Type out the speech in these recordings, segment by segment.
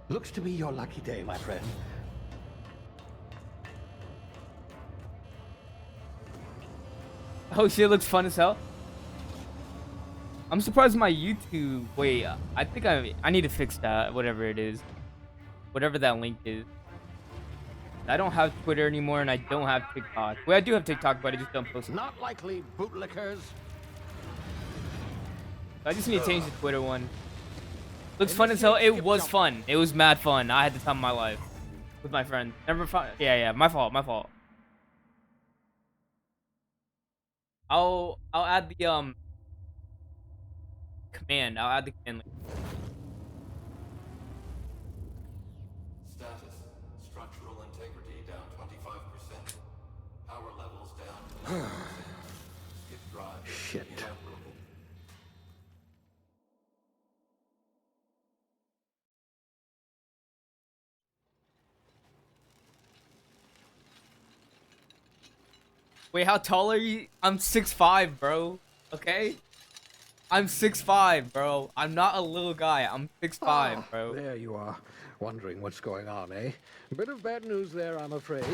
Looks to be your lucky day, my friend. Oh shit, looks fun as hell. I'm surprised my YouTube. Wait, I think I need to fix that. Whatever it is, whatever that link is. I don't have Twitter anymore, and I don't have TikTok. Well, I do have TikTok, but I just don't post it. Not likely, bootlickers. I just need to change the Twitter one. Looks fun as hell. Initiate It skip was jump. fun. It was mad fun. I had the time of my life with my friends. Never fun. Yeah, my fault. My fault. I'll add the command. I'll add the command link. Status. Structural integrity down 25%. Power levels down 11%. Skip drive. Shit. Inoperable. Wait, how tall are you? I'm 6'5", bro. Okay? I'm 6'5", bro. I'm not a little guy. I'm 6'5", bro. There you are, wondering what's going on, eh? Bit of bad news there, I'm afraid.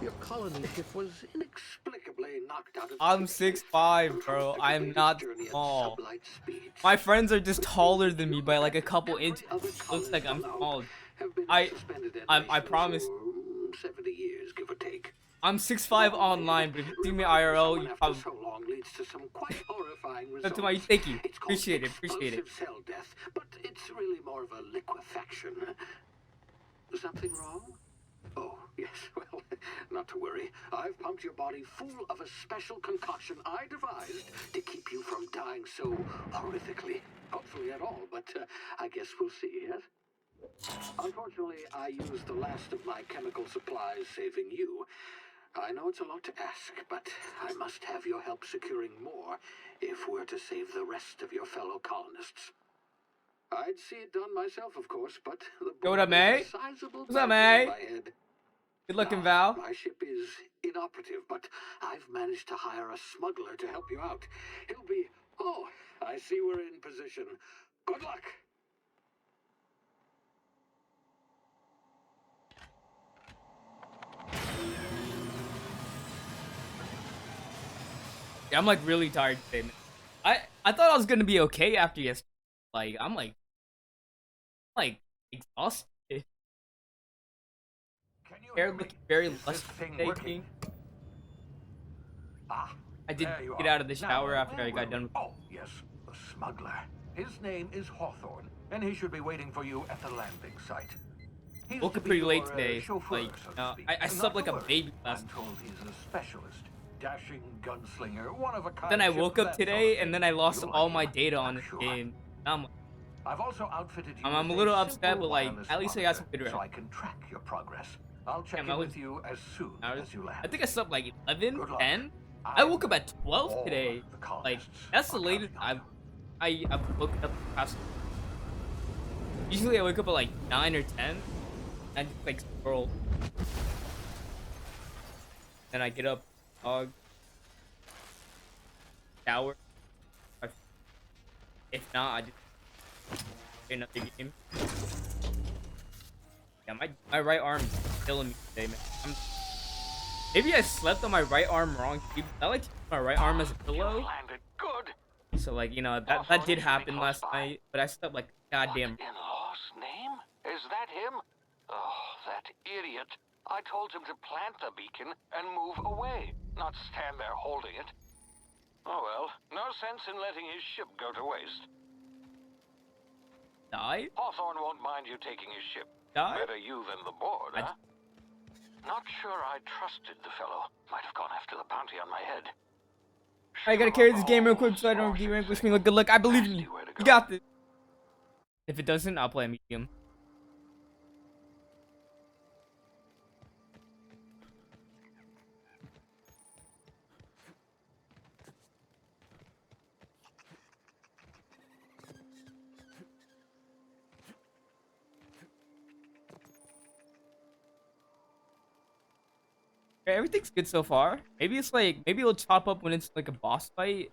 Your colony ship was inexplicably knocked out of I'm space. 6'5", bro. Unfortunately, I'm its not journey at small. sublight speed. My friends are just taller than me by like a couple Every inches. other Looks like I'm colonist on small. Alp have been I suspended I animations promise. for 70 years, give or take. I'm 6'5" online, but if you see me IRL, you After probably. so long leads to some quite horrifying results. That's why. Thank you. It's called Appreciate it. Appreciate it. explosive cell death, but it's really more of a liquefaction. Something wrong? Oh, yes, well, not to worry. I've pumped your body full of a special concoction I devised to keep you from dying so horrifically. Hopefully at all, but I guess we'll see, yes? Unfortunately, I used the last of my chemical supplies saving you. I know it's a lot to ask, but I must have your help securing more if we're to save the rest of your fellow colonists. I'd see it done myself, of course, but the Yo, what up, board has mate? a sizable What's up, bounty on mate? my head. Good looking, Now, Val. my ship is inoperative, but I've managed to hire a smuggler to help you out. He'll be... Oh, I see we're in position. Good luck! Yeah, I'm like really tired today, man. I thought I was gonna be okay after yesterday. Like I'm like exhausted. Hair looking very lustrous today, King. Ah, I did there you get are. out of the Now, shower after where I got were done. we? Oh, yes, the smuggler. His name is Hawthorne, and he should be waiting for you at the landing site. He's Woke to up be pretty late your, today, chauffeur, like, so to speak. I And slept not like to a worry, baby last I'm told he's a specialist, dashing gunslinger, one of a kind. Then I ship, woke up that today sort of and then thing. I lost You'll all like my him, data I'm on this sure. game. I'm I've also outfitted you I'm a with little a upset, simple but like wireless at least I got some monitor, good so rest. I can track your progress. I'll check Damn, in I was- with you as soon as you land. I think I slept like 11, Good luck. 10. I woke up at 12 All today. the Like colonists that's the are latest counting on I've woken up the past. Usually I wake up at like 9 or 10. And just like scroll. Then I get up, dog, shower. If not, I just play another game. Yeah, my right arm is killing me today, man. Maybe I slept on my right arm wrong. I like to use my right arm as a pillow. landed good. So like, you know, that did happen last night, but I slept like goddamn. In-law's name? Is that him? Oh, that idiot. I told him to plant the beacon and move away, not stand there holding it. Oh well, no sense in letting his ship go to waste. Die? Hawthorne won't mind you taking his ship. Die? Better you than the board, huh? Not sure I trusted the fellow. Might have gone after the bounty on my head. I gotta carry this game real quick so I don't de-rank. Wish me luck. Good luck. I believe in you. You got this. If it doesn't, I'll play a medium. Okay, everything's good so far. Maybe it's like, maybe it'll chop up when it's like a boss fight.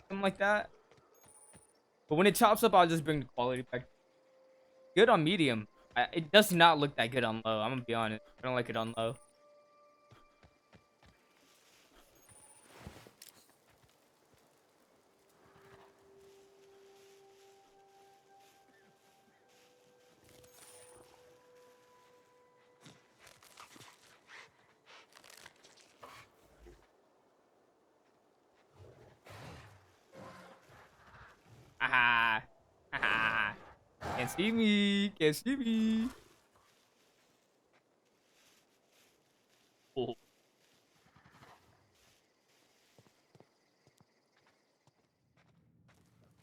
Something like that. But when it chops up, I'll just bring the quality back. good on medium. It does not look that good on low. I'm gonna be honest. I don't like it on low. Haha. Haha. Can't see me. Can't see me. Oh.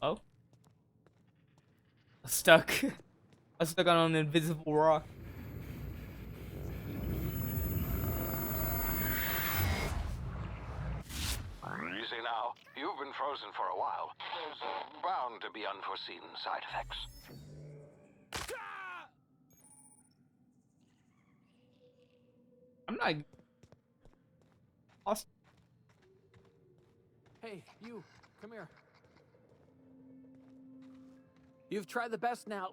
Oh. I'm stuck. I'm stuck on an invisible rock. Easy now. You've been frozen for a while. There's bound to be unforeseen side effects. I'm not. Lost. Hey, you, come here. You've tried the best now.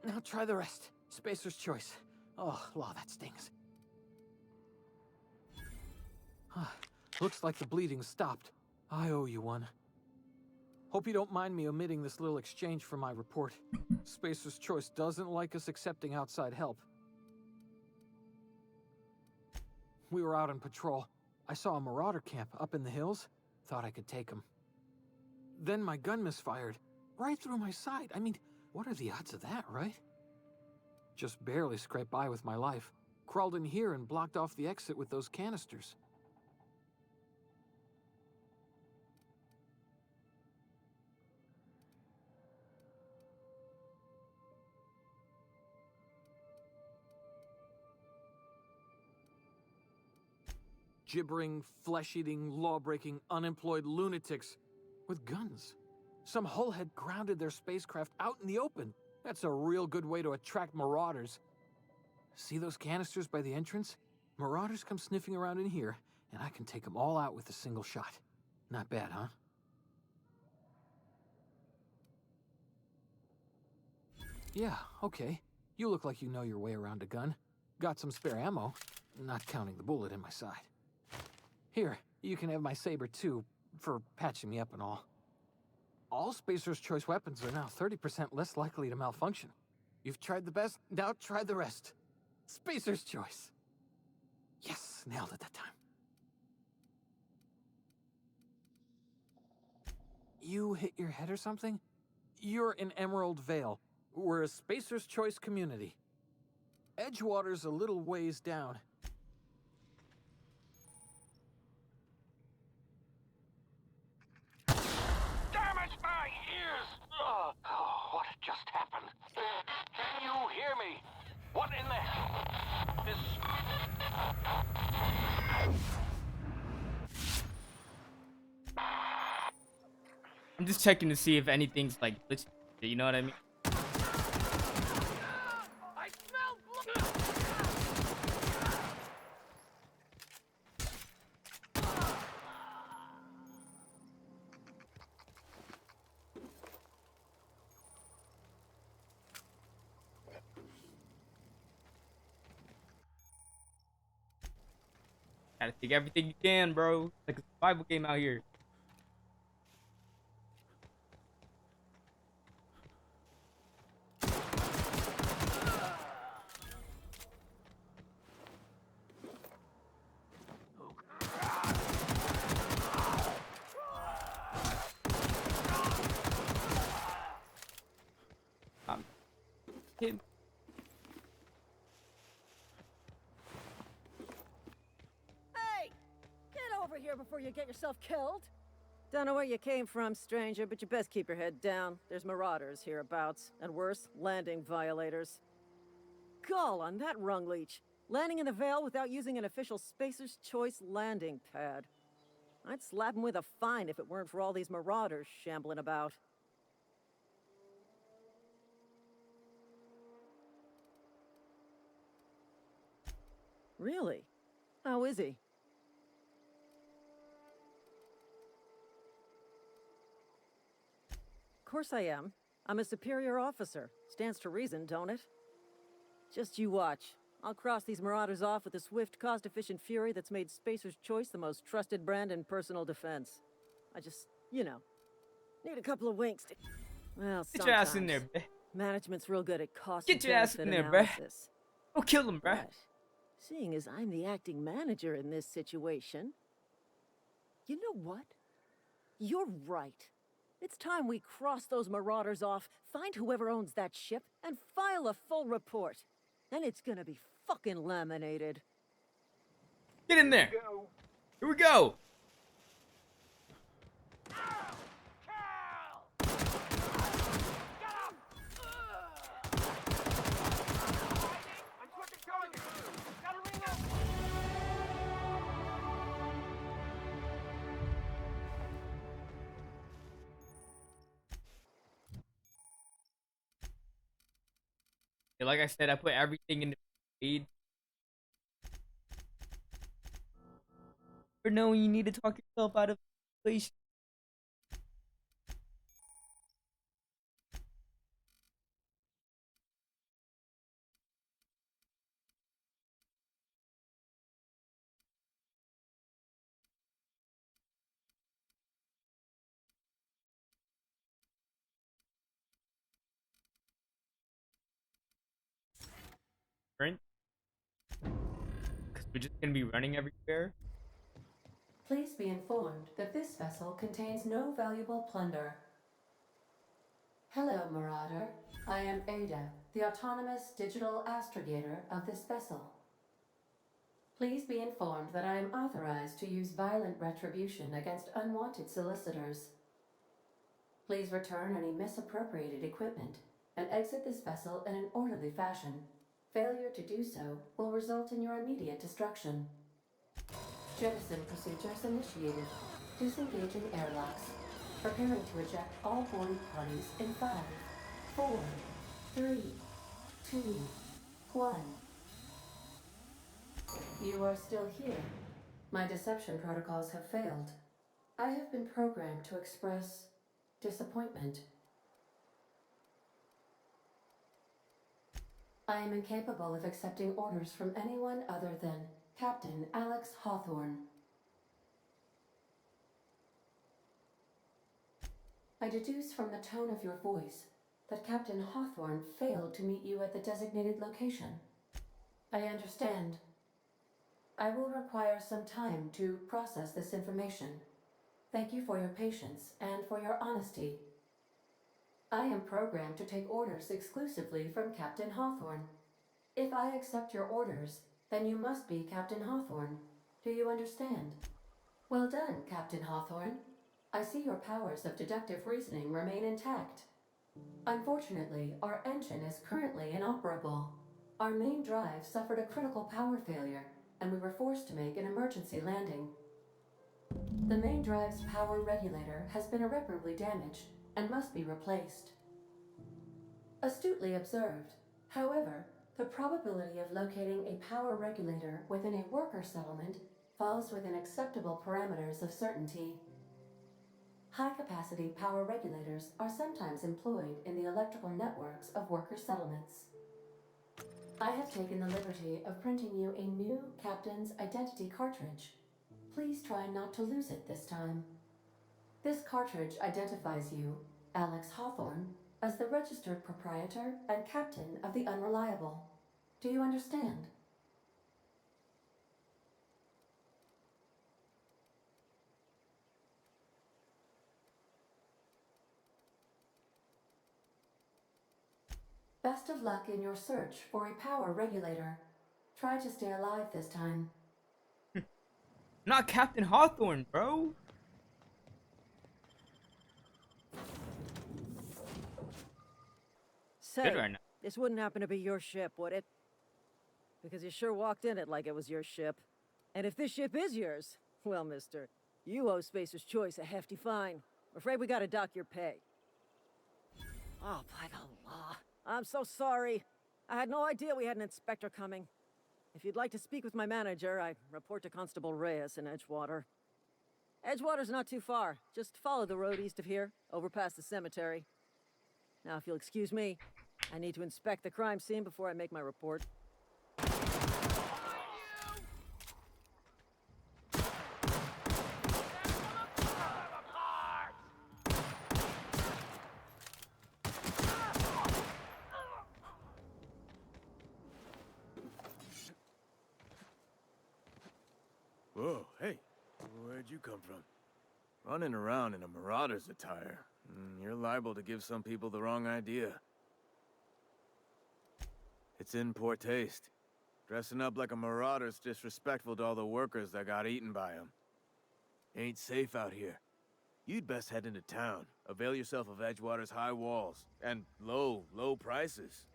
Now try the rest. Spacer's choice. Oh, law, that stings. Looks like the bleeding stopped. I owe you one. Hope you don't mind me omitting this little exchange from my report. Spacer's choice doesn't like us accepting outside help. We were out on patrol. I saw a marauder camp up in the hills. Thought I could take him. Then my gun misfired. Right through my side. I mean, what are the odds of that, right? Just barely scraped by with my life. Crawled in here and blocked off the exit with those canisters. Gibbering, flesh-eating, law-breaking, unemployed lunatics with guns. Some hullhead grounded their spacecraft out in the open. That's a real good way to attract marauders. See those canisters by the entrance? Marauders come sniffing around in here, and I can take them all out with a single shot. Not bad, huh? Yeah, okay. You look like you know your way around a gun. Got some spare ammo, not counting the bullet in my side. Here, you can have my saber too, for patching me up and all. All Spacer's Choice weapons are now 30% less likely to malfunction. You've tried the best, now try the rest. Spacer's Choice. Yes, nailed it that time. You hit your head or something? You're in Emerald Vale. We're a Spacer's Choice community. Edgewater's a little ways down. Damn it, my ears! Oh, what just happened? Can you hear me? What in the hell is... I'm just checking to see if anything's like glitched. You know what I mean? I smell blood! Gotta take everything you can, bro. It's like a survival game out here. Kid. Hey! Get over here before you get yourself killed! Don't know where you came from, stranger, but you best keep your head down. There's marauders hereabouts, and worse, landing violators. Gall on that rung leech! Landing in the Vale without using an official Spacer's Choice landing pad. I'd slap him with a fine if it weren't for all these marauders shambling about. Really? How is he? Of course I am. I'm a superior officer. Stands to reason, don't it? Just you watch. I'll cross these marauders off with a swift, cost-efficient fury that's made Spacer's Choice the most trusted brand in personal defense. I just, need a couple of winks to... Well, Get your ass in there, sometimes. bruh. Management's real good at cost Get your ass in there, bruh. analysis. Go kill him, bruh. But, seeing as I'm the acting manager in this situation, you know what? You're right. It's time we cross those marauders off, find whoever owns that ship, and file a full report. Then it's gonna be fucking laminated. Get in there. Here we go. Yeah, like I said, I put everything in the feed. For knowing you need to talk yourself out of the situation. Because we're just gonna be running everywhere. Please be informed that this vessel contains no valuable plunder. Hello, Marauder. I am Ada, the autonomous digital astrogator of this vessel. Please be informed that I am authorized to use violent retribution against unwanted solicitors. Please return any misappropriated equipment and exit this vessel in an orderly fashion. Failure to do so will result in your immediate destruction. Jettison procedures initiated. Disengaging airlocks. Preparing to eject all boarding parties in 5, 4, 3, 2, 1. You are still here. My deception protocols have failed. I have been programmed to express disappointment. I am incapable of accepting orders from anyone other than Captain Alex Hawthorne. I deduce from the tone of your voice that Captain Hawthorne failed to meet you at the designated location. I understand. I will require some time to process this information. Thank you for your patience and for your honesty. I am programmed to take orders exclusively from Captain Hawthorne. If I accept your orders, then you must be Captain Hawthorne. Do you understand? Well done, Captain Hawthorne. I see your powers of deductive reasoning remain intact. Unfortunately, our engine is currently inoperable. Our main drive suffered a critical power failure, and we were forced to make an emergency landing. The main drive's power regulator has been irreparably damaged and must be replaced. Astutely observed. However, the probability of locating a power regulator within a worker settlement falls within acceptable parameters of certainty. High-capacity power regulators are sometimes employed in the electrical networks of worker settlements. I have taken the liberty of printing you a new Captain's Identity cartridge. Please try not to lose it this time. This cartridge identifies you, Alex Hawthorne, as the registered proprietor and captain of the Unreliable. Do you understand? Best of luck in your search for a power regulator. Try to stay alive this time. I'm not Captain Hawthorne, bro. Say, Good right now. this wouldn't happen to be your ship, would it? Because you sure walked in it like it was your ship. And if this ship is yours, well, mister, you owe Spacer's Choice a hefty fine. I'm afraid we gotta dock your pay. Oh, by the law. I'm so sorry. I had no idea we had an inspector coming. If you'd like to speak with my manager, I report to Constable Reyes in Edgewater. Edgewater's not too far. Just follow the road east of here, over past the cemetery. Now, if you'll excuse me, I need to inspect the crime scene before I make my report. Whoa, hey, where'd you come from? Running around in a marauder's attire. You're liable to give some people the wrong idea. It's in poor taste. Dressing up like a marauder's disrespectful to all the workers that got eaten by them. Ain't safe out here. You'd best head into town. Avail yourself of Edgewater's high walls. And low prices.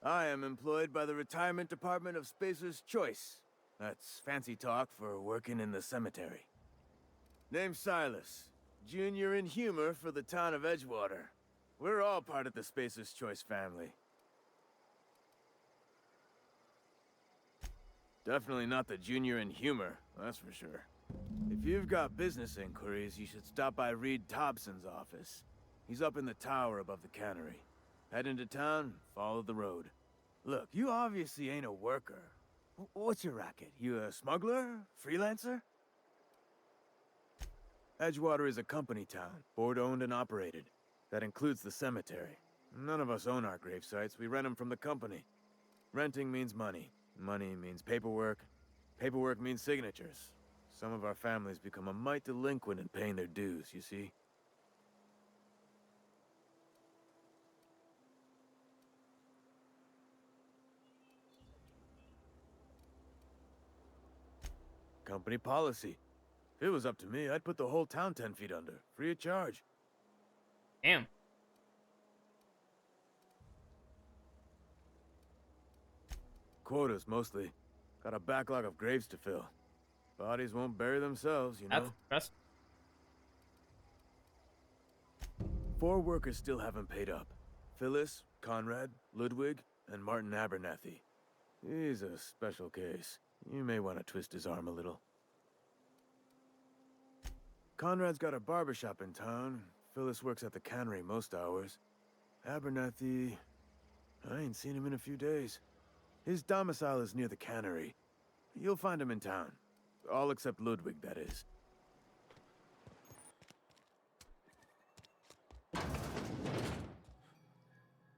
I am employed by the Retirement Department of Spacer's Choice. That's fancy talk for working in the cemetery. Name's Silas. Junior in humor for the town of Edgewater. We're all part of the Spacer's Choice family. Definitely not the junior in humor, that's for sure. If you've got business inquiries, you should stop by Reed Thompson's office. He's up in the tower above the cannery. Head into town, follow the road. Look, you obviously ain't a worker. What's your racket? You a smuggler? Freelancer? Edgewater is a company town, board-owned and operated. That includes the cemetery. None of us own our grave sites, we rent them from the company. Renting means money. Money means paperwork. Paperwork means signatures. Some of our families become a mite delinquent in paying their dues, you see? Company policy. If it was up to me, I'd put the whole town 10 feet under, free of charge. Damn. Quotas, mostly. Got a backlog of graves to fill. Bodies won't bury themselves, you know? That's 4 workers still haven't paid up. Phyllis, Conrad, Ludwig, and Martin Abernathy. He's a special case. You may want to twist his arm a little. Conrad's got a barbershop in town. Phyllis works at the cannery most hours. Abernathy... I ain't seen him in a few days. His domicile is near the cannery. You'll find him in town. All except Ludwig, that is.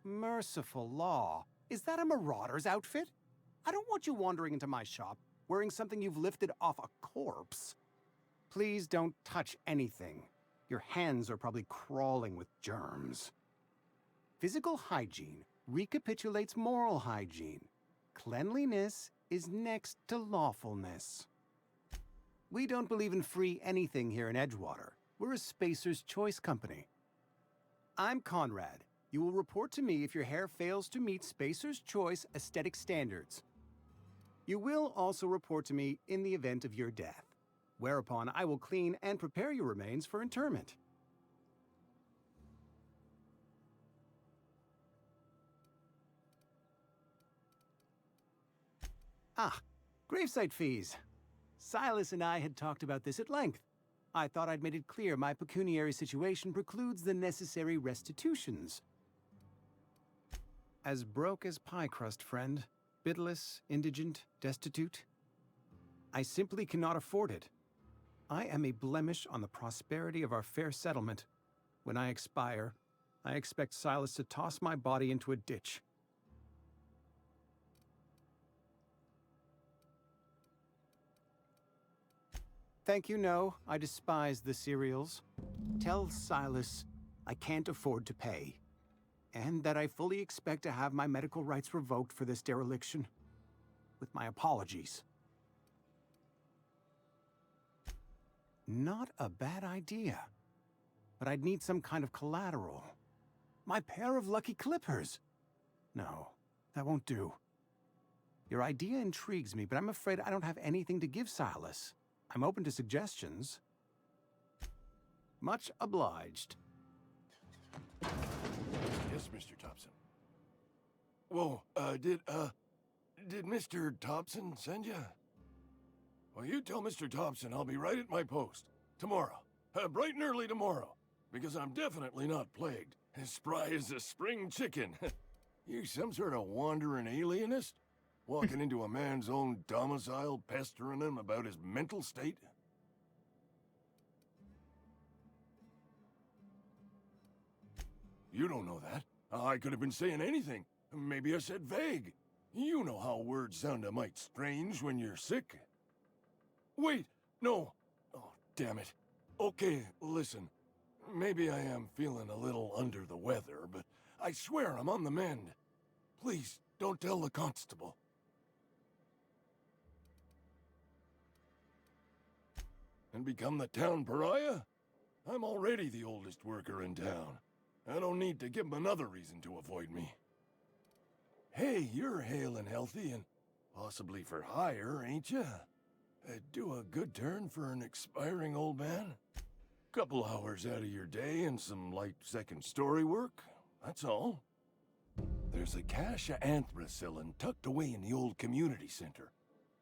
Merciful law. Is that a marauder's outfit? I don't want you wandering into my shop wearing something you've lifted off a corpse. Please don't touch anything. Your hands are probably crawling with germs. Physical hygiene recapitulates moral hygiene. Cleanliness is next to lawfulness. We don't believe in free anything here in Edgewater. We're a Spacer's Choice company. I'm Conrad. You will report to me if your hair fails to meet Spacer's Choice aesthetic standards. You will also report to me in the event of your death, whereupon I will clean and prepare your remains for interment. Ah, gravesite fees. Silas and I had talked about this at length. I thought I'd made it clear my pecuniary situation precludes the necessary restitutions. As broke as pie crust, friend. Bidless, indigent, destitute. I simply cannot afford it. I am a blemish on the prosperity of our fair settlement. When I expire, I expect Silas to toss my body into a ditch. Thank you, no. I despise the cereals. Tell Silas I can't afford to pay. And that I fully expect to have my medical rights revoked for this dereliction. With my apologies. Not a bad idea. But I'd need some kind of collateral. My pair of lucky clippers. No, that won't do. Your idea intrigues me, but I'm afraid I don't have anything to give Silas. I'm open to suggestions. Much obliged. Yes, Mr. Thompson. Whoa, did Mr. Thompson send you? Well, you tell Mr. Thompson I'll be right at my post. Tomorrow. Bright and early tomorrow, because I'm definitely not plagued. As spry as a spring chicken. You some sort of wandering alienist? Walking into a man's own domicile, pestering him about his mental state? You don't know that. I could have been saying anything. Maybe I said vague. You know how words sound a mite strange when you're sick. Wait, no. Oh, damn it. Okay, listen. Maybe I am feeling a little under the weather, but I swear I'm on the mend. Please, don't tell the constable. And become the town pariah? I'm already the oldest worker in town. I don't need to give him another reason to avoid me. Hey, you're hale and healthy and possibly for hire, ain't ya? Do a good turn for an expiring old man? Couple hours out of your day and some light second-story work, that's all. There's a cache of anthracillin tucked away in the old community center.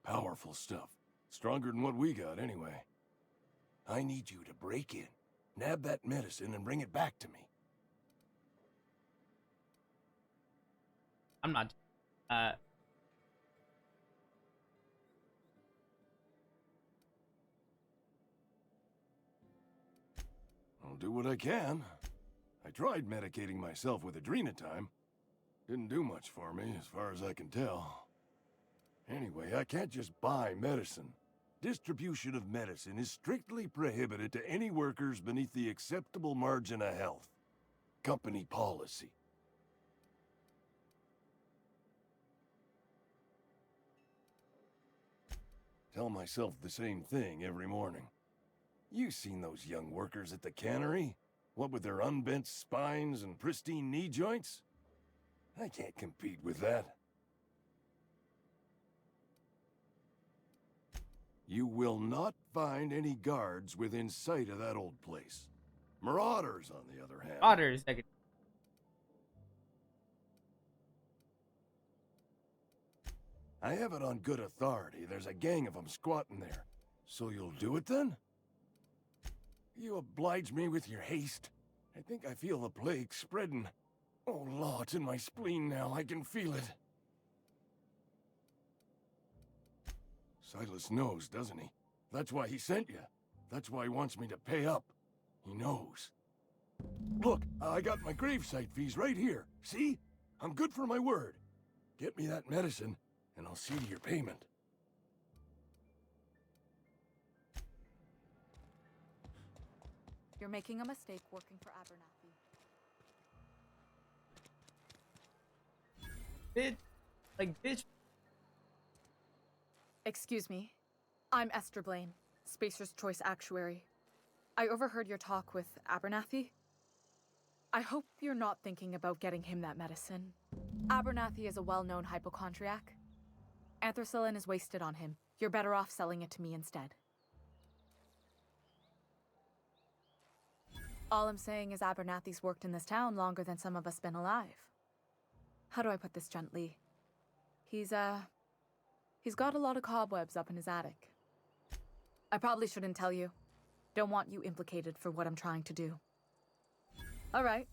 Powerful stuff. Stronger than what we got, anyway. I need you to break in, nab that medicine, and bring it back to me. I'm not. I'll do what I can. I tried medicating myself with Adrenatime. Didn't do much for me, as far as I can tell. Anyway, I can't just buy medicine. Distribution of medicine is strictly prohibited to any workers beneath the acceptable margin of health. Company policy. Tell myself the same thing every morning. You seen those young workers at the cannery? What with their unbent spines and pristine knee joints? I can't compete with that. You will not find any guards within sight of that old place. Marauders, on the other hand. Otters. I have it on good authority. There's a gang of them squatting there. So you'll do it then? You oblige me with your haste. I think I feel the plague spreading. Oh, law, it's in my spleen now. I can feel it. Silas knows, doesn't he? That's why he sent you. That's why he wants me to pay up. He knows. Look, I got my gravesite fees right here. See? I'm good for my word. Get me that medicine, and I'll see to your payment. You're making a mistake working for Abernathy. Bitch. Excuse me. I'm Esther Blaine, Spacer's Choice Actuary. I overheard your talk with Abernathy. I hope you're not thinking about getting him that medicine. Abernathy is a well-known hypochondriac. Anthracillin is wasted on him. You're better off selling it to me instead. All I'm saying is Abernathy's worked in this town longer than some of us been alive. How do I put this gently? He's got a lot of cobwebs up in his attic. I probably shouldn't tell you. Don't want you implicated for what I'm trying to do. All right,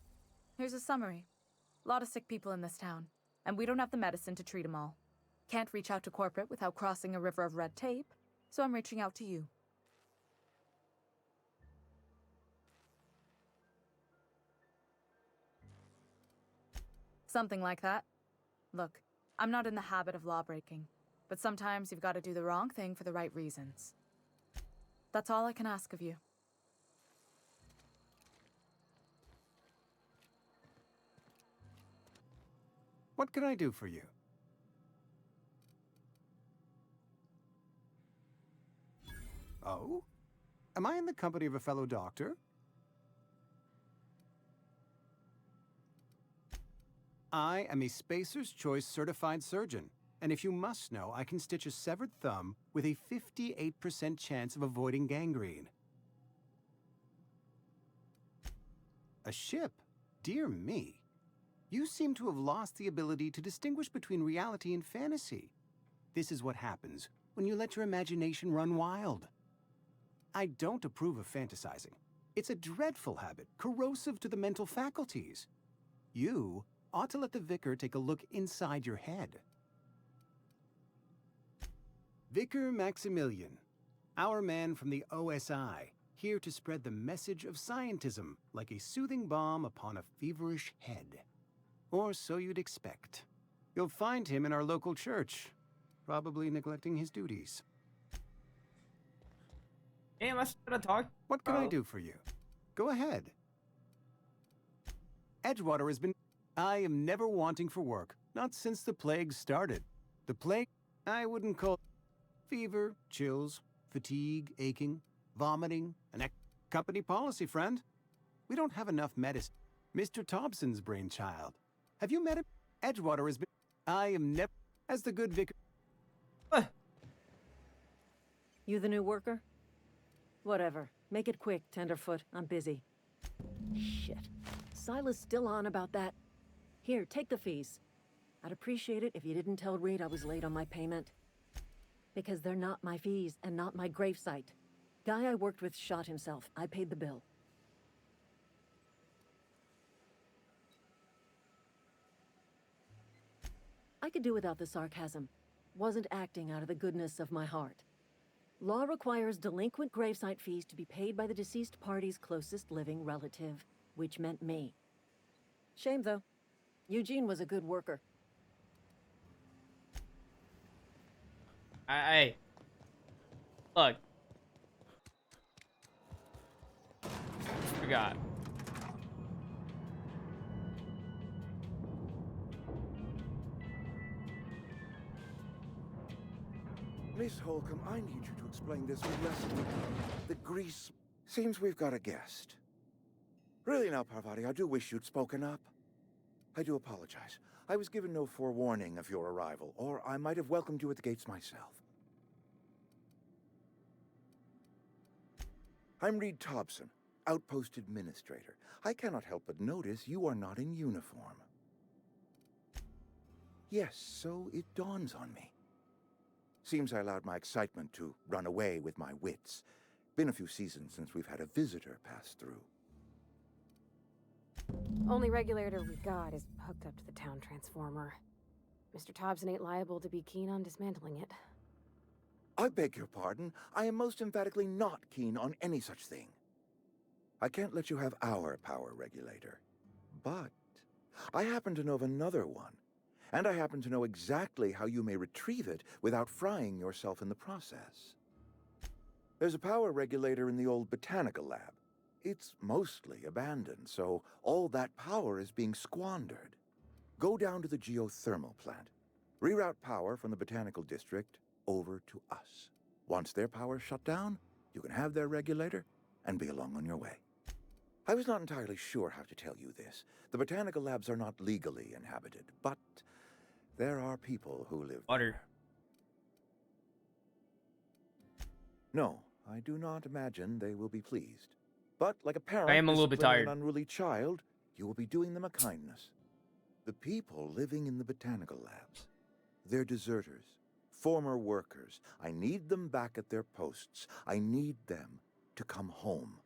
here's a summary. A lot of sick people in this town, and we don't have the medicine to treat them all. Can't reach out to corporate without crossing a river of red tape, so I'm reaching out to you. Something like that. Look, I'm not in the habit of law-breaking, but sometimes you've got to do the wrong thing for the right reasons. That's all I can ask of you. What can I do for you? Oh? Am I in the company of a fellow doctor? I am a Spacer's Choice certified surgeon, and if you must know, I can stitch a severed thumb with a 58% chance of avoiding gangrene. A ship? Dear me. You seem to have lost the ability to distinguish between reality and fantasy. This is what happens when you let your imagination run wild. I don't approve of fantasizing, It's a dreadful habit, corrosive to the mental faculties. You ought to let the vicar take a look inside your head. Vicar Maximilian, our man from the OSI, here to spread the message of scientism like a soothing balm upon a feverish head. Or so you'd expect. You'll find him in our local church, probably neglecting his duties. Hey, am I still gonna talk? What can I do for you? Go ahead. Edgewater has been... I am never wanting for work, not since the plague started. The plague, I wouldn't call... Fever, chills, fatigue, aching, vomiting, an company policy, friend. We don't have enough medicine. Mr. Thompson's brainchild. Have you met him? Edgewater has been... I am never... As the good vicar... You the new worker? Whatever. Make it quick, Tenderfoot. I'm busy. Shit. Silas still on about that. Here, take the fees. I'd appreciate it if you didn't tell Reed I was late on my payment. Because they're not my fees and not my gravesite. Guy I worked with shot himself. I paid the bill. I could do without the sarcasm. Wasn't acting out of the goodness of my heart. Law requires delinquent gravesite fees to be paid by the deceased party's closest living relative, which meant me. Shame, though. Eugene was a good worker. Hey. Look. Forgot. Miss Holcomb, I need you to explain this with less of the grease. Seems we've got a guest. Really now, Parvati, I do wish you'd spoken up. I do apologize. I was given no forewarning of your arrival, or I might have welcomed you at the gates myself. I'm Reed Thompson, Outpost Administrator. I cannot help but notice you are not in uniform. Yes, so it dawns on me. Seems I allowed my excitement to run away with my wits. Been a few seasons since we've had a visitor pass through. Only regulator we got is hooked up to the town transformer. Mr. Thompson ain't liable to be keen on dismantling it. I beg your pardon. I am most emphatically not keen on any such thing. I can't let you have our power regulator. But I happen to know of another one. And I happen to know exactly how you may retrieve it without frying yourself in the process. There's a power regulator in the old botanical lab. It's mostly abandoned, so all that power is being squandered. Go down to the geothermal plant. Reroute power from the botanical district over to us. Once their power's shut down, you can have their regulator and be along on your way. I was not entirely sure how to tell you this. The botanical labs are not legally inhabited, but there are people who live there. No, I do not imagine they will be pleased. But like a parent I am a little bit tired. an unruly child, you will be doing them a kindness. The people living in the botanical labs, they're deserters, former workers. I need them back at their posts. I need them to come home.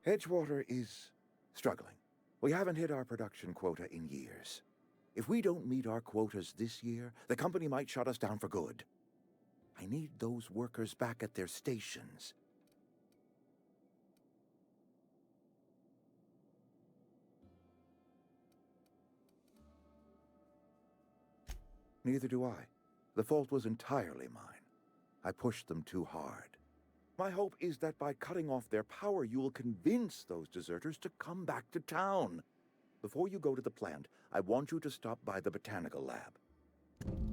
Edgewater is struggling. We haven't hit our production quota in years. If we don't meet our quotas this year, the company might shut us down for good. I need those workers back at their stations. Neither do I. The fault was entirely mine. I pushed them too hard. My hope is that by cutting off their power, you will convince those deserters to come back to town. Before you go to the plant, I want you to stop by the botanical lab.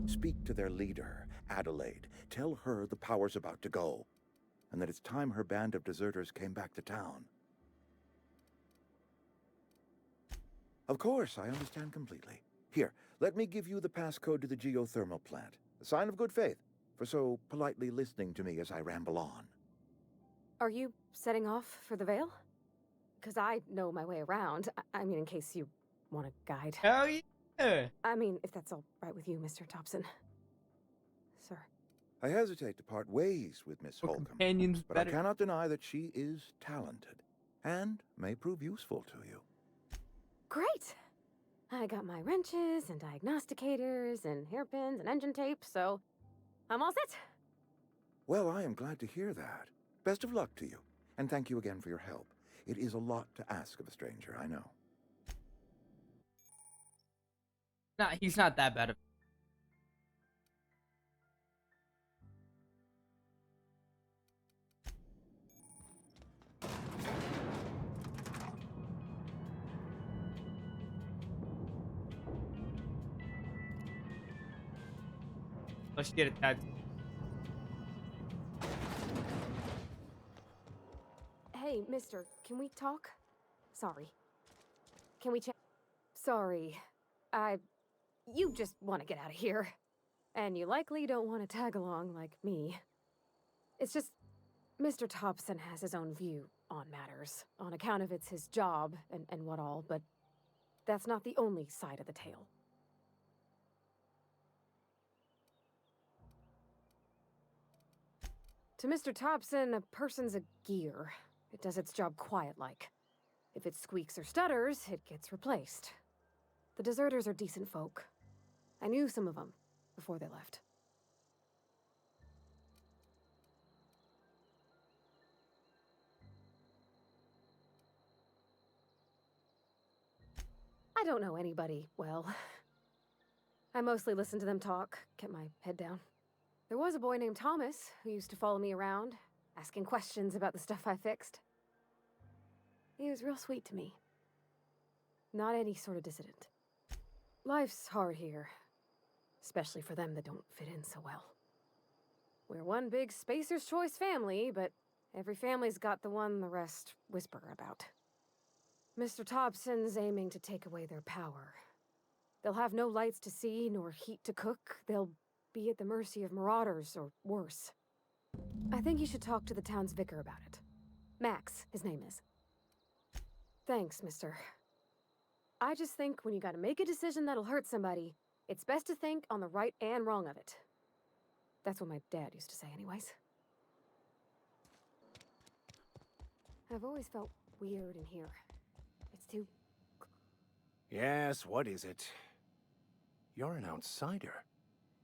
Speak to their leader, Adelaide. Tell her the power's about to go, and that it's time her band of deserters came back to town. Of course, I understand completely. Here, let me give you the passcode to the geothermal plant. A sign of good faith, for so politely listening to me as I ramble on. Are you setting off for the Vale? Because I know my way around. I mean, in case you want a guide. Hell yeah! I mean, if that's all right with you, Mr. Thompson. Sir. I hesitate to part ways with Miss Or Holcomb, companions but I better. cannot deny that she is talented and may prove useful to you. Great! I got my wrenches and diagnosticators and hairpins and engine tape, so I'm all set. Well, I am glad to hear that. Best of luck to you, and thank you again for your help. It is a lot to ask of a stranger, I know. Nah, he's not that bad of. Let's get it tattoo. Hey, mister, can we talk? Sorry. Can we chat? Sorry. You just want to get out of here. And you likely don't want to tag along like me. It's just, Mr. Thompson has his own view on matters, on account of it's his job and what all, but that's not the only side of the tale. To Mr. Thompson, a person's a gear. It does its job quiet-like. If it squeaks or stutters, it gets replaced. The deserters are decent folk. I knew some of them before they left. I don't know anybody well. I mostly listen to them talk, kept my head down. There was a boy named Thomas who used to follow me around, asking questions about the stuff I fixed. He was real sweet to me. Not any sort of dissident. Life's hard here, especially for them that don't fit in so well. We're one big Spacer's Choice family, but every family's got the one the rest whisper about. Mr. Thompson's aiming to take away their power. They'll have no lights to see, nor heat to cook. They'll be at the mercy of marauders, or worse. I think you should talk to the town's vicar about it. Max, his name is. Thanks, mister. I just think when you gotta make a decision that'll hurt somebody, it's best to think on the right and wrong of it. That's what my dad used to say anyways. I've always felt weird in here. It's too... Yes, what is it? You're an outsider.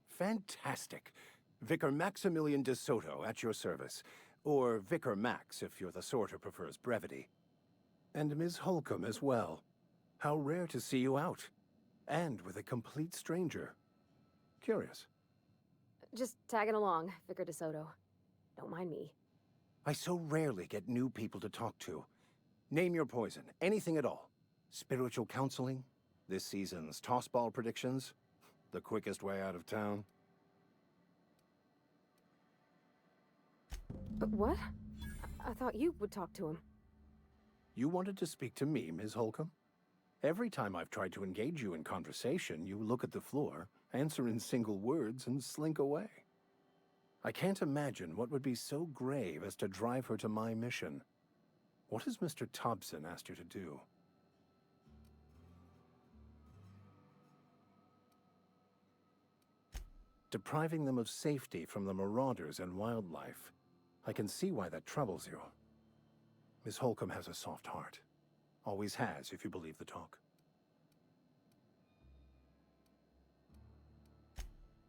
Fantastic. Vicar Maximilian de Soto at your service. Or Vicar Max, if you're the sort who prefers brevity. And Ms. Holcomb as well. How rare to see you out. And with a complete stranger. Curious. Just tagging along, Vicar de Soto. Don't mind me. I so rarely get new people to talk to. Name your poison, anything at all. Spiritual counseling? This season's tossball predictions? The quickest way out of town? But what? I thought you would talk to him. You wanted to speak to me, Ms. Holcomb? Every time I've tried to engage you in conversation, you look at the floor, answer in single words, and slink away. I can't imagine what would be so grave as to drive her to my mission. What has Mr. Thompson asked you to do? Depriving them of safety from the marauders and wildlife. I can see why that troubles you. Miss Holcomb has a soft heart. Always has, if you believe the talk.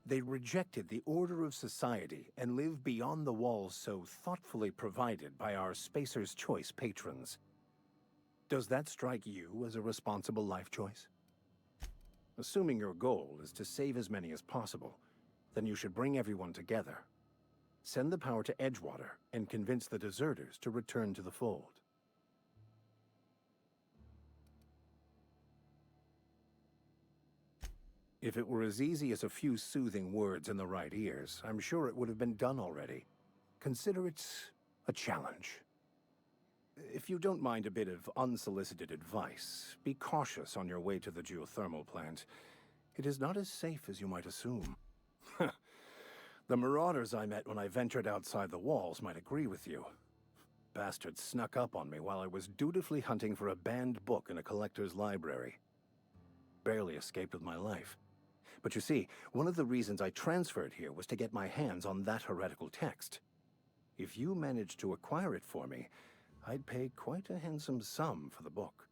They rejected the order of society and live beyond the walls so thoughtfully provided by our Spacer's Choice patrons. Does that strike you as a responsible life choice? Assuming your goal is to save as many as possible, then you should bring everyone together. Send the power to Edgewater and convince the deserters to return to the fold. If it were as easy as a few soothing words in the right ears, I'm sure it would have been done already. Consider it a challenge. If you don't mind a bit of unsolicited advice, be cautious on your way to the geothermal plant. It is not as safe as you might assume. The marauders I met when I ventured outside the walls might agree with you. Bastards snuck up on me while I was dutifully hunting for a banned book in a collector's library. Barely escaped with my life. But you see, one of the reasons I transferred here was to get my hands on that heretical text. If you managed to acquire it for me, I'd pay quite a handsome sum for the book.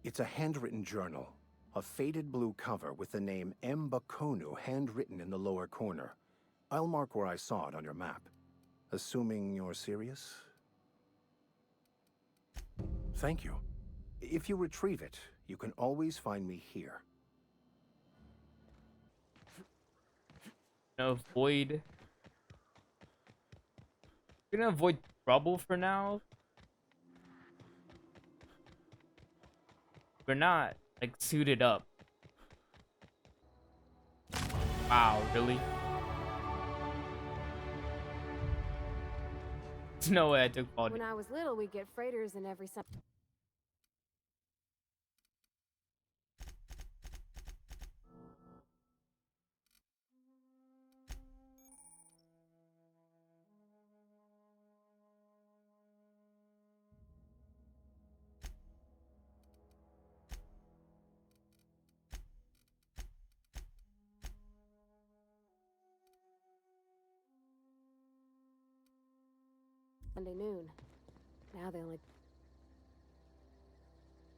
It's a handwritten journal, a faded blue cover with the name M. Bakonu handwritten in the lower corner. I'll mark where I saw it on your map. Assuming you're serious? Thank you. If you retrieve it, you can always find me here. Avoid. We're gonna avoid trouble for now. We're not like suited up. Wow, really? There's no way I took all. When I was little, we'd get freighters in every summer. Sunday noon. Now they only...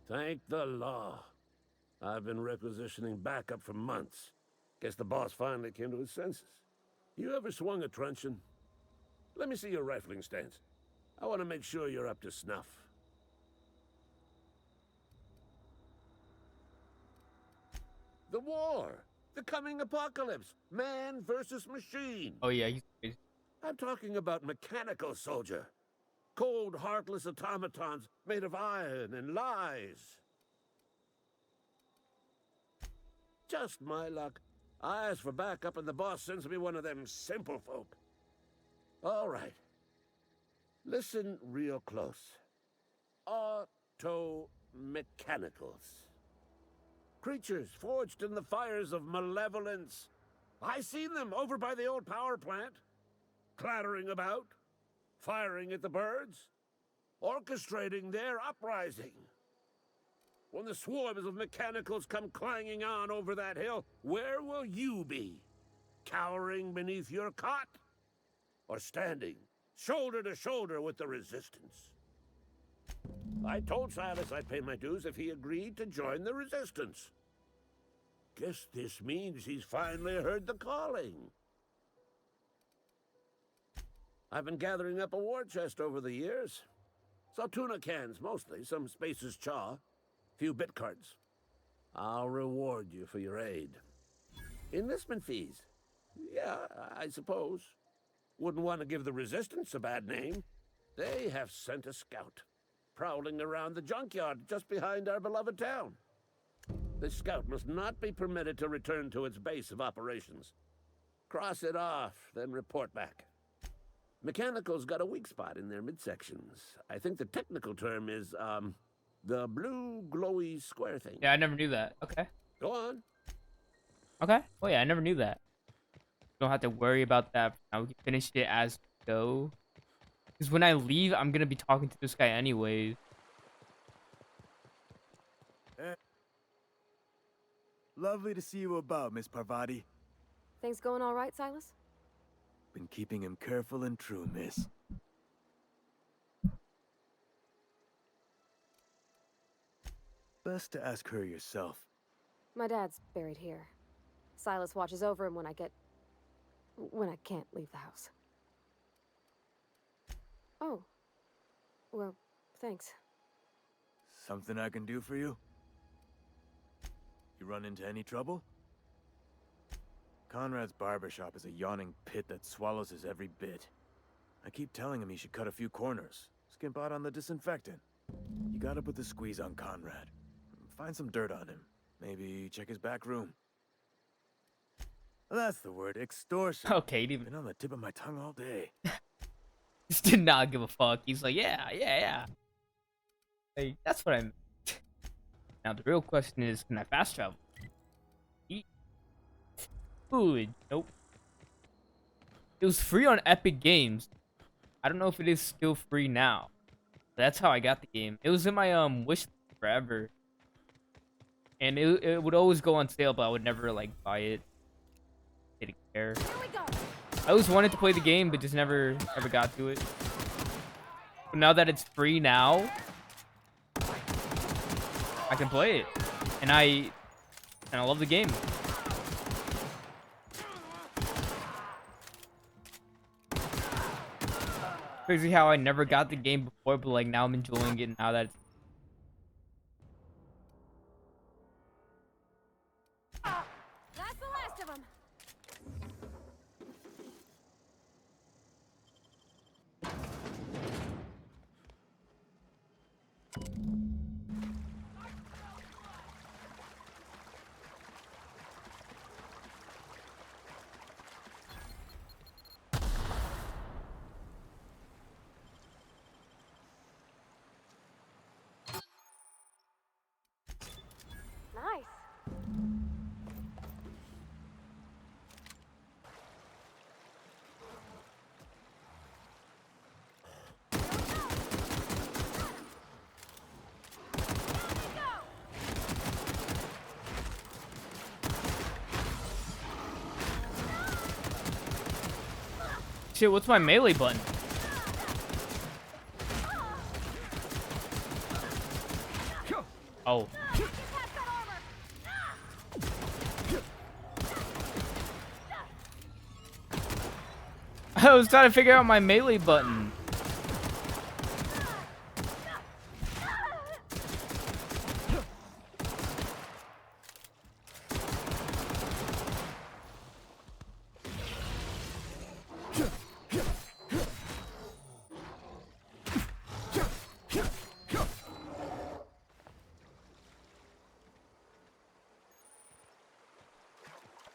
Thank the law. I've been requisitioning backup for months. Guess the boss finally came to his senses. You ever swung a truncheon? Let me see your rifling stance. I want to make sure you're up to snuff. The war! The coming apocalypse! Man versus machine! Oh yeah, he's crazy. I'm talking about mechanical soldier. Cold, heartless automatons made of iron and lies. Just my luck. I ask for backup and the boss sends me one of them simple folk. All right. Listen real close. Auto-mechanicals. Creatures forged in the fires of malevolence. I seen them over by the old power plant. Clattering about, firing at the birds, orchestrating their uprising. When the swarms of mechanicals come clanging on over that hill, where will you be? Cowering beneath your cot? Or standing, shoulder to shoulder with the resistance? I told Silas I'd pay my dues if he agreed to join the resistance. Guess this means he's finally heard the calling. I've been gathering up a war chest over the years. Saw tuna cans, mostly, some Spacer's Chaw, few bit cards. I'll reward you for your aid. Enlistment fees? Yeah, I suppose. Wouldn't want to give the Resistance a bad name. They have sent a scout, prowling around the junkyard just behind our beloved town. This scout must not be permitted to return to its base of operations. Cross it off, then report back. Mechanicals got a weak spot in their midsections. I think the technical term is, the blue glowy square thing. Yeah, I never knew that. Okay. Go on. Okay. Oh yeah, I never knew that. Don't have to worry about that. Now we can finish it as we go. Because when I leave, I'm gonna be talking to this guy anyways. Lovely to see you about, Miss Parvati. Things going all right, Silas? Been keeping him careful and true, miss. Best to ask her yourself. My dad's buried here. Silas watches over him when I can't leave the house. Oh. Well, thanks. Something I can do for you? You run into any trouble? Conrad's barbershop is a yawning pit that swallows his every bit. I keep telling him he should cut a few corners, skimp out on the disinfectant. You gotta put the squeeze on Conrad. Find some dirt on him. Maybe check his back room. That's the word, extortion. Okay, he didn't been on the tip of my tongue all day. Just did not give a fuck. He's like, yeah. Like, that's what I meant. Now the real question is, can I fast travel? Eat food? Nope. It was free on Epic Games. I don't know if it is still free now. But that's how I got the game. It was in my wish list forever. And it would always go on sale, but I would never like buy it. Didn't care. I always wanted to play the game, but just never ever got to it. But now that it's free now, I can play it, and I love the game. Crazy how I never got the game before, but like now I'm enjoying it now that it's That's the last of them. Nice. shit. What's my melee button? Oh. I was trying to figure out my melee button.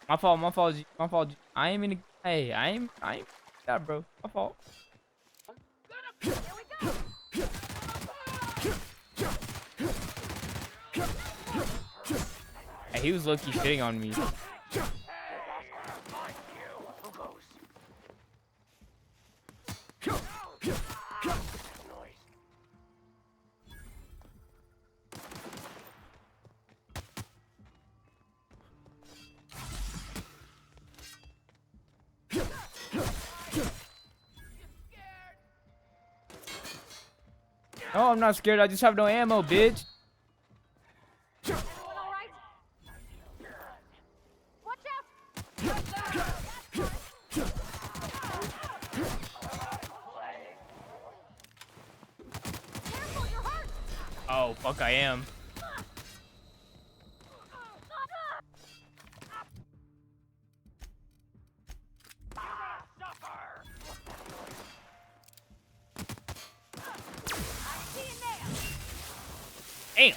My fault, my fault, my fault. I ain't mean to. Hey, I ain't. Yeah, bro. My fault. Hey, he was low-key shitting on me. Oh, I'm not scared. I just have no ammo, bitch. Oh, fuck, I am. Damn.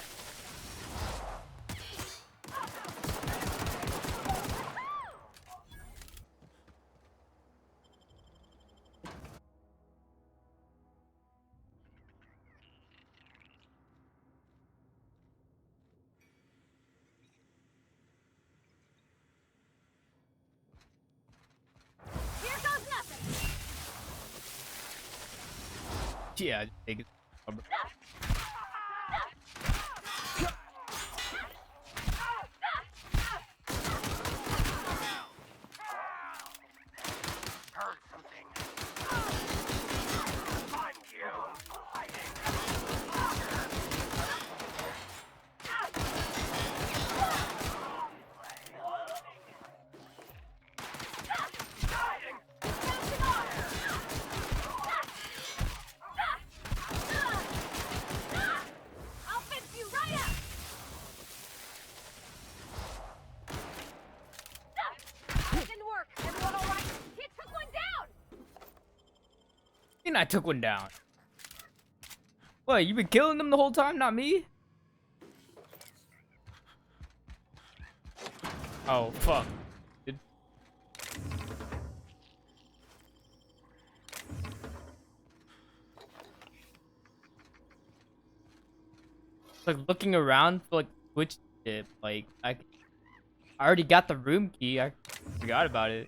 Here goes nothing. Yeah, just take it. Heard something. Find you. I'll fix you right up. That didn't work. Everyone all right? He took one down. And I took one down. What, you been killing them the whole time, not me? Oh, fuck. Dude. Like looking around for like which tip, like I already got the room key. I forgot about it.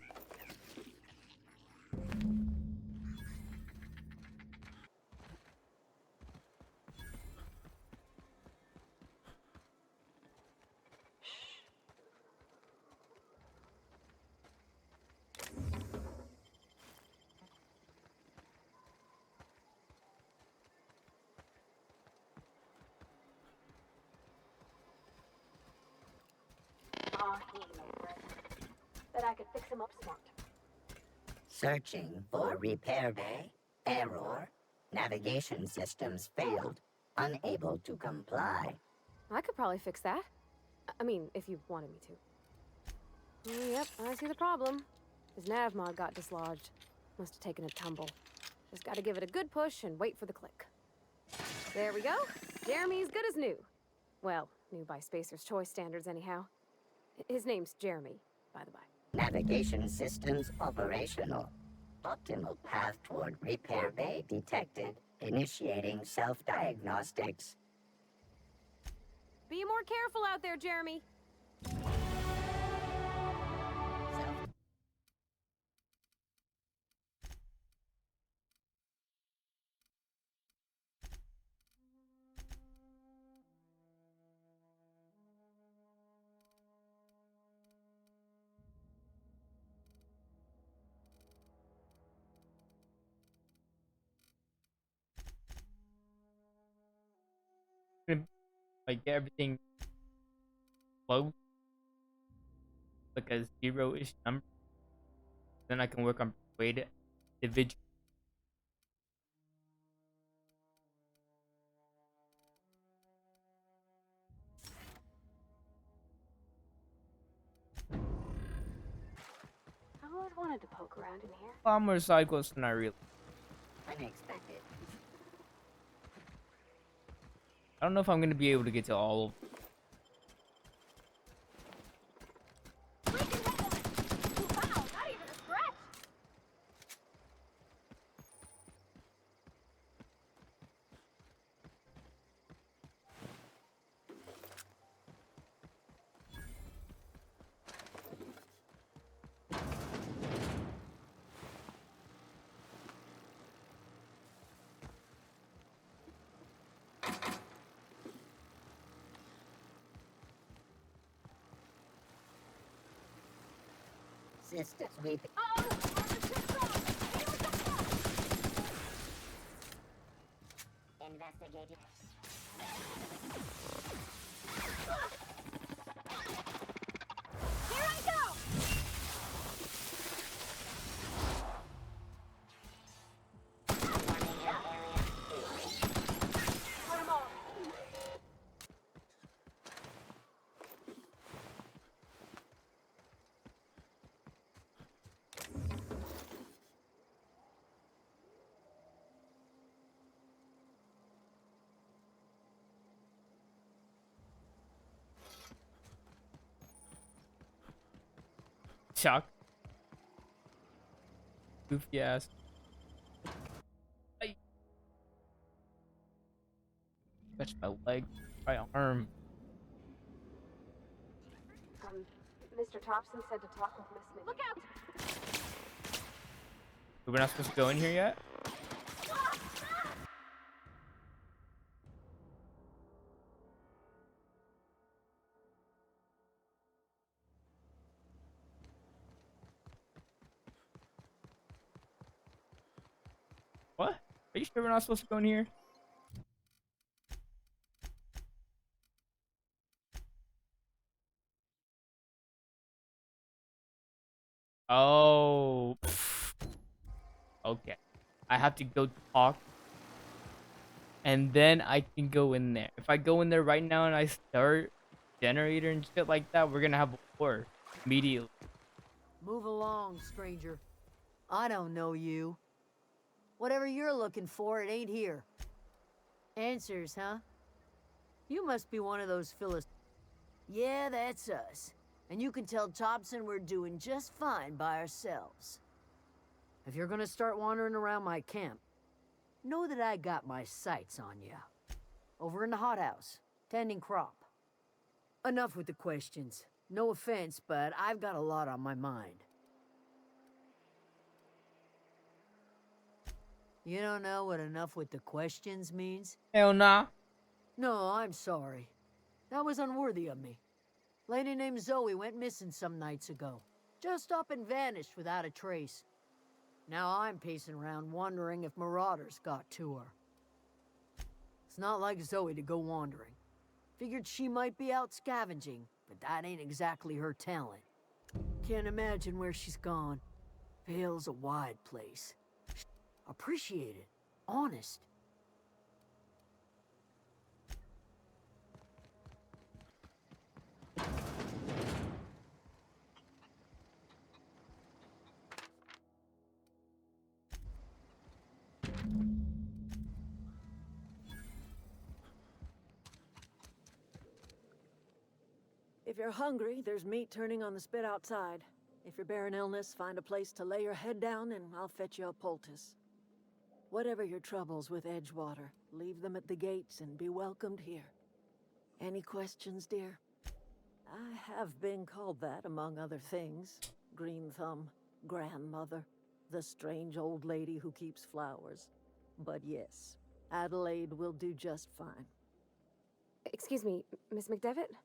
he made for it. Bet I could fix him up smart. Searching for repair bay. Error. Navigation systems failed. Unable to comply. I could probably fix that. I mean, if you wanted me to. Yep, I see the problem. His nav mod got dislodged. Must have taken a tumble. Just gotta give it a good push and wait for the click. There we go. Jeremy's good as new. Well, new by Spacer's Choice standards anyhow. His name's Jeremy, by the by. Navigation systems operational. Optimal path toward repair bay detected. Initiating self-diagnostics. Be more careful out there, Jeremy. Like get everything close, like a 0-ish number. Then I can work on persuade individual. I always wanted to poke around in here. A lot more side quests than I really. Unexpected. I don't know if I'm gonna be able to get to all of them. Systems we've... Investigating. Here I go! Put 'em all. Shock. Goofy ass. Ay. Touch my leg, my arm. Mr. Thompson said to talk with Miss Minnie. Look out! We're not supposed to go in here yet? What? Are you sure we're not supposed to go in here? Oh. Okay. I have to go talk. And then I can go in there. If I go in there right now and I start generator and shit like that, we're gonna have a war immediately. Move along, stranger. I don't know you. Whatever you're looking for, it ain't here. Answers, huh? You must be one of those Phyllis. Yeah, that's us. And you can tell Thompson we're doing just fine by ourselves. If you're gonna start wandering around my camp, know that I got my sights on you. Over in the hothouse, tending crop. Enough with the questions. No offense, but I've got a lot on my mind. You don't know what enough with the questions means? Hell nah. No, I'm sorry. That was unworthy of me. Lady named Zoe went missing some nights ago. Just up and vanished without a trace. Now I'm pacing around wondering if marauders got to her. It's not like Zoe to go wandering. Figured she might be out scavenging, but that ain't exactly her talent. Can't imagine where she's gone. Vale's a wide place. Appreciate it. Honest. If you're hungry, there's meat turning on the spit outside. If you're bearing illness, find a place to lay your head down and I'll fetch you a poultice. Whatever your troubles with Edgewater, leave them at the gates and be welcomed here. Any questions, dear? I have been called that, among other things. Green Thumb, grandmother, the strange old lady who keeps flowers. But yes, Adelaide will do just fine. Excuse me, Miss McDevitt?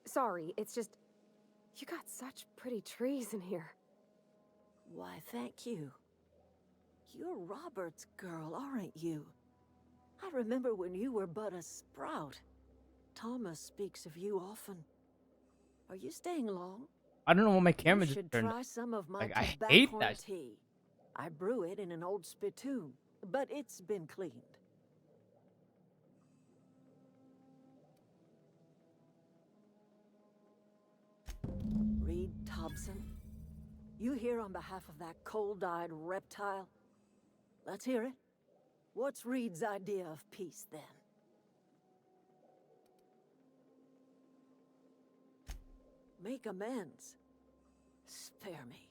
Sorry, it's just... You got such pretty trees in here. Why, thank you. You're Robert's girl, aren't you? I remember when you were but a sprout. Thomas speaks of you often. Are you staying long? I don't know what my camera You just should turned. try some of my Like, I hate tobacco that. tea. I brew it in an old spittoon, but it's been cleaned. Reed Thompson, you here on behalf of that cold-eyed reptile? Let's hear it. What's Reed's idea of peace, then? Make amends. Spare me.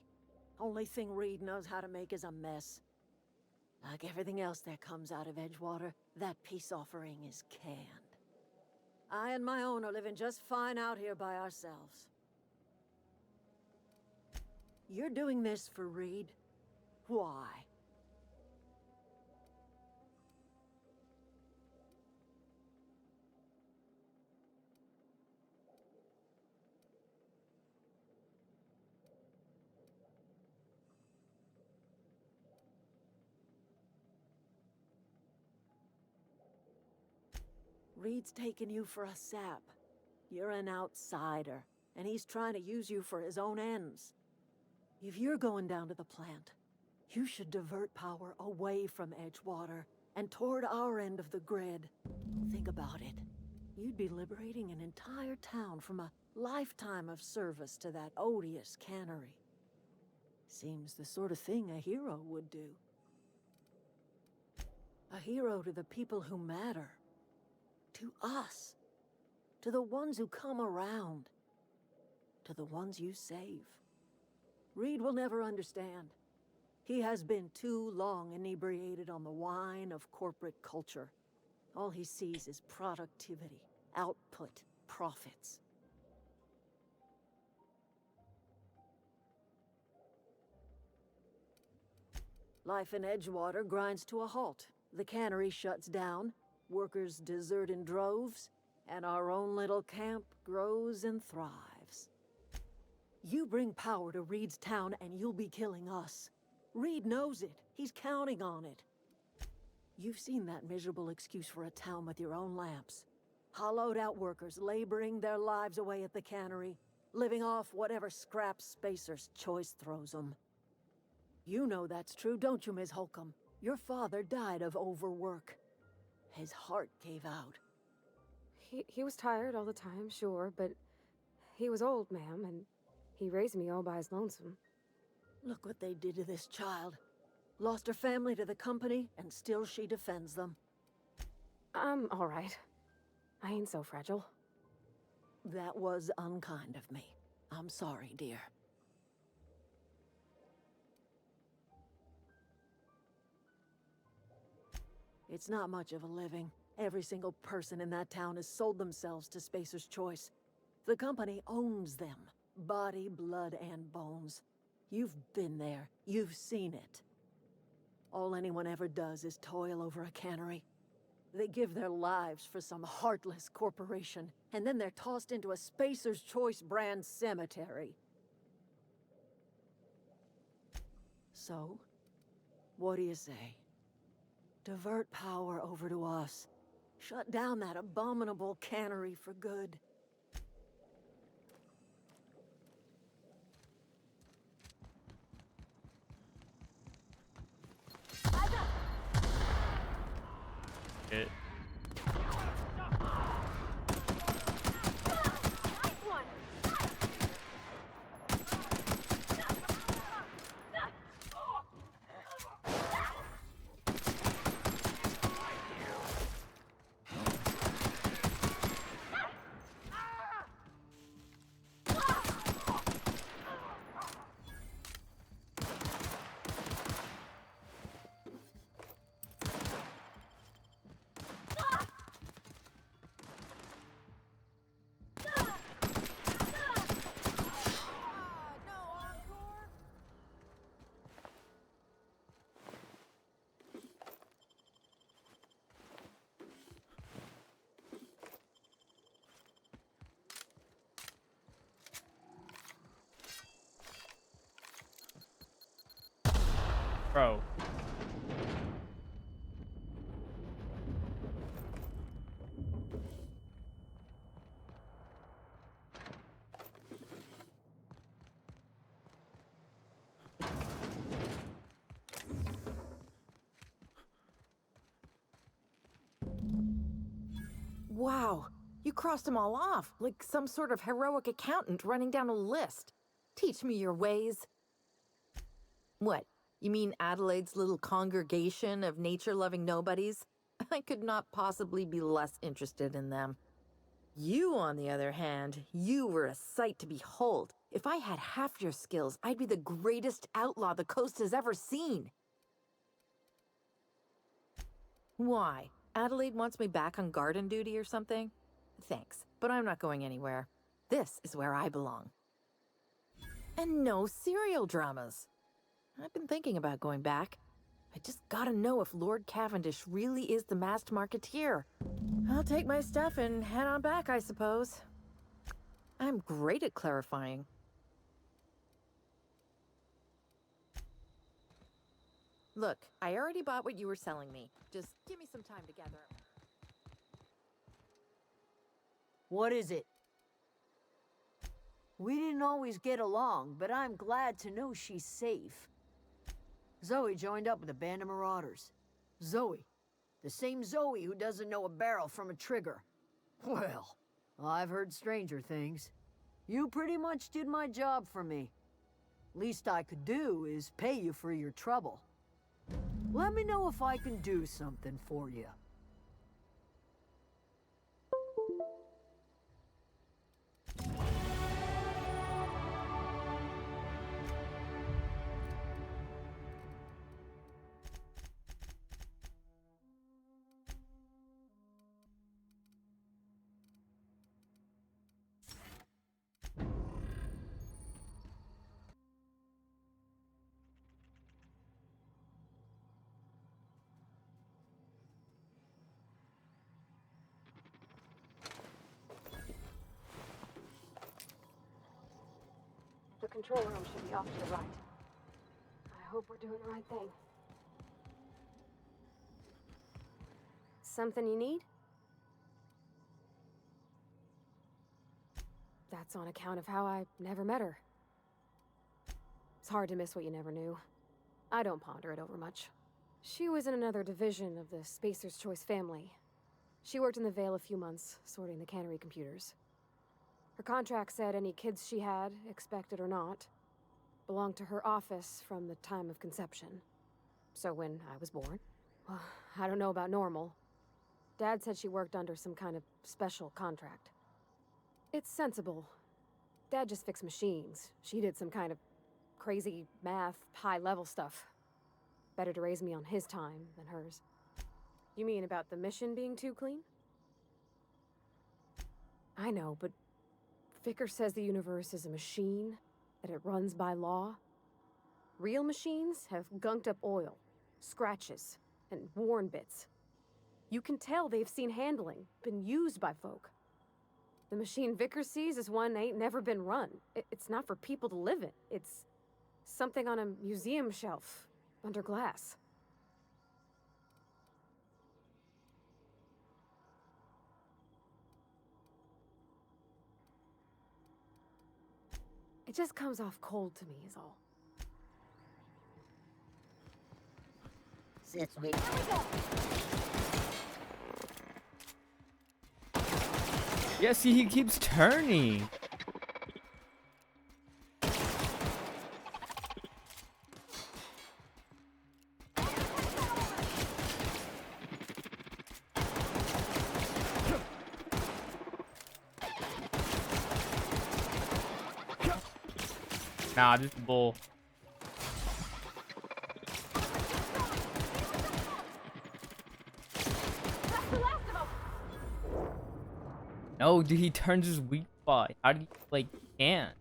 Only thing Reed knows how to make is a mess. Like everything else that comes out of Edgewater, that peace offering is canned. I and my own are living just fine out here by ourselves. You're doing this for Reed? Why? Reed's taking you for a sap. You're an outsider, and he's trying to use you for his own ends. If you're going down to the plant, you should divert power away from Edgewater and toward our end of the grid. Think about it. You'd be liberating an entire town from a lifetime of service to that odious cannery. Seems the sort of thing a hero would do. A hero to the people who matter. To us. To the ones who come around. To the ones you save. Reed will never understand. He has been too long inebriated on the wine of corporate culture. All he sees is productivity, output, profits. Life in Edgewater grinds to a halt. The cannery shuts down, workers desert in droves, and our own little camp grows and thrives. You bring power to Reed's town and you'll be killing us. Reed knows it. He's counting on it. You've seen that miserable excuse for a town with your own lamps. Hollowed out workers laboring their lives away at the cannery, living off whatever scraps Spacer's Choice throws them. You know that's true, don't you, Ms. Holcomb? Your father died of overwork. His heart gave out. He was tired all the time, sure, but he was old, ma'am, and he raised me all by his lonesome. Look what they did to this child. Lost her family to the company, and still she defends them. I'm all right. I ain't so fragile. That was unkind of me. I'm sorry, dear. It's not much of a living. Every single person in that town has sold themselves to Spacer's Choice. The company owns them. Body, blood, and bones. You've been there. You've seen it. All anyone ever does is toil over a cannery. They give their lives for some heartless corporation, and then they're tossed into a Spacer's Choice brand cemetery. So, what do you say? Divert power over to us. Shut down that abominable cannery for good. shit. Bro. Wow, you crossed them all off, like some sort of heroic accountant running down a list. Teach me your ways. What? You mean Adelaide's little congregation of nature-loving nobodies? I could not possibly be less interested in them. You, on the other hand, you were a sight to behold. If I had half your skills, I'd be the greatest outlaw the coast has ever seen. Why? Adelaide wants me back on garden duty or something? Thanks, but I'm not going anywhere. This is where I belong. And no serial dramas. I've been thinking about going back. I just gotta know if Lord Cavendish really is the masked marketeer. I'll take my stuff and head on back, I suppose. I'm great at clarifying. Look, I already bought what you were selling me. Just give me some time to gather up. What is it? We didn't always get along, but I'm glad to know she's safe. Zoe joined up with a band of marauders. Zoe. The same Zoe who doesn't know a barrel from a trigger. Well, I've heard stranger things. You pretty much did my job for me. Least I could do is pay you for your trouble. Let me know if I can do something for you. The control room should be off to the right. I hope we're doing the right thing. Something you need? That's on account of how I never met her. It's hard to miss what you never knew. I don't ponder it over much. She was in another division of the Spacer's Choice family. She worked in the Vale a few months, sorting the cannery computers. Her contract said any kids she had, expected or not, belonged to her office from the time of conception. So when I was born, well, I don't know about normal. Dad said she worked under some kind of special contract. It's sensible. Dad just fixed machines. She did some kind of crazy math, high-level stuff. Better to raise me on his time than hers. You mean about the mission being too clean? I know, but Vickers says the universe is a machine, that it runs by law. Real machines have gunked up oil, scratches, and worn bits. You can tell they've seen handling, been used by folk. The machine Vickers sees is one ain't never been run. It's not for people to live in. It's something on a museum shelf, under glass. It just comes off cold to me, is all. Since we... Yeah, see, he keeps turning. Nah, this is bull. No, dude, he turns his weak spot. How do you, like, can't?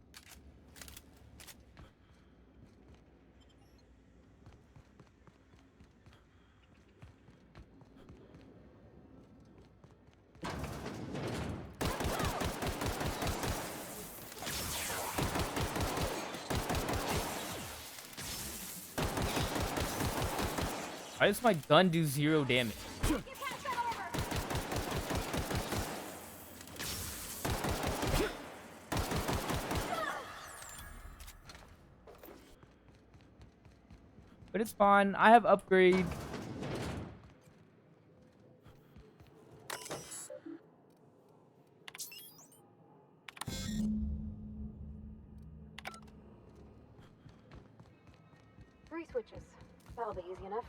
Why does my gun do 0 damage? But it's fine. I have upgrades. Three switches. That'll be easy enough.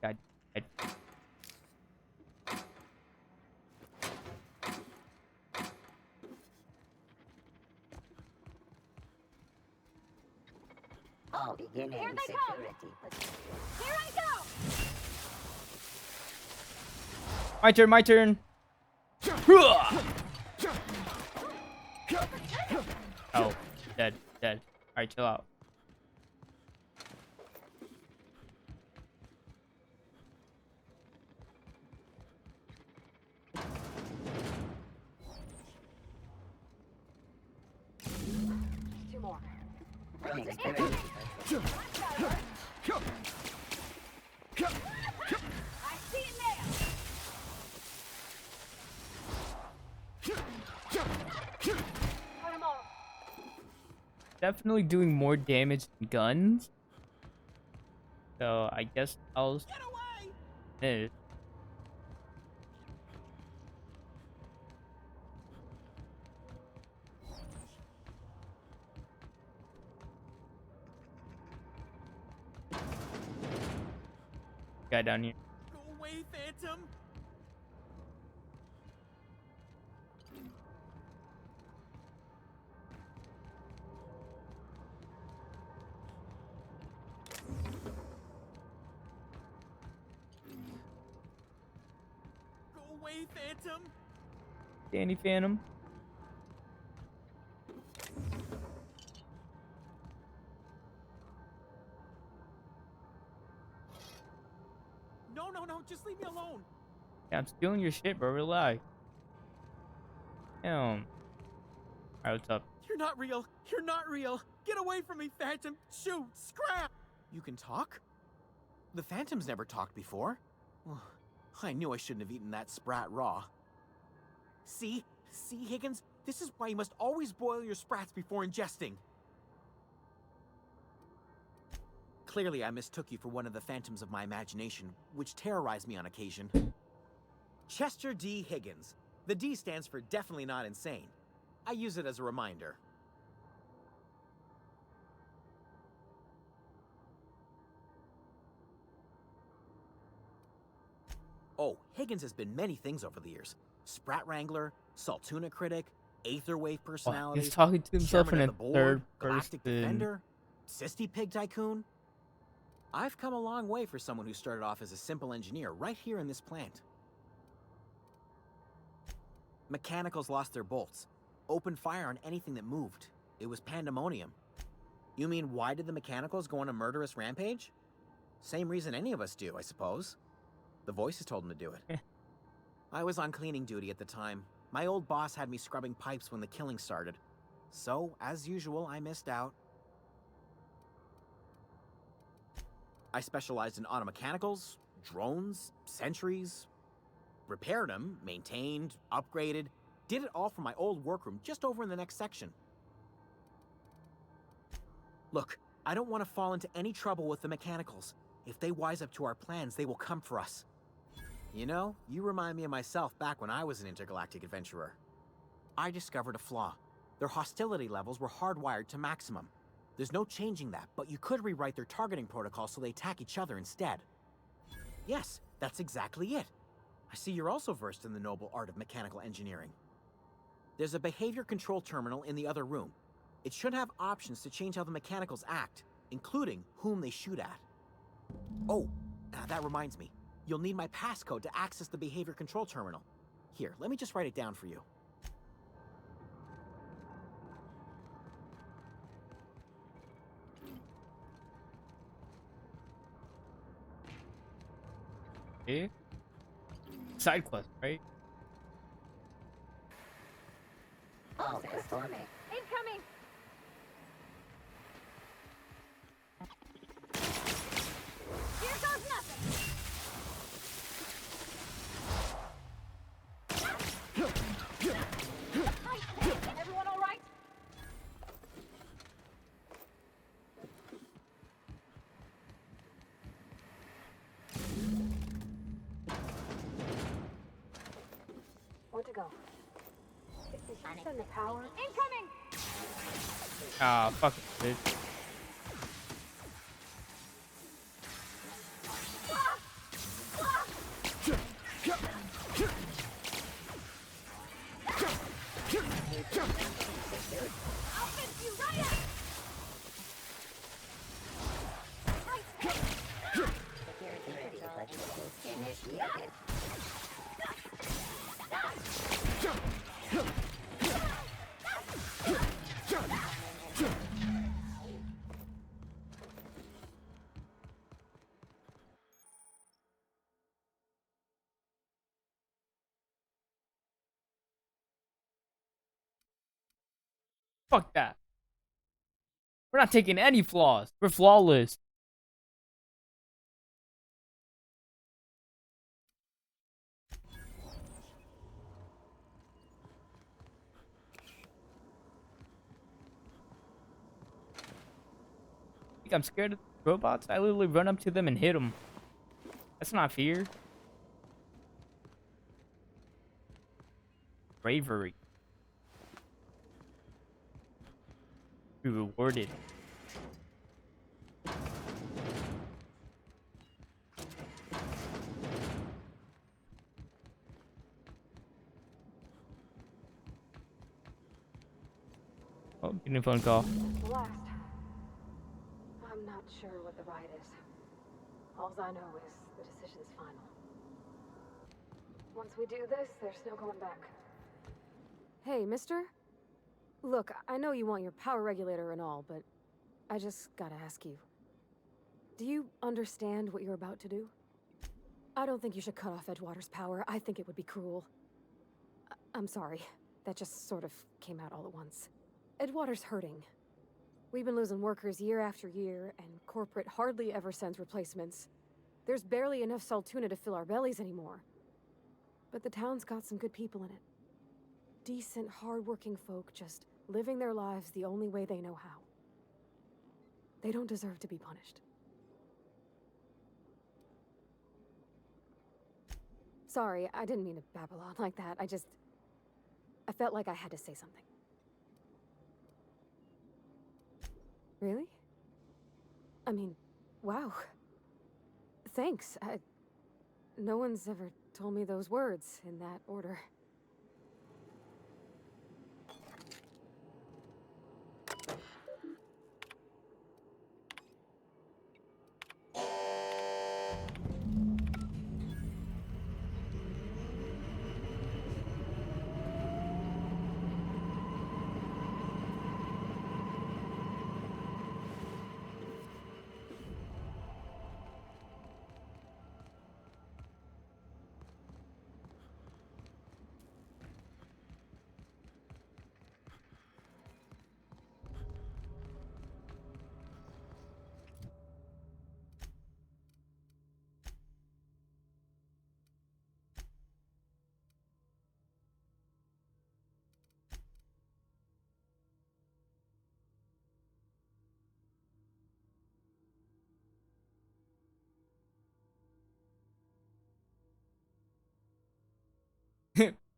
God. All beginning Here they security. Here I go! My turn, my turn. Oh, dead, dead. Alright, chill out. Two more. Bring security. I see it now! Cut 'em off. Definitely doing more damage than guns. So I guess I'll miss. Guy down here. Go away, Phantom! Go away, Phantom! Danny Phantom. No, no, no, just leave me alone! Yeah, I'm stealing your shit, bro. Relax. Damn. Alright, what's up? You're not real! You're not real! Get away from me, Phantom! Shoot! Scrap! You can talk? The Phantom's never talked before. Ugh, I knew I shouldn't have eaten that sprat raw. See? See, Higgins? This is why you must always boil your sprats before ingesting. Clearly, I mistook you for one of the phantoms of my imagination, which terrorized me on occasion. Chester D. Higgins. The D stands for definitely not insane. I use it as a reminder. Oh, Higgins has been many things over the years. Sprat Wrangler, Saltuna Critic, Aetherwave personality, He's talking to himself Chairman in of the a Board, third Galactic person. Defender, Sisty Pig Tycoon. I've come a long way for someone who started off as a simple engineer right here in this plant. Mechanicals lost their bolts. Opened fire on anything that moved. It was pandemonium. You mean why did the Mechanicals go on a murderous rampage? Same reason any of us do, I suppose. The voices told them to do it. I was on cleaning duty at the time. My old boss had me scrubbing pipes when the killing started. So, as usual, I missed out. I specialized in automechanicals, drones, sentries, repaired them, maintained, upgraded, did it all from my old workroom just over in the next section. Look, I don't want to fall into any trouble with the mechanicals. If they wise up to our plans, they will come for us. You know, you remind me of myself back when I was an intergalactic adventurer. I discovered a flaw. Their hostility levels were hardwired to maximum. There's no changing that, but you could rewrite their targeting protocol so they attack each other instead. Yes, that's exactly it. I see you're also versed in the noble art of mechanical engineering. There's a behavior control terminal in the other room. It should have options to change how the mechanicals act, including whom they shoot at. Oh, that reminds me. You'll need my passcode to access the behavior control terminal. Here, let me just write it down for you. Okay. Side quest, right? All this for me. Incoming! Here goes nothing! Everyone all right? Where to go? Send the power. Incoming! Ah, fuck it, bitch. I'll fix you right up! Initiated. Fuck that. We're not taking any flaws. We're flawless. Think I'm scared of robots? I literally run up to them and hit them. That's not fear. Bravery. Be rewarded. Oh, getting a phone call. The last. I'm not sure what the ride is. All I know is the decision's final. Once we do this, there's no going back. Hey, mister? Look, I know you want your power regulator and all, but I just gotta ask you. Do you understand what you're about to do? I don't think you should cut off Edgewater's power. I think it would be cruel. I'm sorry. That just sort of came out all at once. Edgewater's hurting. We've been losing workers year after year, and corporate hardly ever sends replacements. There's barely enough Saltuna to fill our bellies anymore. But the town's got some good people in it. Decent, hard-working folk just living their lives the only way they know how. They don't deserve to be punished. Sorry, I didn't mean to babble on like that. I felt like I had to say something. Really? I mean, wow. Thanks. No one's ever told me those words in that order.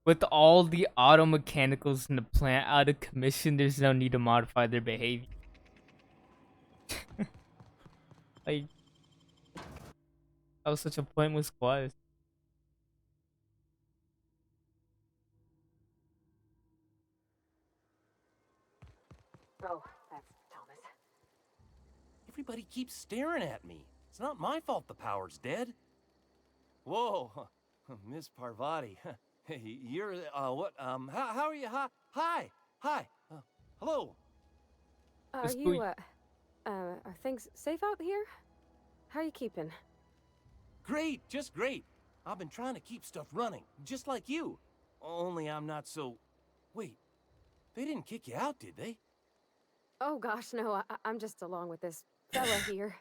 With all the auto mechanicals in the plant out of commission, there's no need to modify their behavior. Like, that was such a pointless quest. Oh, that's Thomas. Everybody keeps staring at me. It's not my fault the power's dead. Whoa, Miss Parvati. Hey, you're, what, how are you? Hi. Hello. Are you, are things safe out here? How are you keeping? Great, just great. I've been trying to keep stuff running, just like you. Only I'm not so... Wait, they didn't kick you out, did they? Oh gosh, no, I'm just along with this fella here.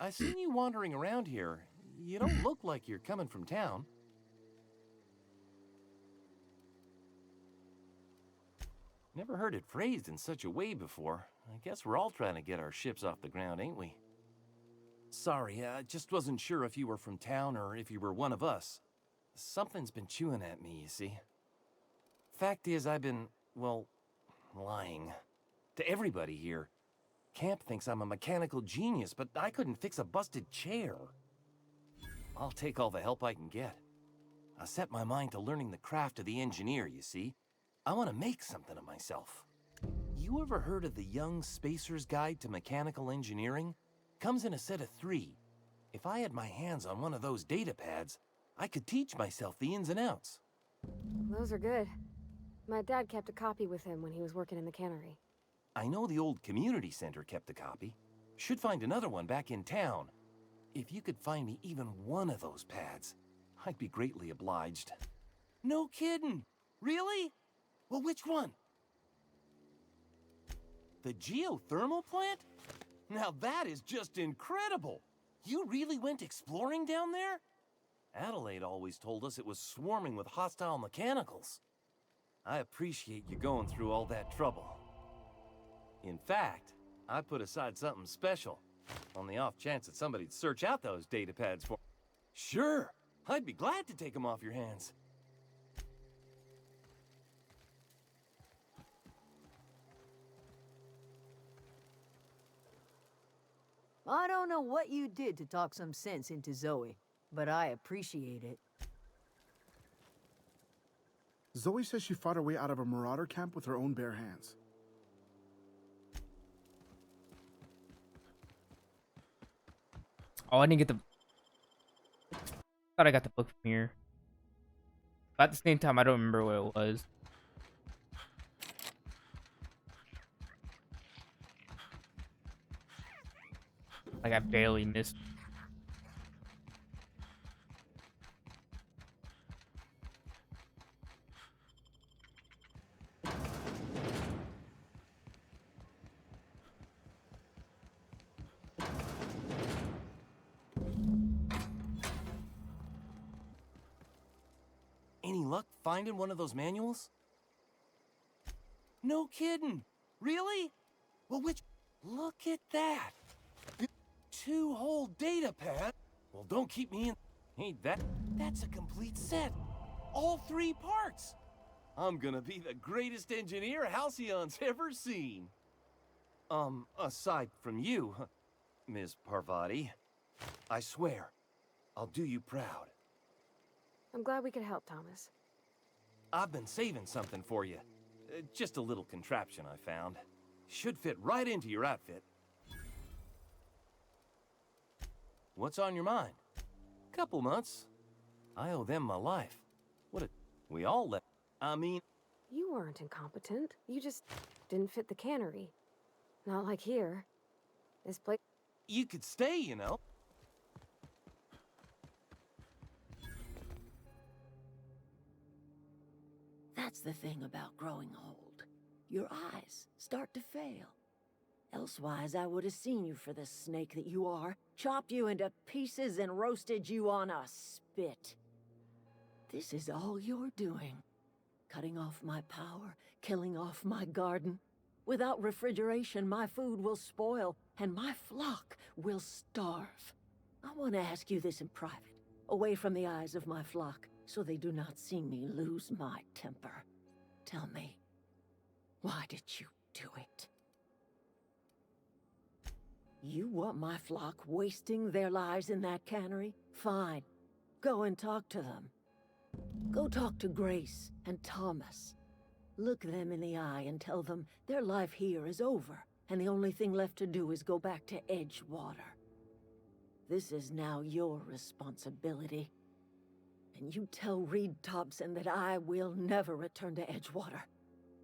I seen you wandering around here. You don't look like you're coming from town. Never heard it phrased in such a way before. I guess we're all trying to get our ships off the ground, ain't we? Sorry, I just wasn't sure if you were from town or if you were one of us. Something's been chewing at me, you see. Fact is, I've been, well, lying. To everybody here. Camp thinks I'm a mechanical genius, but I couldn't fix a busted chair. I'll take all the help I can get. I set my mind to learning the craft of the engineer, you see. I want to make something of myself. You ever heard of the Young Spacer's Guide to Mechanical Engineering? Comes in a set of 3. If I had my hands on one of those data pads, I could teach myself the ins and outs. Those are good. My dad kept a copy with him when he was working in the cannery. I know the old community center kept a copy. Should find another one back in town. If you could find me even one of those pads, I'd be greatly obliged. No kidding! Really? Well, which one? The geothermal plant? Now that is just incredible! You really went exploring down there? Adelaide always told us it was swarming with hostile mechanicals. I appreciate you going through all that trouble. In fact, I put aside something special, on the off chance that somebody'd search out those data pads for... Sure, I'd be glad to take them off your hands. I don't know what you did to talk some sense into Zoe, but I appreciate it. Zoe says she fought her way out of a marauder camp with her own bare hands. Oh, I didn't get the... Thought I got the book from here. But at the same time, I don't remember what it was. Like, I barely missed. Any luck finding one of those manuals? No kidding! Really? Well, which... Look at that! 2 whole data pads? Well, don't keep me in... Hey, that's a complete set! All 3 parts! I'm gonna be the greatest engineer Halcyon's ever seen! Aside from you, Ms. Parvati, I swear, I'll do you proud. I'm glad we could help, Thomas. I've been saving something for you. Just a little contraption I found. Should fit right into your outfit. What's on your mind? Couple months. I owe them my life. We all left. I mean... You weren't incompetent. You just didn't fit the cannery. Not like here. This place... You could stay, you know. That's the thing about growing old. Your eyes start to fail. Elsewise, I would have seen you for the snake that you are, chopped you into pieces and roasted you on a spit. This is all you're doing. Cutting off my power, killing off my garden. Without refrigeration, my food will spoil, and my flock will starve. I want to ask you this in private, away from the eyes of my flock, so they do not see me lose my temper. Tell me, why did you do it? You want my flock wasting their lives in that cannery? Fine. Go and talk to them. Go talk to Grace and Thomas. Look them in the eye and tell them their life here is over, and the only thing left to do is go back to Edgewater. This is now your responsibility. And you tell Reed Thompson that I will never return to Edgewater.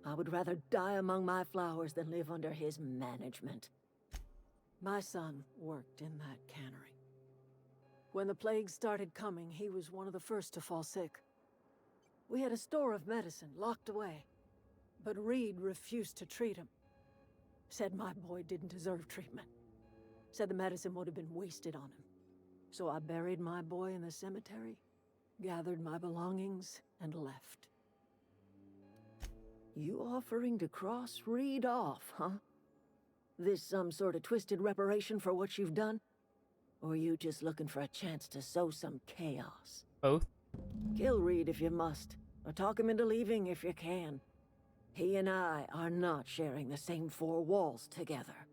I would rather die among my flowers than live under his management. My son worked in that cannery. When the plague started coming, he was one of the first to fall sick. We had a store of medicine locked away, but Reed refused to treat him. Said my boy didn't deserve treatment. Said the medicine would have been wasted on him. So I buried my boy in the cemetery, gathered my belongings, and left. You offering to cross Reed off, huh? This some sort of twisted reparation for what you've done? Or you just looking for a chance to sow some chaos? Both. Kill Reed if you must, or talk him into leaving if you can. He and I are not sharing the same four walls together.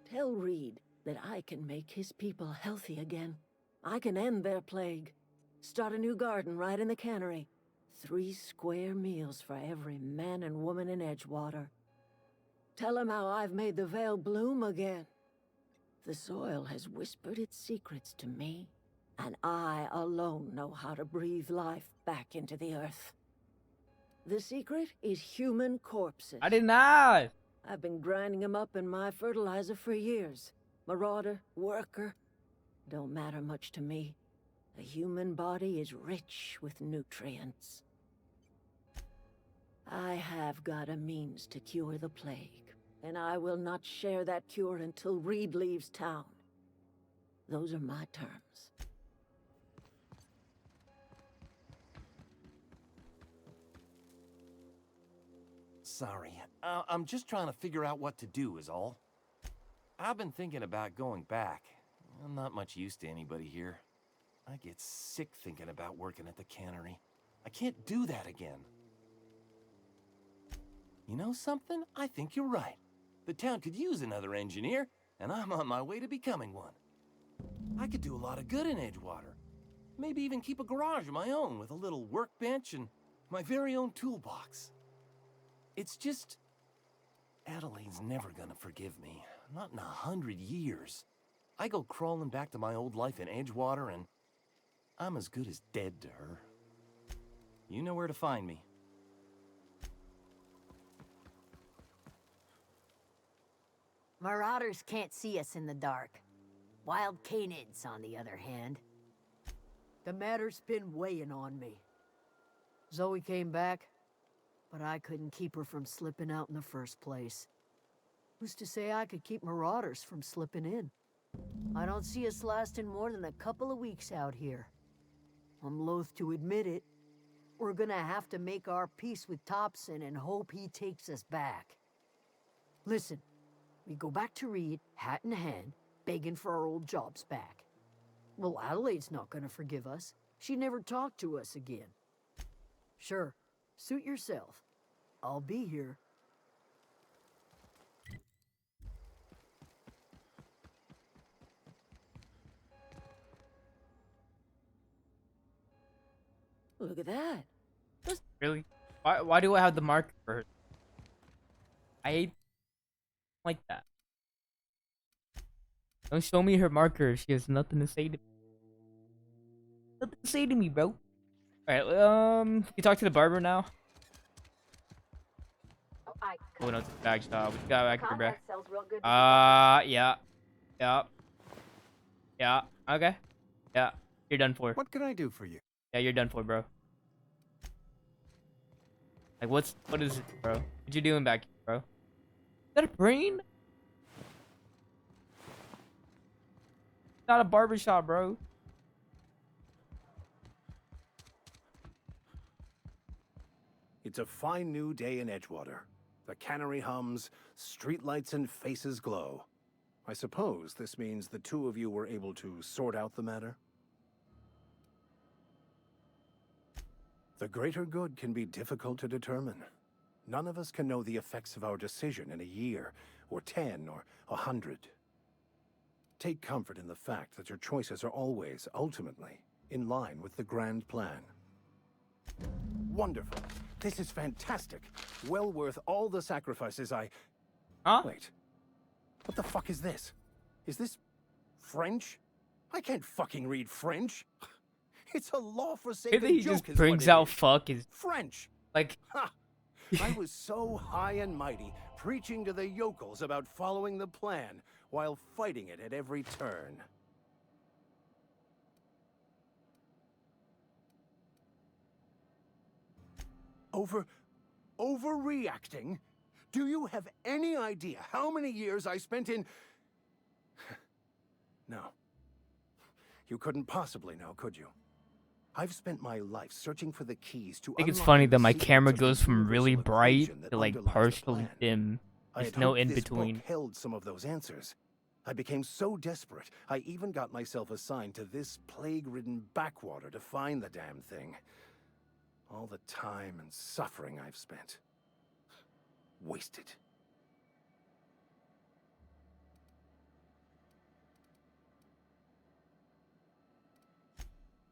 Tell Reed that I can make his people healthy again. I can end their plague. Start a new garden right in the cannery. 3 square meals for every man and woman in Edgewater. Tell him how I've made the Vale bloom again. The soil has whispered its secrets to me, and I alone know how to breathe life back into the earth. The secret is human corpses. I did not. I've been grinding them up in my fertilizer for years. Marauder, worker, don't matter much to me. The human body is rich with nutrients. I have got a means to cure the plague, and I will not share that cure until Reed leaves town. Those are my terms. Sorry, I'm just trying to figure out what to do is all. I've been thinking about going back. I'm not much use to anybody here. I get sick thinking about working at the cannery. I can't do that again. You know something? I think you're right. The town could use another engineer, and I'm on my way to becoming one. I could do a lot of good in Edgewater. Maybe even keep a garage of my own with a little workbench and my very own toolbox. It's just... Adelaide's never gonna forgive me. Not in 100 years. I go crawling back to my old life in Edgewater, and I'm as good as dead to her. You know where to find me. Marauders can't see us in the dark. Wild canids, on the other hand. The matter's been weighing on me. Zoe came back, but I couldn't keep her from slipping out in the first place. Who's to say I could keep marauders from slipping in? I don't see us lasting more than a couple of weeks out here. I'm loath to admit it. We're gonna have to make our peace with Thompson and hope he takes us back. Listen, we go back to Reed, hat in hand, begging for our old jobs back. Well, Adelaide's not gonna forgive us. She never talked to us again. Sure, suit yourself. I'll be here. Look at that. Really? Why do I have the marker for her? I hate like that. Don't show me her marker. She has nothing to say to me. Nothing to say to me, bro. Alright, you talk to the barber now? Oh no, it's a bag shop. What you got back here, bro? Yeah. Yeah. Okay. Yeah. You're done for. What can I do for you? Yeah, you're done for, bro. Like, what is it, bro? What you doing back here, bro? Is that a brain? Not a barbershop, bro. It's a fine new day in Edgewater. The cannery hums, streetlights and faces glow. I suppose this means the two of you were able to sort out the matter? The greater good can be difficult to determine. None of us can know the effects of our decision in a year, or 10, or 100. Take comfort in the fact that your choices are always, ultimately, in line with the grand plan. Wonderful. This is fantastic. Well worth all the sacrifices I... Huh? Wait. What the fuck is this? Is this French? I can't fucking read French. It's a law-forsaken Maybe he joke just is brings what it out is. fuck is French. like Ha! I was so high and mighty, preaching to the yokels about following the plan, while fighting it at every turn. Overreacting? Do you have any idea how many years I spent in... No. You couldn't possibly know, could you? I've spent my life searching for the keys to I think it's unlocking funny the that my secrets camera of the goes from really universal bright equation that to like underlies the partially plan. dim. I There's had no hoped in this between. book held some of those answers. I became so desperate, I even got myself assigned to this plague-ridden backwater to find the damn thing. All the time and suffering I've spent. Wasted.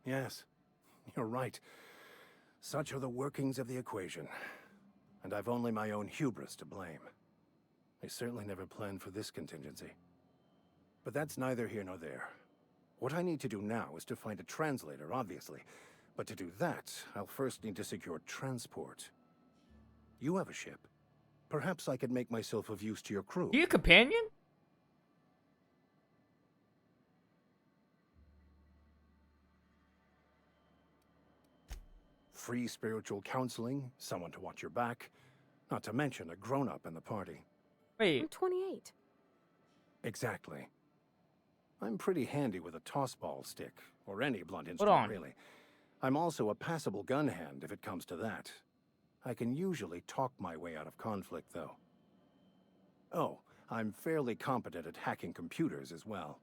Yes, you're right. Such are the workings of the equation. And I've only my own hubris to blame. I certainly never planned for this contingency. But that's neither here nor there. What I need to do now is to find a translator, obviously. But to do that, I'll first need to secure transport. You have a ship. Perhaps I could make myself of use to your crew. You a companion? Free spiritual counseling, someone to watch your back, not to mention a grown-up in the party. Wait. I'm 28. Exactly. I'm pretty handy with a toss-ball stick, or any blunt Hold instrument, on. really. I'm also a passable gun hand if it comes to that. I can usually talk my way out of conflict, though. Oh, I'm fairly competent at hacking computers as well.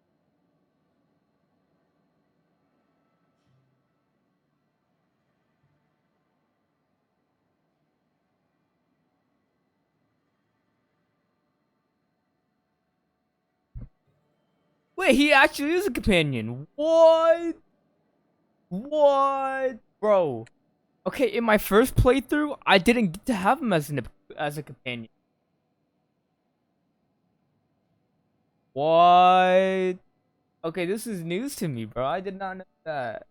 Wait, he actually is a companion. What? What? Bro. Okay, in my first playthrough, I didn't get to have him as a companion. What? Okay, this is news to me, bro. I did not know that.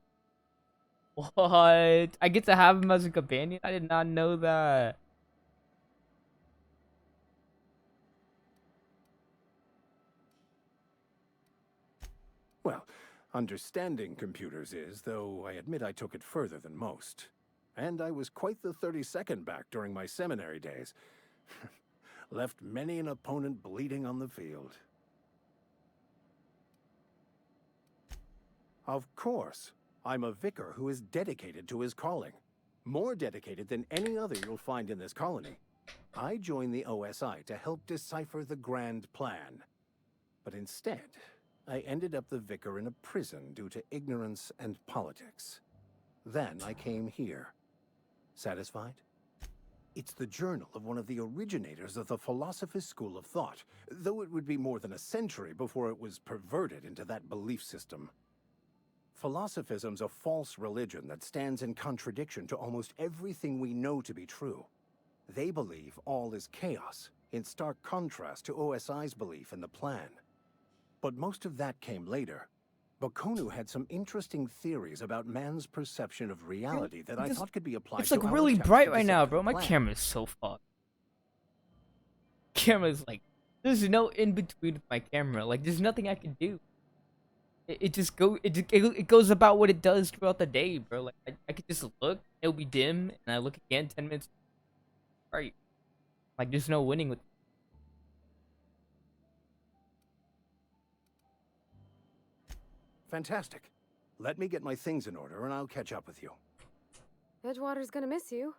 What? I get to have him as a companion? I did not know that. Well, understanding computers is, though I admit I took it further than most. And I was quite the 32nd back during my seminary days. Left many an opponent bleeding on the field. Of course, I'm a vicar who is dedicated to his calling. More dedicated than any other you'll find in this colony. I joined the OSI to help decipher the grand plan. But instead, I ended up the vicar in a prison due to ignorance and politics. Then I came here. Satisfied? It's the journal of one of the originators of the Philosopher's School of Thought, though it would be more than a century before it was perverted into that belief system. Philosophism's a false religion that stands in contradiction to almost everything we know to be true. They believe all is chaos, in stark contrast to OSI's belief in the plan. But most of that came later. Bokonu had some interesting theories about man's perception of reality that I thought could be applied It's to like our really attempts bright to right now, decipher bro. the My plan. camera's so fucked. Camera's like, there's no in between with my camera. Like, there's nothing I can do. It goes about what it does throughout the day, bro. Like, I could just look, it'll be dim, and I look again 10 minutes. Right. Like, there's no winning with. Fantastic. Let me get my things in order and I'll catch up with you. Edgewater's gonna miss you.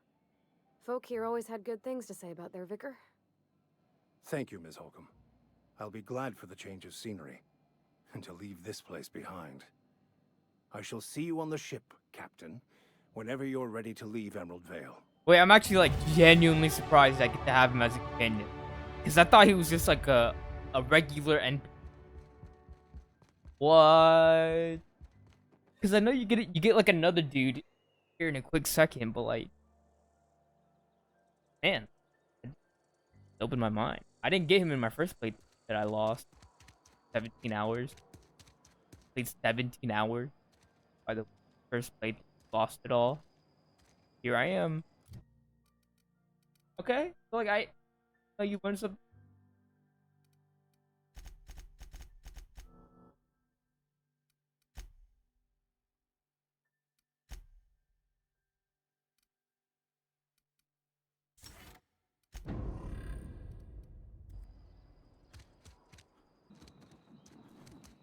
Folk here always had good things to say about their vicar. Thank you, Ms. Holcomb. I'll be glad for the change of scenery, and to leave this place behind. I shall see you on the ship, Captain, Whenever you're ready to leave Emerald Vale. Wait, I'm actually like genuinely surprised I get to have him as a companion. Because I thought he was just like a regular and what? Because I know you get like another dude here in a quick second, but like, man, it opened my mind. I didn't get him in my first play that I lost. 17 hours. Played 17 hours by the first play, lost it all. Here I am. Okay, so like I you learned some.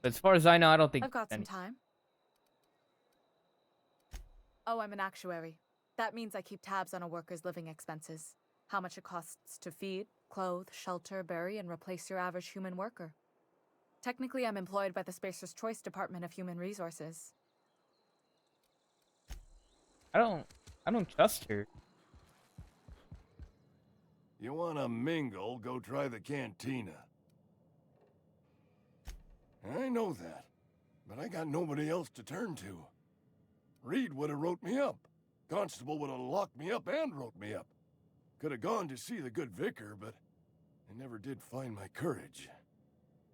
As far as I know, I don't think I've got some any. time. Oh, I'm an actuary. That means I keep tabs on a worker's living expenses. How much it costs to feed, clothe, shelter, bury, and replace your average human worker. Technically, I'm employed by the Spacer's Choice Department of Human Resources. I don't trust her. You wanna mingle, go try the cantina. I know that, but I got nobody else to turn to. Reed would have wrote me up. Constable would have locked me up and wrote me up. Could have gone to see the good vicar, but I never did find my courage. I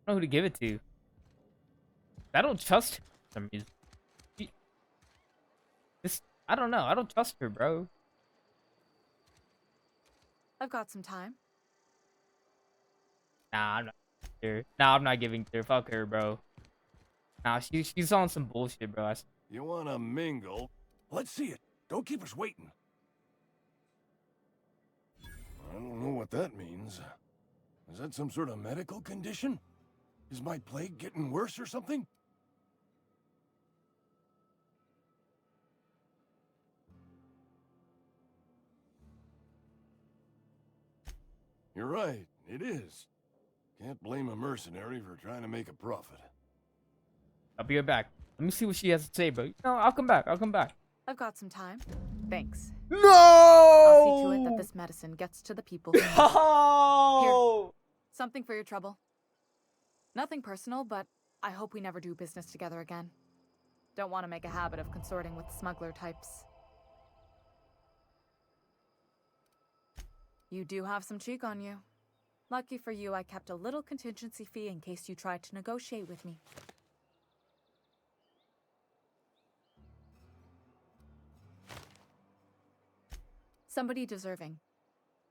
don't know who to give it to. I don't trust her for some reason. I don't know. I don't trust her, bro. I've got some time. Nah, I'm not her. Nah, I'm not giving her. Fuck her, bro. Nah, she's on some bullshit, bro. You wanna mingle? Let's see it. Don't keep us waiting. I don't know what that means. Is that some sort of medical condition? Is my plague getting worse or something? You're right, it is. Can't blame a mercenary for trying to make a profit. I'll be right back. Let me see what she has to say, bro. No, I'll come back. I'll come back. I've got some time. Thanks. No! I'll see to it that this medicine gets to the people. No! Here. Something for your trouble. Nothing personal, but I hope we never do business together again. Don't want to make a habit of consorting with smuggler types. You do have some cheek on you. Lucky for you, I kept a little contingency fee in case you tried to negotiate with me. Somebody deserving.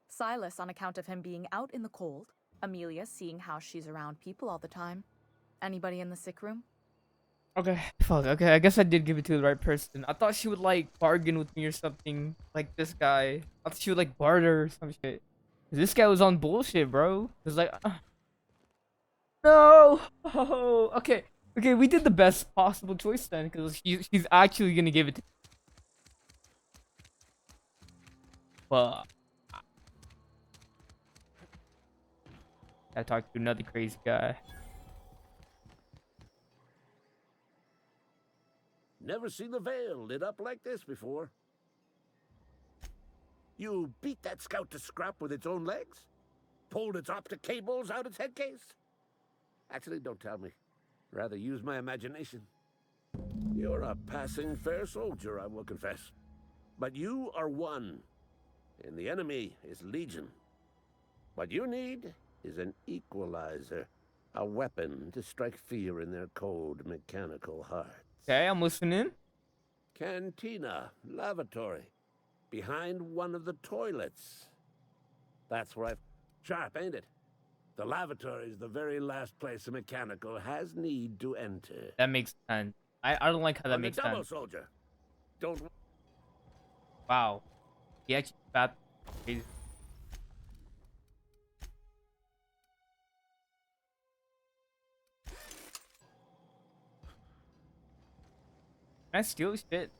Silas on account of him being out in the cold. Amelia seeing how she's around people all the time. Anybody in the sick room? Okay, fuck. Okay, I guess I did give it to the right person. I thought she would like bargain with me or something. Like this guy. I thought she would like barter or some shit. This guy was on bullshit, bro. It was like, no. Oh, okay. Okay, we did the best possible choice then, because she's actually gonna give it to. But I talked to another crazy guy. Never seen the Vale lit up like this before. You beat that scout to scrap with its own legs? Pulled its optic cables out its head case? Actually, don't tell me. Rather use my imagination. You're a passing fair soldier, I will confess. But you are one, and the enemy is legion. What you need is an equalizer, a weapon to strike fear in their cold, mechanical hearts. Okay, I'm listening. Cantina, lavatory, behind one of the toilets. That's where I've... Sharp, ain't it? The lavatory is the very last place a mechanical has need to enter. That makes sense. I don't like how that On makes the double, sense. soldier. Don't... Wow. He actually got crazy. Can I steal shit?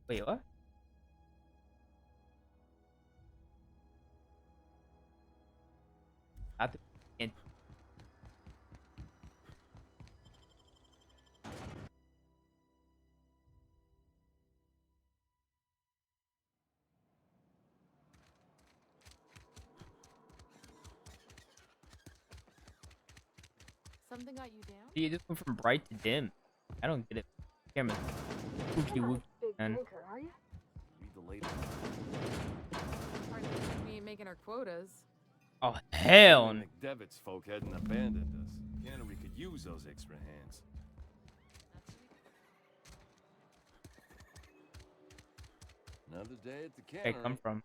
Wait, what? Something got you down? See, it just went from bright to dim. I don't get it. Camera's wookie wookie, man. Are you? Read the latest. Hard to think we ain't making our quotas. Oh, hell no. McDevitt's folk hadn't abandoned us. Cannery could use those extra hands. Another day at the Where cannery. I come from.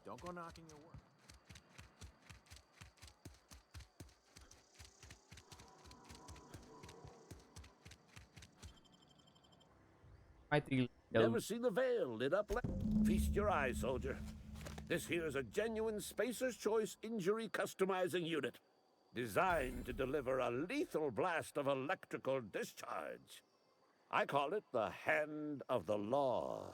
Don't go knocking your work. I think Never seen the Veil lit up like... Feast your eyes, soldier. This here's a genuine Spacer's Choice injury customizing unit. Designed to deliver a lethal blast of electrical discharge. I call it the Hand of the Law.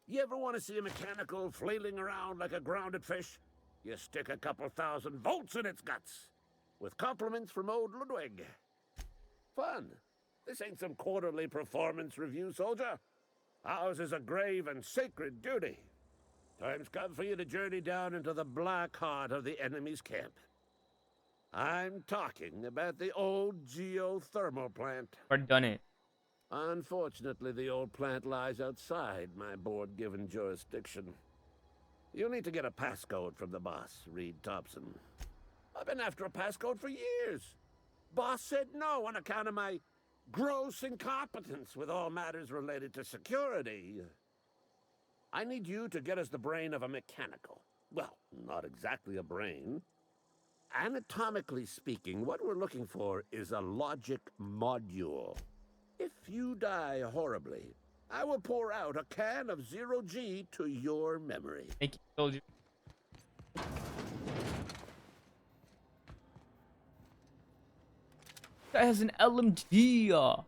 You ever want to see a mechanical flailing around like a grounded fish? You stick a couple thousand volts in its guts. With compliments from old Ludwig. Fun. This ain't some quarterly performance review, soldier. Ours is a grave and sacred duty. Time's come for you to journey down into the black heart of the enemy's camp. I'm talking about the old geothermal plant. I've done it. Unfortunately, the old plant lies outside my board-given jurisdiction. You'll need to get a passcode from the boss, Reed Thompson. I've been after a passcode for years. Boss said no on account of my gross incompetence with all matters related to security. I need you to get us the brain of a mechanical. Well, not exactly a brain. Anatomically speaking, what we're looking for is a logic module. If you die horribly, I will pour out a can of zero-G to your memory. Thank you, soldier. Guy has an LMG.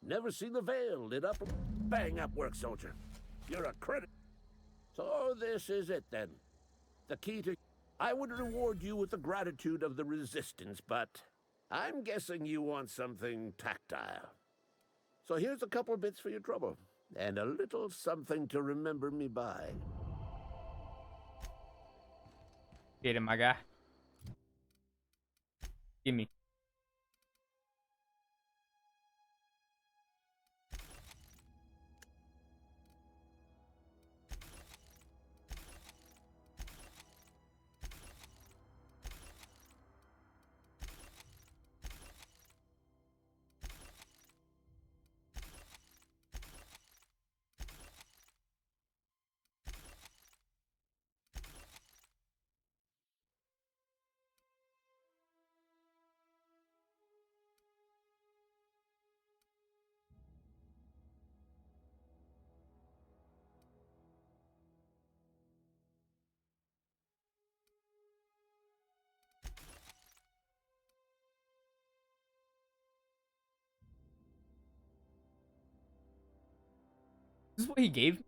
Never seen the Veil lit up. Bang up work, soldier. You're a credit. So this is it then. The key to... I would reward you with the gratitude of the Resistance, but I'm guessing you want something tactile. So here's a couple bits for your trouble, and a little something to remember me by. Get him, my guy. Give me. This is what he gave me.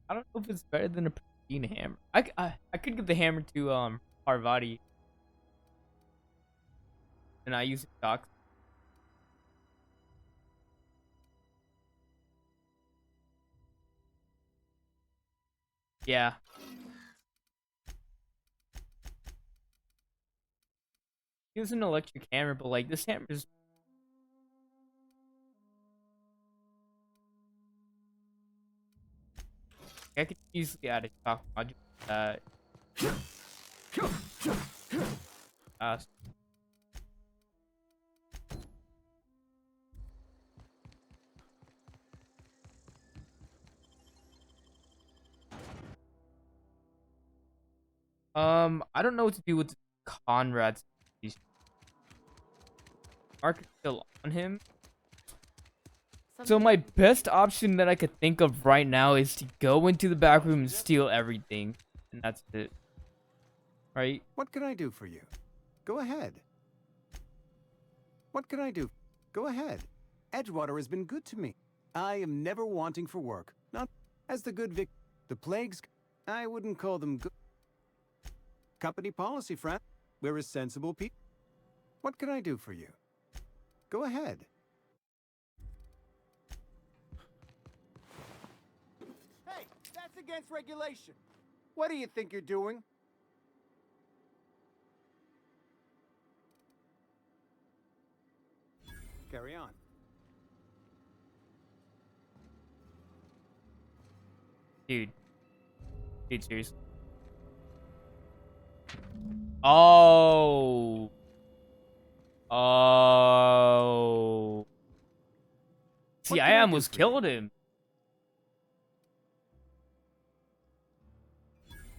I don't know if it's better than a pristine hammer. I could give the hammer to Parvati. And I use it stocks. Yeah. Use an electric hammer, but like this hammer is. I could easily add a shock module. I don't know what to do with Conrad's. Mark is still on him. So my best option that I could think of right now is to go into the back room and steal everything. And that's it. Right? What can I do for you? Go ahead. What can I do? Go ahead. Edgewater has been good to me. I am never wanting for work. Not as the good Vic. The plagues, I wouldn't call them good. Company policy, friend. We're a sensible people. What can I do for you? Go ahead. Hey, that's against regulation. What do you think you're doing? Carry on. Dude, seriously. Oh. See, I almost killed him.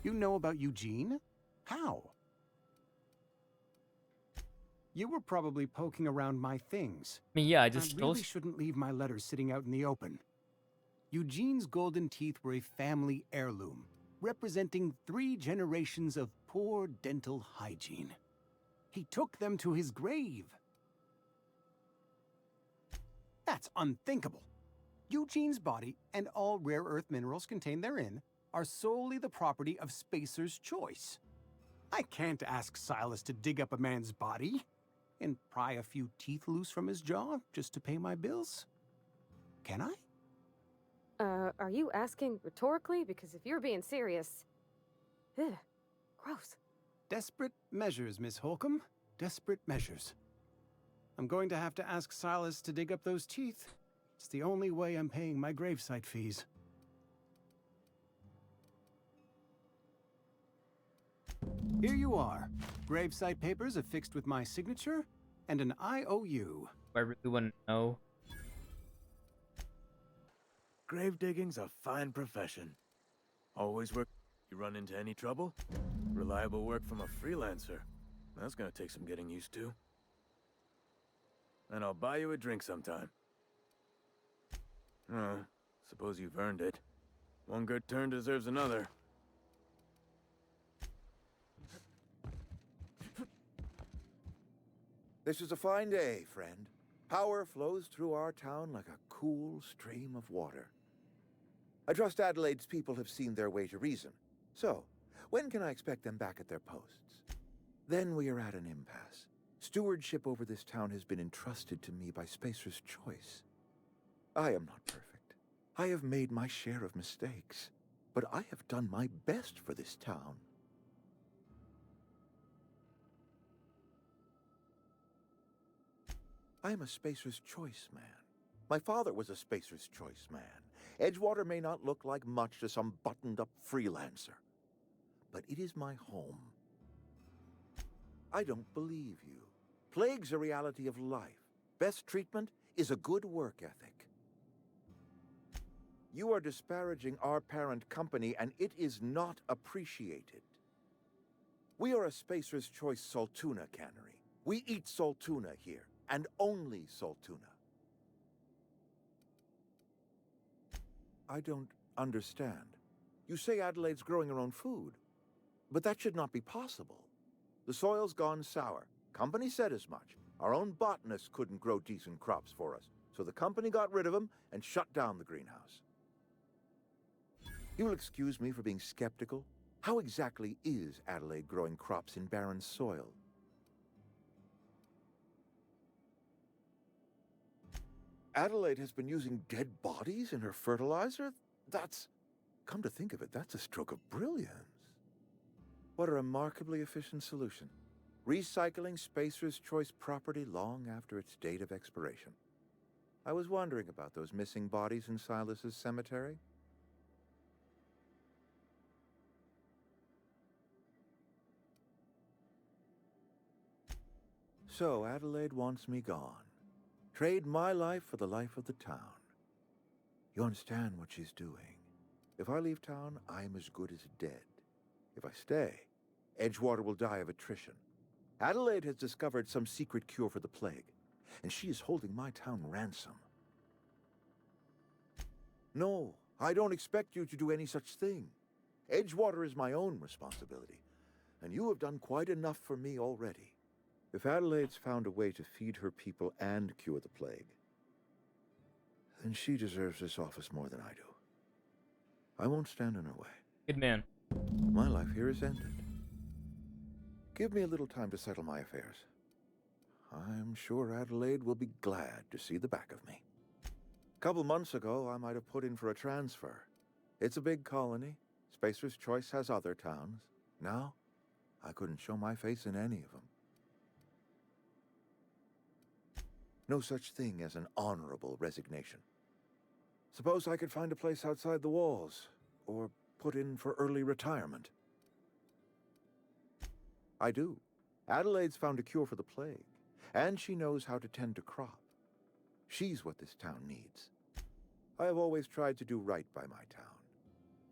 You know about Eugene? How? You were probably poking around my things. I mean, yeah, I just really shouldn't leave my letters sitting out in the open. Eugene's golden teeth were a family heirloom, representing 3 generations of poor dental hygiene. He took them to his grave. That's unthinkable. Eugene's body and all rare earth minerals contained therein are solely the property of Spacer's Choice. I can't ask Silas to dig up a man's body and pry a few teeth loose from his jaw just to pay my bills. Can I? Are you asking rhetorically? Because if you're being serious... Ugh, gross. Desperate measures, Miss Holcomb. Desperate measures. I'm going to have to ask Silas to dig up those teeth. It's the only way I'm paying my gravesite fees. Here you are. Gravesite papers affixed with my signature and an IOU. I really want to know. Grave digging's a fine profession. Always work. You run into any trouble? Reliable work from a freelancer. That's gonna take some getting used to. And I'll buy you a drink sometime. Oh, suppose you've earned it. One good turn deserves another. This is a fine day, friend. Power flows through our town like a cool stream of water. I trust Adelaide's people have seen their way to reason. So, when can I expect them back at their posts? Then we are at an impasse. Stewardship over this town has been entrusted to me by Spacer's Choice. I am not perfect. I have made my share of mistakes. But I have done my best for this town. I am a Spacer's Choice man. My father was a Spacer's Choice man. Edgewater may not look like much to some buttoned-up freelancer, but it is my home. I don't believe you. Plague's a reality of life. Best treatment is a good work ethic. You are disparaging our parent company, and it is not appreciated. We are a Spacer's Choice Saltuna cannery. We eat Saltuna here, and only Saltuna. I don't understand. You say Adelaide's growing her own food, but that should not be possible. The soil's gone sour. Company said as much. Our own botanist couldn't grow decent crops for us, so the company got rid of them and shut down the greenhouse. You will excuse me for being skeptical. How exactly is Adelaide growing crops in barren soil? Adelaide has been using dead bodies in her fertilizer? That's... Come to think of it, that's a stroke of brilliance. What a remarkably efficient solution. Recycling Spacer's Choice property long after its date of expiration. I was wondering about those missing bodies in Silas's cemetery. So Adelaide wants me gone. Trade my life for the life of the town. You understand what she's doing. If I leave town, I'm as good as dead. If I stay, Edgewater will die of attrition. Adelaide has discovered some secret cure for the plague, and she is holding my town ransom. No, I don't expect you to do any such thing. Edgewater is my own responsibility, and you have done quite enough for me already. If Adelaide's found a way to feed her people and cure the plague, and she deserves this office more than I do. I won't stand in her way. Good man. My life here is ended. Give me a little time to settle my affairs. I'm sure Adelaide will be glad to see the back of me. A couple months ago, I might have put in for a transfer. It's a big colony. Spacer's Choice has other towns. Now, I couldn't show my face in any of them. No such thing as an honorable resignation. Suppose I could find a place outside the walls, or put in for early retirement. I do. Adelaide's found a cure for the plague, and she knows how to tend a crop. She's what this town needs. I have always tried to do right by my town.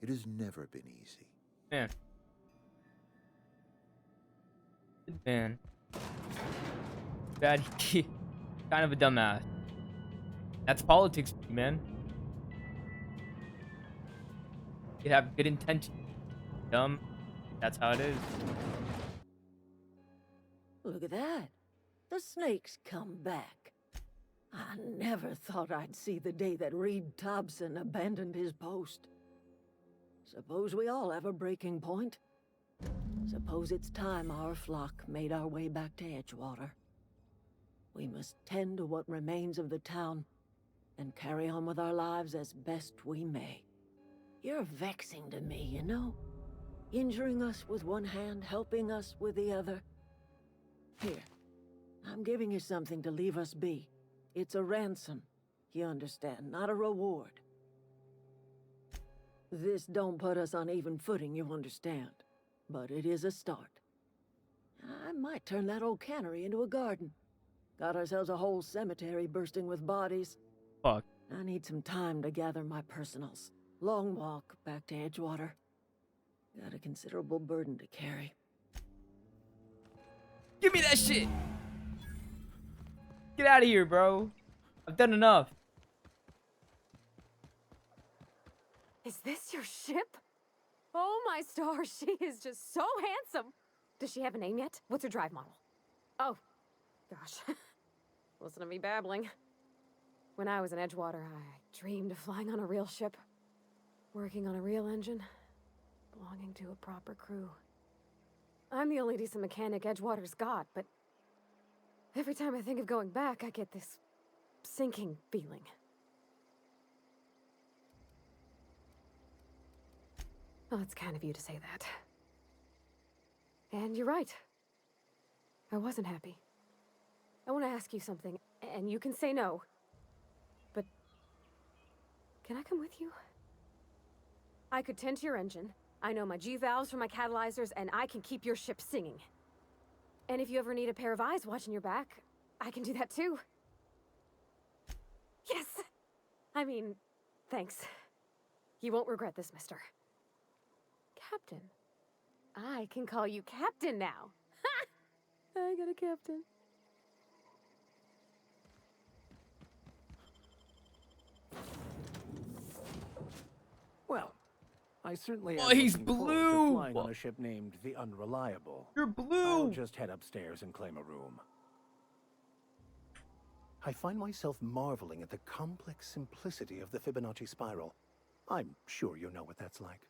It has never been easy. Man. Good man. Bad. Kind of a dumbass. That's politics, man. You have good intentions. Dumb. That's how it is. Look at that. The snake's come back. I never thought I'd see the day that Reed Thompson abandoned his post. Suppose we all have a breaking point. Suppose it's time our flock made our way back to Edgewater. We must tend to what remains of the town and carry on with our lives as best we may. You're vexing to me, you know? Injuring us with one hand, helping us with the other. Here, I'm giving you something to leave us be. It's a ransom, you understand, not a reward. This don't put us on even footing, you understand. But it is a start. I might turn that old cannery into a garden. Got ourselves a whole cemetery bursting with bodies. Fuck. I need some time to gather my personals. Long walk back to Edgewater. Got a considerable burden to carry. Give me that shit! Get out of here, bro. I've done enough. Is this your ship? Oh my stars, she is just so handsome. Does she have a name yet? What's her drive model? Oh, gosh. Listen to me babbling. When I was in Edgewater, I dreamed of flying on a real ship, working on a real engine, belonging to a proper crew. I'm the only decent mechanic Edgewater's got, but every time I think of going back, I get this sinking feeling. Well, it's kind of you to say that. And you're right. I wasn't happy. I want to ask you something, and you can say no. But can I come with you? I could tend to your engine. I know my G-valves for my catalyzers, and I can keep your ship singing. And if you ever need a pair of eyes watching your back, I can do that too. Yes! I mean, thanks. You won't regret this, mister. Captain. I can call you Captain now. Ha! I got a captain. Well, I certainly Oh, am he's looking forward to blue! flying on a ship named the Unreliable. You're blue! I'll just head upstairs and claim a room. I find myself marveling at the complex simplicity of the Fibonacci spiral. I'm sure you know what that's like.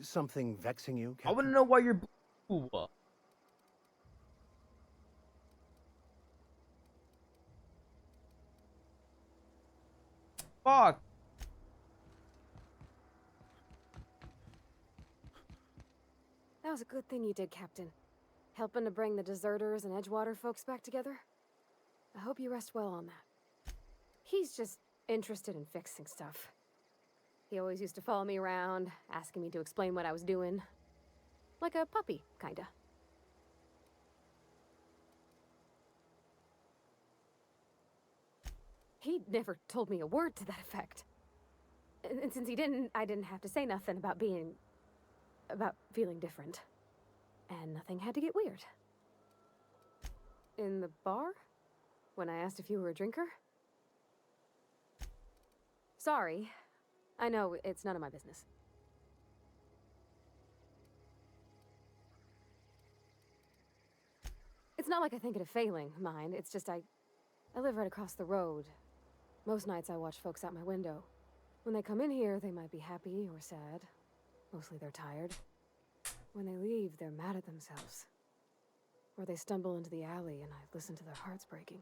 Something vexing you, Captain? I want to know why you're blue. Fuck. That was a good thing you did, Captain. Helping to bring the deserters and Edgewater folks back together. I hope you rest well on that. He's just interested in fixing stuff. He always used to follow me around, asking me to explain what I was doing. Like a puppy, kinda. He never told me a word to that effect. And since he didn't, I didn't have to say nothing about feeling different. And nothing had to get weird. In the bar? When I asked if you were a drinker? Sorry. I know, it's none of my business. It's not like I think it a failing, mind. It's just I live right across the road. Most nights I watch folks out my window. When they come in here, they might be happy or sad. Mostly they're tired. When they leave, they're mad at themselves. Or they stumble into the alley and I listen to their hearts breaking.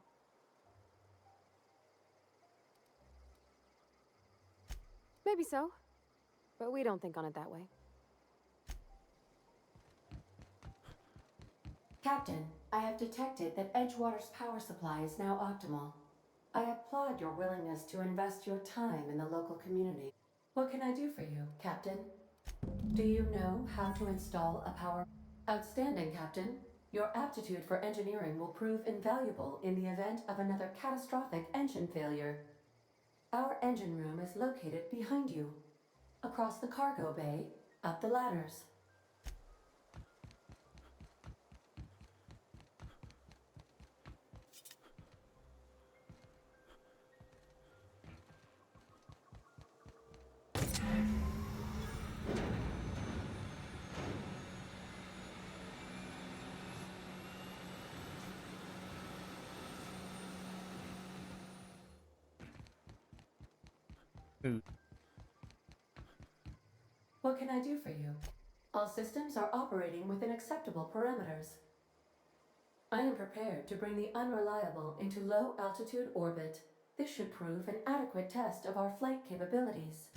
Maybe so, but we don't think on it that way. Captain, I have detected that Edgewater's power supply is now optimal. I applaud your willingness to invest your time in the local community. What can I do for you, Captain? Do you know how to install a power? Outstanding, Captain. Your aptitude for engineering will prove invaluable in the event of another catastrophic engine failure. Our engine room is located behind you. Across the cargo bay, up the ladders. What can I do for you? All systems are operating within acceptable parameters. I am prepared to bring the unreliable into low-altitude orbit. This should prove an adequate test of our flight capabilities.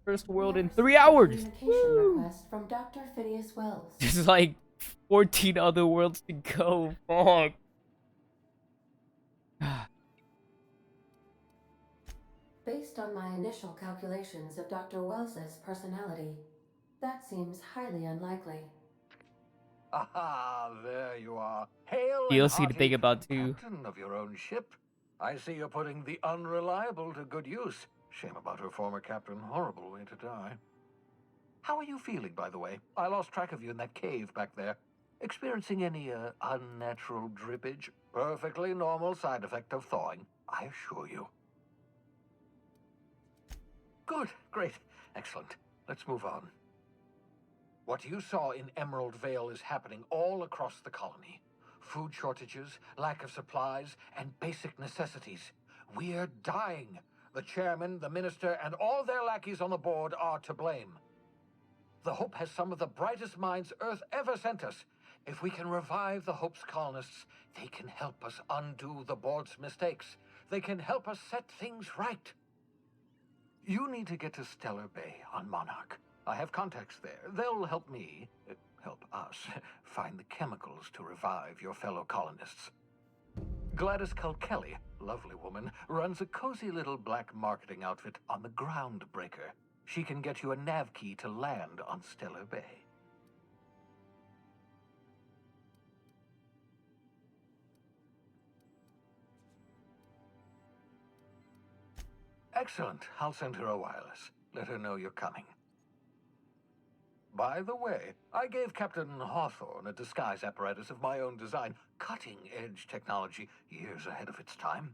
First world in 3 hours. Communication request from Dr. Phineas Wells. There's like 14 other worlds to go. Fuck. Based on my initial calculations of Dr. Wells's personality, that seems highly unlikely. Aha, there you are. Hail DLC and to hearty, think about too. captain of your own ship. I see you're putting the unreliable to good use. Shame about her former captain. Horrible way to die. How are you feeling, by the way? I lost track of you in that cave back there. Experiencing any, unnatural drippage? Perfectly normal side effect of thawing, I assure you. Good, great, excellent. Let's move on. What you saw in Emerald Vale is happening all across the colony. Food shortages, lack of supplies, and basic necessities. We're dying. The chairman, the minister, and all their lackeys on the board are to blame. The Hope has some of the brightest minds Earth ever sent us. If we can revive the Hope's colonists, they can help us undo the board's mistakes. They can help us set things right. You need to get to Stellar Bay on Monarch. I have contacts there. They'll help me, help us, find the chemicals to revive your fellow colonists. Gladys Culkelly, lovely woman, runs a cozy little black marketing outfit on the Groundbreaker. She can get you a nav key to land on Stellar Bay. Excellent. I'll send her a wireless. Let her know you're coming. By the way, I gave Captain Hawthorne a disguise apparatus of my own design, cutting-edge technology, years ahead of its time.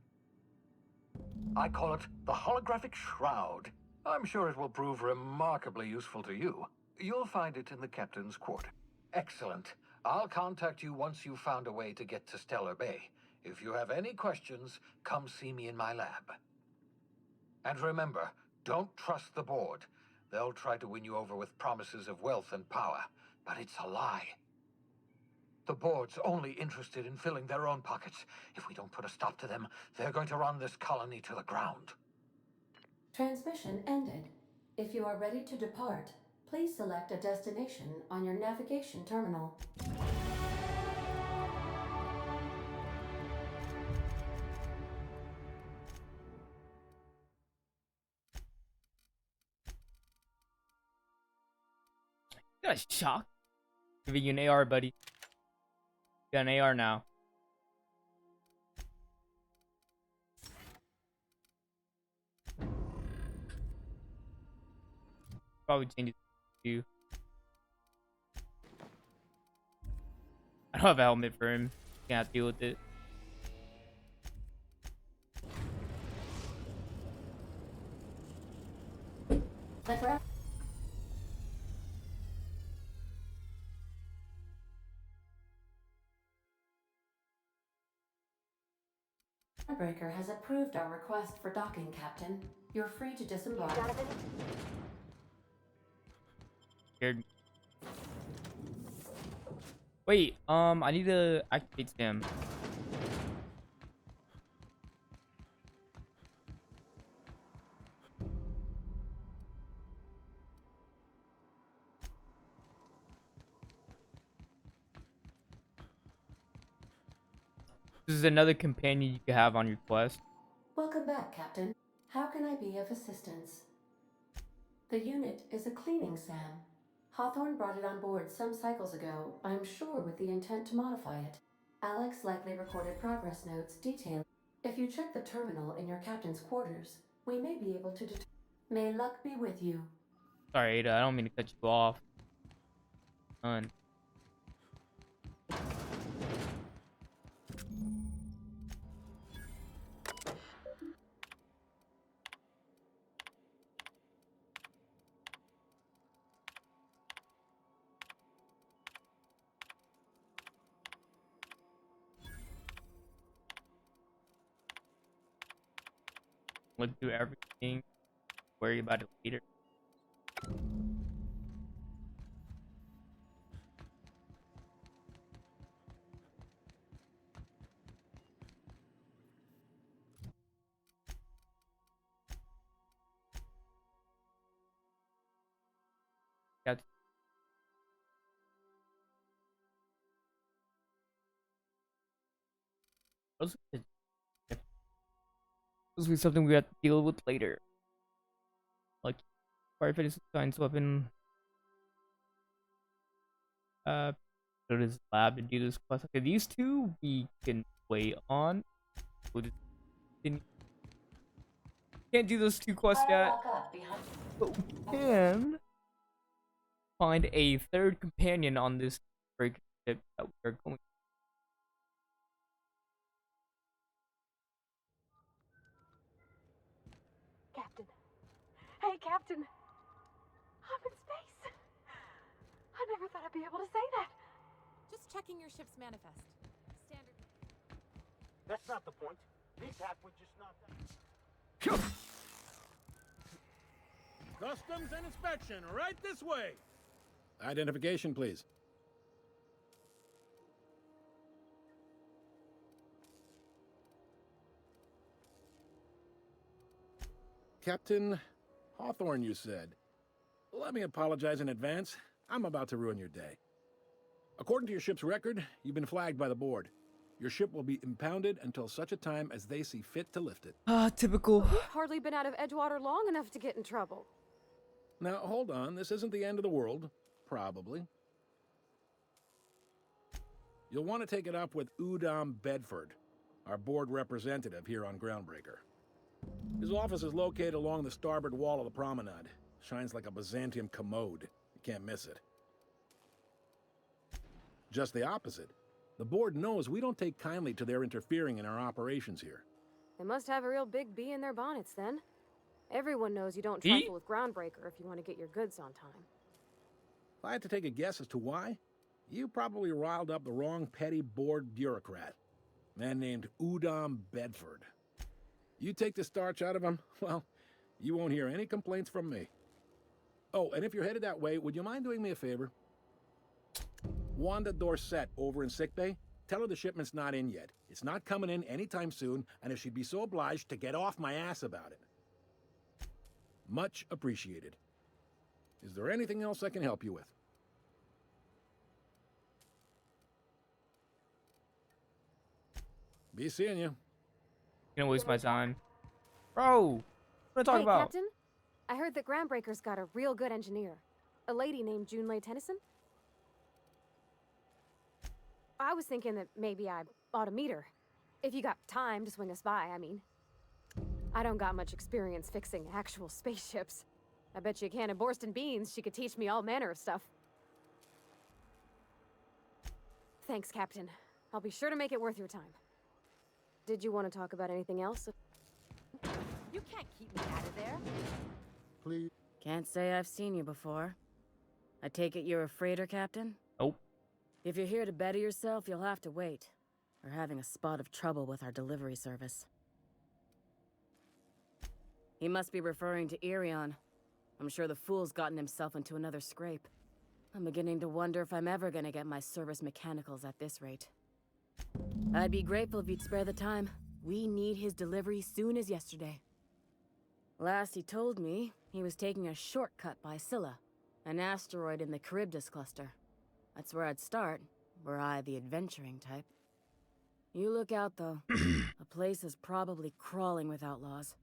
I call it the Holographic Shroud. I'm sure it will prove remarkably useful to you. You'll find it in the captain's quarter. Excellent. I'll contact you once you've found a way to get to Stellar Bay. If you have any questions, come see me in my lab. And remember, don't trust the board. They'll try to win you over with promises of wealth and power, but it's a lie. The board's only interested in filling their own pockets. If we don't put a stop to them, they're going to run this colony to the ground. Transmission ended. If you are ready to depart, please select a destination on your navigation terminal. Got a shock. Giving you an AR, buddy. Got an AR now. Probably change it to I don't have a helmet for him. Can't deal with it. The Groundbreaker has approved our request for docking, Captain. You're free to disembark. Scared. Wait, I need to activate Sam. This is another companion you can have on your quest. Welcome back, Captain. How can I be of assistance? The unit is a cleaning SAM. Hawthorne brought it on board some cycles ago, I'm sure with the intent to modify it. Alex likely recorded progress notes detailing. If you check the terminal in your captain's quarters, we may be able to May luck be with you. Sorry, Ada, I don't mean to cut you off. Done. Look through everything. Worry about it later. That's Those will be something we have to deal with later. Like firefighter science weapon. Go to his lab to do this quest. Okay, these two we can wait on. We'll just continue. Can't do those two quests yet, but we can find a third companion on this break ship that we're going. Captain. Hey, Captain. I'm in space. I never thought I'd be able to say that. Just checking your ship's manifest. Standard. That's not the point. VTAP would just not... Customs and inspection, right this way. Identification, please. Captain Hawthorne, you said. Let me apologize in advance. I'm about to ruin your day. According to your ship's record, you've been flagged by the board. Your ship will be impounded until such a time as they see fit to lift it. Typical. We've hardly been out of Edgewater long enough to get in trouble. Now, hold on. This isn't the end of the world. Probably. You'll want to take it up with Udom Bedford, our board representative here on Groundbreaker. His office is located along the starboard wall of the promenade. Shines like a Byzantium commode. You can't miss it. Just the opposite. The board knows we don't take kindly to their interfering in our operations here. They must have a real big bee in their bonnets, then. Everyone knows you don't trifle with Groundbreaker if you want to get your goods on time. If I had to take a guess as to why, you probably riled up the wrong petty board bureaucrat. A man named Udom Bedford. You take the starch out of him, well, you won't hear any complaints from me. Oh, and if you're headed that way, would you mind doing me a favor? Wanda Dorset over in sickbay, tell her the shipment's not in yet. It's not coming in anytime soon, and if she'd be so obliged to get off my ass about it. Much appreciated. Is there anything else I can help you with? Be seeing you. Gonna waste my time. Bro, what are you talking about? Captain, I heard that Groundbreaker's got a real good engineer. A lady named Junlei Tennyson. I was thinking that maybe I ought to meet her. If you got time to swing us by, I mean. I don't got much experience fixing actual spaceships. I bet you a can of Borston beans she could teach me all manner of stuff. Thanks, Captain. I'll be sure to make it worth your time. Did you want to talk about anything else? You can't keep me out of there. Please. Can't say I've seen you before. I take it you're a freighter, Captain? Nope. If you're here to better yourself, you'll have to wait. We're having a spot of trouble with our delivery service. He must be referring to Irion. I'm sure the fool's gotten himself into another scrape. I'm beginning to wonder if I'm ever gonna get my service mechanicals at this rate. I'd be grateful if you'd spare the time. We need his delivery soon as yesterday. Last he told me, he was taking a shortcut by Scylla, an asteroid in the Charybdis cluster. That's where I'd start, were I the adventuring type. You look out, though. The place is probably crawling with outlaws.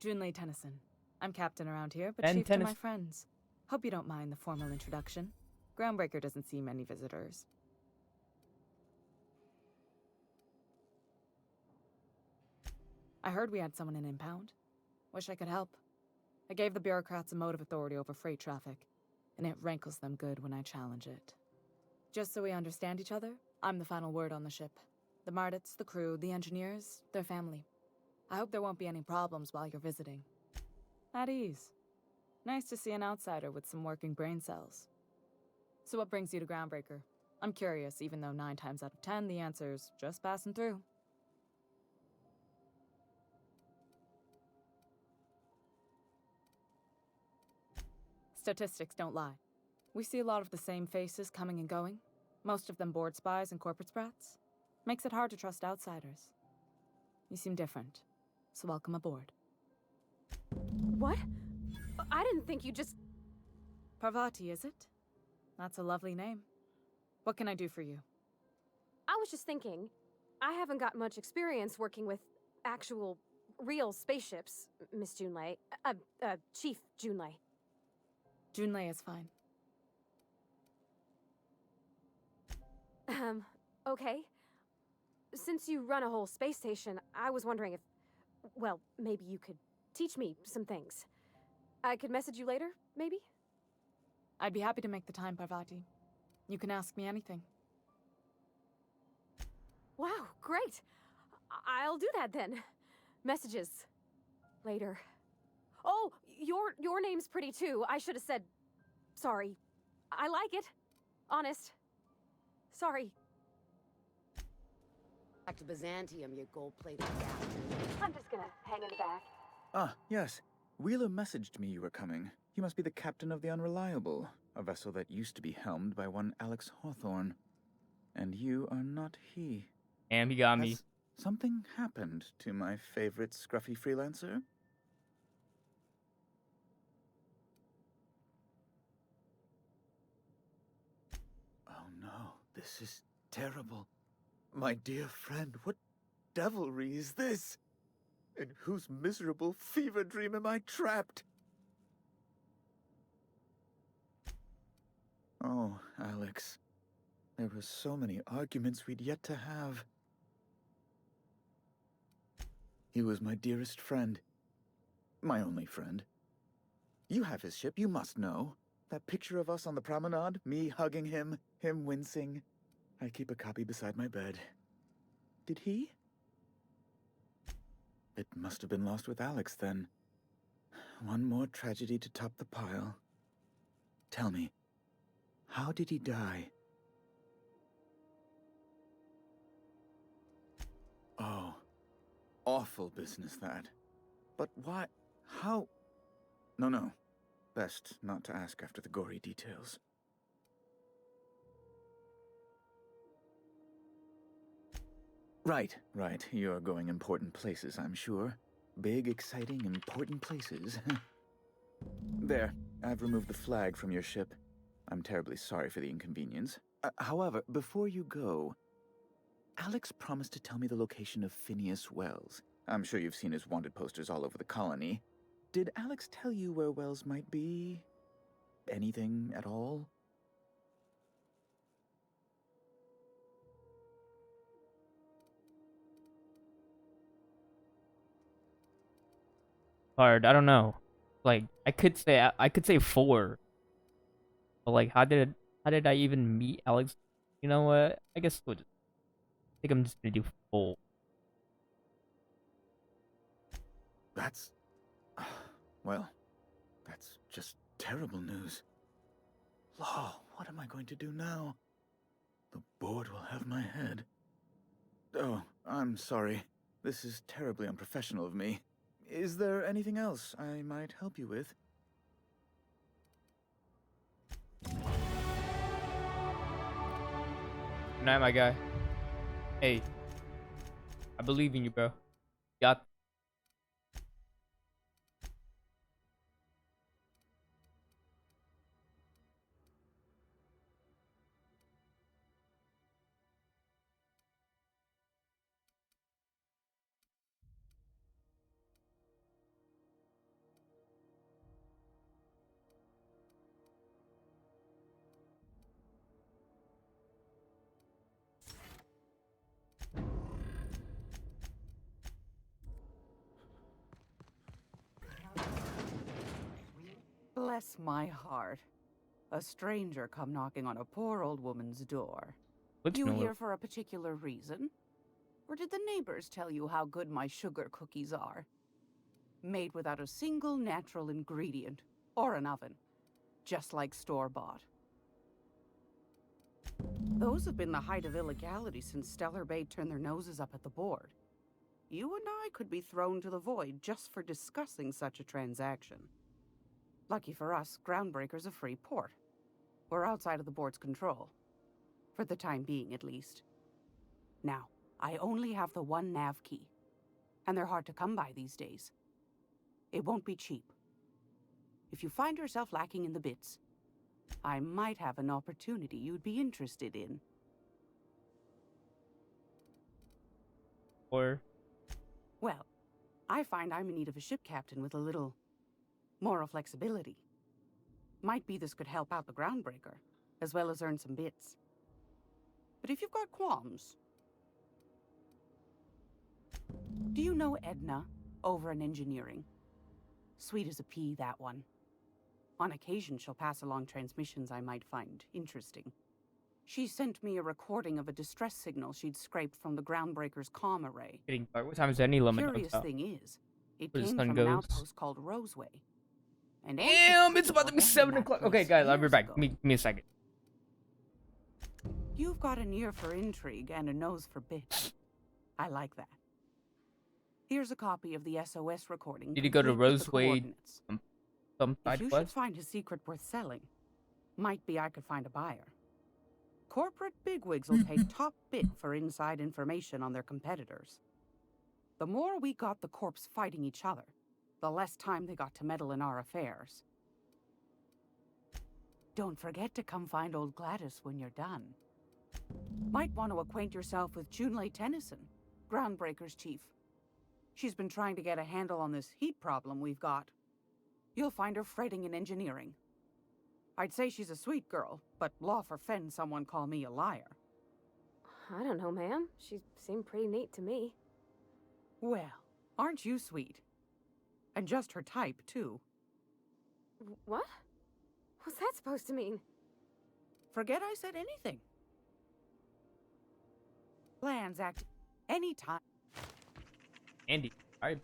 Junlei Tennyson. I'm captain around here, but Ben chief to my Tennyson. friends. Hope you don't mind the formal introduction. Groundbreaker doesn't see many visitors. I heard we had someone in impound. Wish I could help. I gave the bureaucrats a motive authority over freight traffic, and it rankles them good when I challenge it. Just so we understand each other, I'm the final word on the ship. The Mardits, the crew, the engineers, their family. I hope there won't be any problems while you're visiting. At ease. Nice to see an outsider with some working brain cells. So what brings you to Groundbreaker? I'm curious, even though 9 times out of 10 the answer's just passing through. Statistics don't lie. We see a lot of the same faces coming and going, most of them board spies and corporate sprats. Makes it hard to trust outsiders. You seem different, so welcome aboard. What? I didn't think you just... Parvati, is it? That's a lovely name. What can I do for you? I was just thinking, I haven't got much experience working with actual, real spaceships, Miss Junlei. Chief Junlei. Junlei is fine. Okay. Since you run a whole space station, I was wondering if... Well, maybe you could teach me some things. I could message you later, maybe? I'd be happy to make the time, Parvati. You can ask me anything. Wow, great. I'll do that then. Messages. Later. Oh, your name's pretty too. I should have said... Sorry. I like it. Honest. Sorry. Back to Byzantium, you gold-plated bastard. I'm just gonna hang in the back. Ah, yes. Wheeler messaged me you were coming. You must be the captain of the Unreliable, a vessel that used to be helmed by one Alex Hawthorne. And you are not he. And he got me. Has something happened to my favorite scruffy freelancer? Oh no, this is terrible. My dear friend, what devilry is this? In whose miserable fever dream am I trapped? Oh, Alex. There were so many arguments we'd yet to have. He was my dearest friend. My only friend. You have his ship, you must know. That picture of us on the promenade, me hugging him, him wincing. I keep a copy beside my bed. Did he? It must have been lost with Alex, then. One more tragedy to top the pile. Tell me, how did he die? Oh, awful business, that. But why? How? No. Best not to ask after the gory details. Right. You're going important places, I'm sure. Big, exciting, important places. There, I've removed the flag from your ship. I'm terribly sorry for the inconvenience. However, before you go, Alex promised to tell me the location of Phineas Wells. I'm sure you've seen his wanted posters all over the colony. Did Alex tell you where Wells might be? Anything at all? Hard. I don't know. Like I could say 4. But like how did I even meet Alex? You know what? I guess I think I'm just gonna do 4. That's... well, that's just terrible news. Law, what am I going to do now? The board will have my head. Oh, I'm sorry. This is terribly unprofessional of me. Is there anything else I might help you with? Good night, my guy. Hey, I believe in you, bro. Got. Bless my heart. A stranger come knocking on a poor old woman's door. What's You no- here for a particular reason? Or did the neighbors tell you how good my sugar cookies are? Made without a single natural ingredient or an oven. Just like store-bought. Those have been the height of illegality since Stellar Bay turned their noses up at the board. You and I could be thrown to the void just for discussing such a transaction. Lucky for us, Groundbreaker's a free port. We're outside of the board's control. For the time being, at least. Now, I only have the one nav key. And they're hard to come by these days. It won't be cheap. If you find yourself lacking in the bits, I might have an opportunity you'd be interested in. Or Well, I find I'm in need of a ship captain with a little moral flexibility. Might be this could help out the Groundbreaker, as well as earn some bits. But if you've got qualms... Do you know Edna, over in engineering? Sweet as a pea, that one. On occasion, she'll pass along transmissions I might find interesting. She sent me a recording of a distress signal she'd scraped from the Groundbreaker's comm array. getting dark. What time is any limit? Curious thing is, it Where the came sun from goes. an outpost called Roseway. And Damn, it's about to be 7 o'clock. Okay, guys, I'll be back. Give me a second. You've got an ear for intrigue and a nose for bits. I like that. Here's a copy of the SOS recording. Did you go to complete with the Roseway? coordinates. Some If side you should quest? find a secret worth selling, might be I could find a buyer. Corporate bigwigs will pay top bid for inside information on their competitors. The more we got the corps fighting each other, the less time they got to meddle in our affairs. Don't forget to come find old Gladys when you're done. Might want to acquaint yourself with Junlei Tennyson, Groundbreaker's chief. She's been trying to get a handle on this heat problem we've got. You'll find her fretting in engineering. I'd say she's a sweet girl, but law forfend someone call me a liar. I don't know, ma'am. She seemed pretty neat to me. Well, aren't you sweet? And just her type, too. What? What's that supposed to mean? Forget I said anything. Plans act anytime. Andy, alright.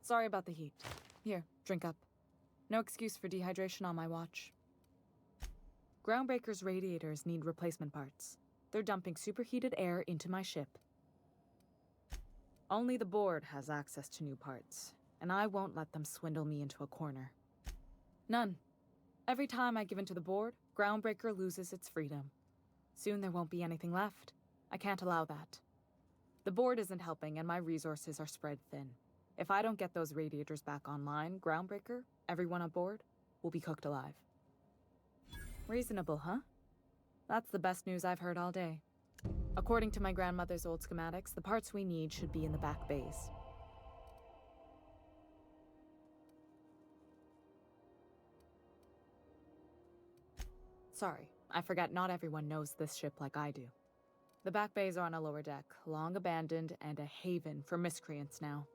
Sorry about the heat. Here, drink up. No excuse for dehydration on my watch. Groundbreaker's radiators need replacement parts. They're dumping superheated air into my ship. Only the board has access to new parts, and I won't let them swindle me into a corner. None. Every time I give in to the board, Groundbreaker loses its freedom. Soon there won't be anything left. I can't allow that. The board isn't helping, and my resources are spread thin. If I don't get those radiators back online, Groundbreaker, everyone on board, will be cooked alive. Reasonable, huh? That's the best news I've heard all day. According to my grandmother's old schematics, the parts we need should be in the back bays. Sorry, I forgot not everyone knows this ship like I do. The back bays are on a lower deck, long abandoned and a haven for miscreants now.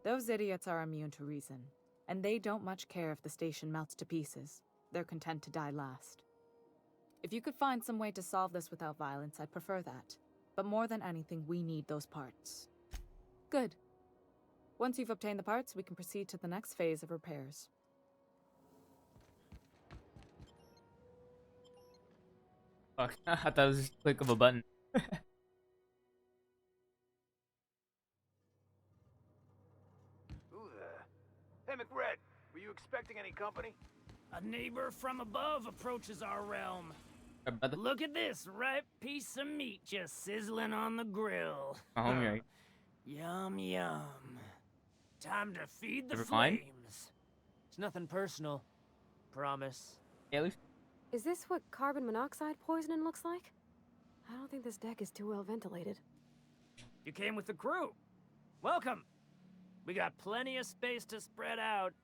Those idiots are immune to reason, and they don't much care if the station melts to pieces. They're content to die last. If you could find some way to solve this without violence, I'd prefer that. But more than anything, we need those parts. Good. Once you've obtained the parts, we can proceed to the next phase of repairs. Fuck, I thought it was just a click of a button. Who the? Hey, McRed, were you expecting any company? A neighbor from above approaches our realm. Brother. Look at this ripe piece of meat just sizzling on the grill. My homie, right? Yum, yum. Time to feed the Never mind. flames. It's nothing personal. Promise. Haley? Is this what carbon monoxide poisoning looks like? I don't think this deck is too well ventilated. You came with the crew. Welcome. We got plenty of space to spread out,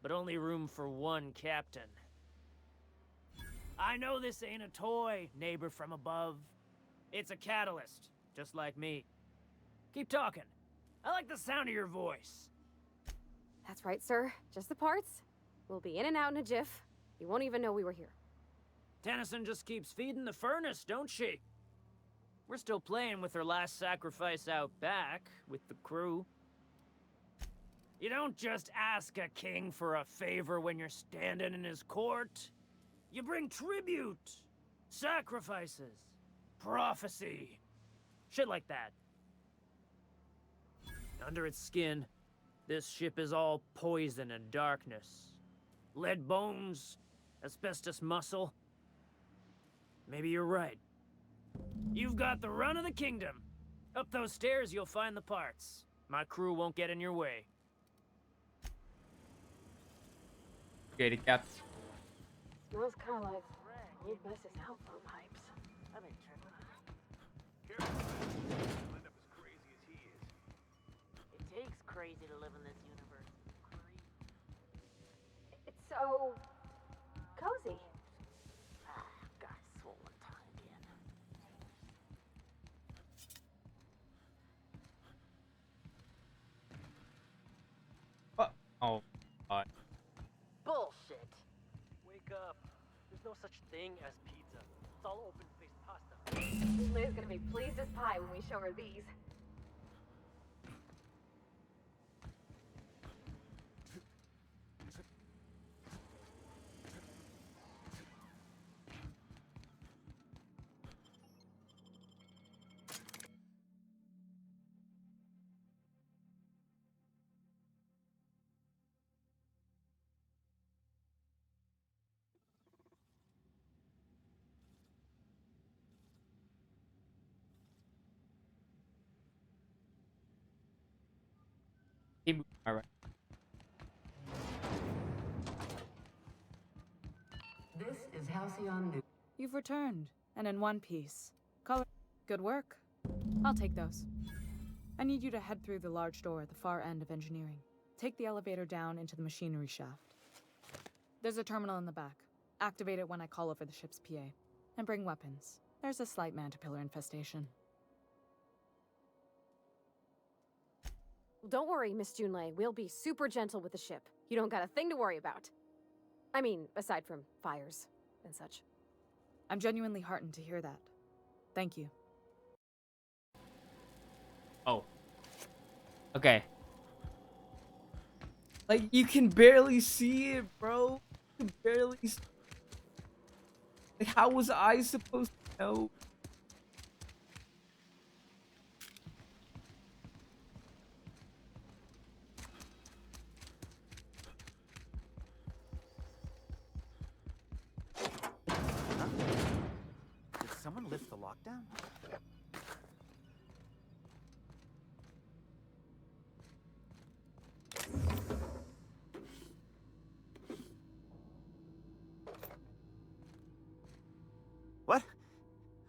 but only room for one captain. I know this ain't a toy, neighbor from above. It's a catalyst, just like me. Keep talking. I like the sound of your voice. That's right, sir. Just the parts. We'll be in and out in a jiff. You won't even know we were here. Tennyson just keeps feeding the furnace, don't she? We're still playing with her last sacrifice out back, with the crew. You don't just ask a king for a favor when you're standing in his court. You bring tribute, sacrifices, prophecy, shit like that. Under its skin, this ship is all poison and darkness. Lead bones, asbestos muscle. Maybe you're right. You've got the run of the kingdom. Up those stairs, you'll find the parts. My crew won't get in your way. Okay, Cap. Smells kind of like old Mrs. Outflow pipes. I ain't tripping. End up as crazy as he is. It takes crazy to live in this universe. It's so cozy. Got a swollen tongue again. Oh, God. Bullshit. Wake up. There's no such thing as pizza. It's all open-faced pasta. Liz gonna be pleased as pie when we show her these. All right. This is Halcyon New. You've returned, and in one piece. Color. Good work. I'll take those. I need you to head through the large door at the far end of engineering. Take the elevator down into the machinery shaft. There's a terminal in the back. Activate it when I call over the ship's PA. And bring weapons. There's a slight mantipillar infestation. Well, don't worry, Miss Junlei. We'll be super gentle with the ship. You don't got a thing to worry about. I mean, aside from fires and such. I'm genuinely heartened to hear that. Thank you. Oh. Okay. Like, you can barely see it, bro. You can barely see. Like, how was I supposed to know? Did someone lift the lockdown? What?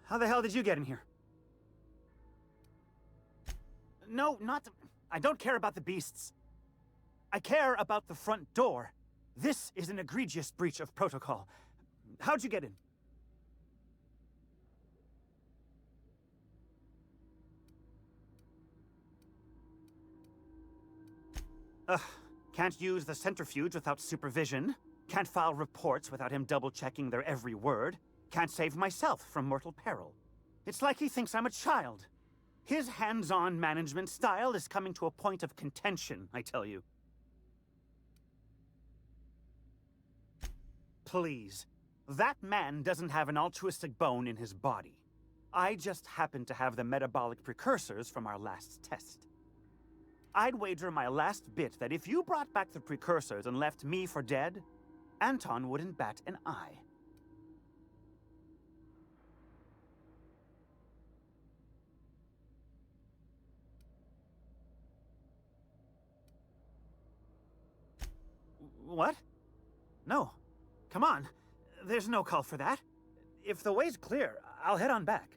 How the hell did you get in here? No, not... I don't care about the beasts. I care about the front door. This is an egregious breach of protocol. How'd you get in? Ugh. Can't use the centrifuge without supervision. Can't file reports without him double-checking their every word. Can't save myself from mortal peril. It's like he thinks I'm a child. His hands-on management style is coming to a point of contention, I tell you. Please. That man doesn't have an altruistic bone in his body. I just happen to have the metabolic precursors from our last test. I'd wager my last bit that if you brought back the precursors and left me for dead, Anton wouldn't bat an eye. What? No. Come on. There's no call for that. If the way's clear, I'll head on back.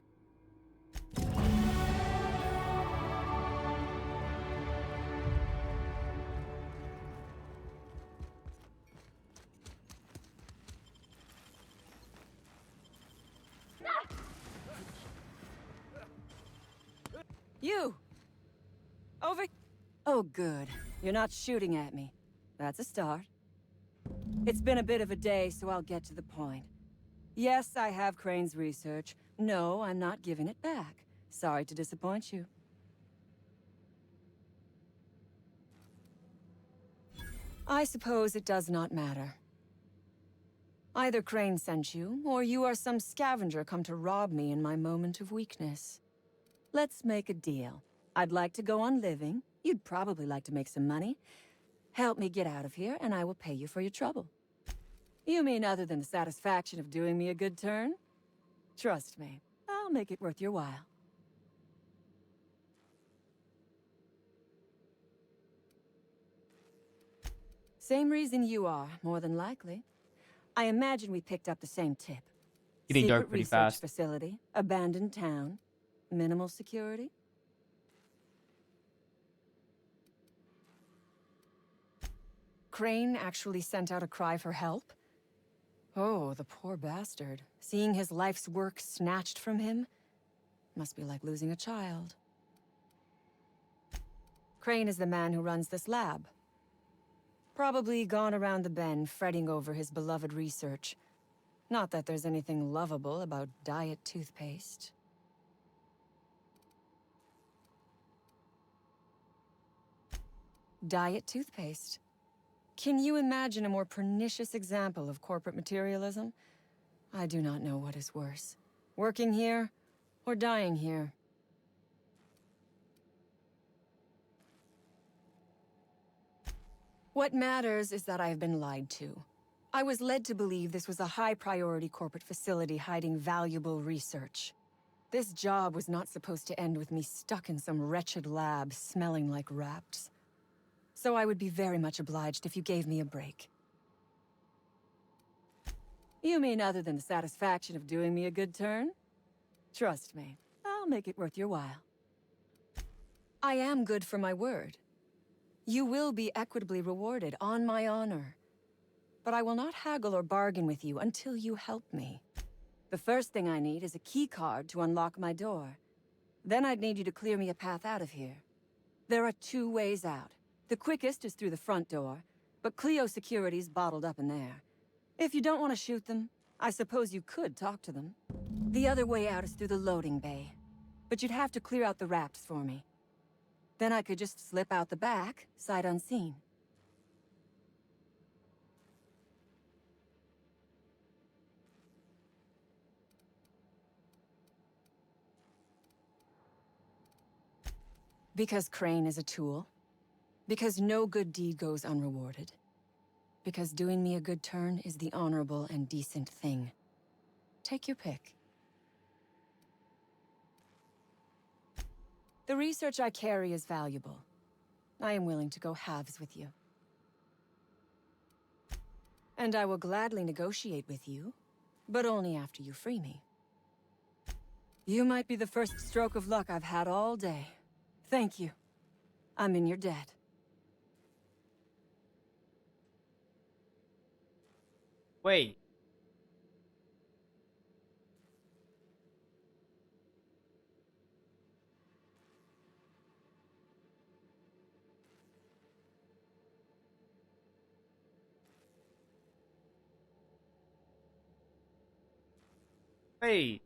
You! Over... Oh, good. You're not shooting at me. That's a start. It's been a bit of a day, so I'll get to the point. Yes, I have Crane's research. No, I'm not giving it back. Sorry to disappoint you. I suppose it does not matter. Either Crane sent you, or you are some scavenger come to rob me in my moment of weakness. Let's make a deal. I'd like to go on living. You'd probably like to make some money. Help me get out of here, and I will pay you for your trouble. You mean other than the satisfaction of doing me a good turn? Trust me, I'll make it worth your while. Same reason you are, more than likely. I imagine we picked up the same tip. Getting Secret dark pretty research fast. facility, abandoned town, minimal security. Crane actually sent out a cry for help? Oh, the poor bastard. Seeing his life's work snatched from him must be like losing a child. Crane is the man who runs this lab. Probably gone around the bend fretting over his beloved research. Not that there's anything lovable about diet toothpaste. Diet toothpaste. Can you imagine a more pernicious example of corporate materialism? I do not know what is worse. Working here, or dying here. What matters is that I have been lied to. I was led to believe this was a high-priority corporate facility hiding valuable research. This job was not supposed to end with me stuck in some wretched lab smelling like rats. So I would be very much obliged if you gave me a break. You mean other than the satisfaction of doing me a good turn? Trust me, I'll make it worth your while. I am good for my word. You will be equitably rewarded, on my honor. But I will not haggle or bargain with you until you help me. The first thing I need is a key card to unlock my door. Then I'd need you to clear me a path out of here. There are 2 ways out. The quickest is through the front door, but Clio security's bottled up in there. If you don't want to shoot them, I suppose you could talk to them. The other way out is through the loading bay, but you'd have to clear out the rafts for me. Then I could just slip out the back, sight unseen. Because Crane is a tool. Because no good deed goes unrewarded. Because doing me a good turn is the honorable and decent thing. Take your pick. The research I carry is valuable. I am willing to go halves with you. And I will gladly negotiate with you, but only after you free me. You might be the first stroke of luck I've had all day. Thank you. I'm in your debt. Wait. Wait.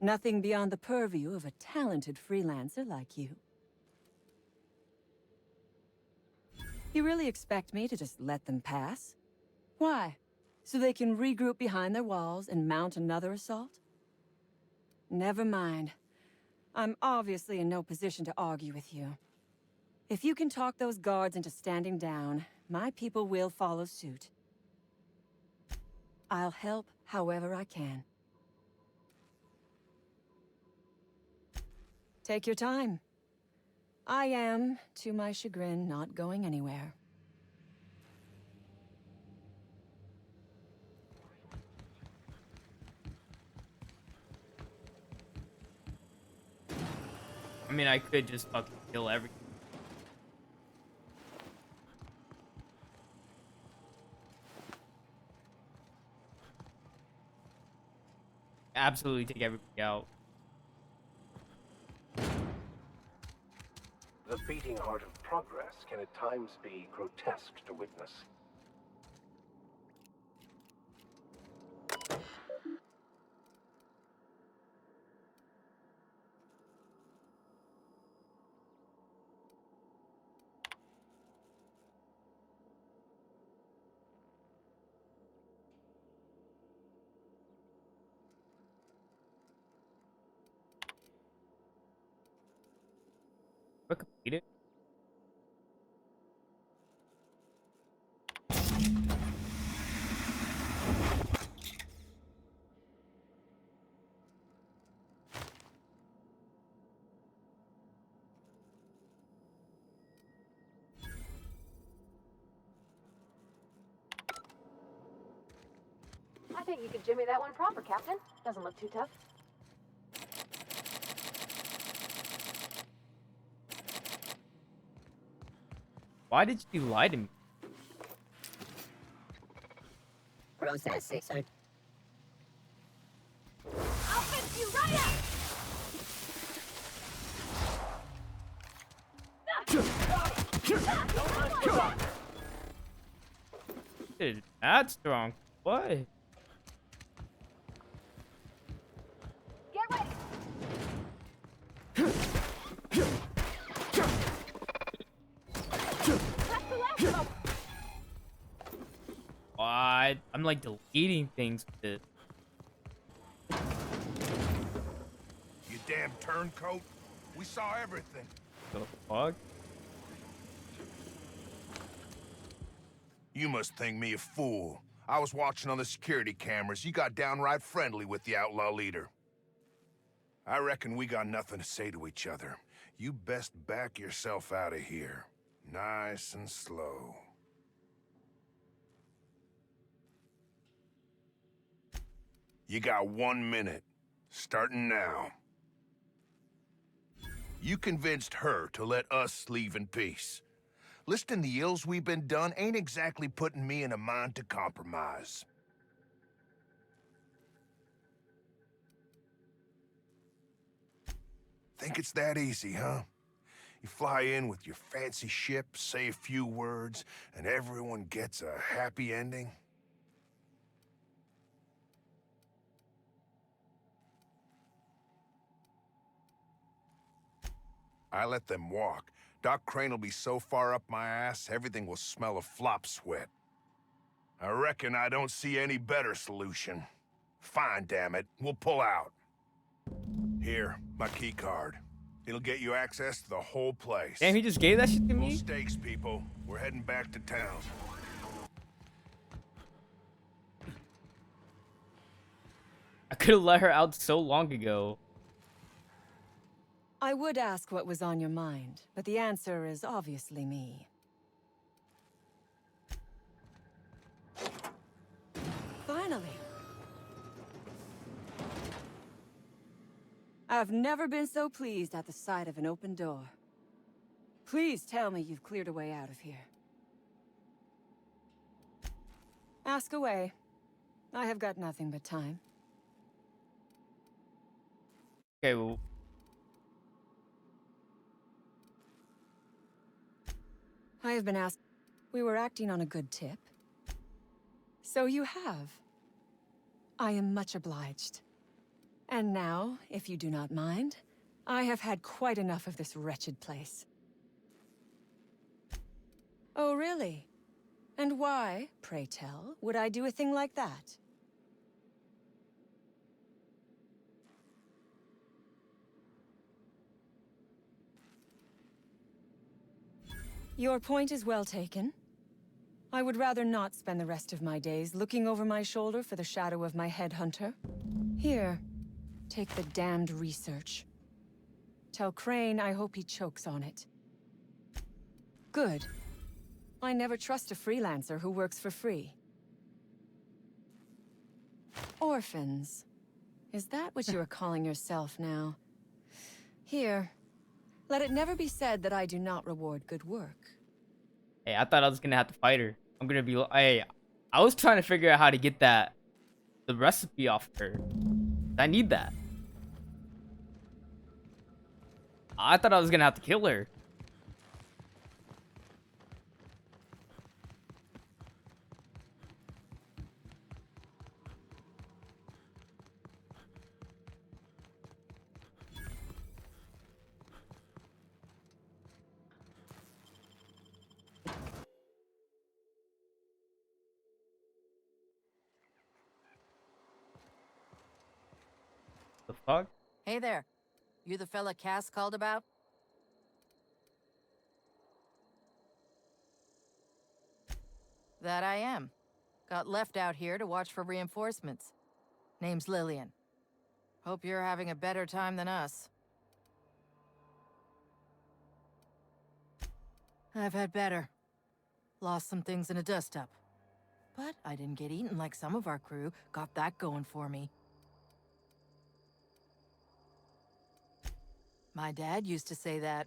Nothing beyond the purview of a talented freelancer like you. You really expect me to just let them pass? Why? So they can regroup behind their walls and mount another assault? Never mind. I'm obviously in no position to argue with you. If you can talk those guards into standing down, my people will follow suit. I'll help however I can. Take your time. I am, to my chagrin, not going anywhere. I mean, I could just fucking kill everything. Absolutely take everybody out. The beating heart of progress can at times be grotesque to witness. I completed. I think you could jimmy that one proper, Captain. Doesn't look too tough. Why did you lie to me? Processing. I'll fix you right up! Dude, that's strong. What? Get ready! What? I'm like deleting things with it. You damn turncoat. We saw everything. The fuck? You must think me a fool. I was watching on the security cameras. You got downright friendly with the outlaw leader. I reckon we got nothing to say to each other. You best back yourself out of here. Nice and slow. You got 1 minute. Starting now. You convinced her to let us leave in peace. Listing the ills we've been done ain't exactly putting me in a mind to compromise. Think it's that easy, huh? You fly in with your fancy ship, say a few words, and everyone gets a happy ending? I let them walk. Doc Crane will be so far up my ass, everything will smell of flop sweat. I reckon I don't see any better solution. Fine, damn it. We'll pull out. Here, my key card. It'll get you access to the whole place. Damn, he just gave that shit to No me? stakes, people. We're heading back to town. I could have let her out so long ago. I would ask what was on your mind, but the answer is obviously me. Finally. I've never been so pleased at the sight of an open door. Please tell me you've cleared a way out of here. Ask away. I have got nothing but time. Okay, well. I have been asked. We were acting on a good tip. So you have. I am much obliged. And now, if you do not mind, I have had quite enough of this wretched place. Oh, really? And why, pray tell, would I do a thing like that? Your point is well taken. I would rather not spend the rest of my days looking over my shoulder for the shadow of my headhunter. Here, take the damned research. Tell Crane I hope he chokes on it. Good. I never trust a freelancer who works for free. Orphans. Is that what you are calling yourself now? Here. Let it never be said that I do not reward good work. Hey, I thought I was gonna have to fight her. I'm gonna be. Hey, I was trying to figure out how to get the recipe off her. I need that. I thought I was gonna have to kill her. The fuck? Hey there. You the fella Cass called about? That I am. Got left out here to watch for reinforcements. Name's Lillian. Hope you're having a better time than us. I've had better. Lost some things in a dust-up. But I didn't get eaten like some of our crew. Got that going for me. My dad used to say that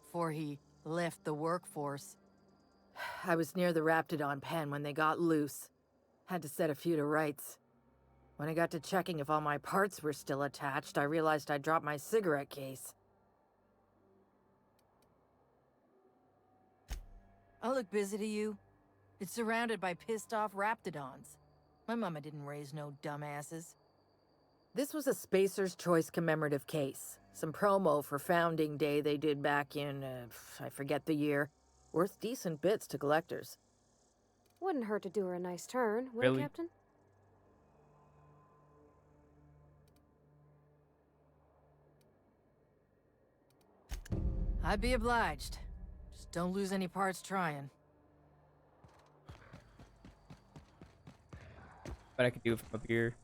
before he left the workforce. I was near the Raptidon pen when they got loose. Had to set a few to rights. When I got to checking if all my parts were still attached, I realized I'd dropped my cigarette case. I look busy to you. It's surrounded by pissed-off Raptidons. My mama didn't raise no dumbasses. This was a Spacer's Choice commemorative case. Some promo for Founding Day they did back in, I forget the year. Worth decent bits to collectors. Wouldn't hurt to do her a nice turn, would Really? it, Captain? I'd be obliged. Just don't lose any parts trying. But I could do it from up here.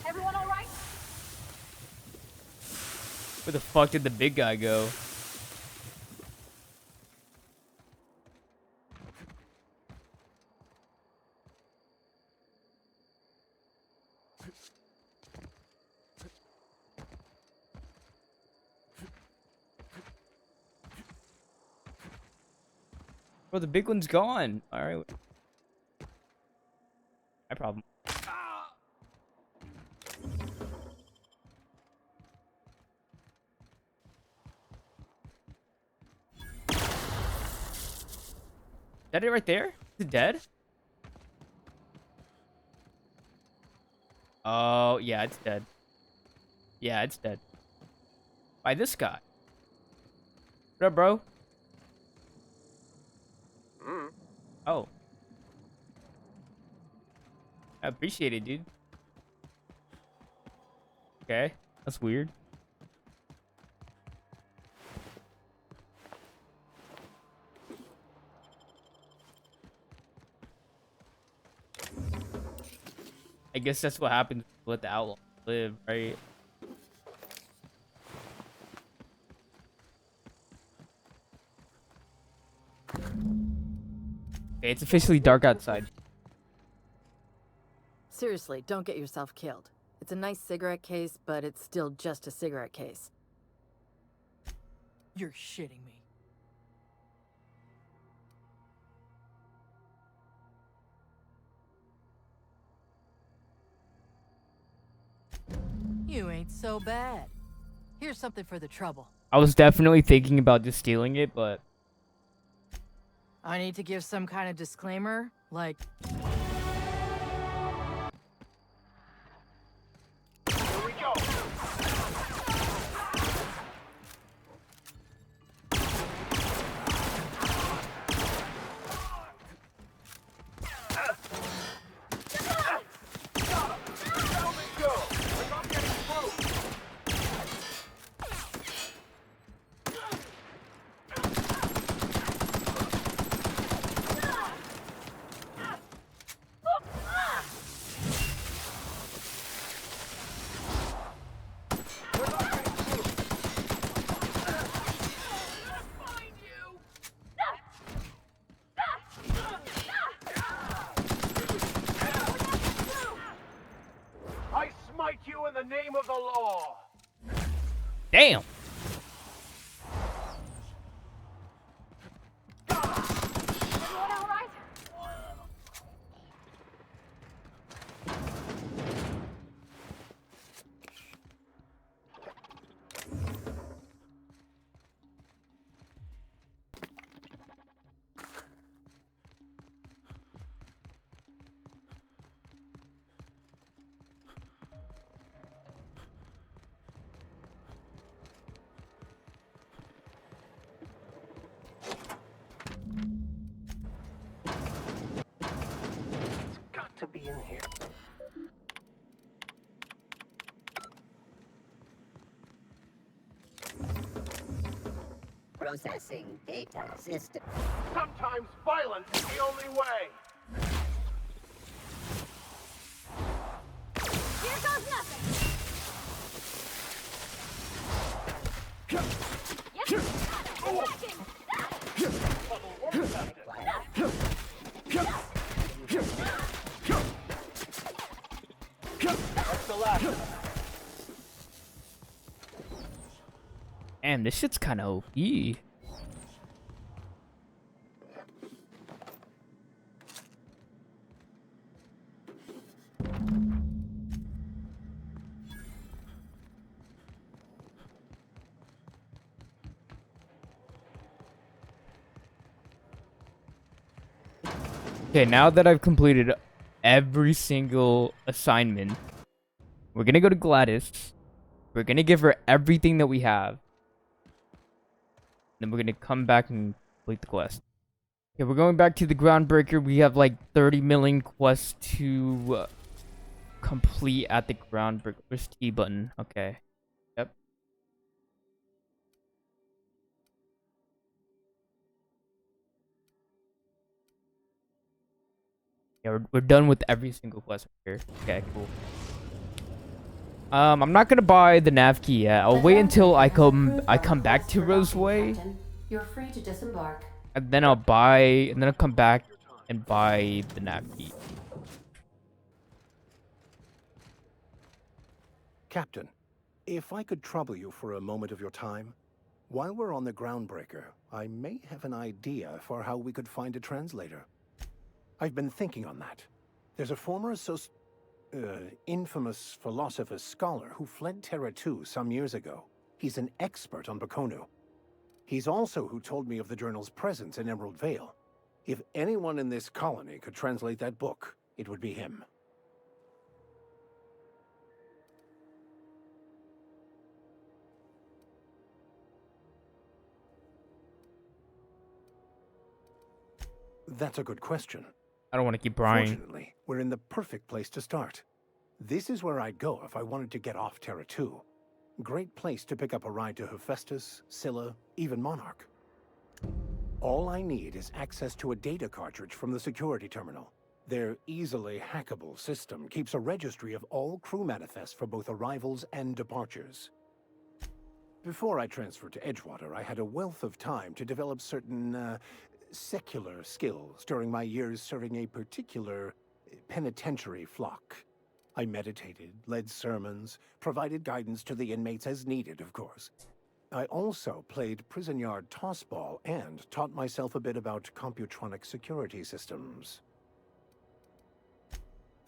Everyone all right? Where the fuck did the big guy go? Bro, the big one's gone. All right. No problem. Is that it right there? Is it dead? Oh, yeah, it's dead. Yeah, it's dead. By this guy. What up, bro? Oh. I appreciate it, dude. Okay, that's weird. I guess that's what happens when you let the outlaw live, right? Okay, it's officially dark outside. Seriously, don't get yourself killed. It's a nice cigarette case, but it's still just a cigarette case. You're shitting me. You ain't so bad. Here's something for the trouble. I was definitely thinking about just stealing it, but I need to give some kind of disclaimer, like... Here we go. I smite you in the name of the law. damn. Everyone all right? Got to be in here. Processing data system. Sometimes violence is the only way. Here goes nothing. That's the last one. Damn, this shit's kind of OP. Okay, now that I've completed every single assignment, we're gonna go to Gladys. We're gonna give her everything that we have. Then we're gonna come back and complete the quest. Okay, we're going back to the Groundbreaker. We have like 30 million quests to complete at the Groundbreaker. Where's T button? Okay. Yep. Yeah, we're done with every single quest here. Okay, cool. I'm not gonna buy the nav key yet. I'll wait until I come back to Roseway, You're free to disembark. and then I'll come back and buy the nav key. Captain, if I could trouble you for a moment of your time, while we're on the Groundbreaker, I may have an idea for how we could find a translator. I've been thinking on that. There's a former infamous philosopher scholar who fled Terra 2 some years ago. He's an expert on Bakonu. He's also who told me of the journal's presence in Emerald Vale. If anyone in this colony could translate that book, it would be him. That's a good question. I don't want to keep prying. Fortunately, we're in the perfect place to start. This is where I'd go if I wanted to get off Terra 2. Great place to pick up a ride to Hephaestus, Scylla, even Monarch. All I need is access to a data cartridge from the security terminal. Their easily hackable system keeps a registry of all crew manifests for both arrivals and departures. Before I transferred to Edgewater, I had a wealth of time to develop certain secular skills during my years serving a particular penitentiary flock. I meditated, led sermons, provided guidance to the inmates as needed, of course. I also played prison yard tossball and taught myself a bit about computronic security systems.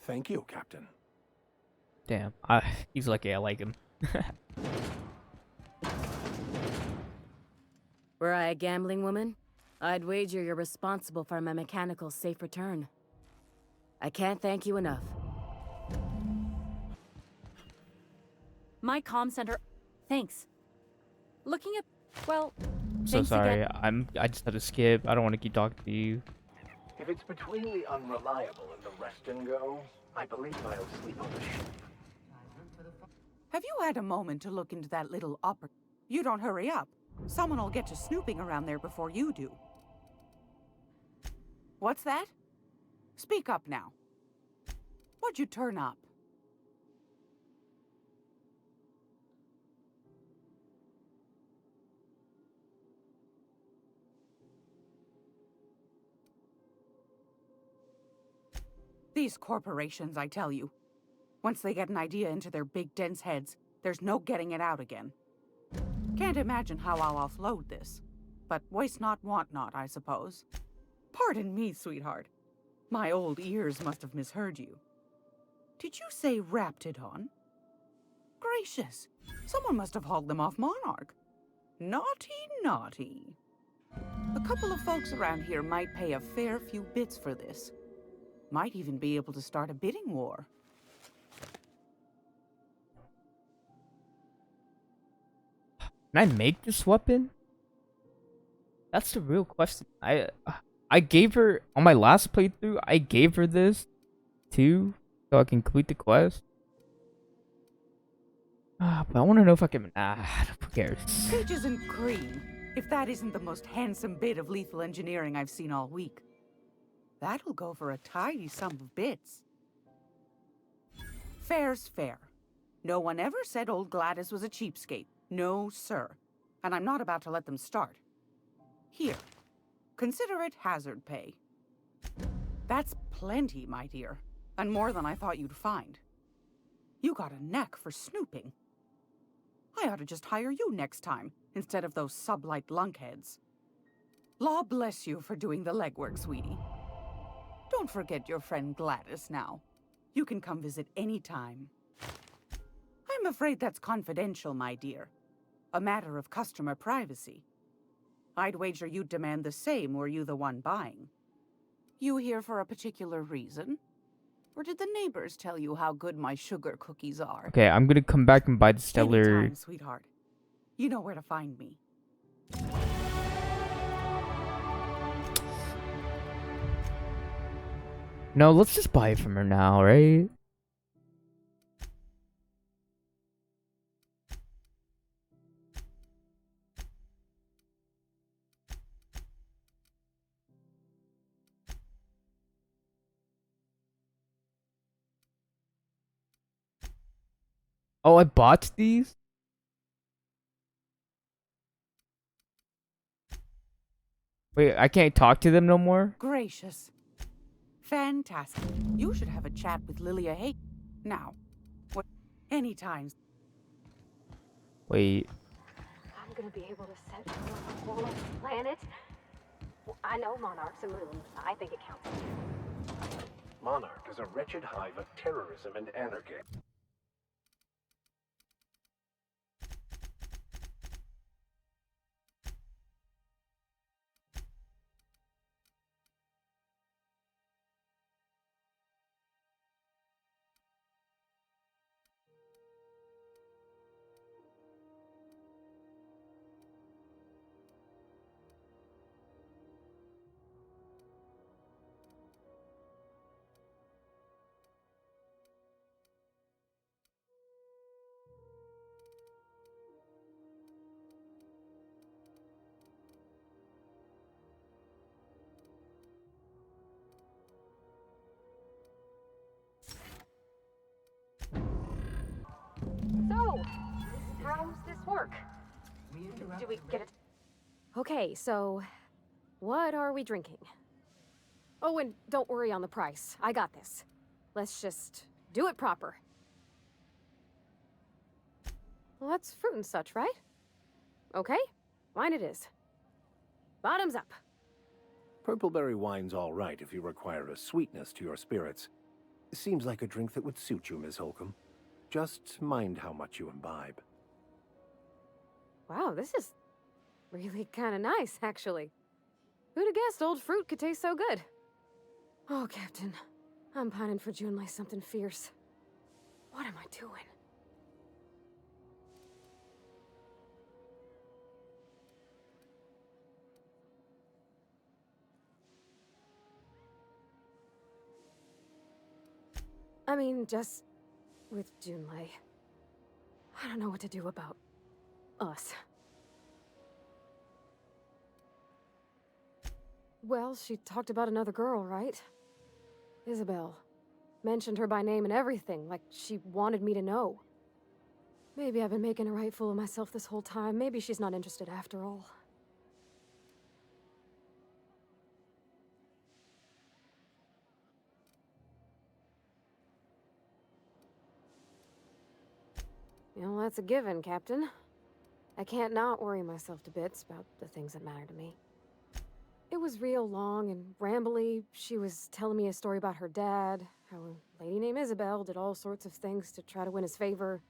Thank you, Captain. Damn, he's lucky I like him. Were I a gambling woman, I'd wager you're responsible for my mechanical's safe return. I can't thank you enough. My comm center. Thanks. Looking at. Well. I'm so thanks sorry. again. I just had to skip. I don't want to keep talking to you. If it's between the unreliable and the rest and go, I believe I'll sleep on the ship. Have you had a moment to look into that little upper? You don't hurry up. Someone will get to snooping around there before you do. What's that? Speak up now. What'd you turn up? These corporations, I tell you. Once they get an idea into their big dense heads, there's no getting it out again. Can't imagine how I'll offload this. But waste not, want not, I suppose. Pardon me, sweetheart. My old ears must have misheard you. Did you say Raptidon? Gracious, someone must have hauled them off Monarch. Naughty, naughty. A couple of folks around here might pay a fair few bits for this. Might even be able to start a bidding war. Can I make this weapon? That's the real question. I gave her on my last playthrough. I gave her this too, so I can complete the quest. But I want to know if I can. Who cares? Peaches and cream. If that isn't the most handsome bit of lethal engineering I've seen all week. That'll go for a tidy sum of bits. Fair's fair. No one ever said old Gladys was a cheapskate. No, sir. And I'm not about to let them start. Here. Consider it hazard pay. That's plenty, my dear. And more than I thought you'd find. You got a knack for snooping. I ought to just hire you next time, instead of those sublight lunkheads. Law bless you for doing the legwork, sweetie. Don't forget your friend Gladys now. You can come visit any time. I'm afraid that's confidential, my dear. A matter of customer privacy. I'd wager you'd demand the same were you the one buying. You here for a particular reason? Or did the neighbors tell you how good my sugar cookies are? Okay, I'm gonna come back and buy the stellar. Anytime, sweetheart. You know where to find me. No, let's just buy it from her now, right? Oh, I bought these? Wait, I can't talk to them no more? Gracious. Fantastic. You should have a chat with Lilia Hay. Now. What? Anytime. Wait. I'm gonna be able to set a whole planet. Well, I know Monarch's a moon. I think it counts. Monarch is a wretched hive of terrorism and anarchy. So, how's this work? Do we get it? Okay, so What are we drinking? Oh, and don't worry on the price. I got this. Let's just do it proper. Well, that's fruit and such, right? Okay, wine it is. Bottoms up. Purpleberry wine's all right if you require a sweetness to your spirits. Seems like a drink that would suit you, Miss Holcomb. Just mind how much you imbibe. Wow, this is really kind of nice, actually. Who'd have guessed old fruit could taste so good? Oh, Captain. I'm pining for Junlei something fierce. What am I doing? I mean, just with Junlei. I don't know what to do about us. Well, she talked about another girl, right? Isabel. Mentioned her by name and everything, like she wanted me to know. Maybe I've been making a right fool of myself this whole time. Maybe she's not interested after all. You know, that's a given, Captain. I can't not worry myself to bits about the things that matter to me. It was real long and rambly. She was telling me a story about her dad, how a lady named Isabel did all sorts of things to try to win his favor.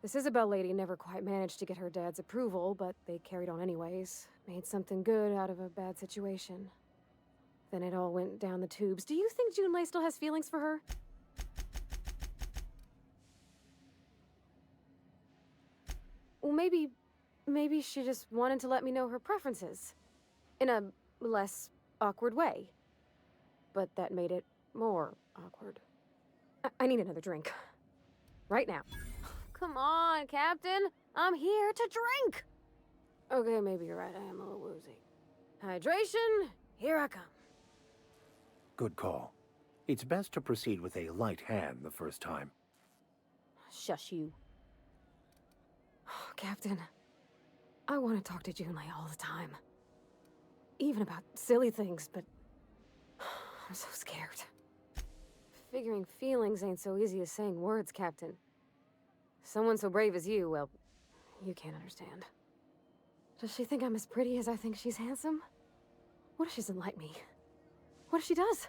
This Isabel lady never quite managed to get her dad's approval, but they carried on anyways. Made something good out of a bad situation. Then it all went down the tubes. Do you think Junlei still has feelings for her? Well, maybe she just wanted to let me know her preferences. In a less awkward way. But that made it more awkward. I need another drink. Right now. Come on, Captain. I'm here to drink! Okay, maybe you're right. I am a little woozy. Hydration, here I come. Good call. It's best to proceed with a light hand the first time. Shush you. Captain, I want to talk to Junlei all the time. Even about silly things, but I'm so scared. Figuring feelings ain't so easy as saying words, Captain. Someone so brave as you, well, you can't understand. Does she think I'm as pretty as I think she's handsome? What if she doesn't like me? What if she does?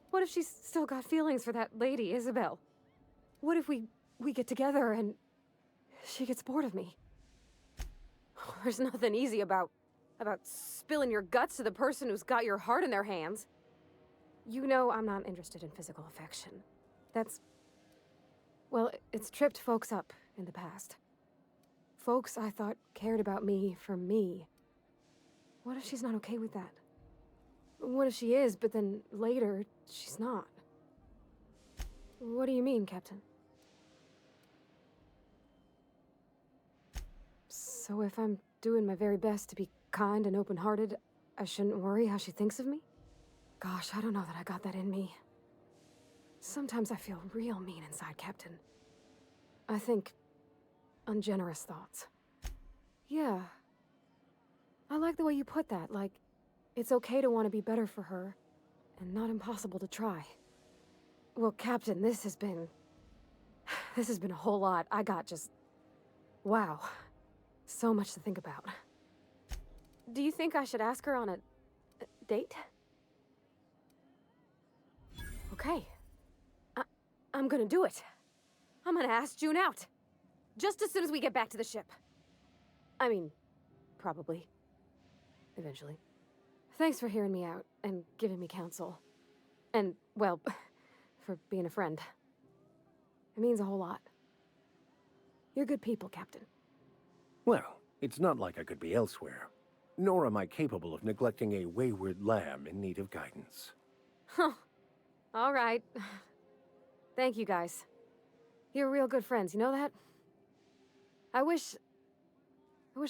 What if she's still got feelings for that lady, Isabel? What if we get together and she gets bored of me? There's nothing easy about spilling your guts to the person who's got your heart in their hands. You know I'm not interested in physical affection. Well, it's tripped folks up in the past. Folks I thought cared about me for me. What if she's not okay with that? What if she is, but then later, she's not? What do you mean, Captain? So if I'm doing my very best to be kind and open-hearted, I shouldn't worry how she thinks of me? Gosh, I don't know that I got that in me. Sometimes I feel real mean inside, Captain. I think ungenerous thoughts. Yeah. I like the way you put that, like, it's okay to want to be better for her, and not impossible to try. Well, Captain, this has been a whole lot. I got just... wow. So much to think about. Do you think I should ask her on a date? Okay. I'm gonna do it. I'm gonna ask June out. Just as soon as we get back to the ship. I mean, probably. Eventually. Thanks for hearing me out and giving me counsel. And, well, for being a friend. It means a whole lot. You're good people, Captain. Well, it's not like I could be elsewhere. Nor am I capable of neglecting a wayward lamb in need of guidance. Huh. All right. Thank you, guys. You're real good friends, you know that? I wish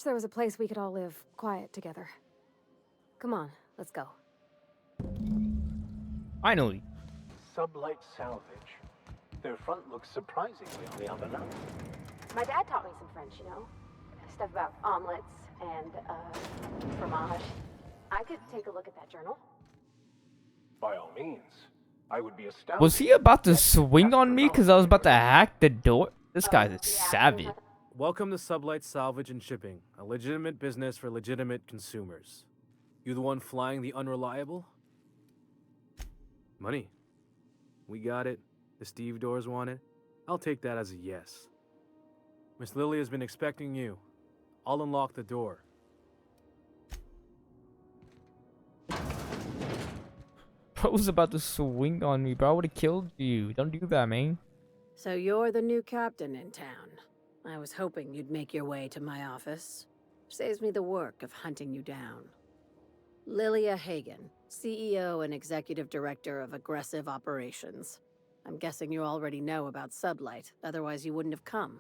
there was a place we could all live quiet together. Come on, let's go. Finally. Sublight Salvage. Their front looks surprisingly on the up and up. My dad taught me some French, you know? Stuff about omelets and, fromage. I could take a look at that journal. By all means. I would be astounded. Was he about to swing on me because I was about to hack the door? This guy's a savage. Welcome to Sublight Salvage and Shipping, a legitimate business for legitimate consumers. You the one flying the Unreliable? Money. We got it. The Steve Doors want it. I'll take that as a yes. Miss Lily has been expecting you. I'll unlock the door. Bro was about to swing on me, bro. I would have killed you. Don't do that, man. So you're the new captain in town. I was hoping you'd make your way to my office. Saves me the work of hunting you down. Lilia Hagen, CEO and Executive Director of Aggressive Operations. I'm guessing you already know about Sublight, otherwise you wouldn't have come.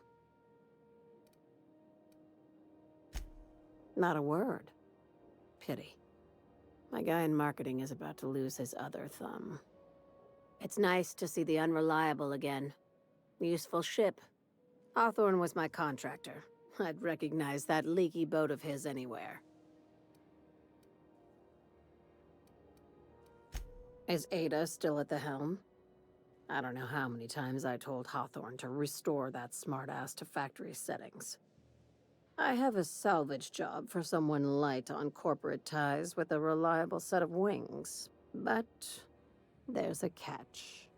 Not a word. Pity. My guy in marketing is about to lose his other thumb. It's nice to see the Unreliable again. Useful ship. Hawthorne was my contractor. I'd recognize that leaky boat of his anywhere. Is Ada still at the helm? I don't know how many times I told Hawthorne to restore that smartass to factory settings. I have a salvage job for someone light on corporate ties with a reliable set of wings, but there's a catch.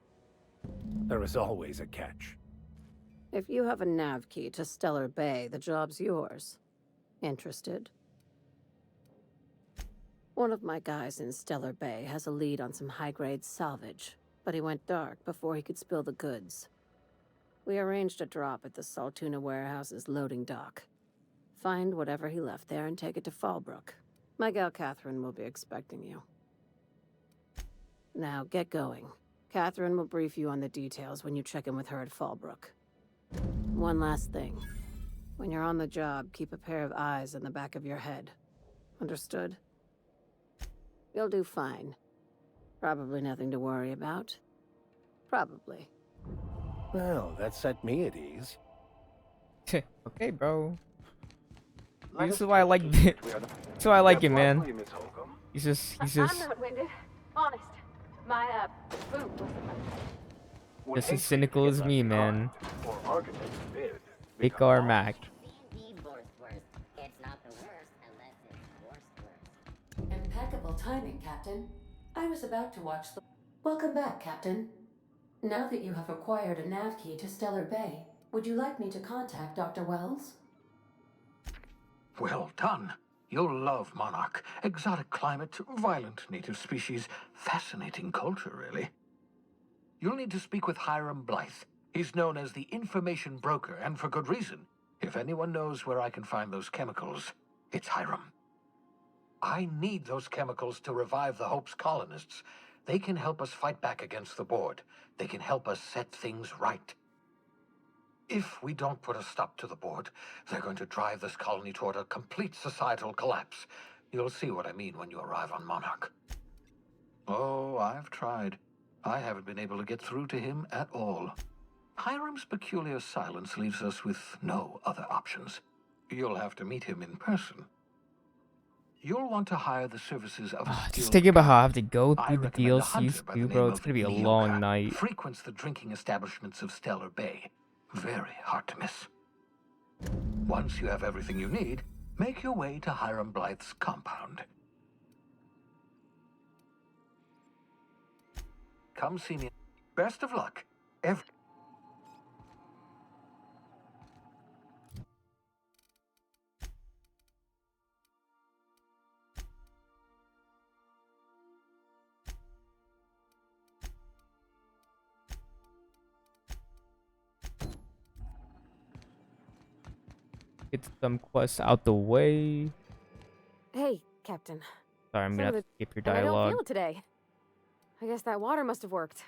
There is always a catch. If you have a nav key to Stellar Bay, the job's yours. Interested? One of my guys in Stellar Bay has a lead on some high-grade salvage, but he went dark before he could spill the goods. We arranged a drop at the Saltuna warehouse's loading dock. Find whatever he left there and take it to Fallbrook. My gal Catherine will be expecting you. Now, get going. Catherine will brief you on the details when you check in with her at Fallbrook. One last thing. When you're on the job, keep a pair of eyes in the back of your head. Understood? You'll do fine. Probably nothing to worry about. Probably. Well, that set me at ease. Okay, bro. This is why I like this is why I like it, man. He's just I'm not winded. Honest. My, boot was just as cynical as me, man. Big R Mac. Impeccable timing, Captain. I was about to watch the... Welcome back, Captain. Now that you have acquired a nav key to Stellar Bay, would you like me to contact Dr. Wells? Well done. You'll love Monarch. Exotic climate, violent native species, fascinating culture, really. You'll need to speak with Hiram Blythe. He's known as the information broker, and for good reason. If anyone knows where I can find those chemicals, it's Hiram. I need those chemicals to revive the Hope's colonists. They can help us fight back against the Board. They can help us set things right. If we don't put a stop to the Board, they're going to drive this colony toward a complete societal collapse. You'll see what I mean when you arrive on Monarch. Oh, I've tried. I haven't been able to get through to him at all. Hiram's peculiar silence leaves us with no other options. You'll have to meet him in person. You'll want to hire the services of a Just thinking about how I have to go through the recommend a hunter DLCs by the too, name bro. It's of gonna be a Nyoka. long night. Frequents the drinking establishments of Stellar Bay. Very hard to miss. Once you have everything you need, make your way to Hiram Blythe's compound. Come see me. Best of luck. Get some quests out the way. Hey, Captain. Sorry, I'm gonna have to skip your And I don't dialogue. feel it today. I guess that water must have worked.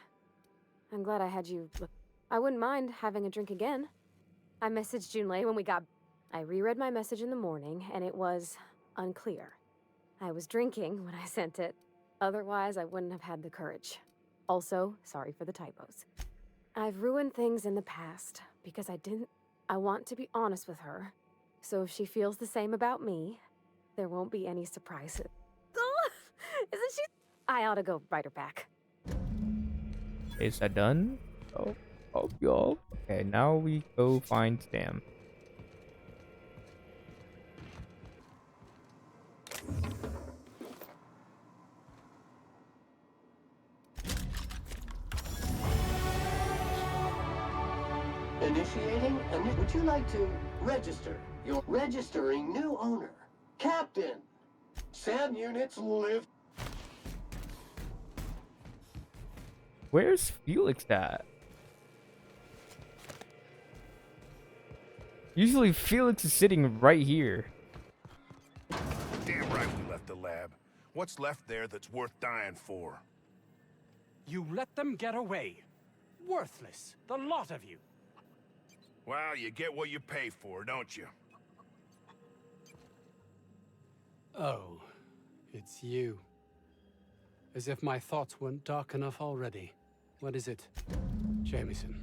I'm glad I had you look. I wouldn't mind having a drink again. I messaged Junlei when we got... I reread my message in the morning, and it was unclear. I was drinking when I sent it. Otherwise, I wouldn't have had the courage. Also, sorry for the typos. I've ruined things in the past because I didn't... I want to be honest with her. So if she feels the same about me, there won't be any surprises. Isn't she? I ought to go write her back. Is that done? Oh, y'all. Okay, now we go find Sam. Initiating, would you like to register? You're registering new owner. Captain! SAM units live. Where's Felix at? Usually Felix is sitting right here. Damn right we left the lab. What's left there that's worth dying for? You let them get away. Worthless, the lot of you. Well, you get what you pay for, don't you? Oh, it's you. As if my thoughts weren't dark enough already. What is it? Jameson.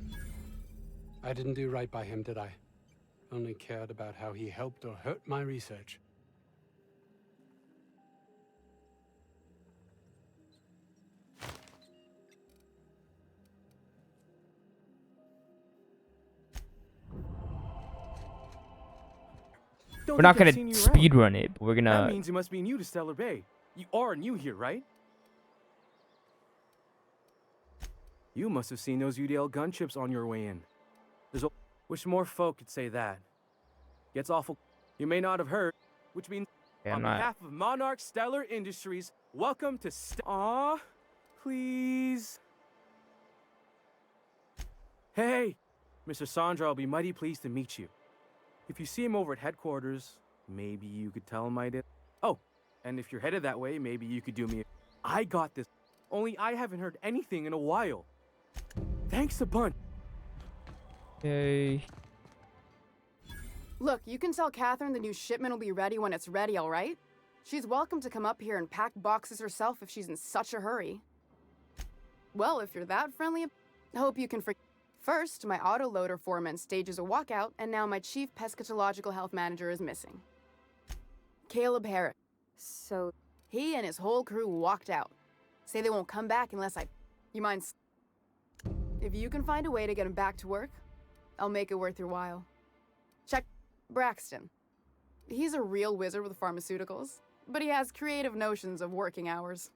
I didn't do right by him, did I? Only cared about how he helped or hurt my research. We're not gonna speed run it, but we're gonna. That means you must be new to Stellar Bay. You are new here, right? You must have seen those UDL gunships on your way in. There's a... Wish more folk could say that. Gets awful. You may not have heard, which means on behalf of Monarch Stellar Industries, welcome to Aw, please. Hey, Mr. Sandra, I'll be mighty pleased to meet you. If you see him over at headquarters, maybe you could tell him I did. Oh, and if you're headed that way, maybe you could do me. I got this. Only I haven't heard anything in a while. Thanks a bunch. Yay. Look, you can tell Catherine the new shipment will be ready when it's ready, all right? She's welcome to come up here and pack boxes herself if she's in such a hurry. Well, if you're that friendly, I hope you can First, my autoloader foreman stages a walkout, and now my chief pescatological health manager is missing. Caleb Harris. So... He and his whole crew walked out. Say they won't come back unless You mind... If you can find a way to get him back to work, I'll make it worth your while. Check Braxton. He's a real wizard with pharmaceuticals, but he has creative notions of working hours.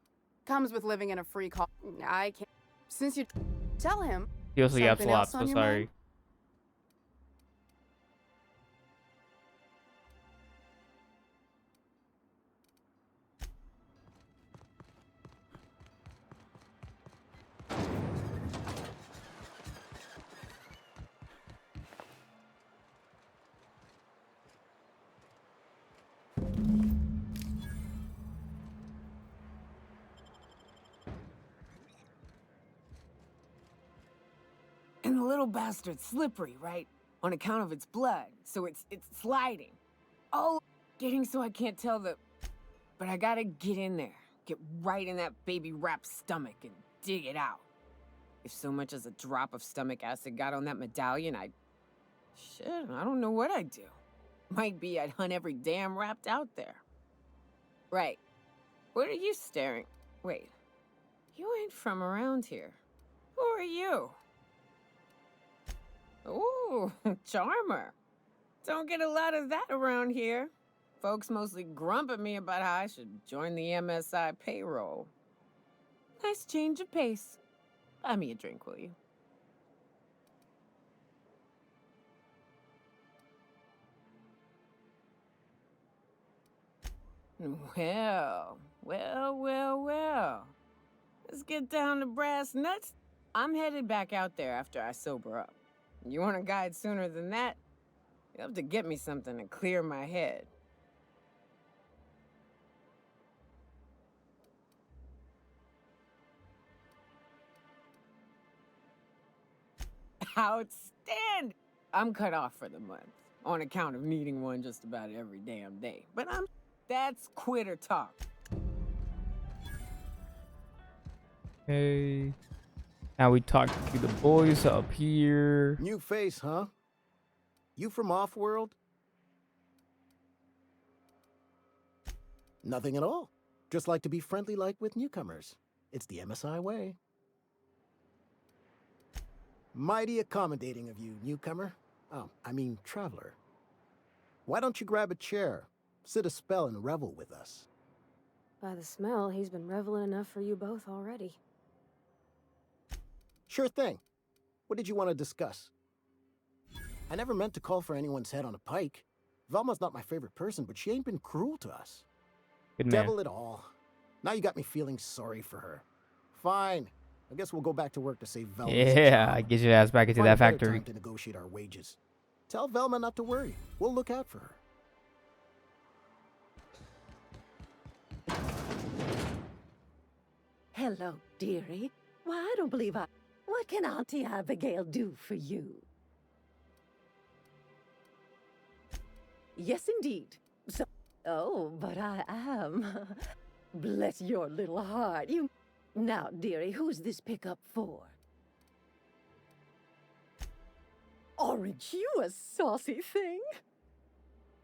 Comes with living in a free call. I can't... Since you... Tell him... He also got something else flopped, on so your sorry. mind? And the little bastard's slippery, right? On account of its blood, so it's sliding. Oh, getting so I can't tell the... But I gotta get in there. Get right in that baby rap's stomach and dig it out. If so much as a drop of stomach acid got on that medallion, I'd... Shit, I don't know what I'd do. Might be I'd hunt every damn wrapped out there. Right. What are you staring... Wait. You ain't from around here. Who are you? Ooh, charmer. Don't get a lot of that around here. Folks mostly grump at me about how I should join the MSI payroll. Nice change of pace. Buy me a drink, will you? Well. Let's get down to brass nuts. I'm headed back out there after I sober up. You want a guide sooner than that? You'll have to get me something to clear my head. Outstanding! I'm cut off for the month, on account of needing one just about every damn day. But that's quitter talk. Okay. Now we talk to the boys up here. New face, huh? You from Offworld? Nothing at all. Just like to be friendly like with newcomers. It's the MSI way. Mighty accommodating of you, newcomer. Oh, I mean traveler. Why don't you grab a chair, sit a spell and revel with us? By the smell, he's been reveling enough for you both already. Sure thing. What did you want to discuss? I never meant to call for anyone's head on a pike. Velma's not my favorite person, but she ain't been cruel to us. Good man. Devil it all. Now you got me feeling sorry for her. Fine. I guess we'll go back to work to save Velma. Yeah, get your ass back into that factory. Time to negotiate our wages. Tell Velma not to worry. We'll look out for her. Hello, dearie. Why, I don't believe I... What can Auntie Abigail do for you? Yes, indeed. So... Oh, but I am. Bless your little heart. You... Now, dearie, who's this pickup for? Aren't you a saucy thing?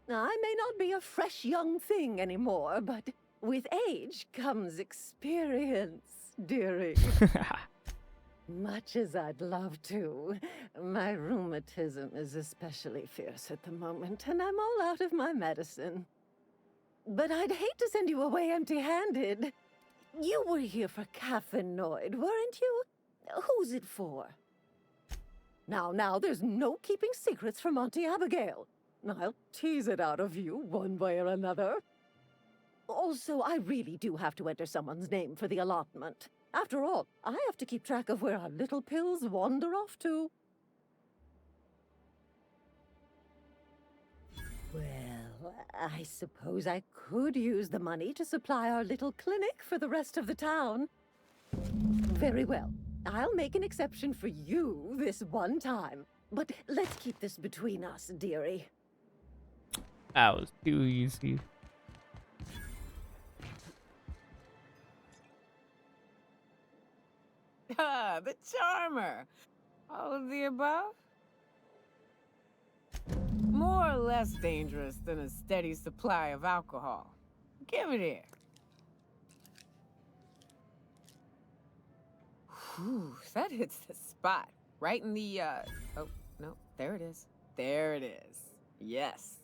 I may not be a fresh young thing anymore, but with age comes experience, dearie. Much as I'd love to, my rheumatism is especially fierce at the moment, and I'm all out of my medicine. But I'd hate to send you away empty-handed. You were here for Caffeinoid, weren't you? Who's it for? Now, there's no keeping secrets from Auntie Abigail. I'll tease it out of you one way or another. Also, I really do have to enter someone's name for the allotment. After all, I have to keep track of where our little pills wander off to. Well, I suppose I could use the money to supply our little clinic for the rest of the town. Very well. I'll make an exception for you this one time. But let's keep this between us, dearie. That was too easy. Ah, the charmer. All of the above? More or less dangerous than a steady supply of alcohol. Give it here. Whew, that hits the spot. Right in the, oh, no, there it is. There it is. Yes.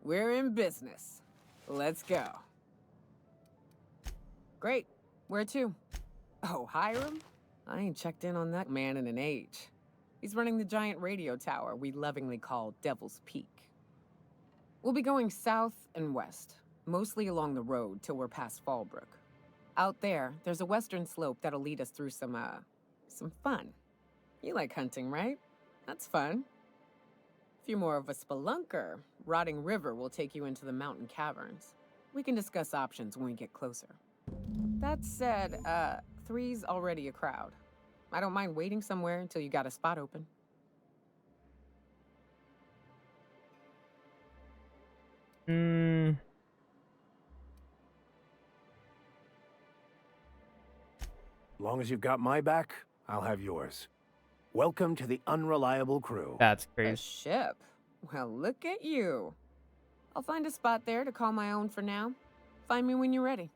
We're in business. Let's go. Great. Where to? Oh, Hiram? I ain't checked in on that man in an age. He's running the giant radio tower we lovingly call Devil's Peak. We'll be going south and west, mostly along the road till we're past Fallbrook. Out there, there's a western slope that'll lead us through some fun. You like hunting, right? That's fun. If you're more of a spelunker, Rotting River will take you into the mountain caverns. We can discuss options when we get closer. That said, 3's already a crowd. I don't mind waiting somewhere until you got a spot open. Long as you've got my back, I'll have yours. Welcome to the Unreliable Crew. That's A crazy. ship? Well, look at you. I'll find a spot there to call my own for now. Find me when you're ready.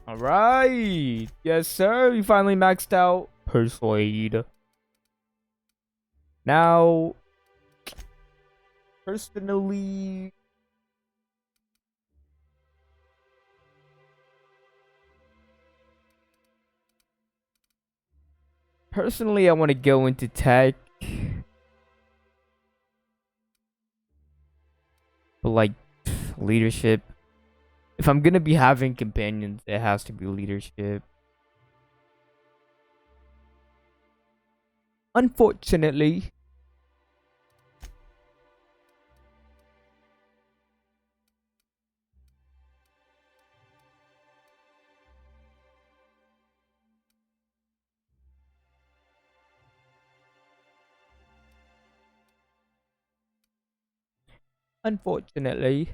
All right. Yes, sir. We finally maxed out Persuade. Now, personally, I want to go into tech. But like leadership. If I'm gonna be having companions, it has to be leadership. Unfortunately. Unfortunately.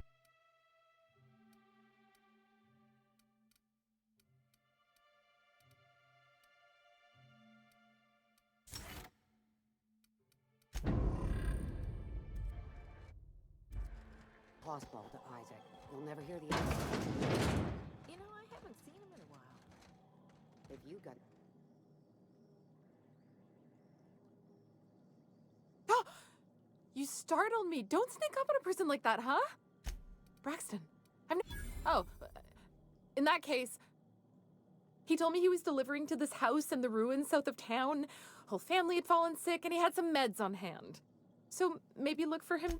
tossball to Isaac. You'll never hear the end. You know, I haven't seen him in a while. If you got... You startled me. Don't sneak up on a person like that, huh? Braxton, Oh, in that case, he told me he was delivering to this house in the ruins south of town. Whole family had fallen sick and he had some meds on hand. So maybe look for him.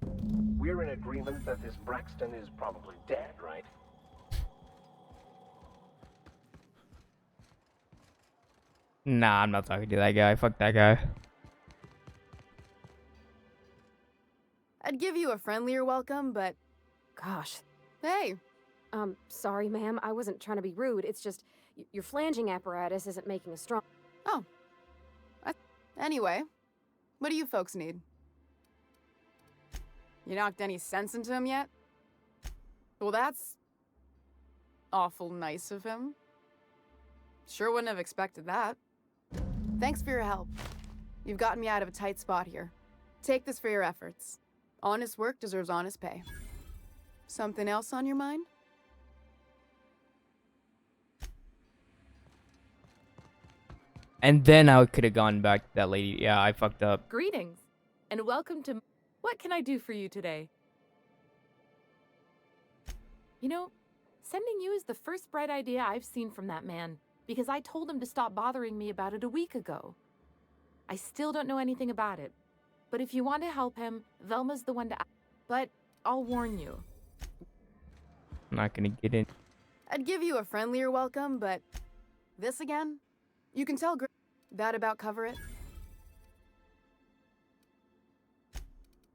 We're in agreement that this Braxton is probably dead, right? Nah, I'm not talking to that guy. Fuck that guy. I'd give you a friendlier welcome, but Gosh. hey, Sorry, ma'am. I wasn't trying to be rude. It's just your flanging apparatus isn't making a strong... oh. Anyway, what do you folks need? You knocked any sense into him yet? Well, that's awful nice of him. Sure wouldn't have expected that. Thanks for your help. You've gotten me out of a tight spot here. Take this for your efforts. Honest work deserves honest pay. Something else on your mind? And then I could have gone back to that lady. Yeah, I fucked up. Greetings, and welcome to... What can I do for you today? You know, sending you is the first bright idea I've seen from that man, because I told him to stop bothering me about it a week ago. I still don't know anything about it, but if you want to help him, Velma's the one to... But I'll warn you. I'm not gonna get in. I'd give you a friendlier welcome, but this again? You can tell that about cover it?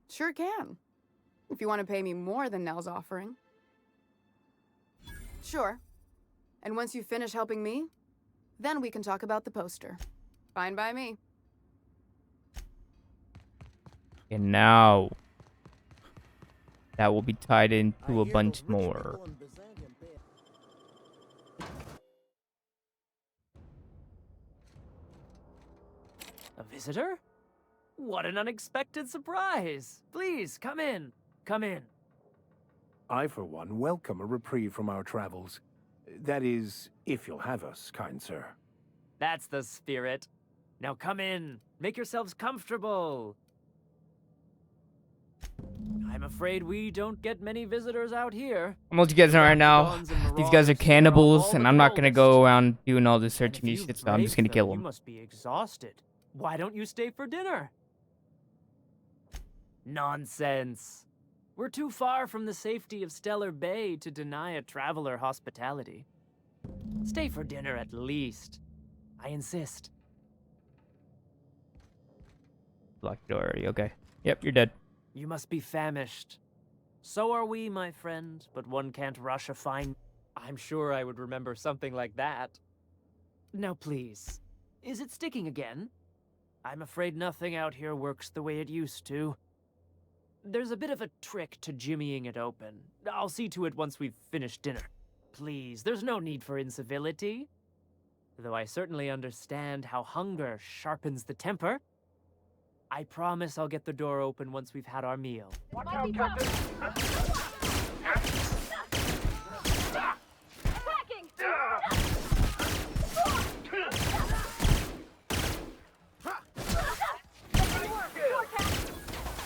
Sure can. If you want to pay me more than Nell's offering. Sure. And once you finish helping me, then we can talk about the poster. Fine by me. And now that will be tied into a bunch more. A visitor? What an unexpected surprise! Please, come in. Come in. I, for one, welcome a reprieve from our travels. That is, if you'll have us, kind sir. That's the spirit. Now come in. Make yourselves comfortable. I'm afraid we don't get many visitors out here. I'm gonna let you guys know right now. These guys are cannibals, and I'm not gonna go around doing all this searching and shit, so I'm just gonna kill them. You must be exhausted. Why don't you stay for dinner? Nonsense. We're too far from the safety of Stellar Bay to deny a traveler hospitality. Stay for dinner at least. I insist. Locked it already. Okay. Yep, you're dead. You must be famished. So are we, my friend, but one can't rush a fine... I'm sure I would remember something like that. Now please, is it sticking again? I'm afraid nothing out here works the way it used to. There's a bit of a trick to jimmying it open. I'll see to it once we've finished dinner. Please, there's no need for incivility. Though I certainly understand how hunger sharpens the temper. I promise I'll get the door open once we've had our meal. Watch out, Captain! Attacking!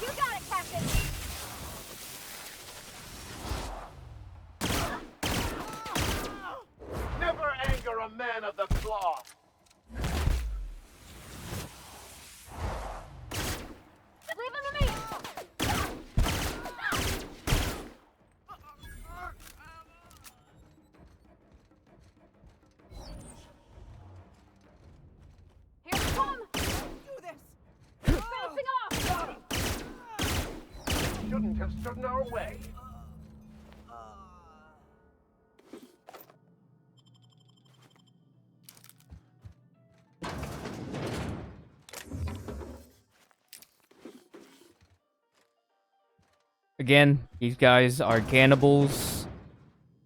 You got it, Captain! Never anger a man of the cloth! Leave him to me! Here we come! Do this! Bouncing off! Shouldn't have stood in our way. Again, these guys are cannibals.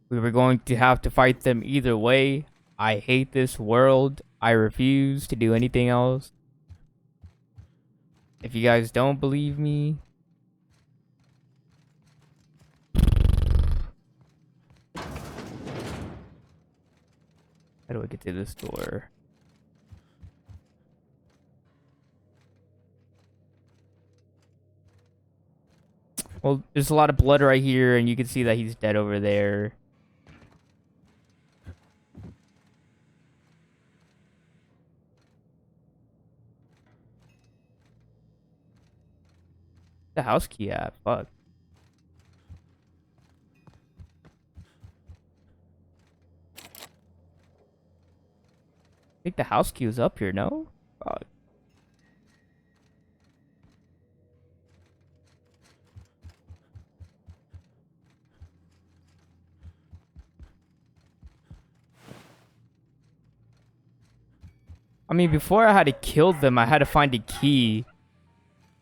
We were going to have to fight them either way. I hate this world. I refuse to do anything else. If you guys don't believe me, How do I get to this door? Well, there's a lot of blood right here, and you can see that he's dead over there. The house key at? Fuck. I think the house key was up here, no? Fuck. I mean, before I had to kill them, I had to find a key.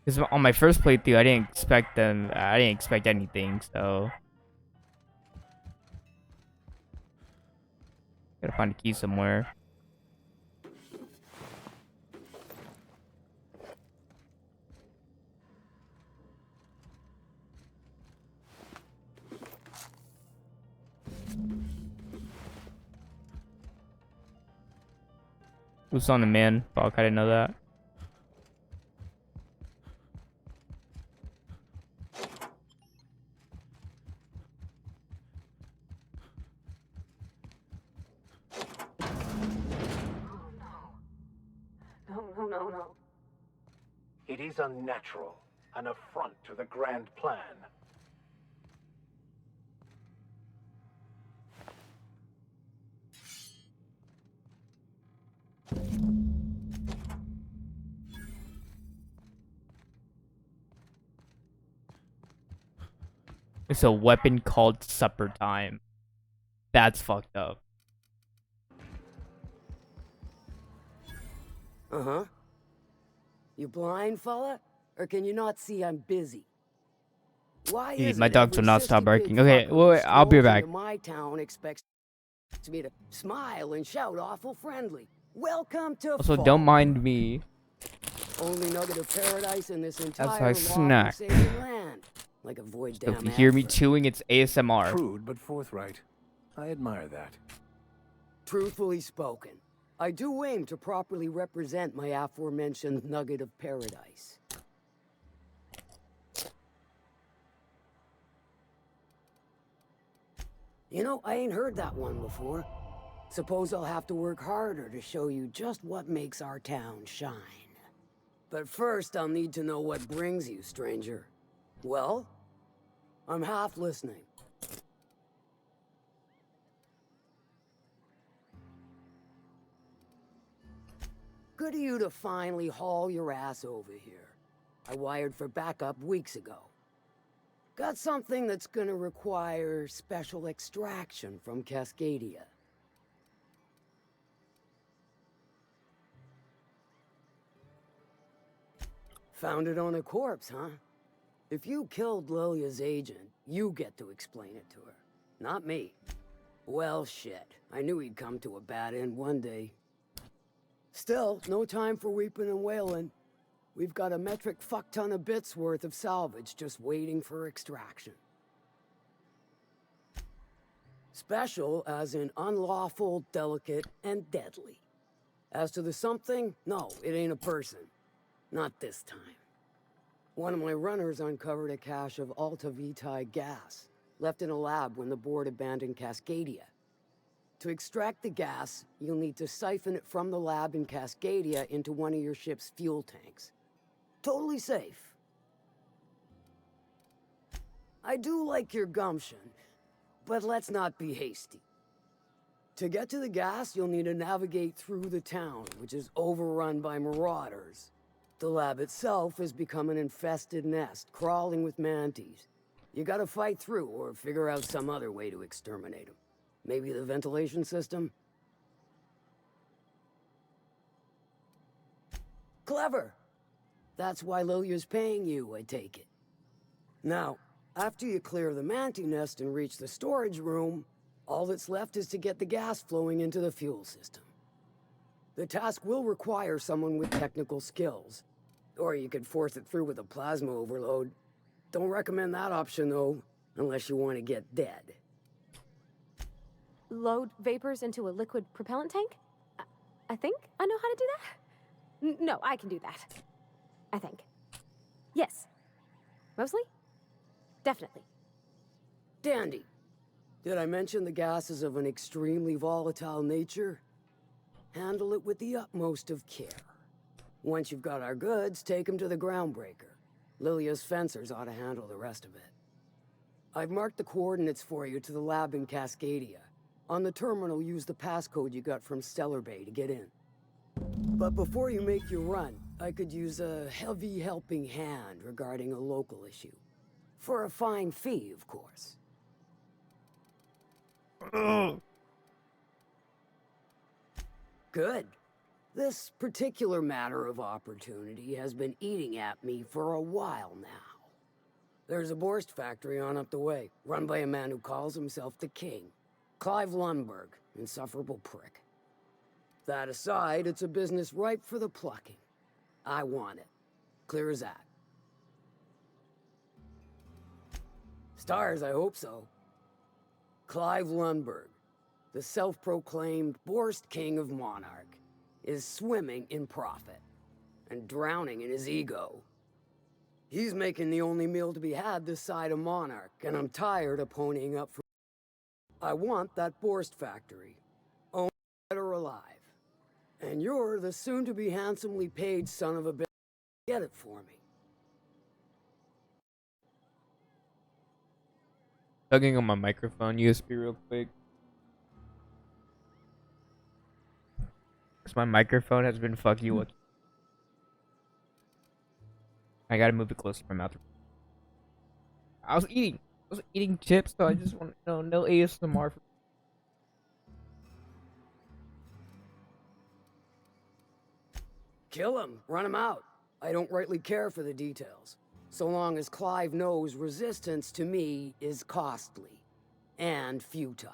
Because on my first playthrough, I didn't expect them. I didn't expect anything, so. Gotta find a key somewhere. Who's on the man? Fuck, I didn't know that. No. It is unnatural, an affront to the grand plan. It's a weapon called supper time. That's fucked up. Uh-huh. You blind, fella? Or can you not see I'm busy? Why Dude, is my it dogs will every not stop sissy barking. big Okay, fucker wait, I'll be strolls back. into my town expects me to smile and shout awful friendly. Welcome to Also, fall. don't mind me. Only nugget of paradise in this entire As I snack. law-forsaken land. Like a void So damn if you hear me advert. chewing, it's ASMR. Crude but forthright. I admire that. Truthfully spoken, I do aim to properly represent my aforementioned nugget of paradise. You know, I ain't heard that one before. Suppose I'll have to work harder to show you just what makes our town shine. But first, I'll need to know what brings you, stranger. Well, I'm half listening. Good of you to finally haul your ass over here. I wired for backup weeks ago. Got something that's gonna require special extraction from Cascadia. Found it on a corpse, huh? If you killed Lilia's agent, you get to explain it to her. Not me. Well, shit. I knew he'd come to a bad end one day. Still, no time for weeping and wailing. We've got a metric fuck-ton of bits worth of salvage just waiting for extraction. Special as in unlawful, delicate, and deadly. As to the something, no, it ain't a person. Not this time. One of my runners uncovered a cache of Alta Vitae gas, left in a lab when the board abandoned Cascadia. To extract the gas, you'll need to siphon it from the lab in Cascadia into one of your ship's fuel tanks. Totally safe. I do like your gumption, but let's not be hasty. To get to the gas, you'll need to navigate through the town, which is overrun by marauders. The lab itself has become an infested nest, crawling with manties. You gotta fight through or figure out some other way to exterminate them. Maybe the ventilation system? Clever! That's why Lilia's paying you, I take it. Now, after you clear the mantis nest and reach the storage room, all that's left is to get the gas flowing into the fuel system. The task will require someone with technical skills. Or you could force it through with a plasma overload. Don't recommend that option, though, unless you want to get dead. load vapors into a liquid propellant tank? I think I know how to do that. No, I can do that. I think. Yes. Mostly? Definitely. Dandy. Did I mention the gas is of an extremely volatile nature? Handle it with the utmost of care. Once you've got our goods, take them to the groundbreaker. Lilia's fencers ought to handle the rest of it. I've marked the coordinates for you to the lab in Cascadia. On the terminal, use the passcode you got from Stellar Bay to get in. But before you make your run, I could use a heavy helping hand regarding a local issue. For a fine fee, of course. Good. This particular matter of opportunity has been eating at me for a while now. There's a Borst factory on up the way, run by a man who calls himself the King. Clive Lundberg, insufferable prick. That aside, it's a business ripe for the plucking. I want it. Clear as that. Stars, I hope so. Clive Lundberg, the self-proclaimed Borst King of Monarch, is swimming in profit and drowning in his ego. He's making the only meal to be had this side of Monarch, and I'm tired of ponying up for... I want that Borst factory, owned dead or alive. And you're the soon-to-be handsomely paid son of a bitch. Get it for me. Plugging on my microphone USB real quick. Cause my microphone has been fucking with. I gotta move it closer to my mouth. I was eating chips, so I just want no ASMR. Kill him, run him out. I don't rightly care for the details. So long as Clive knows resistance to me is costly and futile.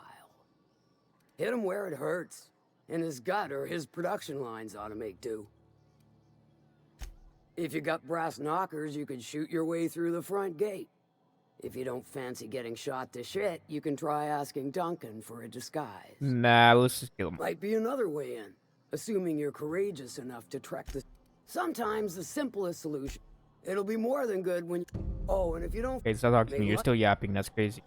Hit him where it hurts. In his gut or his production lines ought to make do. If you got brass knockers, you could shoot your way through the front gate. If you don't fancy getting shot to shit, you can try asking Duncan for a disguise. Nah, let's just kill him. Might be another way in, assuming you're courageous enough to trek the... Sometimes the simplest solution. It'll be more than good when... Oh, and if you don't... Okay, stop talking to me. You're still yapping. That's crazy.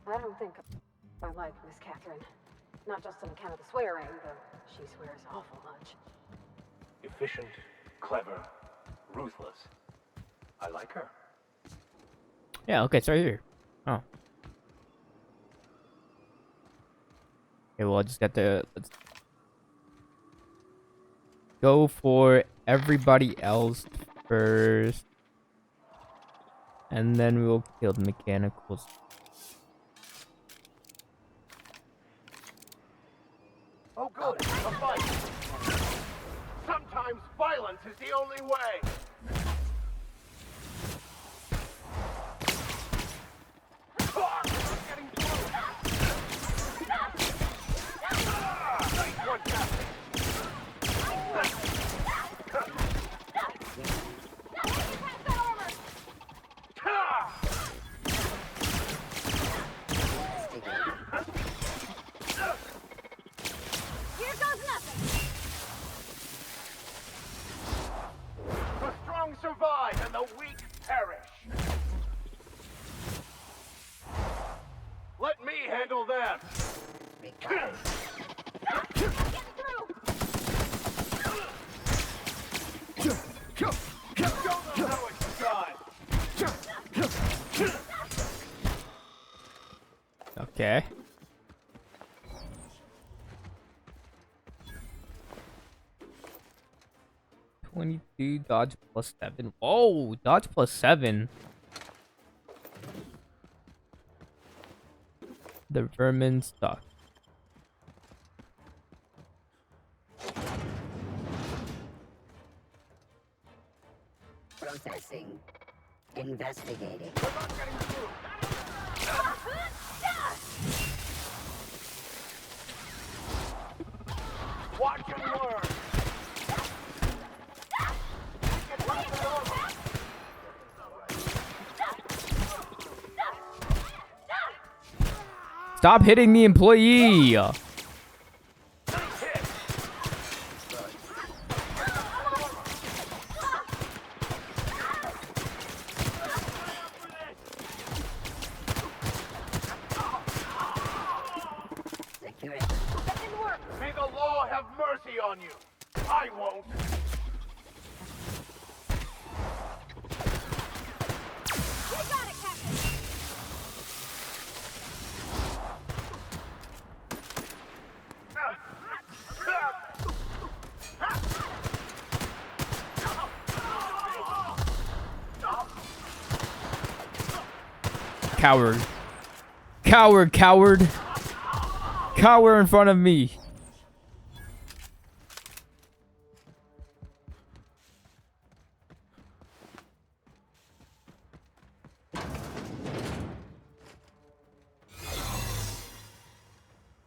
I don't think I like Miss Catherine. Not just on account of the swearing, though she swears awful much. Efficient, clever, ruthless. I like her. Yeah, okay, it's right here. Oh. Okay, well, I just got the... Let's go for everybody else first. And then we'll kill the mechanicals. Oh good, a fight. Sometimes violence is the only way. Survive and the weak perish. Let me handle them. Okay. Dodge plus 7. Oh, dodge plus 7. The vermin stuck. Processing. Investigating. Watch and learn. Stop hitting the employee. May the law have mercy on you. I won't. Coward. Coward, coward. Cower in front of me.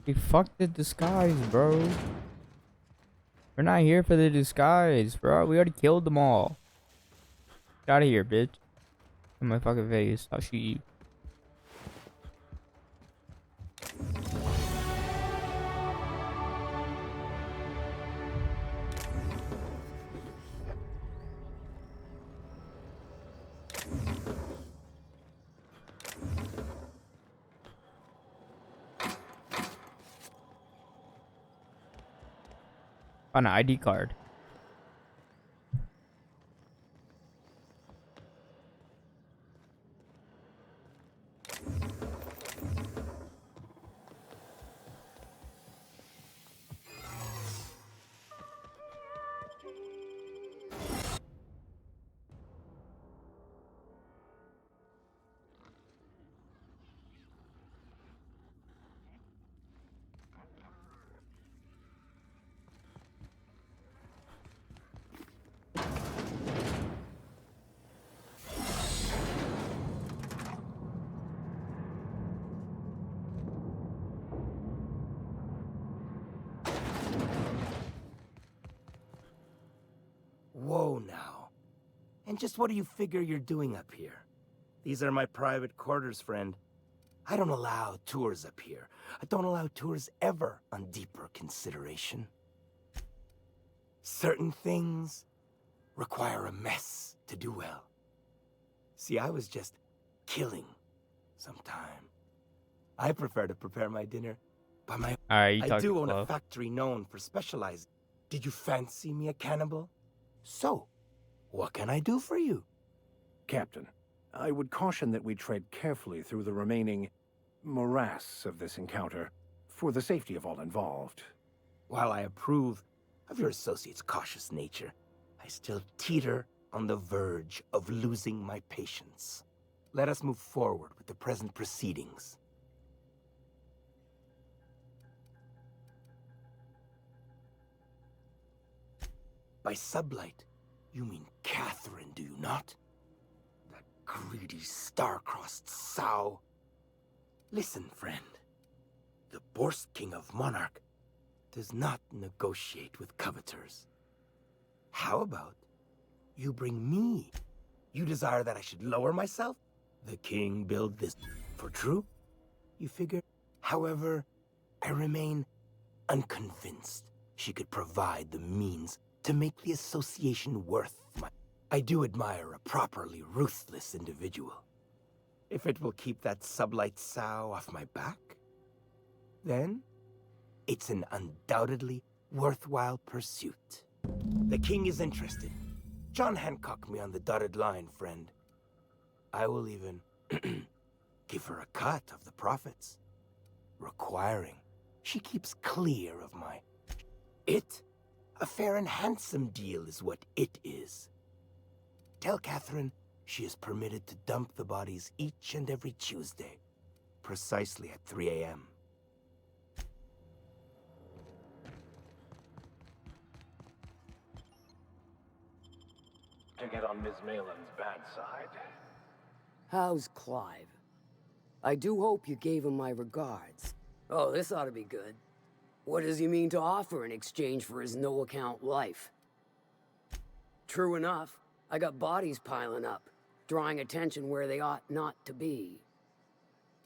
Hey, fuck the disguise, bro. We're not here for the disguise, bro. We already killed them all. Get out of here, bitch. In my fucking face. I'll shoot you. On an ID card. Whoa now. And just what do you figure you're doing up here? These are my private quarters, friend. I don't allow tours up here. I don't allow tours ever on deeper consideration. Certain things require a mess to do well. See, I was just killing some time. I prefer to prepare my dinner by my... Alright, I do own a factory known for specializing. Did you fancy me a cannibal? So, what can I do for you? Captain, I would caution that we tread carefully through the remaining morass of this encounter, for the safety of all involved. While I approve of your associate's cautious nature, I still teeter on the verge of losing my patience. Let us move forward with the present proceedings. By sublight, you mean Catherine, do you not? That greedy, star-crossed sow. Listen, friend. The Borst King of Monarch does not negotiate with coveters. How about you bring me? You desire that I should lower myself? The king build this for true? You figure? However, I remain unconvinced she could provide the means to make the association worth my... I do admire a properly ruthless individual. If it will keep that sublight sow off my back, then it's an undoubtedly worthwhile pursuit. The king is interested. John Hancock me on the dotted line, friend. I will even give her a cut of the profits, requiring she keeps clear of my... A fair and handsome deal is what it is. Tell Catherine she is permitted to dump the bodies each and every Tuesday, precisely at 3 a.m. To get on Ms. Malin's bad side. How's Clive? I do hope you gave him my regards. Oh, this ought to be good. What does he mean to offer in exchange for his no-account life? True enough, I got bodies piling up, drawing attention where they ought not to be.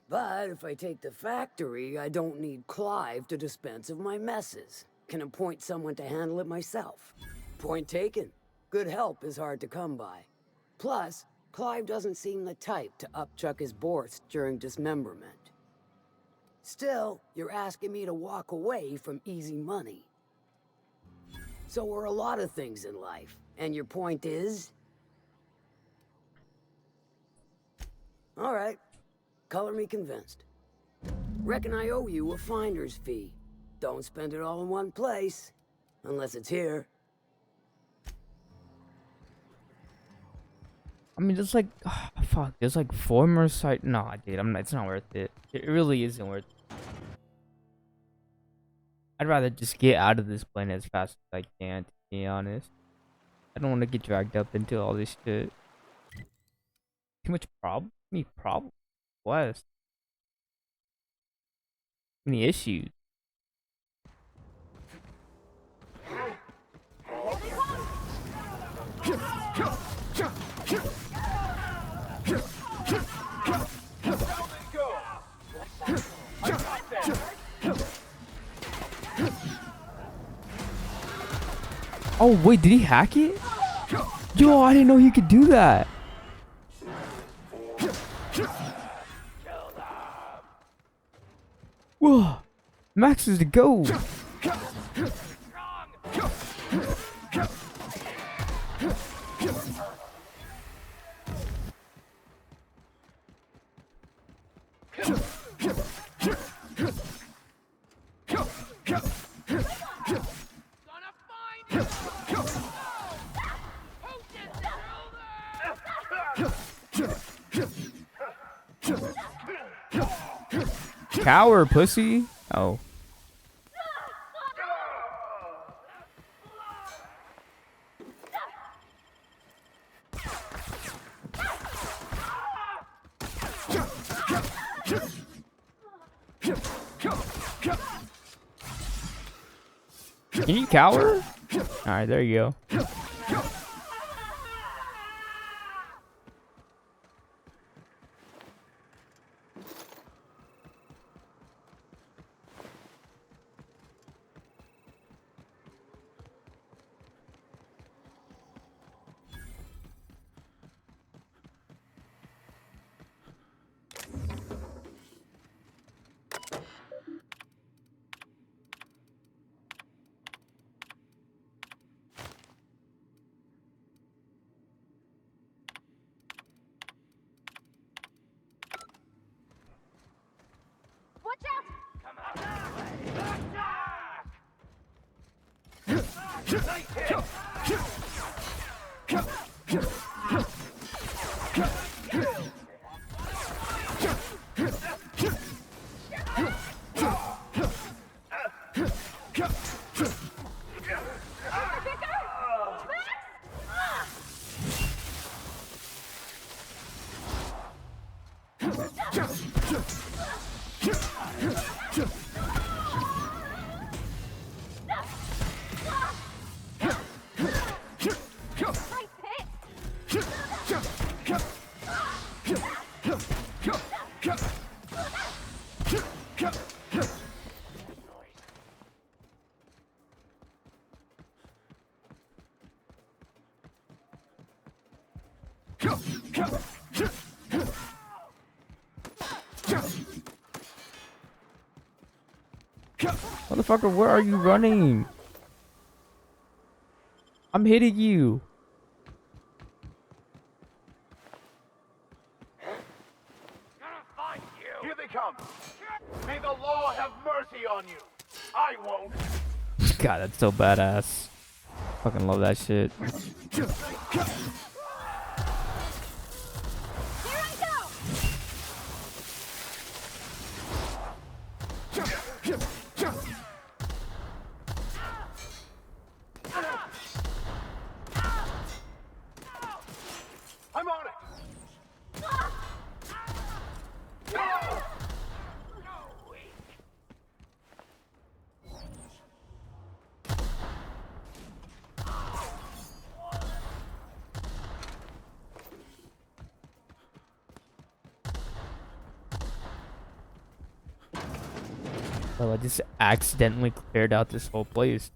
But if I take the factory, I don't need Clive to dispense of my messes. Can appoint someone to handle it myself. Point taken. Good help is hard to come by. Plus, Clive doesn't seem the type to upchuck his Borst during dismemberment. Still, you're asking me to walk away from easy money. So are a lot of things in life. And your point is? All right. Color me convinced. Reckon I owe you a finder's fee. Don't spend it all in one place. Unless it's here. I mean, there's like, fuck, there's like 4 more sites. Nah, dude, it's not worth it. It really isn't worth it. I'd rather just get out of this plane as fast as I can, to be honest. I don't want to get dragged up into all this shit. Too much problem? Problem? What? Many issues. Oh wait, did he hack it? Yo, I didn't know he could do that. Whoa, Max is the GOAT. Cower, pussy. Oh. Can you cower? Alright, there you go. Motherfucker, where are you running? I'm hitting you. Here they come. May the law have mercy on you. I won't. God, that's so badass. Fucking love that shit. I'm on it. Well, I just accidentally cleared out this whole place.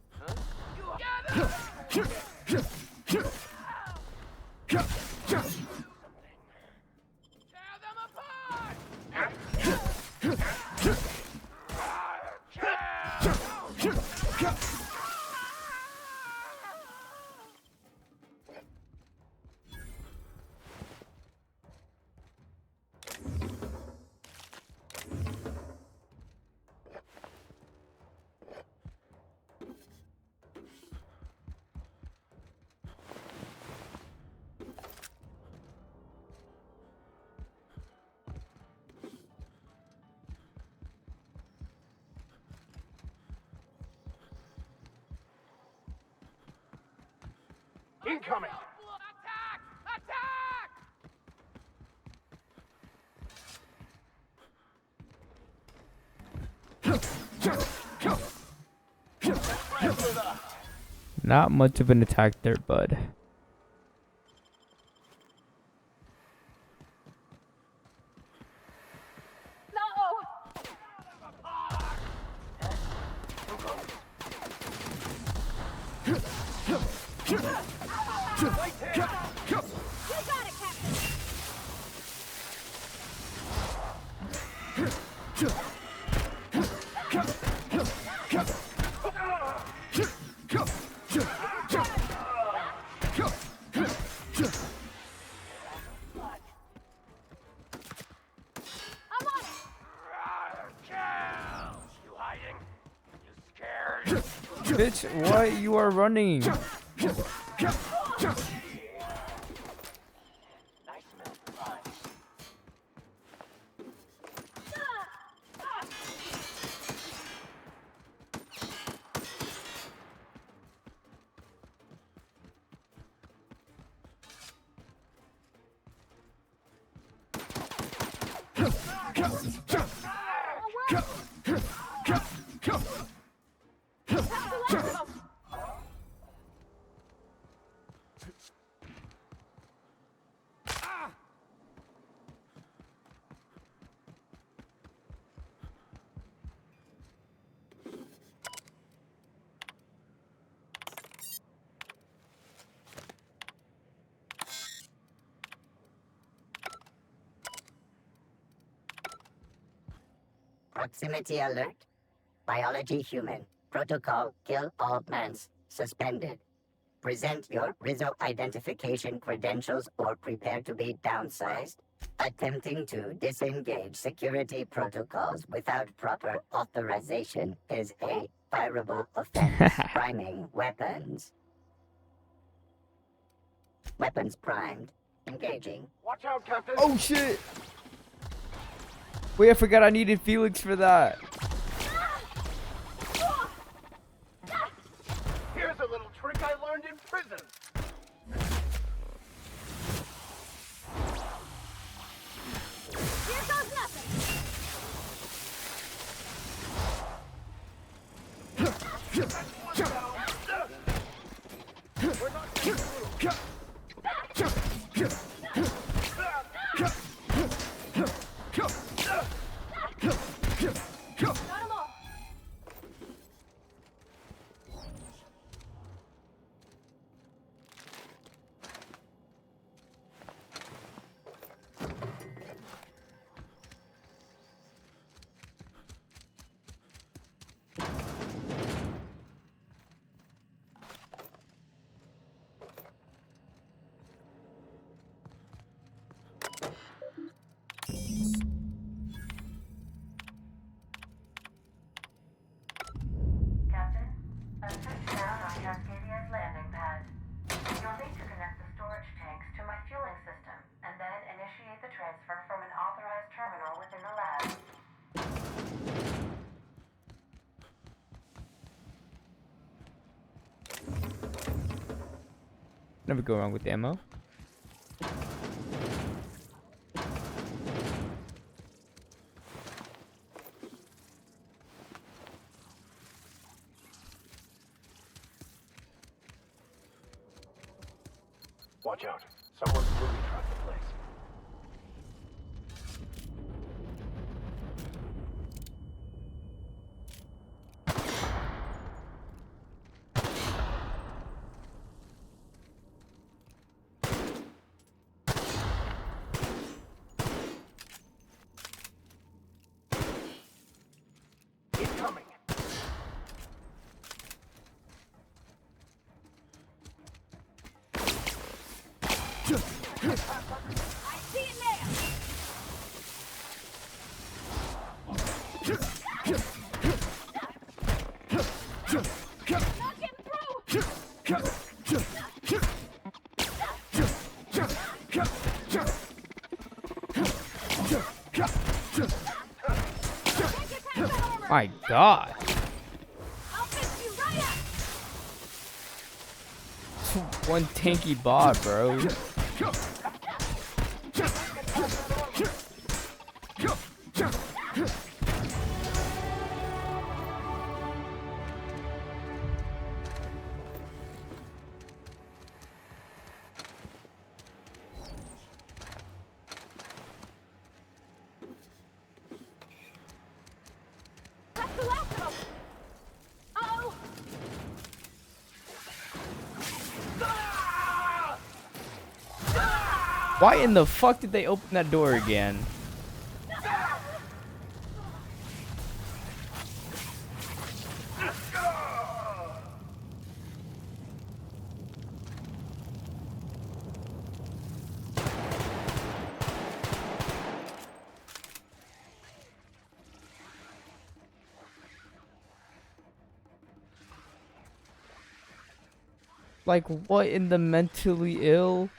Incoming! Not much of an attack there, bud. Bitch, why you are running? Proximity alert. Biology human. Protocol kill all plants. Suspended. Present your Rizzo identification credentials or prepare to be downsized. Attempting to disengage security protocols without proper authorization is a fireable offense. Priming weapons. Weapons primed. Engaging. Watch out, Captain! Oh shit! Wait, I forgot I needed Felix for that. Here's a little trick I learned in prison. Here goes nothing. Never go wrong with ammo. Watch out. Someone's booby-trapped the place. incoming! I see it now! My God. One tanky bot, bro. Why in the fuck did they open that door again? Like, what in the mentally ill?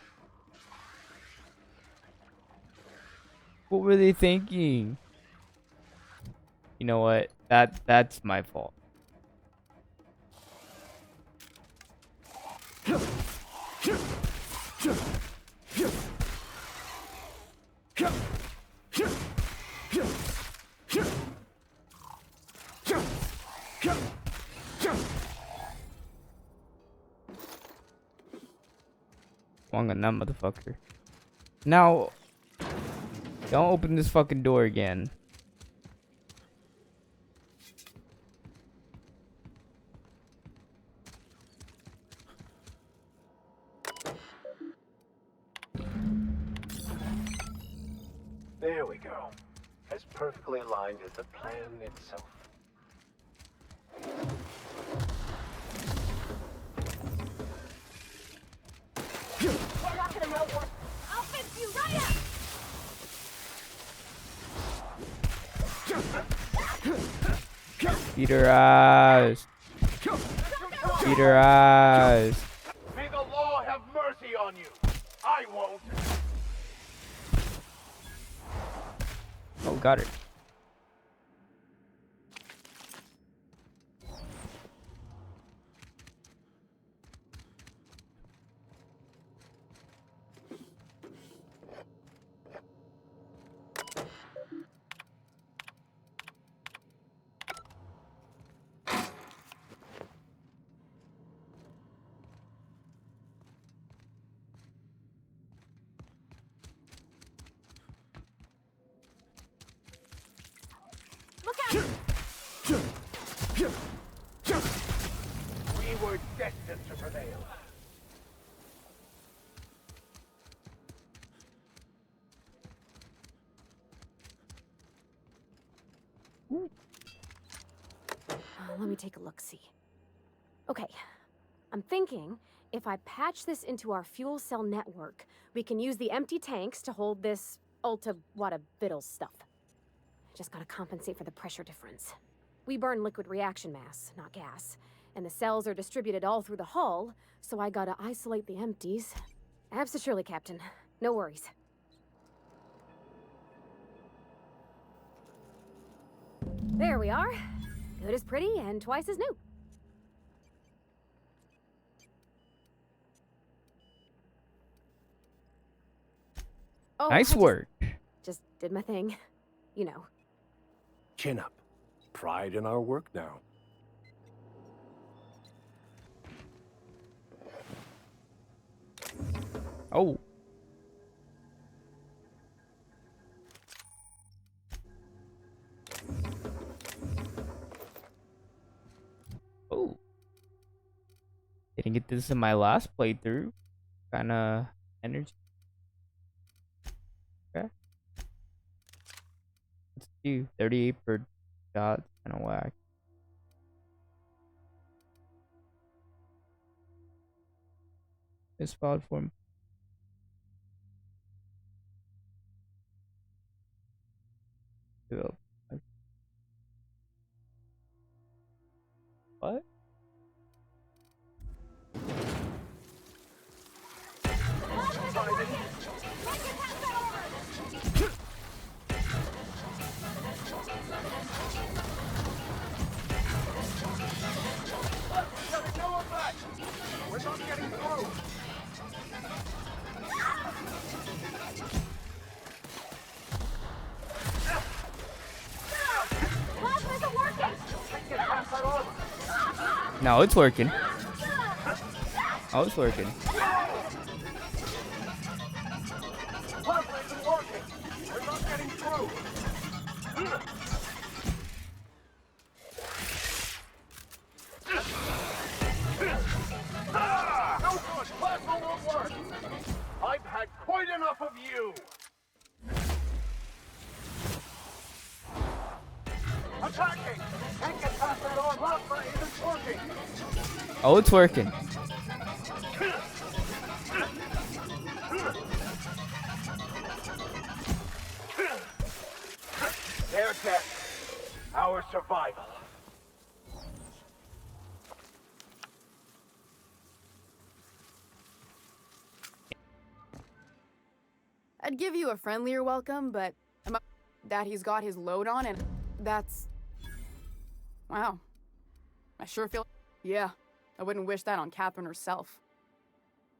What were they thinking? You know what? That's my fault. Wrong on that motherfucker. Now, don't open this fucking door again. There we go. As perfectly aligned as the plan itself. We're not gonna know what. I'll fix you right up! Beat her ass. Beat her ass. May the law have mercy on you. I won't. Oh, got it. We were destined to prevail. Let me take a look-see. Okay, I'm thinking if I patch this into our fuel cell network, we can use the empty tanks to hold this ulta-wada-biddle stuff. Just gotta compensate for the pressure difference. We burn liquid reaction mass, not gas, and the cells are distributed all through the hull, so I gotta isolate the empties. Absolutely, Captain. No worries. There we are. Good as pretty and twice as new. Oh, Nice work. Just did my thing. You know. Chin up. Pride in our work now. Oh. Oh. Didn't get this in my last playthrough. Kinda energy. Okay. Let's do 38 per shot. Kinda whack. It's filed for. What? We're not getting through. Plasma isn't working! No, it's working. Oh, it's working. Plasma isn't working. We're not getting through. No good. Plasma won't work. I've had quite enough of you. Attacking! Can't get past that arm. Plasma isn't working. Oh, it's working. Their death, our survival. I'd give you a friendlier welcome, but that he's got his load on, and that's... Wow. I sure feel... Yeah, I wouldn't wish that on Catherine herself.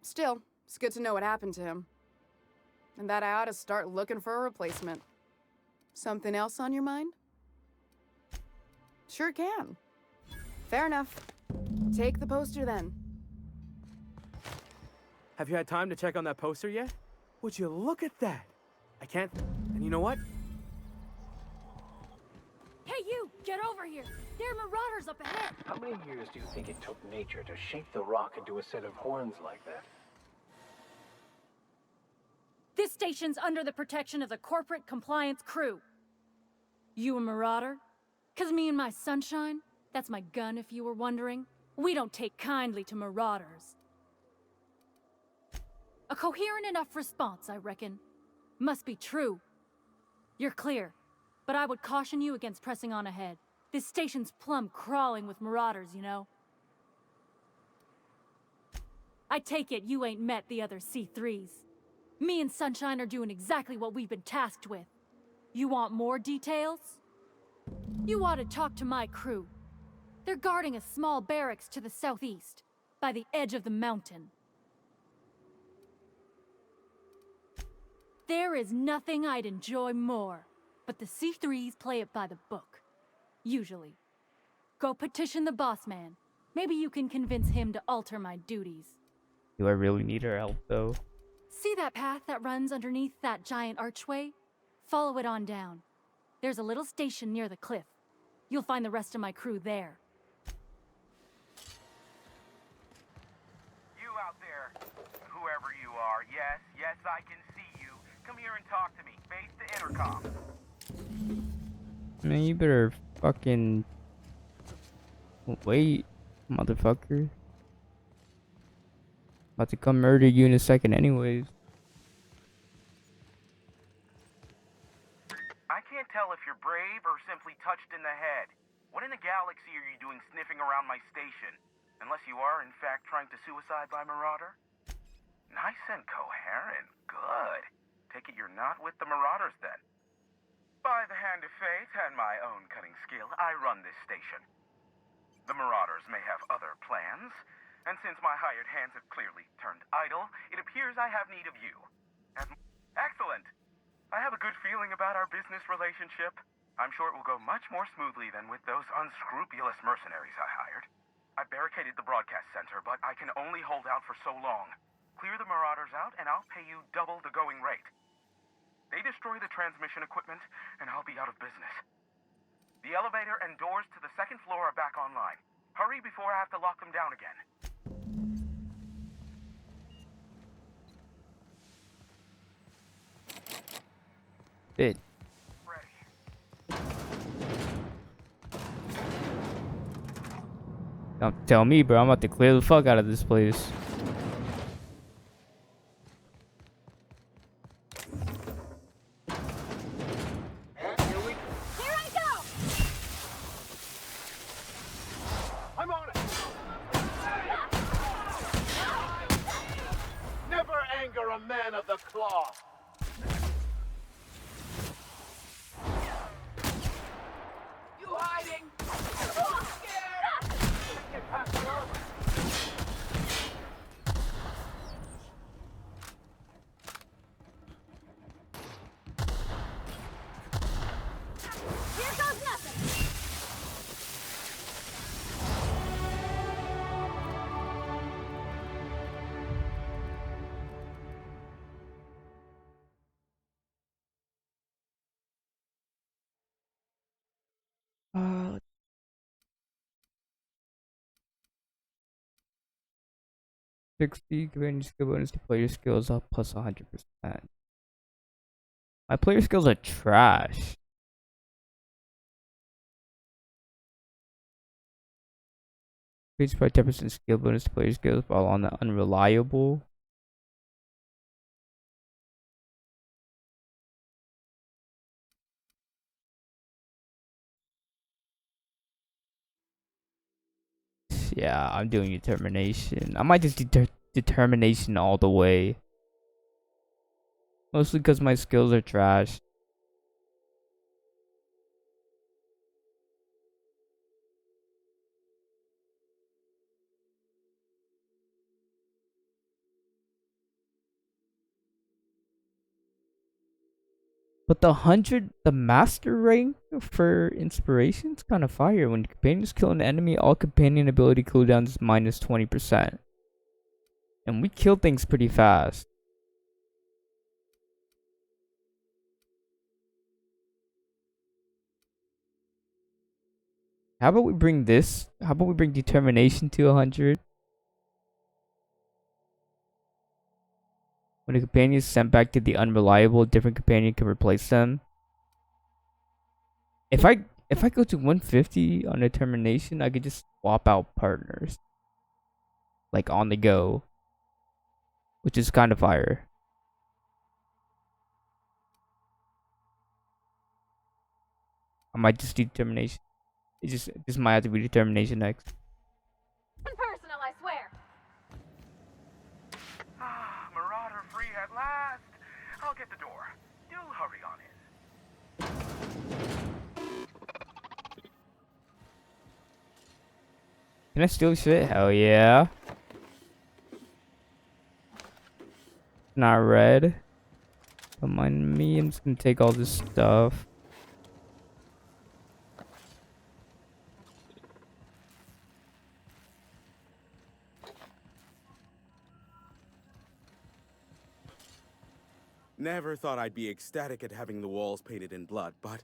Still, it's good to know what happened to him. And that I ought to start looking for a replacement. Something else on your mind? Sure can. Fair enough. Take the poster then. Have you had time to check on that poster yet? Would you look at that? I can't... And you know what? Hey, you! Get over here! There are marauders up ahead! How many years do you think it took nature to shape the rock into a set of horns like that? This station's under the protection of the corporate compliance crew. You a marauder? 'Cause me and my sunshine, that's my gun if you were wondering, we don't take kindly to marauders. A coherent enough response, I reckon. Must be true. You're clear, but I would caution you against pressing on ahead. This station's plumb crawling with marauders, you know. I take it you ain't met the other C3s. Me and Sunshine are doing exactly what we've been tasked with. You want more details? You ought to talk to my crew. They're guarding a small barracks to the southeast, by the edge of the mountain. There is nothing I'd enjoy more, but the C3s play it by the book. Usually. Go petition the boss man. Maybe you can convince him to alter my duties. Do I really need her help, though? See that path that runs underneath that giant archway? Follow it on down. There's a little station near the cliff. You'll find the rest of my crew there. You out there, whoever you are, yes, I can see you. Come here and talk to me, face the intercom. Man, you better fucking wait, motherfucker. About to come murder you in a second anyways. I can't tell if you're brave or simply touched in the head. What in the galaxy are you doing sniffing around my station? Unless you are, in fact, trying to suicide by Marauder? Nice and coherent. Good. Take it you're not with the Marauders, then. By the hand of fate and my own cunning skill, I run this station. The Marauders may have other plans, and since my hired hands have clearly turned idle, it appears I have need of you. Excellent! I have a good feeling about our business relationship. I'm sure it will go much more smoothly than with those unscrupulous mercenaries I hired. I barricaded the broadcast center, but I can only hold out for so long. Clear the Marauders out, and I'll pay you double the going rate. They destroy the transmission equipment, and I'll be out of business. The elevator and doors to the second floor are back online. Hurry before I have to lock them down again. It. Don't tell me, bro. I'm about to clear the fuck out of this place. Uh, 60 companion skill bonus to player skills up plus 100%. My player skills are trash. Increase by 10% skill bonus to player skills while on the unreliable. Yeah, I'm doing determination. I might just determination all the way. Mostly because my skills are trash. But the master rank for inspiration's kind of fire. When companions kill an enemy, all companion ability cooldowns is minus 20%. And we kill things pretty fast. How about we bring this? How about we bring determination to 100? When a companion is sent back to the unreliable, a different companion can replace them. If I go to 150 on determination, I could just swap out partners. Like on the go. Which is kind of fire. I might just do determination. This might have to be determination next. Personal, I swear. Marauder free at last. I'll get the door. Do hurry on in. Can I steal shit? Hell yeah. Not red. Don't mind me. I'm just gonna take all this stuff. Never thought I'd be ecstatic at having the walls painted in blood, but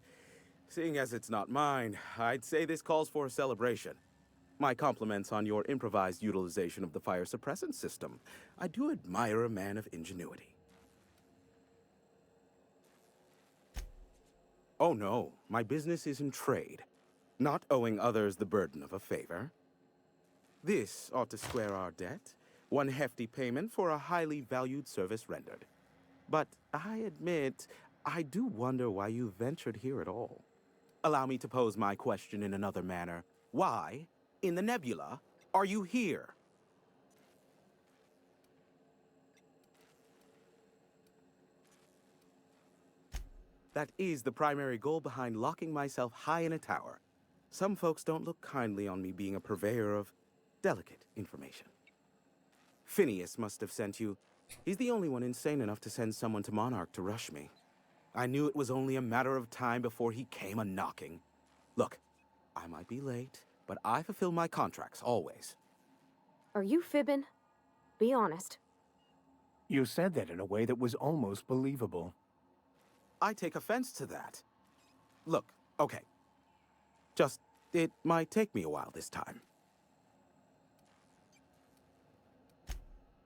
seeing as it's not mine, I'd say this calls for a celebration. My compliments on your improvised utilization of the fire suppressant system. I do admire a man of ingenuity. Oh no, my business is in trade, not owing others the burden of a favor. This ought to square our debt, one hefty payment for a highly valued service rendered. But I admit, I do wonder why you ventured here at all. Allow me to pose my question in another manner. Why, in the nebula, are you here? That is the primary goal behind locking myself high in a tower. Some folks don't look kindly on me being a purveyor of delicate information. Phineas must have sent you. He's the only one insane enough to send someone to Monarch to rush me. I knew it was only a matter of time before he came a-knocking. Look, I might be late, but I fulfill my contracts, always. Are you fibbing? Be honest. You said that in a way that was almost believable. I take offense to that. Look, okay. Just, it might take me a while this time.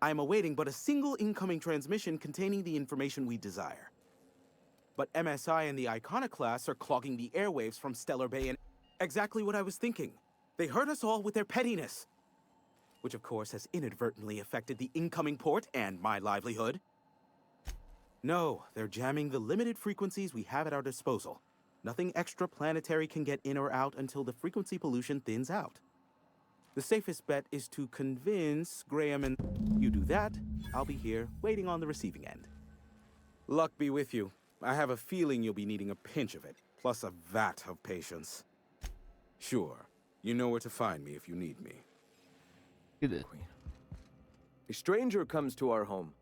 I am awaiting but a single incoming transmission containing the information we desire. But MSI and the Iconoclasts are clogging the airwaves from Stellar Bay, and exactly what I was thinking. They hurt us all with their pettiness. Which of course has inadvertently affected the incoming port and my livelihood. No, they're jamming the limited frequencies we have at our disposal. Nothing extraplanetary can get in or out until the frequency pollution thins out. The safest bet is to convince Graham and... You do that, I'll be here, waiting on the receiving end. Luck be with you. I have a feeling you'll be needing a pinch of it, plus a vat of patience. Sure, you know where to find me if you need me. A stranger comes to our home.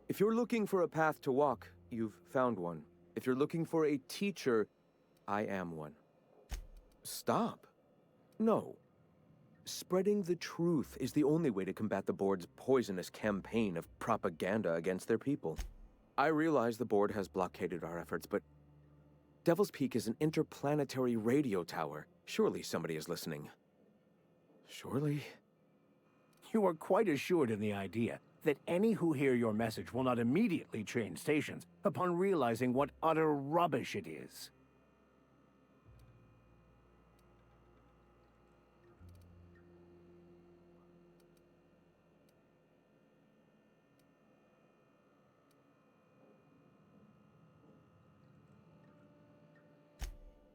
If you're looking for a path to walk, you've found one. If you're looking for a teacher, I am one. Stop. No. Spreading the truth is the only way to combat the board's poisonous campaign of propaganda against their people. I realize the board has blockaded our efforts, but Devil's Peak is an interplanetary radio tower. Surely somebody is listening. Surely? You are quite assured in the idea that any who hear your message will not immediately change stations upon realizing what utter rubbish it is.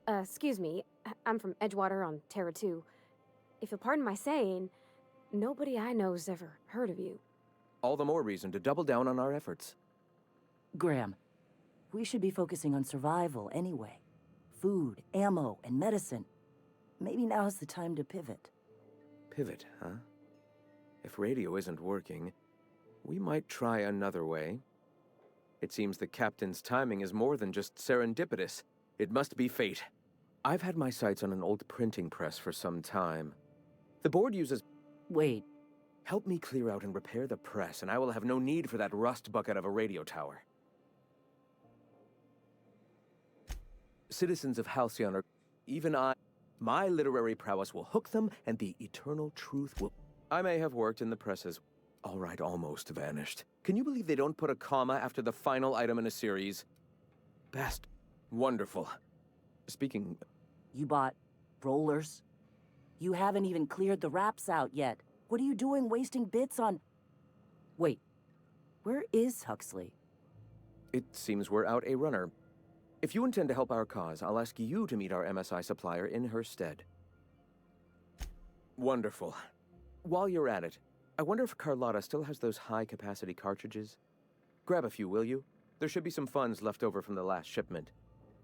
Excuse me. I'm from Edgewater on Terra 2. If you'll pardon my saying, nobody I know's ever heard of you. All the more reason to double down on our efforts. Graham, we should be focusing on survival anyway. Food, ammo, and medicine. Maybe now's the time to pivot. Pivot, huh? If radio isn't working, we might try another way. It seems the captain's timing is more than just serendipitous. It must be fate. I've had my sights on an old printing press for some time. The board uses... Wait. Help me clear out and repair the press, and I will have no need for that rust bucket of a radio tower. Citizens of Halcyon are... Even I... My literary prowess will hook them, and the eternal truth will... I may have worked in the presses. All right, almost vanished. Can you believe they don't put a comma after the final item in a series? Best. Wonderful. Speaking... You bought rollers? You haven't even cleared the wraps out yet. What are you doing wasting bits on... Wait, where is Huxley? It seems we're out a runner. If you intend to help our cause, I'll ask you to meet our MSI supplier in her stead. Wonderful. While you're at it, I wonder if Carlotta still has those high-capacity cartridges? Grab a few, will you? There should be some funds left over from the last shipment.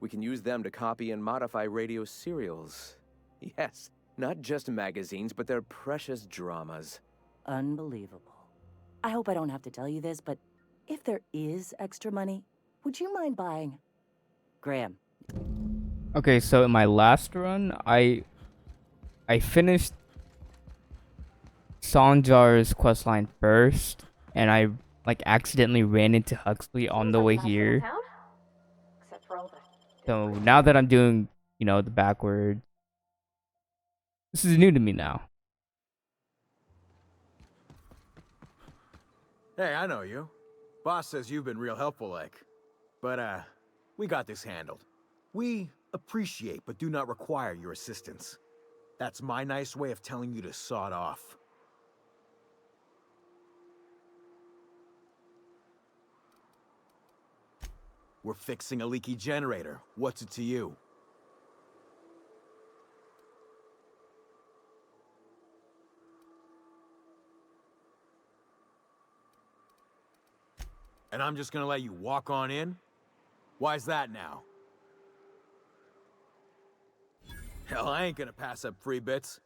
We can use them to copy and modify radio serials. Yes, not just magazines, but their precious dramas. Unbelievable. I hope I don't have to tell you this, but if there is extra money, would you mind buying... Graham. Okay, so in my last run, I finished Sanjar's questline first, and I accidentally ran into Huxley on the way here. So now that I'm doing, the backward, this is new to me now. Hey, I know you. Boss says you've been real helpful, But, we got this handled. We appreciate but do not require your assistance. That's my nice way of telling you to sod off. We're fixing a leaky generator. What's it to you? And I'm just gonna let you walk on in? Why's that now? Hell, I ain't gonna pass up free bits.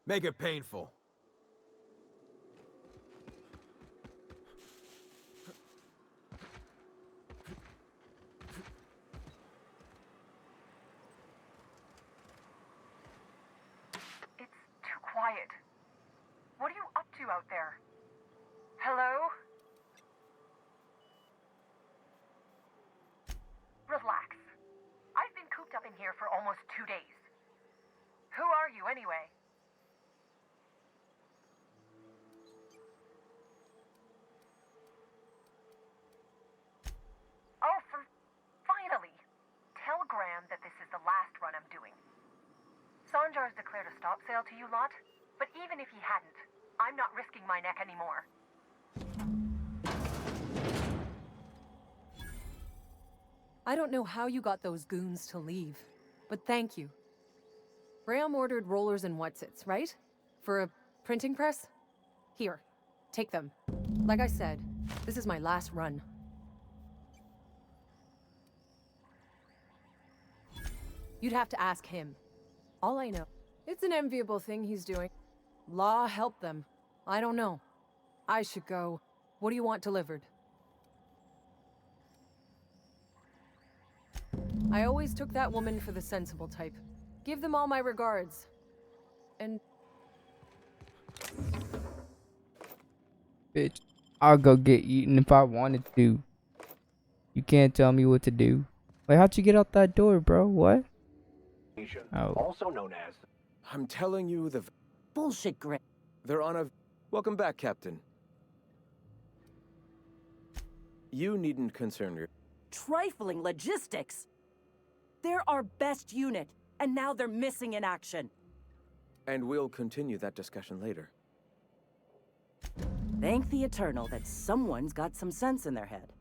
Make it painful. Quiet. What are you up to out there? Hello? Relax. I've been cooped up in here for almost 2 days. Who are you, anyway? Oh, finally! Tell Graham that this is the last run I'm doing. Sanjar's declared a stop sale to you lot, but even if he hadn't, I'm not risking my neck anymore. I don't know how you got those goons to leave, but thank you. Graham ordered rollers and whatsits, right? For a printing press? Here, take them. Like I said, this is my last run. You'd have to ask him. All I know, it's an enviable thing he's doing. Law help them. I don't know. I should go. What do you want delivered? I always took that woman for the sensible type. Give them all my regards. And... Bitch, I'll go get eaten if I wanted to. You can't tell me what to do. Wait, how'd you get out that door, bro? What? Oh. Also known as... I'm telling you, the... Bullshit, Graham. They're on a... Welcome back, Captain. You needn't concern your... Trifling logistics. They're our best unit, and now they're missing in action. And we'll continue that discussion later. Thank the Eternal that someone's got some sense in their head.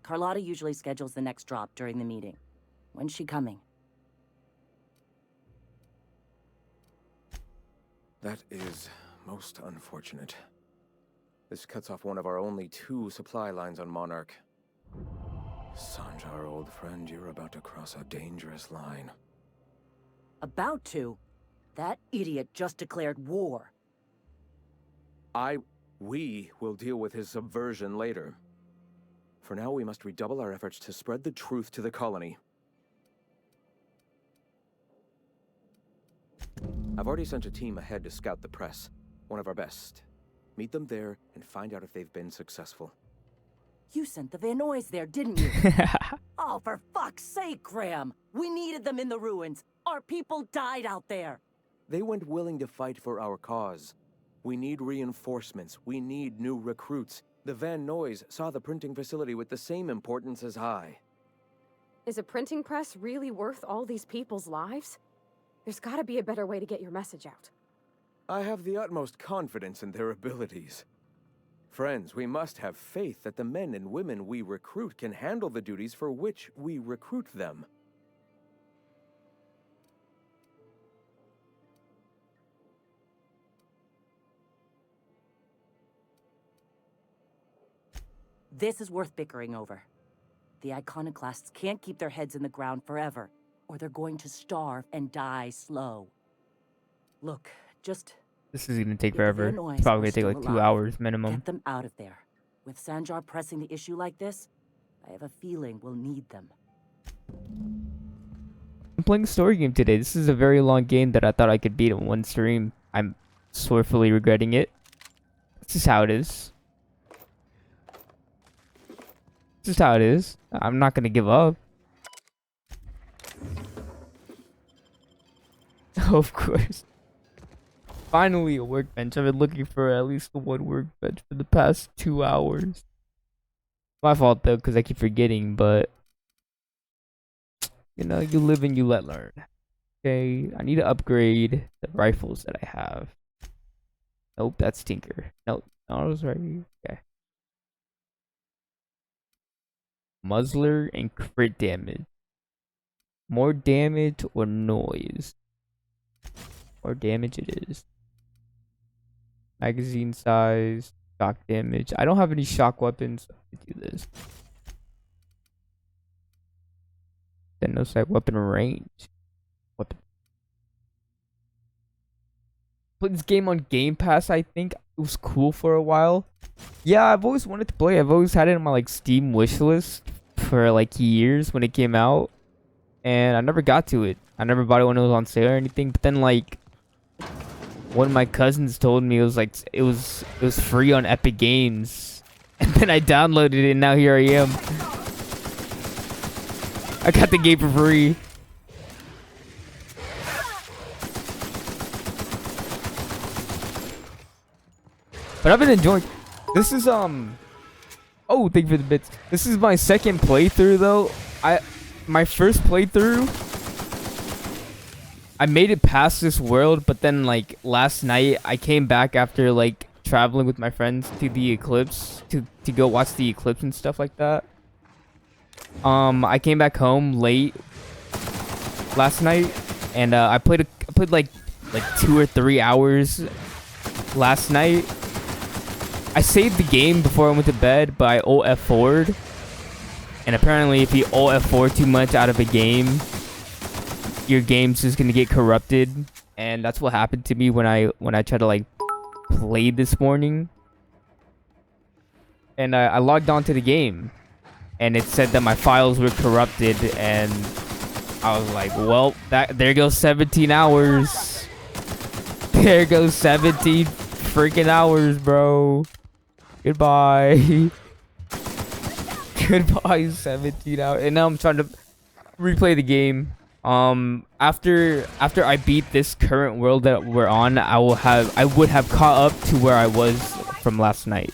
Carlotta usually schedules the next drop during the meeting. When's she coming? That is most unfortunate. This cuts off one of our only 2 supply lines on Monarch. Sanjar, old friend, you're about to cross a dangerous line. About to? That idiot just declared war. We will deal with his subversion later. For now, we must redouble our efforts to spread the truth to the colony. I've already sent a team ahead to scout the press, one of our best. Meet them there and find out if they've been successful. You sent the Van Nuys there, didn't you? Oh, for fuck's sake, Graham! We needed them in the ruins. Our people died out there. They went willing to fight for our cause. We need reinforcements. We need new recruits. The Van Nuys saw the printing facility with the same importance as I. Is a printing press really worth all these people's lives? There's gotta be a better way to get your message out. I have the utmost confidence in their abilities. Friends, we must have faith that the men and women we recruit can handle the duties for which we recruit them. This is worth bickering over. The Iconoclasts can't keep their heads in the ground forever, or they're going to starve and die slow. Look, just... This is gonna take forever. It's probably gonna take like 2 hours minimum. Get them out of there. With Sanjar pressing the issue like this, I have a feeling we'll need them. I'm playing a story game today. This is a very long game that I thought I could beat in one stream. I'm sorrowfully regretting it. This is how it is. This is how it is. I'm not gonna give up. Of course. Finally a workbench. I've been looking for at least one workbench for the past 2 hours. My fault though, because I keep forgetting, but you know, you live and you let learn. Okay, I need to upgrade the rifles that I have. Nope, that's Tinker. Nope, no, I was right. Okay. Muzzler and crit damage. More damage or noise? More damage it is. Magazine size, shock damage. I don't have any shock weapons to do this. Then no sight weapon range. Weapon. Played this game on Game Pass, I think. It was cool for a while. Yeah, I've always wanted to play. I've always had it on my like Steam wishlist for like years when it came out. And I never got to it. I never bought it when it was on sale or anything. But then like one of my cousins told me it was free on Epic Games. And then I downloaded it and now here I am. I got the game for free. But I've been enjoying. This is oh, thank you for the bits. This is my second playthrough though. My first playthrough, I made it past this world, but then like last night I came back after like traveling with my friends to the eclipse to go watch the eclipse and stuff like that. I came back home late last night and I played like 2 or 3 hours last night. I saved the game before I went to bed, but I Alt F4'd. And apparently if you Alt F4 too much out of a game, your game's just gonna get corrupted. And that's what happened to me when I tried to like play this morning. And I logged onto the game. And it said that my files were corrupted. And I was like, well, there goes 17 hours. There goes 17 freaking hours, bro. Goodbye. Goodbye, 17 hours. And now I'm trying to replay the game. After I beat this current world that we're on, I would have caught up to where I was from last night.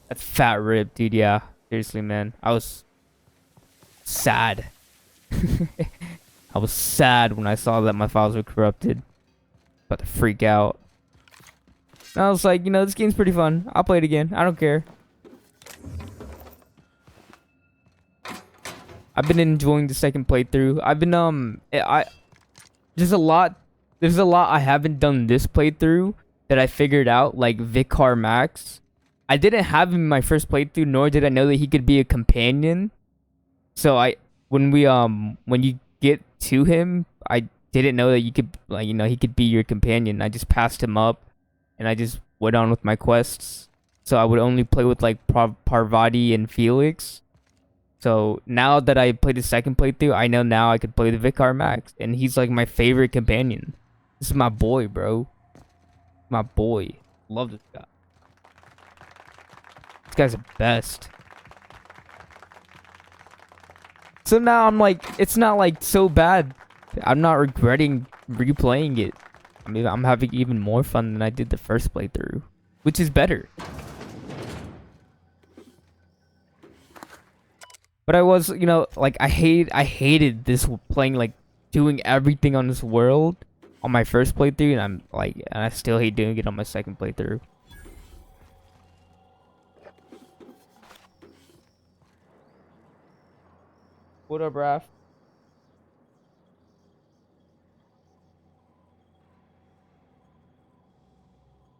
That's fat rip, dude. Yeah, seriously, man. I was sad. I was sad when I saw that my files were corrupted. About to freak out. And I was like, you know, this game's pretty fun. I'll play it again. I don't care. I've been enjoying the second playthrough. I've been there's a lot I haven't done this playthrough that I figured out, like Vicar Max. I didn't have him in my first playthrough, nor did I know that he could be a companion. So when you get to him, I didn't know that you could, like, you know, he could be your companion. I just passed him up and I just went on with my quests. So I would only play with like Parvati and Felix. So now that I played the second playthrough, I know now I could play the Vicar Max, and he's like my favorite companion. This is my boy, bro. My boy. Love this guy. This guy's the best. So now I'm like, it's not like so bad. I'm not regretting replaying it. I mean, I'm having even more fun than I did the first playthrough, which is better. But I was, you know, like I hated this playing, like doing everything on this world on my first playthrough, and I still hate doing it on my second playthrough. What up, Raph?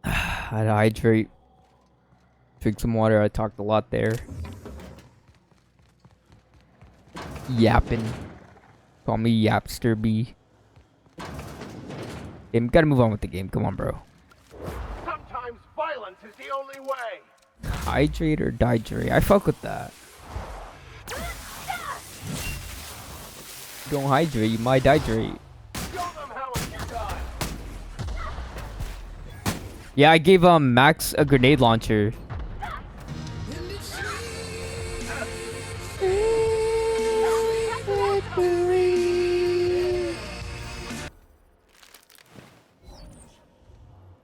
I'd hydrate. Drink some water. I talked a lot there. Yapping. Call me Yapster B. Game, gotta move on with the game. Come on, bro. Sometimes violence is the only way. Hydrate or dihydrate? I fuck with that. You don't hydrate, you might dihydrate. Yeah, I gave Max a grenade launcher.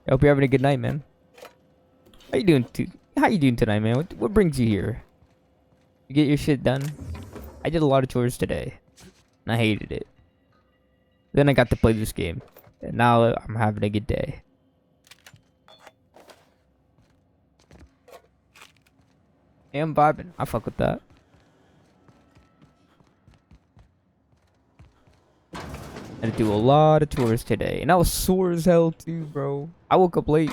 I hope you're having a good night, man. How you doing tonight, man? What brings you here? You get your shit done? I did a lot of chores today, and I hated it. Then I got to play this game, and now I'm having a good day. Yeah, I'm vibing. I fuck with that. I had to do a lot of chores today, and I was sore as hell too, bro. I woke up late.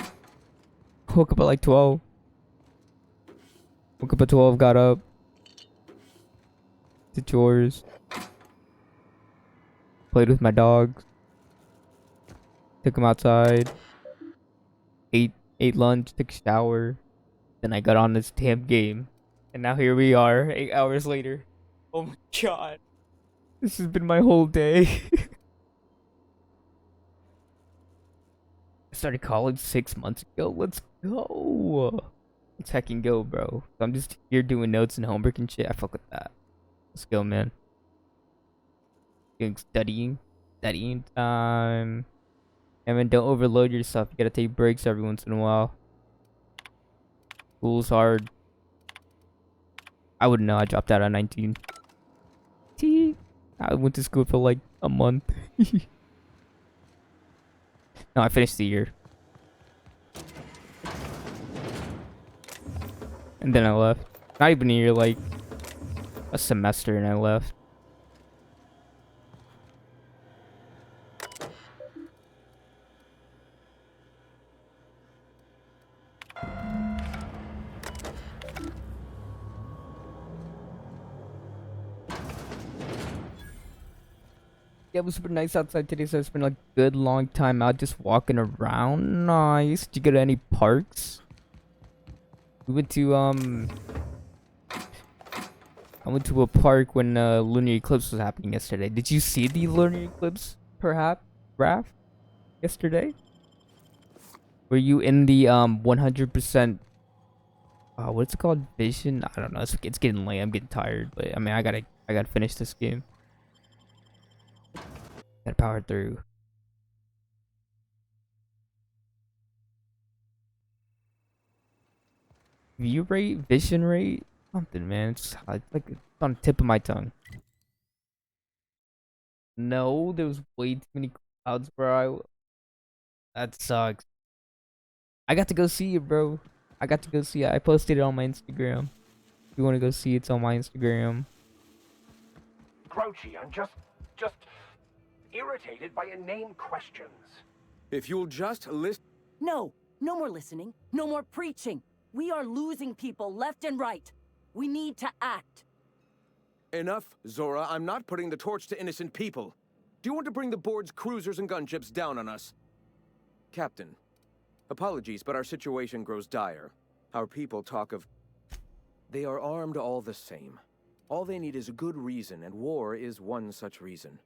Woke up at like 12. Woke up at 12, got up. Did chores. Played with my dogs. Took them outside. Ate lunch, took a shower. Then I got on this damn game. And now here we are, 8 hours later. Oh my god. This has been my whole day. I started college 6 months ago. Let's go. Let's heckin' go, bro. I'm just here doing notes and homework and shit. I fuck with that. Let's go, man. Doing studying time. And man, don't overload yourself. You gotta take breaks every once in a while. School's hard. I wouldn't know. I dropped out at 19. I went to school for like a month. No, I finished the year. And then I left. Not even a year, like a semester, and I left. Yeah, it was super nice outside today, so I spent like a good long time out just walking around. Nice. Did you go to any parks? We went to I went to a park when lunar eclipse was happening yesterday. Did you see the lunar eclipse, perhaps, Raph? Yesterday? Were you in the 100% what's it called? Vision? I don't know. It's getting late. I'm getting tired, but I mean, I gotta I gotta finish this game. Gotta power through. View rate, vision rate, something, man. It's like it's on the tip of my tongue. No, there was way too many clouds, bro. That sucks. I got to go see it, bro. I got to go see it. I posted it on my Instagram. If you want to go see it, it's on my Instagram. Grouchy, I'm just irritated by inane questions. If you'll just listen. No, no more listening. No more preaching. We are losing people left and right. We need to act. Enough, Zora. I'm not putting the torch to innocent people. Do you want to bring the board's cruisers and gunships down on us? Captain, apologies, but our situation grows dire. Our people talk of... They are armed all the same. All they need is a good reason, and war is one such reason.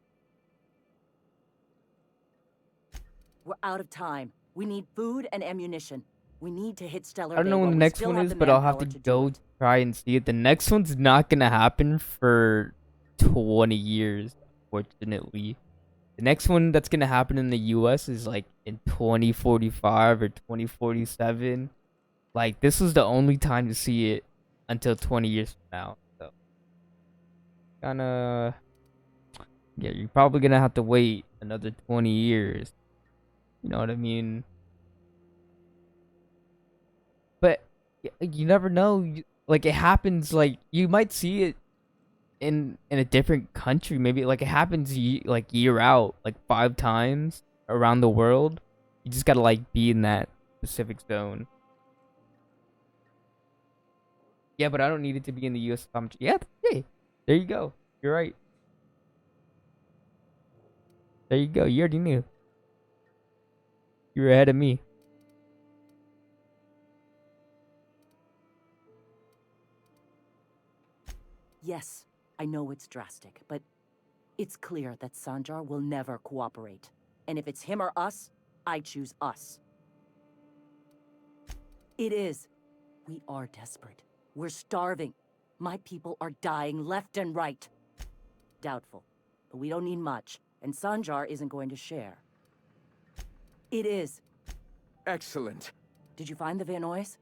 We're out of time. We need food and ammunition. We need to hit Stellar I don't know Bay when the while we next still one have is, the but I'll have manpower to do go it. try and see it. The next one's not gonna happen for 20 years, fortunately. The next one that's gonna happen in the US is like in 2045 or 2047. Like, this was the only time to see it until 20 years from now. So, kinda... Yeah, you're probably gonna have to wait another 20 years. You know what I mean? But you never know. Like, it happens, like, you might see it in a different country. Maybe, like, it happens like year out, like 5 times around the world. You just gotta, like, be in that specific zone. Yeah, but I don't need it to be in the US. Yeah, hey, there you go. You're right. There you go. You already knew. You were ahead of me. Yes, I know it's drastic, but it's clear that Sanjar will never cooperate. And if it's him or us, I choose us. It is. We are desperate. We're starving. My people are dying left and right. Doubtful, but we don't need much, and Sanjar isn't going to share. It is. Excellent. Did you find the Vanois?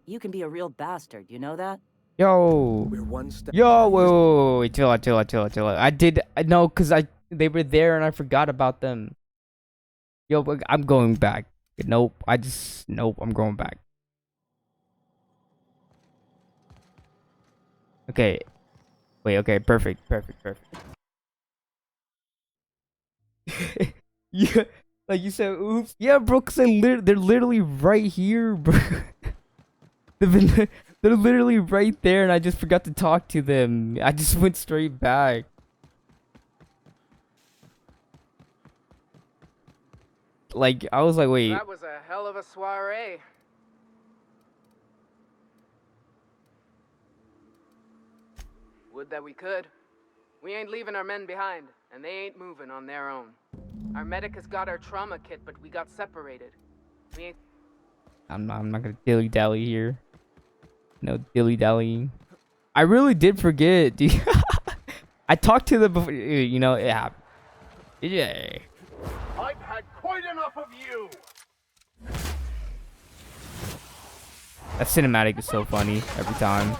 You can be a real bastard, you know that? Yo. We're one step. Yo, wait. Chill out. No, cause they were there and I forgot about them. Yo, but I'm going back. Nope. I'm going back. Okay. Wait, okay, perfect. Yeah, like you said, oops. Yeah, bro, cause they're literally right here, bro. They're literally right there, and I just forgot to talk to them. I just went straight back. Like, I was like, wait. That was a hell of a soiree. Would that we could. We ain't leaving our men behind, and they ain't moving on their own. Our medic has got our trauma kit, but we got separated. We ain't... I'm not gonna dilly-dally here. No dilly-dallying. I really did forget, dude. I talked to them before, you know, it happened. Yeah. I've had quite enough of you. That cinematic is so funny every time.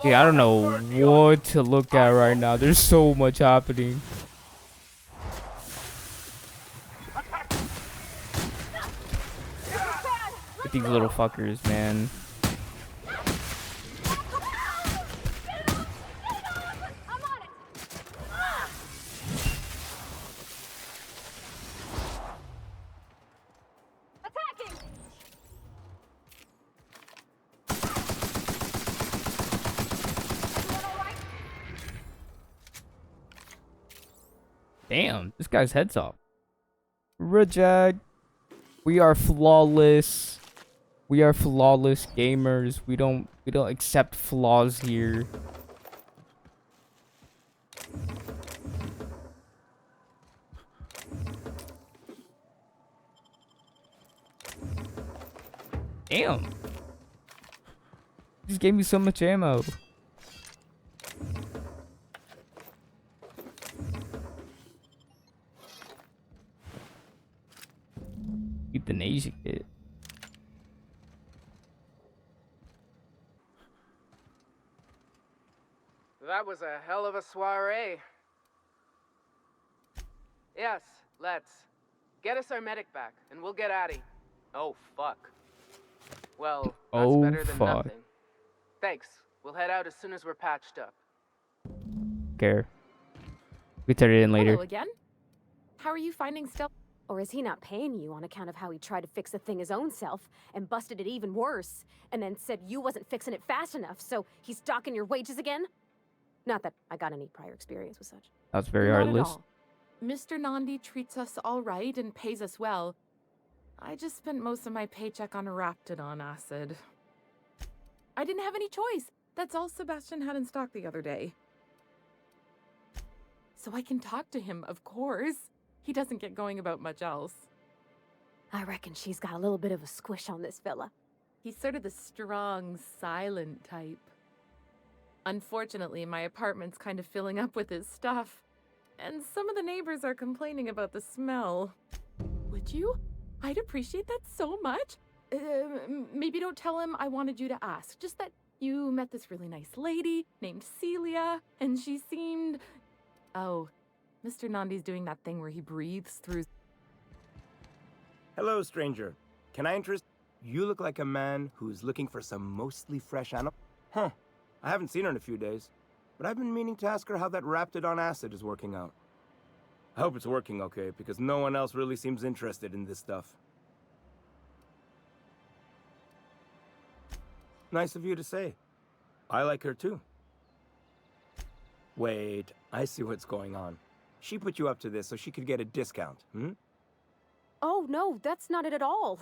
Yeah, I don't know what to look at right now. There's so much happening. With these little fuckers, man. Damn, this guy's head's off. Reject. We are flawless. We are flawless gamers. We don't accept flaws here. Damn. Just gave me so much ammo. Euthanasia kit. That was a hell of a soiree. Yes, let's. Get us our medic back, and we'll get Addy. Oh, fuck. Well, that's Oh, better than fuck. nothing. Thanks. We'll head out as soon as we're patched up. Care. We turn it in later. Hello again. How are you finding stuff? Or is he not paying you on account of how he tried to fix the thing his own self and busted it even worse, and then said you wasn't fixing it fast enough, so he's docking your wages again? Not that I got any prior experience with such. That's very Not at heartless. all. Mr. Nandi treats us all right and pays us well. I just spent most of my paycheck on Raptidon acid. I didn't have any choice. That's all Sebastian had in stock the other day. So I can talk to him, of course. He doesn't get going about much else. I reckon she's got a little bit of a squish on this fella. He's sort of the strong, silent type. Unfortunately, my apartment's kind of filling up with his stuff. And some of the neighbors are complaining about the smell. Would you? I'd appreciate that so much. Maybe don't tell him I wanted you to ask. Just that you met this really nice lady named Celia, and she seemed... Oh, Mr. Nandi's doing that thing where he breathes through... Hello, stranger. Can I interest... You look like a man who's looking for some mostly fresh animal. Huh. I haven't seen her in a few days, but I've been meaning to ask her how that Raptidon acid is working out. I hope it's working okay, because no one else really seems interested in this stuff. Nice of you to say. I like her too. Wait, I see what's going on. She put you up to this so she could get a discount, hmm? Oh, no, that's not it at all.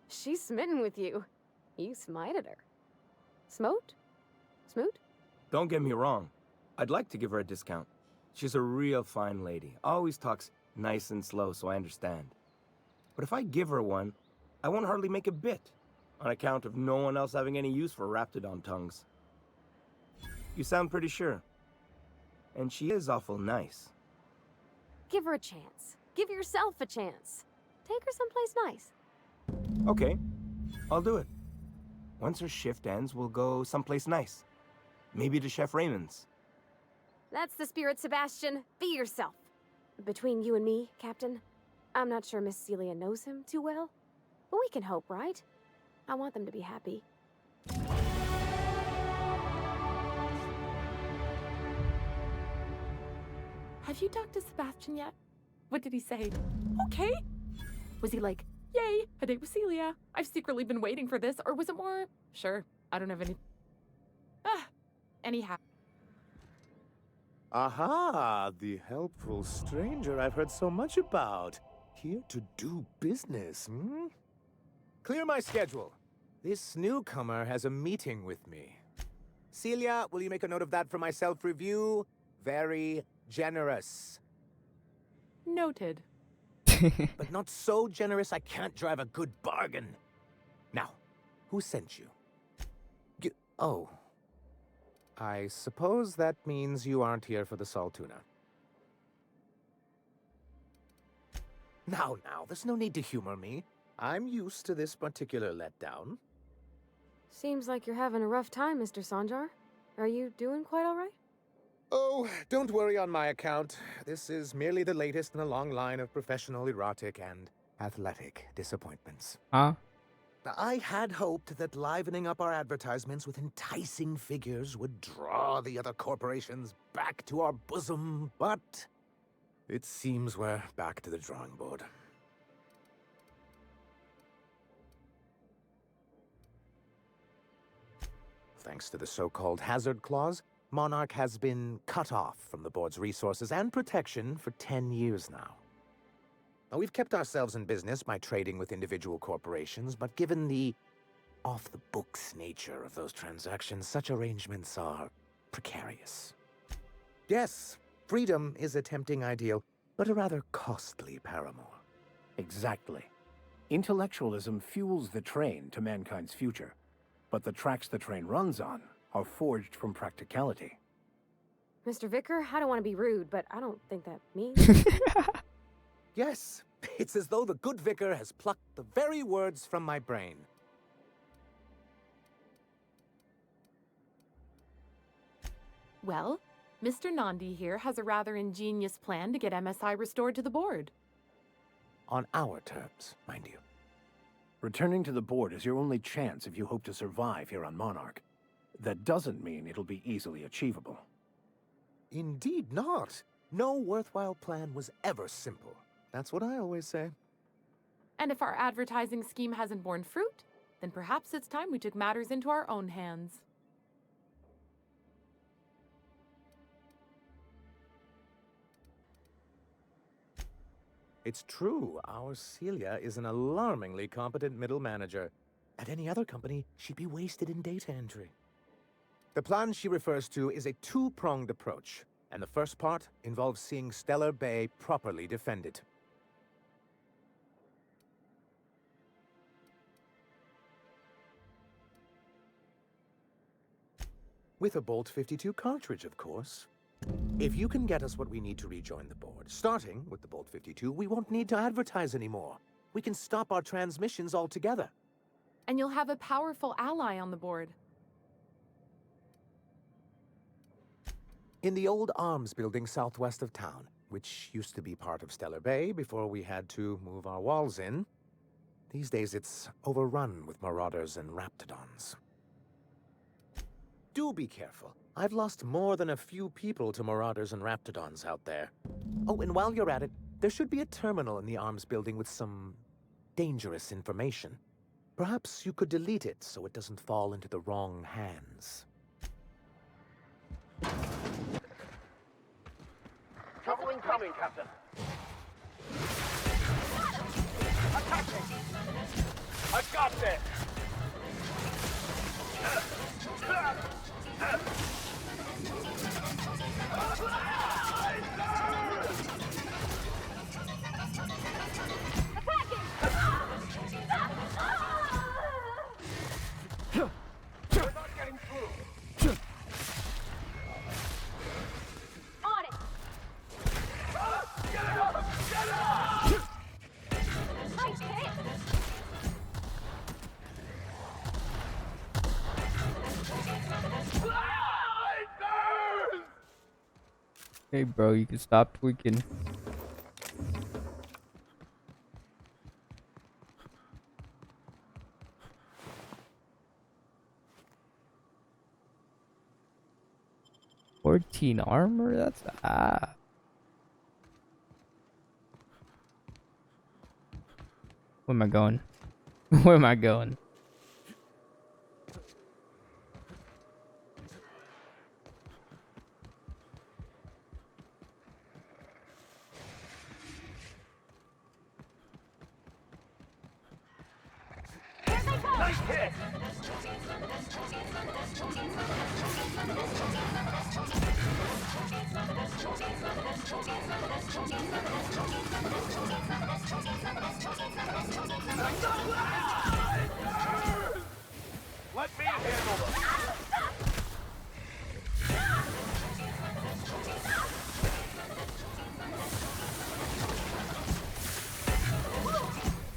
She's smitten with you. You smited her. Smote? Smoot? Don't get me wrong. I'd like to give her a discount. She's a real fine lady. Always talks nice and slow, so I understand. But if I give her one, I won't hardly make a bit, on account of no one else having any use for Raptidon tongues. You sound pretty sure. And she is awful nice. Give her a chance. Give yourself a chance. Take her someplace nice. Okay, I'll do it. Once her shift ends, we'll go someplace nice. Maybe to Chef Raymond's. That's the spirit, Sebastian. Be yourself. Between you and me, Captain, I'm not sure Miss Celia knows him too well, but we can hope, right? I want them to be happy. Have you talked to Sebastian yet? What did he say? Okay. Was he like, yay, a date with Celia? I've secretly been waiting for this, or was it more, sure, I don't have any... anyhow. Aha, the helpful stranger I've heard so much about. Here to do business, hmm? Clear my schedule. This newcomer has a meeting with me. Celia, will you make a note of that for my self-review? Very generous. Noted. But not so generous I can't drive a good bargain. Now, who sent you? Oh. I suppose that means you aren't here for the Saltuna. Now, there's no need to humor me. I'm used to this particular letdown. Seems like you're having a rough time, Mr. Sanjar. Are you doing quite all right? Oh, don't worry on my account. This is merely the latest in a long line of professional erotic and athletic disappointments. Huh? I had hoped that livening up our advertisements with enticing figures would draw the other corporations back to our bosom, but it seems we're back to the drawing board. Thanks to the so-called hazard clause, Monarch has been cut off from the board's resources and protection for 10 years now. Now, we've kept ourselves in business by trading with individual corporations, but given the off-the-books nature of those transactions, such arrangements are precarious. Yes, freedom is a tempting ideal, but a rather costly paramour. Exactly. Intellectualism fuels the train to mankind's future, but the tracks the train runs on are forged from practicality. Mr. Vicar, I don't want to be rude, but I don't think that means. Yes, it's as though the good vicar has plucked the very words from my brain. Well, Mr. Nandi here has a rather ingenious plan to get MSI restored to the board. On our terms, mind you. Returning to the board is your only chance if you hope to survive here on Monarch. That doesn't mean it'll be easily achievable. Indeed not. No worthwhile plan was ever simple. That's what I always say. And if our advertising scheme hasn't borne fruit, then perhaps it's time we took matters into our own hands. It's true, our Celia is an alarmingly competent middle manager. At any other company, she'd be wasted in data entry. The plan she refers to is a two-pronged approach, and the first part involves seeing Stellar Bay properly defended. With a Bolt 52 cartridge, of course. If you can get us what we need to rejoin the board, starting with the Bolt 52, we won't need to advertise anymore. We can stop our transmissions altogether. And you'll have a powerful ally on the board. In the old arms building southwest of town, which used to be part of Stellar Bay before we had to move our walls in, these days it's overrun with marauders and raptidons. Do be careful. I've lost more than a few people to marauders and raptidons out there. Oh, and while you're at it, there should be a terminal in the arms building with some dangerous information. Perhaps you could delete it so it doesn't fall into the wrong hands. Trouble incoming, Captain. Attacking! I got this! We're not getting through. On it! Get it up! Get it up! I can't! Hey, bro, you can stop tweaking. "14 armor? That's Where am I going? Where am I going? Nice hit! Let me handle them!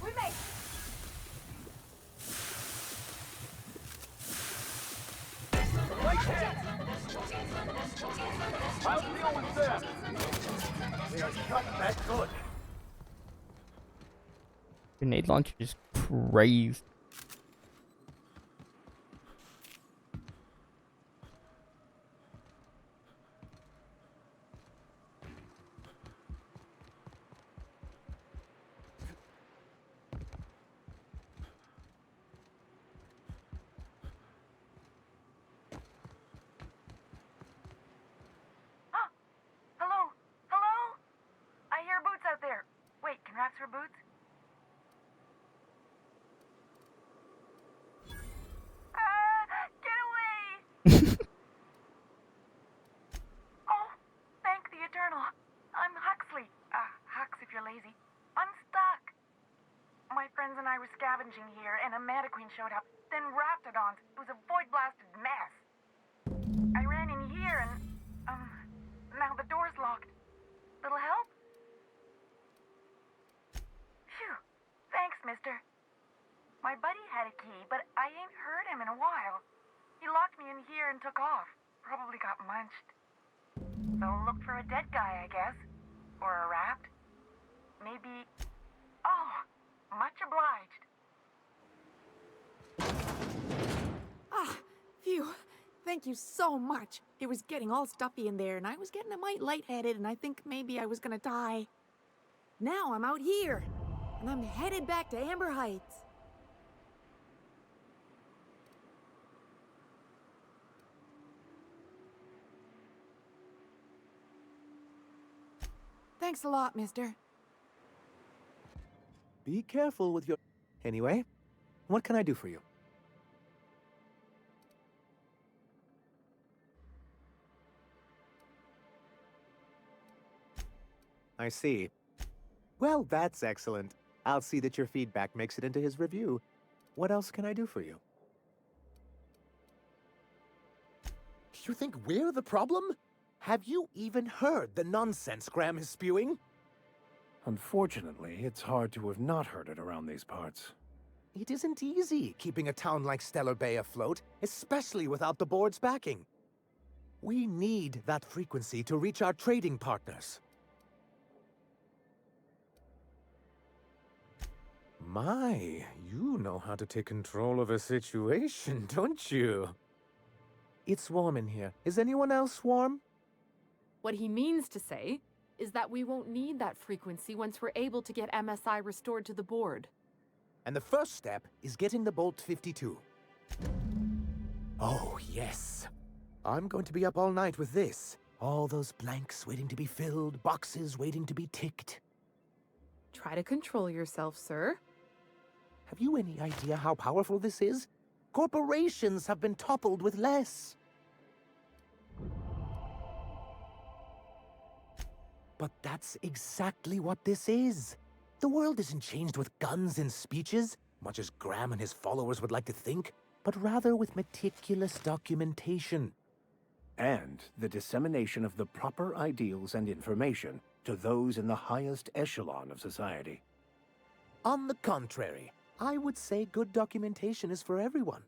We made Nice hit! I'll deal with them! They are not that good. Grenade launcher just crazed. for boots? Get away! Oh, thank the Eternal. I'm Huxley. Hux if you're lazy. I'm stuck. My friends and I were scavenging here, and a Mantiqueen showed up, then Raptidons. It was a void-blasted mess. I ran in here and, now the door's locked. Little help? Phew. Thanks, mister. My buddy had a key, but I ain't heard him in a while. He locked me in here and took off. Probably got munched. So look for a dead guy, I guess. Or a rat. Maybe... Oh, much obliged. Ah, phew. Thank you so much. It was getting all stuffy in there, and I was getting a mite lightheaded, and I think maybe I was gonna die. Now I'm out here, and I'm headed back to Amber Heights. Thanks a lot, mister. Be careful with your... Anyway, what can I do for you? I see. Well, that's excellent. I'll see that your feedback makes it into his review. What else can I do for you? You think we're the problem? Have you even heard the nonsense Graham is spewing? Unfortunately, it's hard to have not heard it around these parts. It isn't easy keeping a town like Stellar Bay afloat, especially without the board's backing. We need that frequency to reach our trading partners. My, you know how to take control of a situation, don't you? It's warm in here. Is anyone else warm? What he means to say is that we won't need that frequency once we're able to get MSI restored to the board. And the first step is getting the Bolt 52. Oh, yes. I'm going to be up all night with this. All those blanks waiting to be filled, boxes waiting to be ticked. Try to control yourself, sir. Have you any idea how powerful this is? Corporations have been toppled with less. But that's exactly what this is. The world isn't changed with guns and speeches, much as Graham and his followers would like to think, but rather with meticulous documentation. And the dissemination of the proper ideals and information to those in the highest echelon of society. On the contrary, I would say good documentation is for everyone.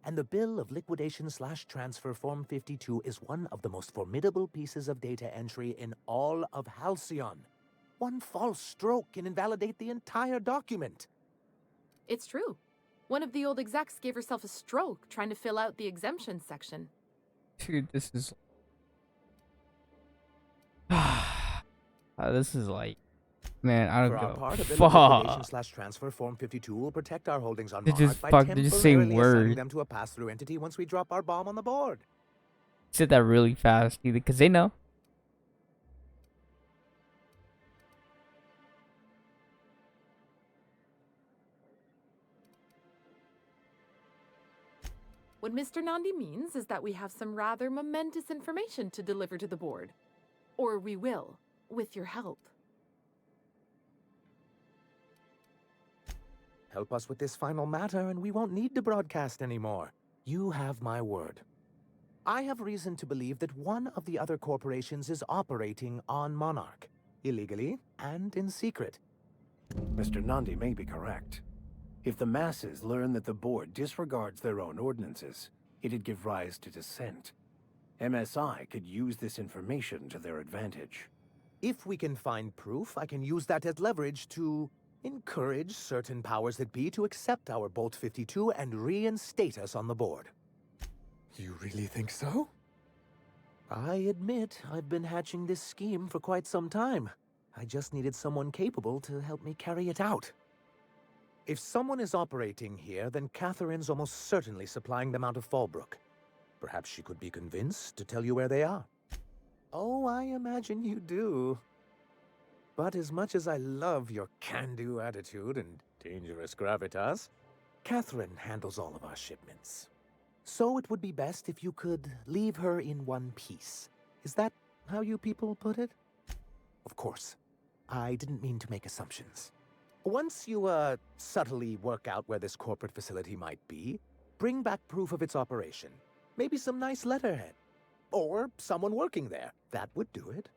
And the Bill of Liquidation/Transfer Form 52 is one of the most formidable pieces of data entry in all of Halcyon. One false stroke can invalidate the entire document. It's true. One of the old execs gave herself a stroke trying to fill out the exemption section. Dude, this is... this is like... Man, I don't For our go. part, a Bill of Fuck. Liquidation/Transfer Form 52 will protect our holdings on They're Monarch just by fuck- they're just saying temporarily assigning word. them to a pass-through entity once we drop our bomb on the board. Said that really fast, either because they know. What Mr. Nandi means is that we have some rather momentous information to deliver to the board. Or we will, with your help. Help us with this final matter and we won't need to broadcast anymore. You have my word. I have reason to believe that one of the other corporations is operating on Monarch, illegally and in secret. Mr. Nandi may be correct. If the masses learn that the board disregards their own ordinances, it'd give rise to dissent. MSI could use this information to their advantage. If we can find proof, I can use that as leverage to encourage certain powers that be to accept our Bolt 52 and reinstate us on the board. You really think so? I admit I've been hatching this scheme for quite some time. I just needed someone capable to help me carry it out. If someone is operating here, then Catherine's almost certainly supplying them out of Fallbrook. Perhaps she could be convinced to tell you where they are. Oh, I imagine you do. But as much as I love your can-do attitude and dangerous gravitas, Catherine handles all of our shipments. So it would be best if you could leave her in one piece. Is that how you people put it? Of course. I didn't mean to make assumptions. Once you, subtly work out where this corporate facility might be, bring back proof of its operation. Maybe some nice letterhead. Or someone working there. That would do it.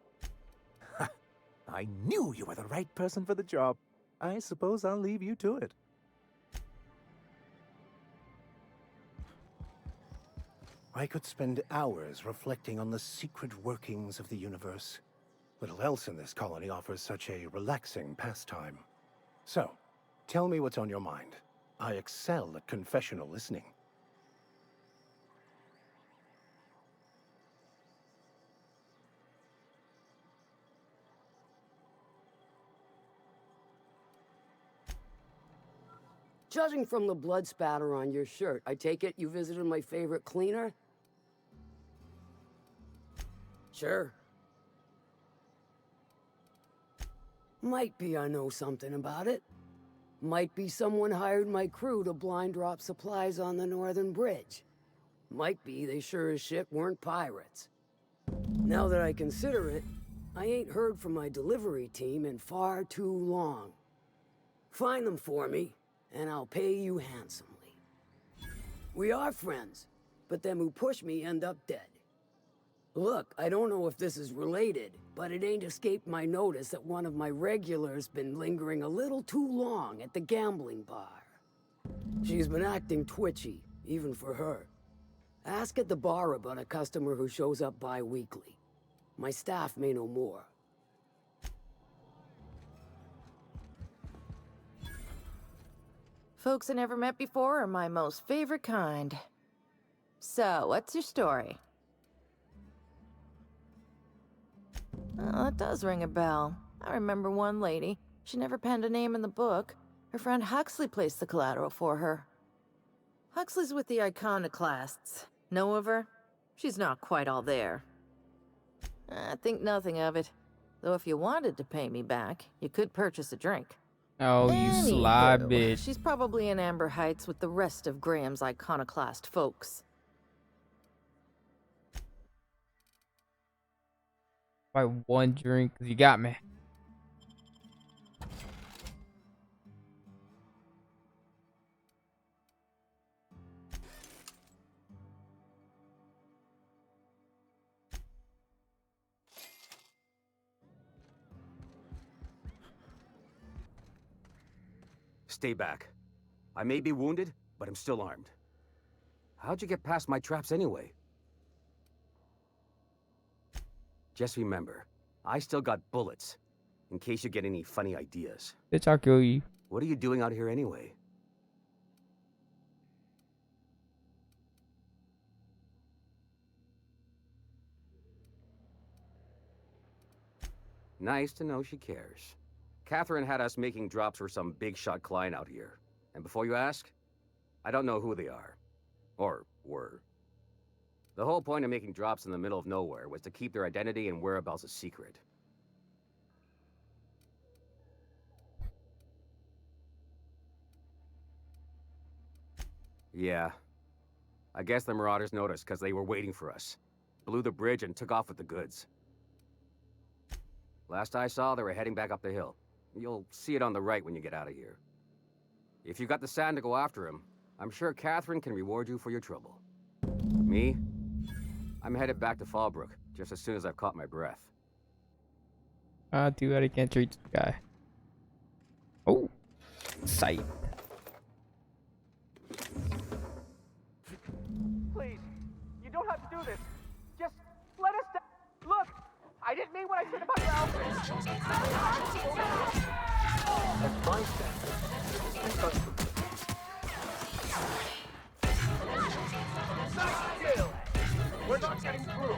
I knew you were the right person for the job. I suppose I'll leave you to it. I could spend hours reflecting on the secret workings of the universe. Little else in this colony offers such a relaxing pastime. So, tell me what's on your mind. I excel at confessional listening. Judging from the blood spatter on your shirt, I take it you visited my favorite cleaner? Sure. Might be I know something about it. Might be someone hired my crew to blind drop supplies on the Northern Bridge. Might be they sure as shit weren't pirates. Now that I consider it, I ain't heard from my delivery team in far too long. Find them for me, and I'll pay you handsomely. We are friends, but them who push me end up dead. Look, I don't know if this is related, but it ain't escaped my notice that one of my regulars been lingering a little too long at the gambling bar. She's been acting twitchy, even for her. Ask at the bar about a customer who shows up bi-weekly. My staff may know more. Folks I never met before are my most favorite kind. So, what's your story? Oh, that does ring a bell. I remember one lady. She never penned a name in the book. Her friend Huxley placed the collateral for her. Huxley's with the Iconoclasts. Know of her? She's not quite all there. I think nothing of it. Though if you wanted to pay me back, you could purchase a drink. Oh, you sly bitch. She's probably in Amber Heights with the rest of Graham's Iconoclast folks. By one drink, 'cause you got me. Stay back. I may be wounded, but I'm still armed. How'd you get past my traps anyway? Just remember, I still got bullets, in case you get any funny ideas. Bitch, I'll kill you. What are you doing out here anyway? Nice to know she cares. Catherine had us making drops for some big-shot client out here. And before you ask, I don't know who they are. Or were. The whole point of making drops in the middle of nowhere was to keep their identity and whereabouts a secret. Yeah. I guess the Marauders noticed because they were waiting for us. Blew the bridge and took off with the goods. Last I saw, they were heading back up the hill. You'll see it on the right when you get out of here. If you got the sand to go after him, I'm sure Catherine can reward you for your trouble. Me? I'm headed back to Fallbrook, just as soon as I've caught my breath. Too bad I can't reach the guy. Oh, sight. Please, you don't have to do this. Just let us down. Look, I didn't mean what I said about your outfit. That's my step. Nice kill! We're not getting through.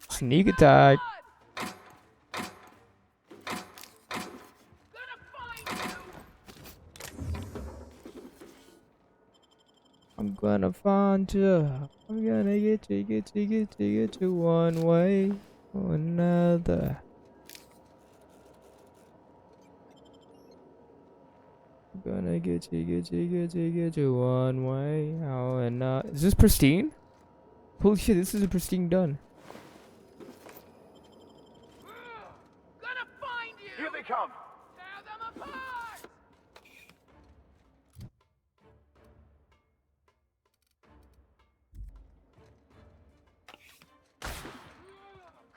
Sneak attack. I'm gonna find you. I'm gonna get you one way or another. I'm gonna get you one way or another. Is this pristine? Holy shit, this is a pristine done. Here they come.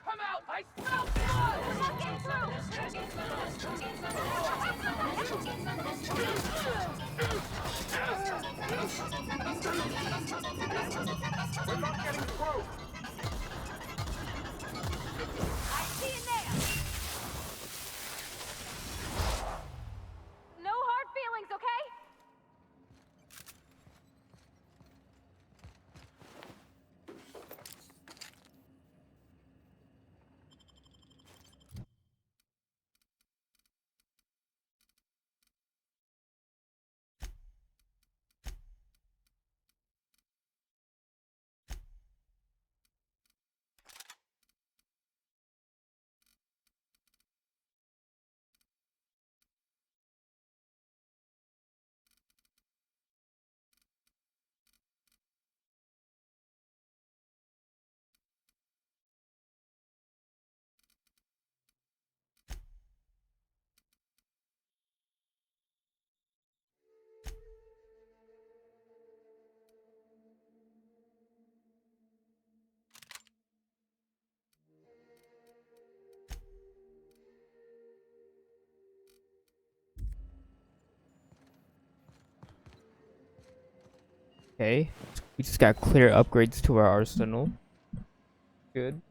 Come out! I smell blood! We're not getting through. I see you there. No hard feelings, okay? Okay, we just got clear upgrades to our arsenal. Good.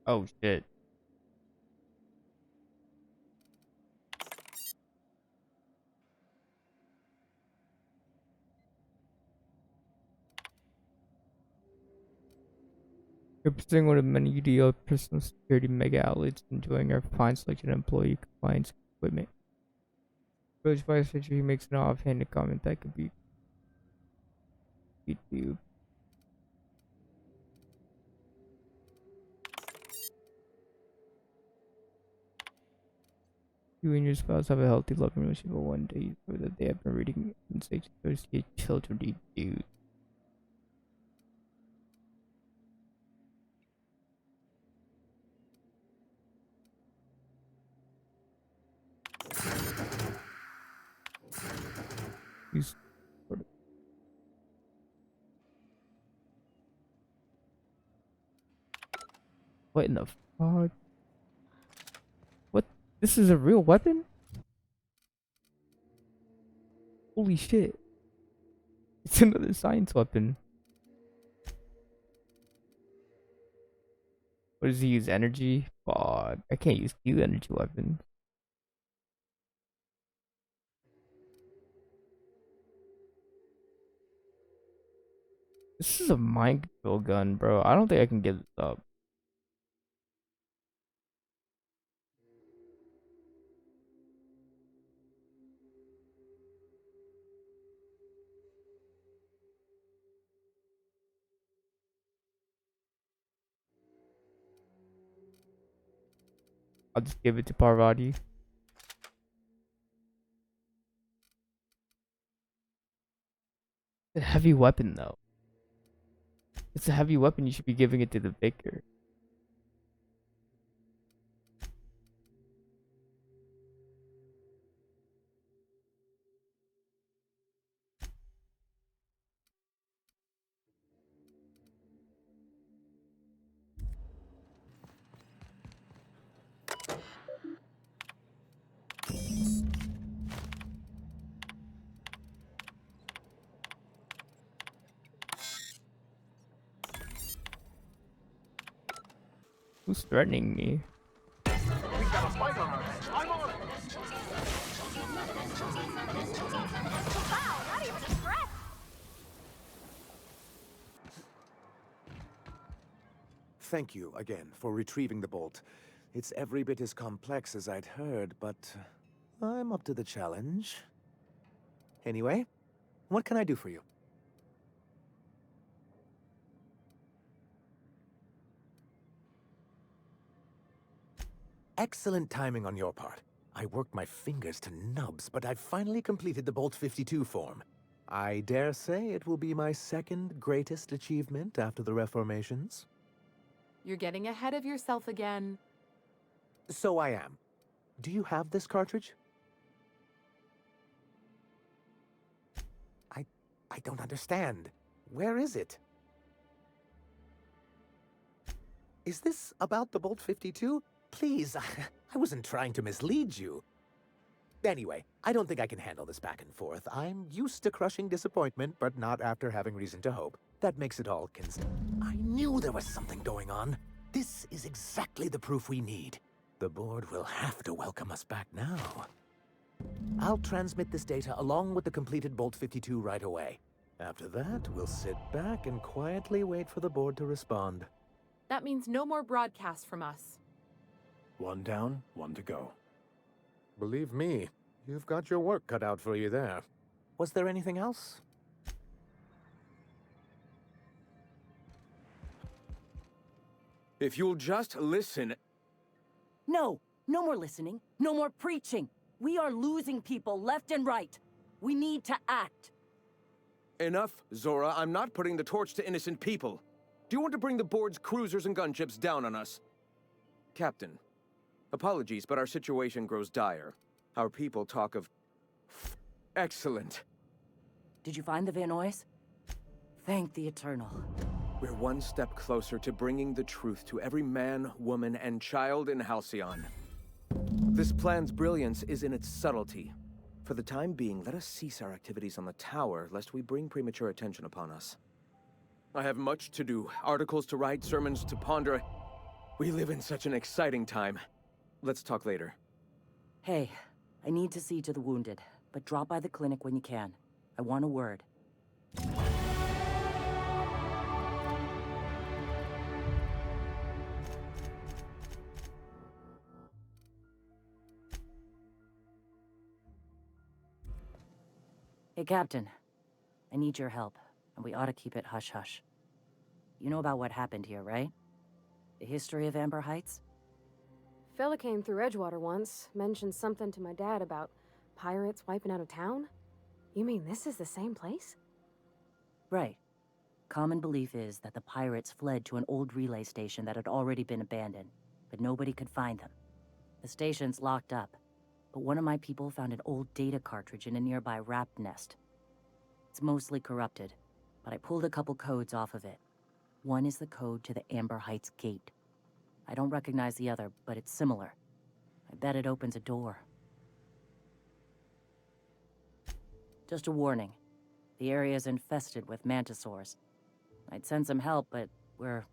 Oh shit. Representing one of many UDL personal security mega outlets enjoying our fine selection of employee compliance equipment. Village Vice President, he makes an offhanded comment that could be YouTube. You and your spouse have a healthy, loving relationship, but one day you discover that they have been reading insects to associate children with dudes. What in the fuck? What? This is a real weapon? Holy shit. It's another science weapon. What does he use? Energy? Fuck. I can't use Q energy weapons. This is a mind control gun, bro. I don't think I can get this up. I'll just give it to Parvati. It's a heavy weapon, though. It's a heavy weapon. You should be giving it to the vicar. Who's threatening me? Thank you again for retrieving the bolt. It's every bit as complex as I'd heard, but I'm up to the challenge. Anyway, what can I do for you? Excellent timing on your part. I worked my fingers to nubs, but I've finally completed the Bolt 52 form. I dare say it will be my second greatest achievement after the Reformations. You're getting ahead of yourself again. So I am. Do you have this cartridge? I don't understand. Where is it? Is this about the Bolt 52? Please, I wasn't trying to mislead you. Anyway, I don't think I can handle this back and forth. I'm used to crushing disappointment, but not after having reason to hope. That makes it all I knew there was something going on. This is exactly the proof we need. The board will have to welcome us back now. I'll transmit this data along with the completed Bolt 52 right away. After that, we'll sit back and quietly wait for the board to respond. That means no more broadcasts from us. One down, one to go. Believe me, you've got your work cut out for you there. Was there anything else? If you'll just listen... No, no more listening. No more preaching. We are losing people left and right. We need to act. Enough, Zora. I'm not putting the torch to innocent people. Do you want to bring the board's cruisers and gunships down on us? Captain, apologies, but our situation grows dire. Our people talk of... Excellent. Did you find the Vanoys? Thank the Eternal. We're one step closer to bringing the truth to every man, woman, and child in Halcyon. This plan's brilliance is in its subtlety. For the time being, let us cease our activities on the tower, lest we bring premature attention upon us. I have much to do, articles to write, sermons to ponder. We live in such an exciting time. Let's talk later. Hey, I need to see to the wounded, but drop by the clinic when you can. I want a word. Hey, Captain. I need your help, and we ought to keep it hush-hush. You know about what happened here, right? The history of Amber Heights? Fella came through Edgewater once, mentioned something to my dad about pirates wiping out a town. You mean this is the same place? Right. Common belief is that the pirates fled to an old relay station that had already been abandoned, but nobody could find them. The station's locked up, but one of my people found an old data cartridge in a nearby rat nest. It's mostly corrupted, but I pulled a couple codes off of it. One is the code to the Amber Heights gate. I don't recognize the other, but it's similar. I bet it opens a door. Just a warning. The area's infested with mantisaurs. I'd send some help, but we're,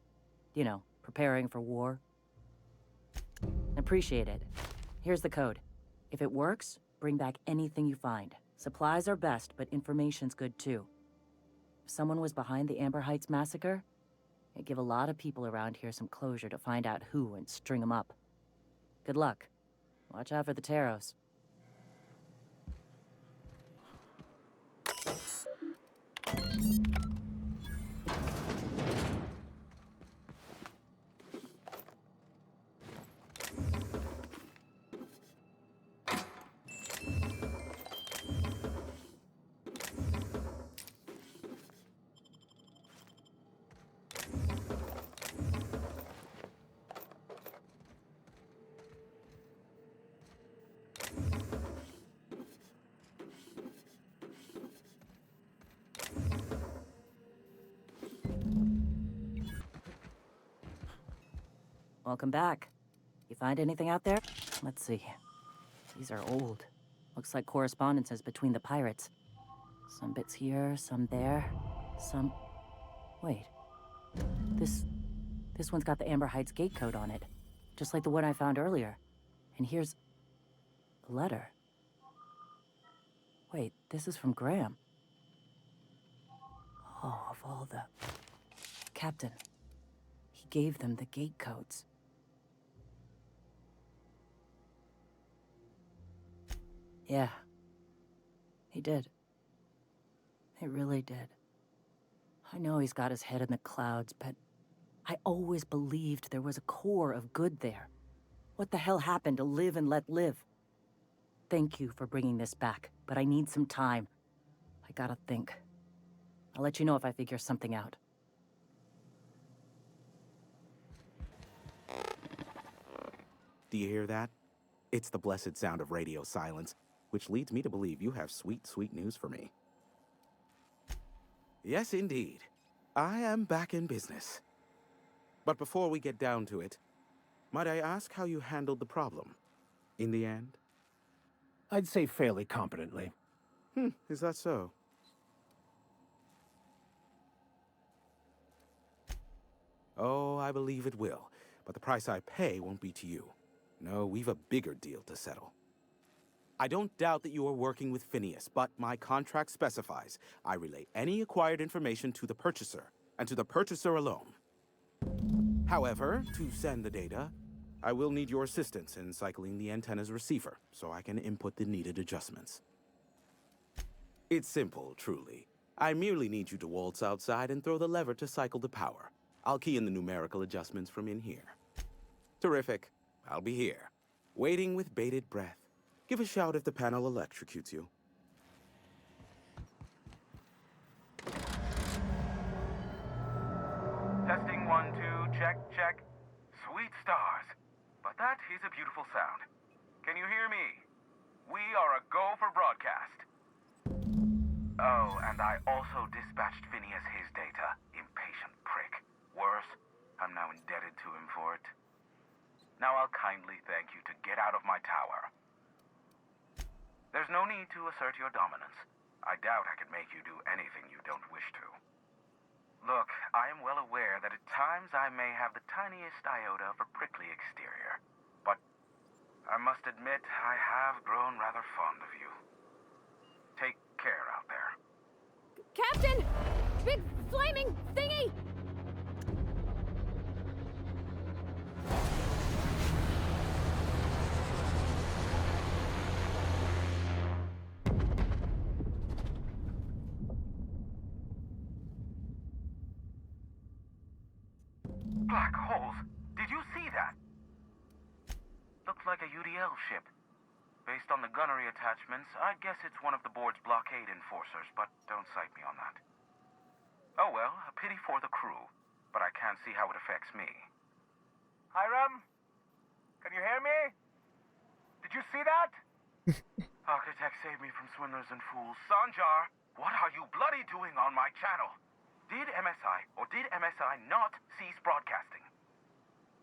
preparing for war. Appreciate it. Here's the code. If it works, bring back anything you find. Supplies are best, but information's good too. If someone was behind the Amber Heights massacre, it'd give a lot of people around here some closure to find out who and string them up. Good luck. Watch out for the Taros. Welcome back. You find anything out there? Let's see. These are old. Looks like correspondences between the pirates. Some bits here, some there, some... Wait. This one's got the Amber Heights gate code on it. Just like the one I found earlier. And here's... a letter. Wait, this is from Graham. Oh, of all the... Captain. He gave them the gate codes. Yeah. He did. He really did. I know he's got his head in the clouds, but I always believed there was a core of good there. What the hell happened to live and let live? Thank you for bringing this back, but I need some time. I gotta think. I'll let you know if I figure something out. Do you hear that? It's the blessed sound of radio silence, which leads me to believe you have sweet, sweet news for me. Yes, indeed. I am back in business. But before we get down to it, might I ask how you handled the problem? In the end? I'd say fairly competently. Is that so? Oh, I believe it will. But the price I pay won't be to you. No, we've a bigger deal to settle. I don't doubt that you are working with Phineas, but my contract specifies I relay any acquired information to the purchaser, and to the purchaser alone. However, to send the data, I will need your assistance in cycling the antenna's receiver, so I can input the needed adjustments. It's simple, truly. I merely need you to waltz outside and throw the lever to cycle the power. I'll key in the numerical adjustments from in here. Terrific. I'll be here, waiting with bated breath. Give a shout if the panel electrocutes you. Testing 1, 2, check, check. Sweet stars. But that is a beautiful sound. Can you hear me? We are a go for broadcast. Oh, and I also dispatched Phineas his data. Impatient prick. Worse, I'm now indebted to him for it. Now I'll kindly thank you to get out of my tower. There's no need to assert your dominance. I doubt I could make you do anything you don't wish to. Look, I am well aware that at times I may have the tiniest iota of a prickly exterior, but I must admit I have grown rather fond of you. Take care out there. Captain! Big flaming thingy! Black holes! Did you see that? Looked like a UDL ship. Based on the gunnery attachments, I guess it's one of the board's blockade enforcers, but don't cite me on that. Oh well, a pity for the crew, but I can't see how it affects me. Hiram? Can you hear me? Did you see that? Architect, save me from swindlers and fools. Sanjar, what are you bloody doing on my channel? Did MSI or did MSI not cease broadcasting?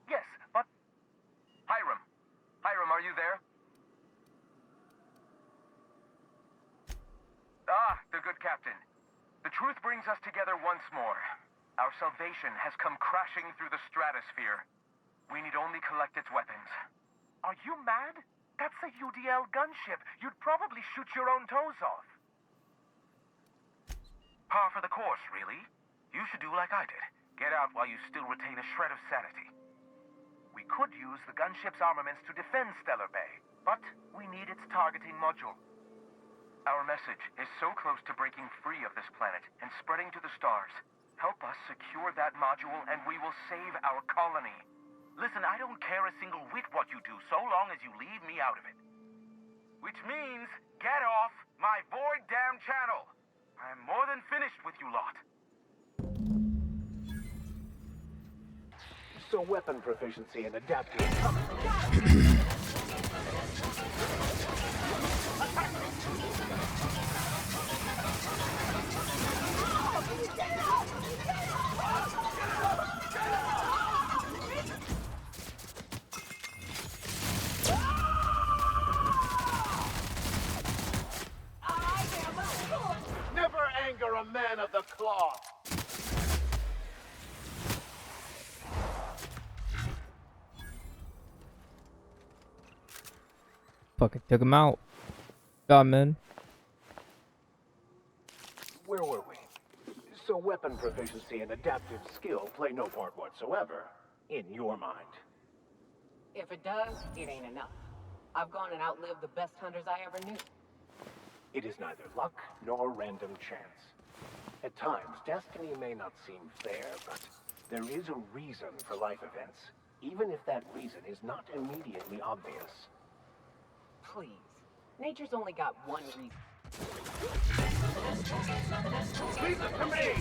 Yes, but... Hiram! Hiram, are you there? Ah, the good captain. The truth brings us together once more. Our salvation has come crashing through the stratosphere. We need only collect its weapons. Are you mad? That's a UDL gunship. You'd probably shoot your own toes off. Par for the course, really. You should do like I did. Get out while you still retain a shred of sanity. We could use the gunship's armaments to defend Stellar Bay, but we need its targeting module. Our message is so close to breaking free of this planet and spreading to the stars. Help us secure that module and we will save our colony. Listen, I don't care a single whit what you do, so long as you leave me out of it. Which means, get off my void damn channel! I am more than finished with you lot. So weapon proficiency and adaptive. a man of the cloth. Fucking took him out. God, man. Where were we? So weapon proficiency and adaptive skill play no part whatsoever, in your mind. If it does, it ain't enough. I've gone and outlived the best hunters I ever knew. It is neither luck nor random chance. At times, destiny may not seem fair, but there is a reason for life events, even if that reason is not immediately obvious. Please. Nature's only got one reason. Leave it to me!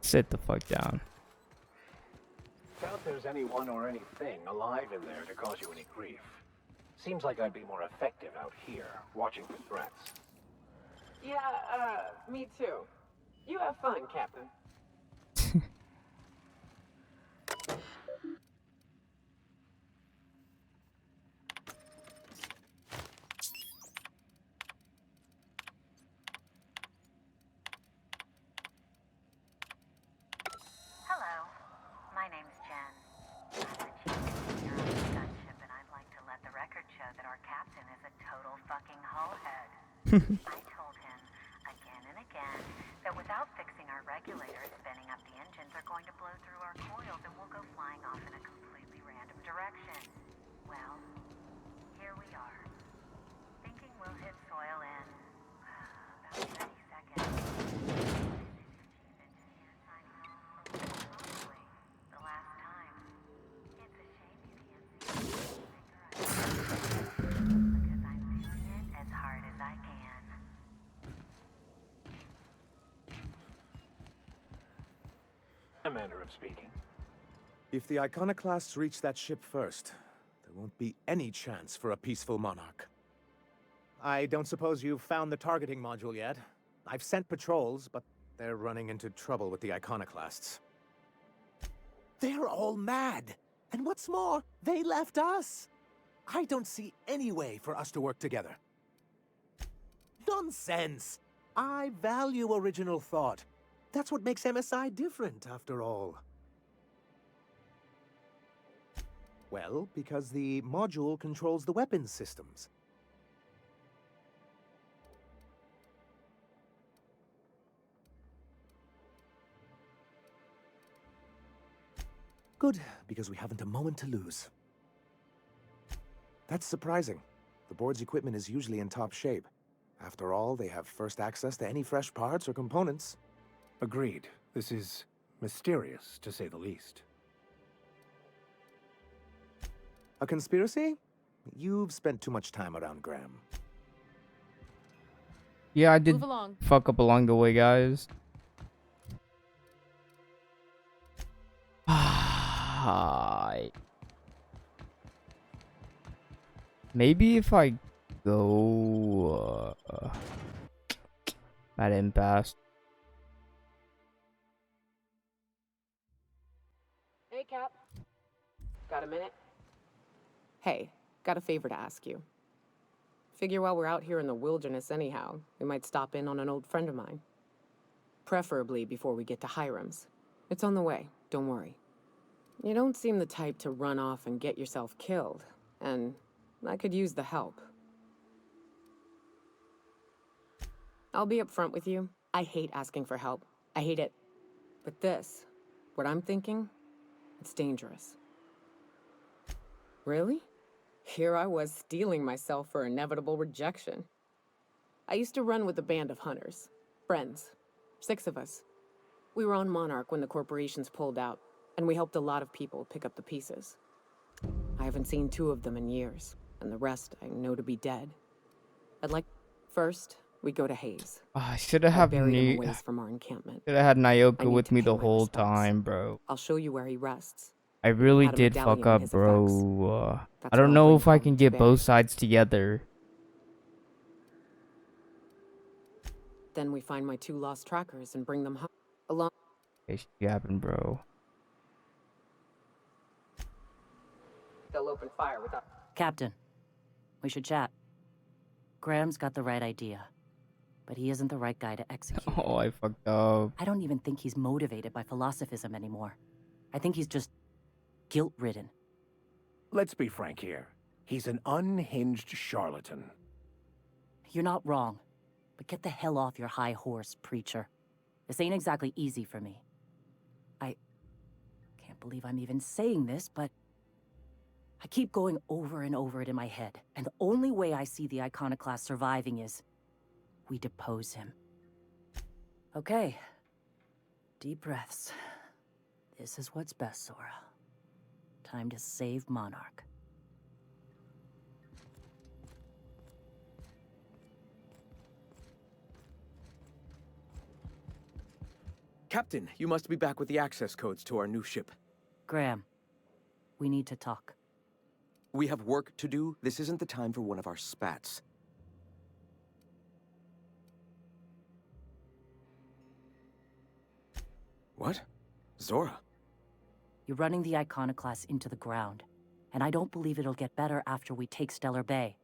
Sit the fuck down. Doubt there's anyone or anything alive in there to cause you any grief. Seems like I'd be more effective out here, watching for threats. Yeah, me too. You have fun, Captain. Hello, my name's Jen. I'm the chief engineer on the gunship, and I'd like to let the record show that our captain is a total fucking hullhead. I told him again and again that without fixing our regulators, spinning up the engines are going to blow through our coils and we'll go flying off in a completely random direction. Well, here we are. Thinking we'll hit soil in about 30 seconds. The last time. It's a shame you can't see the finger because I'm doing it as hard as I can. Commander of speaking. If the Iconoclasts reach that ship first, there won't be any chance for a peaceful monarch. I don't suppose you've found the targeting module yet. I've sent patrols, but they're running into trouble with the Iconoclasts. They're all mad! And what's more, they left us! I don't see any way for us to work together. Nonsense! I value original thought. That's what makes MSI different, after all. Well, because the module controls the weapons systems. Good, because we haven't a moment to lose. That's surprising. The board's equipment is usually in top shape. After all, they have first access to any fresh parts or components. Agreed. This is mysterious, to say the least. A conspiracy? You've spent too much time around Graham. Yeah, I did Move along. fuck up along the way, guys. Maybe if I go at impasse. Hey, Cap. Got a minute? Hey, got a favor to ask you. Figure while we're out here in the wilderness anyhow, we might stop in on an old friend of mine. Preferably before we get to Hiram's. It's on the way, don't worry. You don't seem the type to run off and get yourself killed, and I could use the help. I'll be upfront with you. I hate asking for help. I hate it. But this, what I'm thinking, it's dangerous. Really? Here I was steeling myself for inevitable rejection. I used to run with a band of hunters. Friends. 6 of us. We were on Monarch when the corporations pulled out, and we helped a lot of people pick up the pieces. I haven't seen 2 of them in years, and the rest I know to be dead. First, we go to Hayes. I should have had from our encampment. Should have had I Nyoka need with to me pay the my whole respects. time, bro. I'll show you where he rests. I really Had a did medallion fuck in up, his bro. That's I don't where I'll know bring if I home can to get bear. both sides together. Then we find my 2 lost trackers and bring them home. Along. It's yapping, bro. they'll open fire without... Captain, we should chat. Graham's got the right idea, but he isn't the right guy to execute. Oh, I fucked up. I don't even think he's motivated by philosophism anymore. I think he's just guilt-ridden. Let's be frank here. He's an unhinged charlatan. You're not wrong, but get the hell off your high horse, preacher. This ain't exactly easy for me. I can't believe I'm even saying this, but I keep going over and over it in my head, and the only way I see the Iconoclast surviving is we depose him. Okay. Deep breaths. This is what's best, Zora. Time to save Monarch. Captain, you must be back with the access codes to our new ship. Graham, we need to talk. We have work to do. This isn't the time for one of our spats. What? Zora? You're running the Iconoclast into the ground, and I don't believe it'll get better after we take Stellar Bay.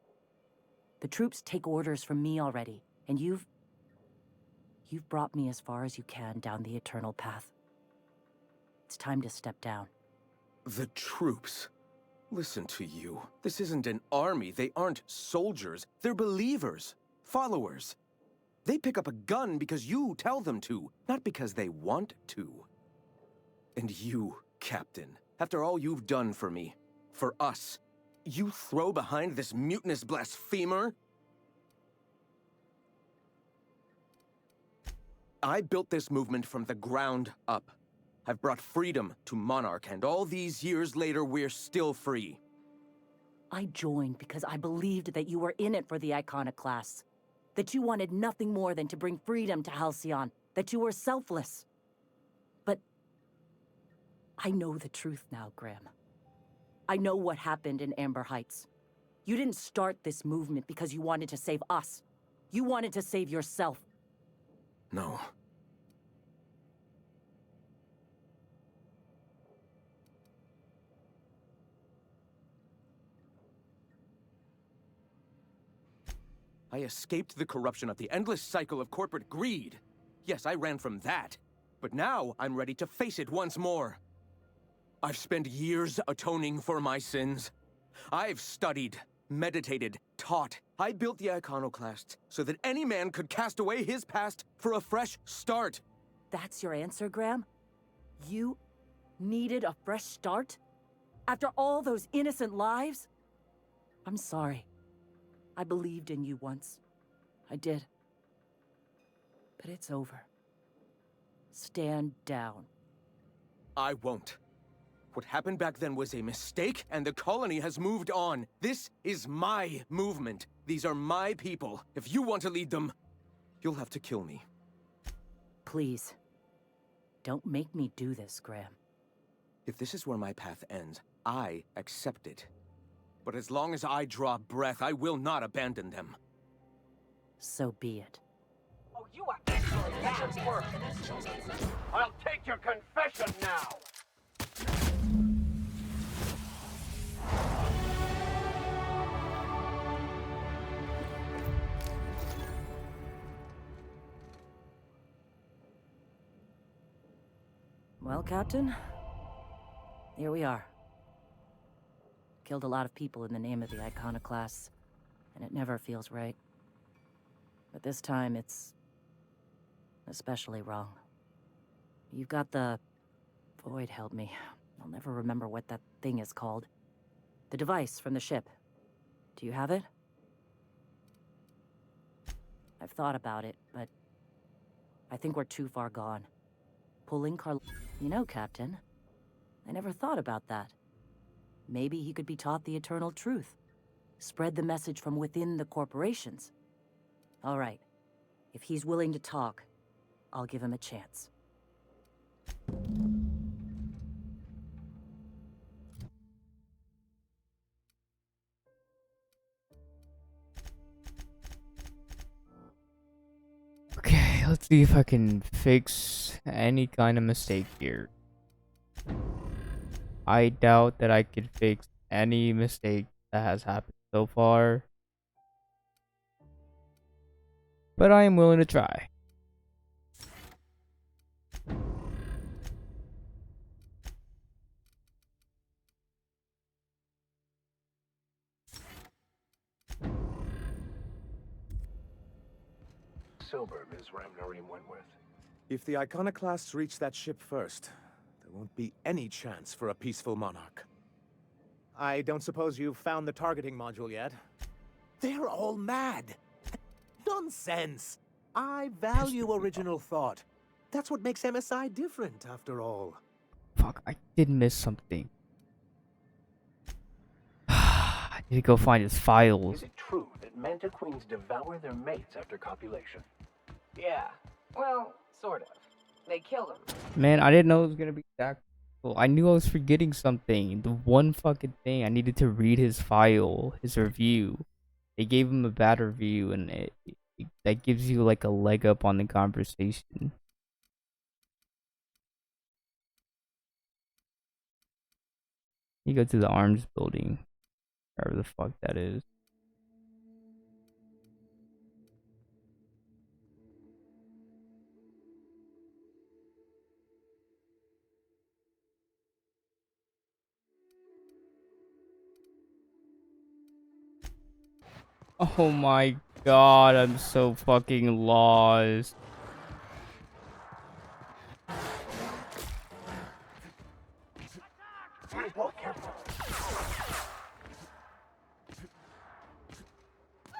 The troops take orders from me already, and you've brought me as far as you can down the Eternal Path. It's time to step down. The troops? Listen to you. This isn't an army. They aren't soldiers. They're believers. Followers. They pick up a gun because you tell them to, not because they want to. And you, Captain, after all you've done for me, for us, you throw behind this mutinous blasphemer? I built this movement from the ground up. I've brought freedom to Monarch, and all these years later, we're still free. I joined because I believed that you were in it for the Iconoclasts. That you wanted nothing more than to bring freedom to Halcyon. That you were selfless. But I know the truth now, Graham. I know what happened in Amber Heights. You didn't start this movement because you wanted to save us. You wanted to save yourself. No. I escaped the corruption of the endless cycle of corporate greed. Yes, I ran from that. But now I'm ready to face it once more. I've spent years atoning for my sins. I've studied, meditated, taught. I built the Iconoclast so that any man could cast away his past for a fresh start. That's your answer, Graham? You needed a fresh start? After all those innocent lives? I'm sorry. I believed in you once. I did. But it's over. Stand down. I won't. What happened back then was a mistake, and the colony has moved on. This is my movement. These are my people. If you want to lead them, you'll have to kill me. Please. Don't make me do this, Graham. If this is where my path ends, I accept it. But as long as I draw breath, I will not abandon them. So be it. Oh, you are excellent at your work. I'll take your confession now. Well, Captain, here we are. Killed a lot of people in the name of the Iconoclasts, and it never feels right. But this time, it's especially wrong. You've got the... Void, help me. I'll never remember what that thing is called. The device from the ship. Do you have it? I've thought about it, but I think we're too far gone. Pulling Carl... You know, Captain, I never thought about that. Maybe he could be taught the eternal truth. Spread the message from within the corporations. All right. If he's willing to talk, I'll give him a chance. Okay, let's see if I can fix any kind of mistake here. I doubt that I could fix any mistake that has happened so far, but I am willing to try. Sober, Ms. Ramnarim Wentworth. If the Iconoclasts reach that ship first, there won't be any chance for a peaceful monarch. I don't suppose you've found the targeting module yet? They're all mad. Nonsense. I value original thought. That's what makes MSI different, after all. Fuck, I did miss something. I need to go find his files. Is it true that Manta Queens devour their mates after copulation? Yeah. Well, sort of. They kill them. Man, I didn't know it was gonna be that cool. I knew I was forgetting something. The one fucking thing I needed to read his file, his review. They gave him a bad review, and that gives you like a leg up on the conversation. You go to the arms building, wherever the fuck that is. Oh my god, I'm so fucking lost.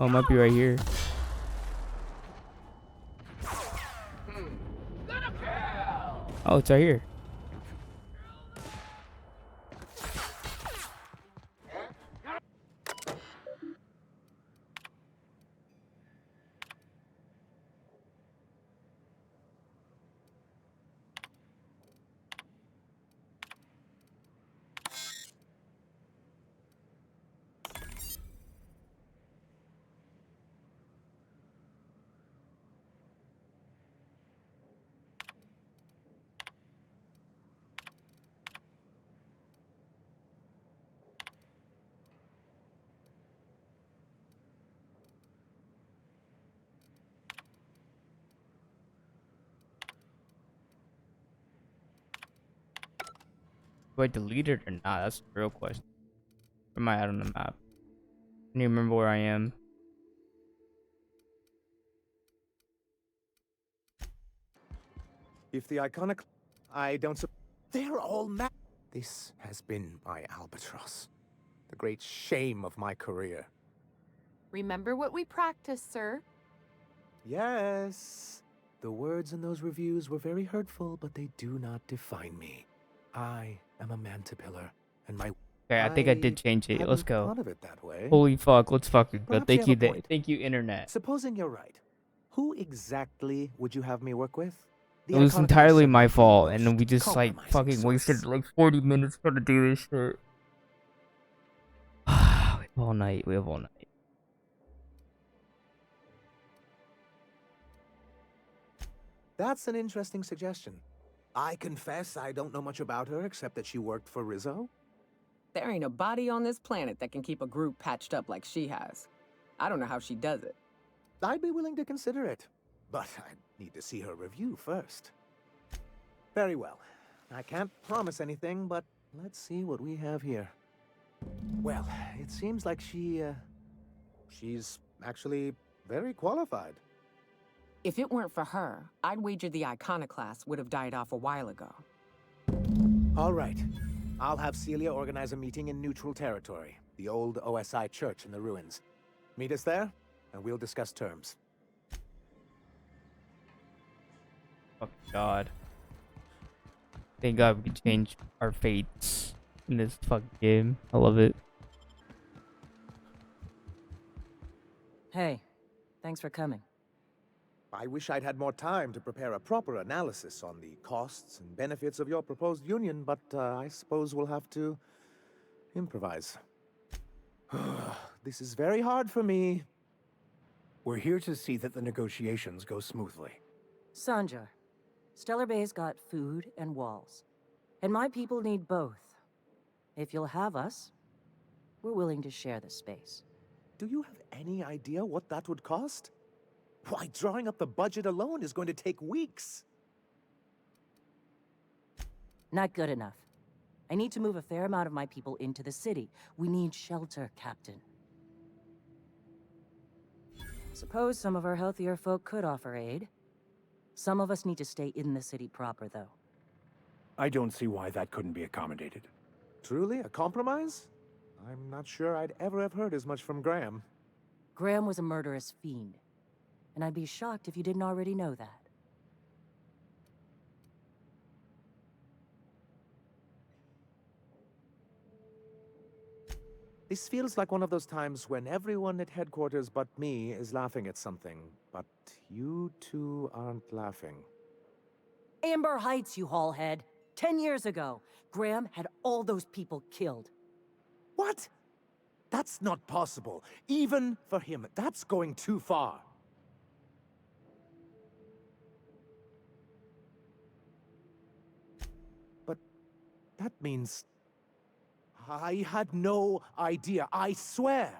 Oh, it might be right here. Oh, it's right here. Do I delete it or not? That's the real question. Where am I at on the map? I don't even remember where I am. If the Iconic... I don't... They're all mad. This has been my albatross. The great shame of my career. Remember what we practiced, sir? Yes. The words in those reviews were very hurtful, but they do not define me. I am a Mantipillar, and my... Okay, I think I did change it. Let's hadn't go. thought of it that way. Holy fuck, let's fucking go. Perhaps Thank you you, have a point. thank you, internet. Supposing you're right, who exactly would you have me work with? It was entirely my fault, and we just like fucking wasted like 40 minutes trying to do this shit. We have all night. We have all night. That's an interesting suggestion. I confess I don't know much about her except that she worked for Rizzo. There ain't a body on this planet that can keep a group patched up like she has. I don't know how she does it. I'd be willing to consider it, but I need to see her review first. Very well. I can't promise anything, but let's see what we have here. Well, it seems like she's actually very qualified. If it weren't for her, I'd wager the Iconoclast would have died off a while ago. All right. I'll have Celia organize a meeting in neutral territory, the old OSI church in the ruins. Meet us there, and we'll discuss terms. Oh god. Thank God we can change our fates in this fucking game. I love it. Hey, thanks for coming. I wish I'd had more time to prepare a proper analysis on the costs and benefits of your proposed union, but I suppose we'll have to improvise. This is very hard for me. We're here to see that the negotiations go smoothly. Sanjar, Stellar Bay's got food and walls. And my people need both. If you'll have us, we're willing to share the space. Do you have any idea what that would cost? Why, drawing up the budget alone is going to take weeks. Not good enough. I need to move a fair amount of my people into the city. We need shelter, Captain. Suppose some of our healthier folk could offer aid. Some of us need to stay in the city proper, though. I don't see why that couldn't be accommodated. Truly, a compromise? I'm not sure I'd ever have heard as much from Graham. Graham was a murderous fiend, and I'd be shocked if you didn't already know that. This feels like one of those times when everyone at headquarters but me is laughing at something, but you two aren't laughing. Amber Heights, you haulhead. 10 years ago, Graham had all those people killed. What? That's not possible. Even for him, that's going too far. But that means I had no idea, I swear.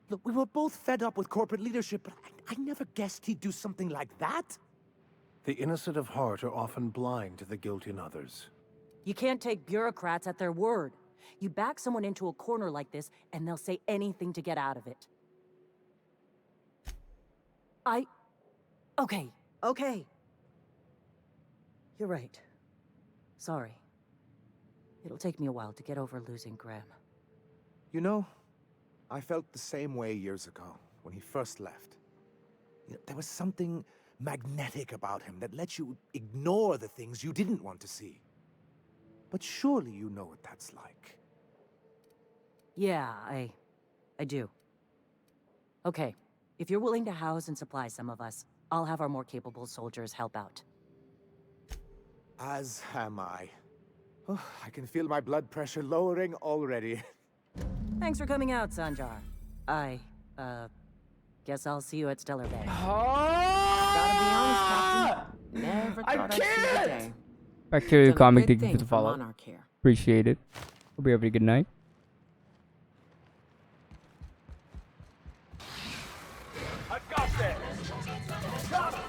Look, we were both fed up with corporate leadership, but I never guessed he'd do something like that. The innocent of heart are often blind to the guilt in others. You can't take bureaucrats at their word. You back someone into a corner like this, and they'll say anything to get out of it. Okay. You're right. Sorry. It'll take me a while to get over losing Graham. You know, I felt the same way years ago, when he first left. You know, there was something magnetic about him that let you ignore the things you didn't want to see. But surely you know what that's like. Yeah, I do. Okay, if you're willing to house and supply some of us, I'll have our more capable soldiers help out. As am I. Oh, I can feel my blood pressure lowering already. Thanks for coming out, Sanjar. Guess I'll see you at Stellar Bay. Gotta be honest, Captain. Never thought I'd see the day. Bacteria Done a comic, good thank you for thing the for follow. Monarch here. Appreciate it. Hope you have a good night. I got this! Got it!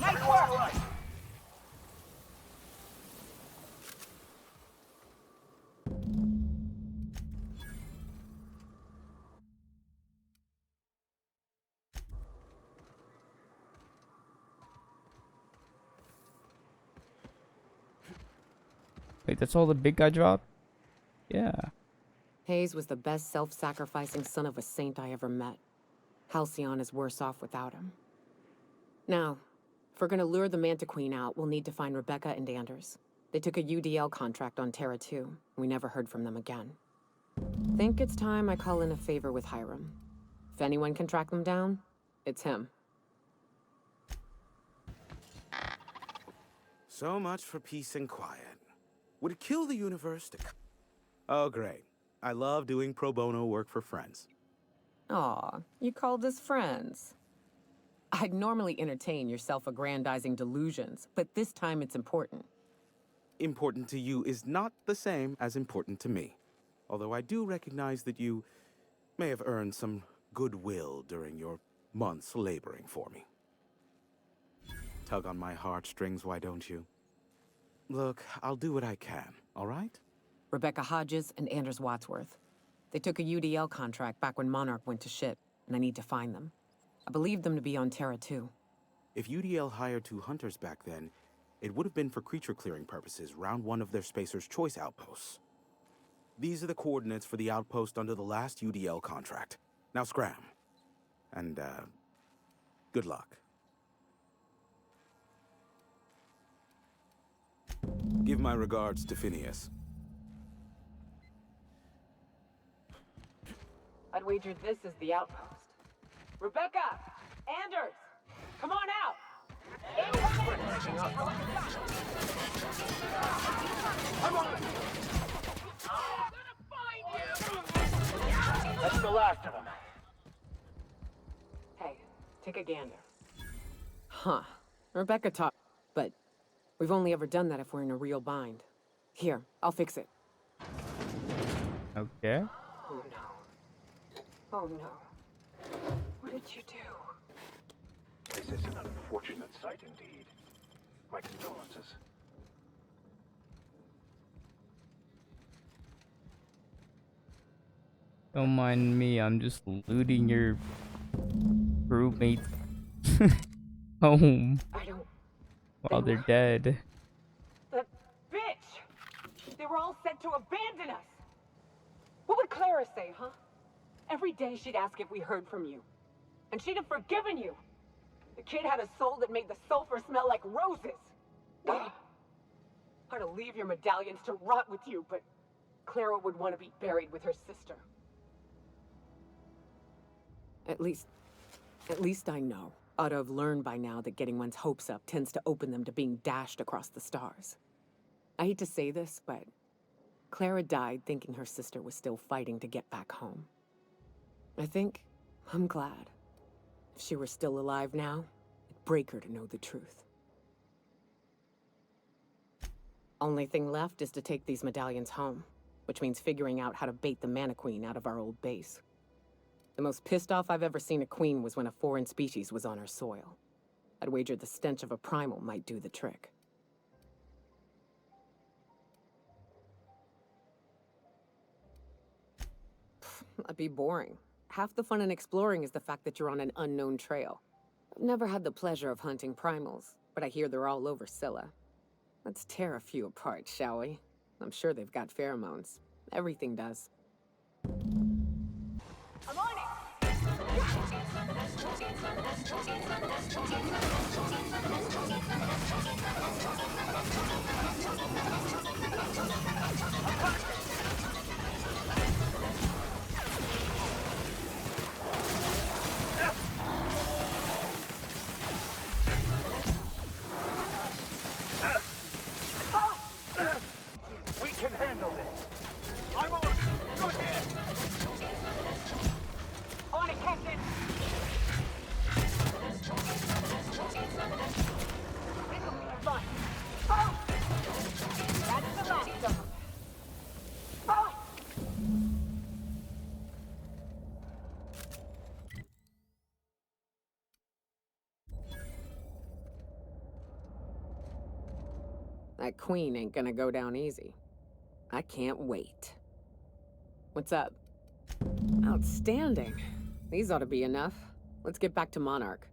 Nice work! Wait, that's all the big guy dropped? Yeah. Hayes was the best self-sacrificing son of a saint I ever met. Halcyon is worse off without him. Now, if we're gonna lure the Manta Queen out, we'll need to find Rebecca and Anders. They took a UDL contract on Terra 2. We never heard from them again. Think it's time I call in a favor with Hiram. If anyone can track them down, it's him. So much for peace and quiet. Would it kill the universe to... Oh, great. I love doing pro bono work for friends. Aw, you called us friends. I'd normally entertain your self-aggrandizing delusions, but this time it's important. Important to you is not the same as important to me. Although I do recognize that you may have earned some goodwill during your months laboring for me. Tug on my heartstrings, why don't you? Look, I'll do what I can, all right? Rebecca Hodges and Anders Wadsworth. They took a UDL contract back when Monarch went to shit, and I need to find them. I believe them to be on Terra 2. If UDL hired 2 hunters back then, it would have been for creature clearing purposes, round 1 of their Spacer's Choice outposts. These are the coordinates for the outpost under the last UDL contract. Now scram. And, good luck. Give my regards to Phineas. I'd wager this is the outpost. Rebecca! Anders! Come on out! That's the last of them. Hey, take a gander. Huh. Rebecca talked. But we've only ever done that if we're in a real bind. Here, I'll fix it. Okay. Oh no. Oh no. What did you do? This is an unfortunate sight indeed. My condolences. Don't mind me, I'm just looting your crewmates' home while they're dead. That bitch! They were all set to abandon us! What would Clara say, huh? Every day she'd ask if we heard from you. And she'd have forgiven you. The kid had a soul that made the sulfur smell like roses. I'd leave your medallions to rot with you, but Clara would want to be buried with her sister. At least I know. Ought to have learned by now that getting one's hopes up tends to open them to being dashed across the stars. I hate to say this, but Clara died thinking her sister was still fighting to get back home. I think I'm glad. If she were still alive now, it'd break her to know the truth. Only thing left is to take these medallions home, which means figuring out how to bait the Mana Queen out of our old base. The most pissed off I've ever seen a queen was when a foreign species was on her soil. I'd wager the stench of a primal might do the trick. That'd be boring. Half the fun in exploring is the fact that you're on an unknown trail. I've never had the pleasure of hunting primals, but I hear they're all over Scylla. Let's tear a few apart, shall we? I'm sure they've got pheromones. Everything does. I'm on We can handle this. I'm on. Go ahead. On it, Captain! This'll be fun. Oh! That's the last of them. Oh! That queen ain't gonna go down easy. I can't wait. What's up? Outstanding. These ought to be enough. Let's get back to Monarch.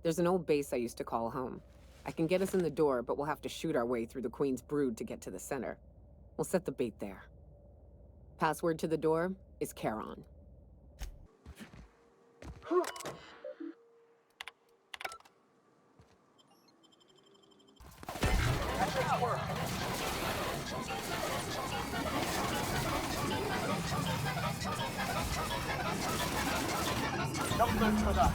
There's an old base I used to call home. I can get us in the door, but we'll have to shoot our way through the Queen's brood to get to the center. We'll set the bait there. Password to the door is Charon. Numbers for that.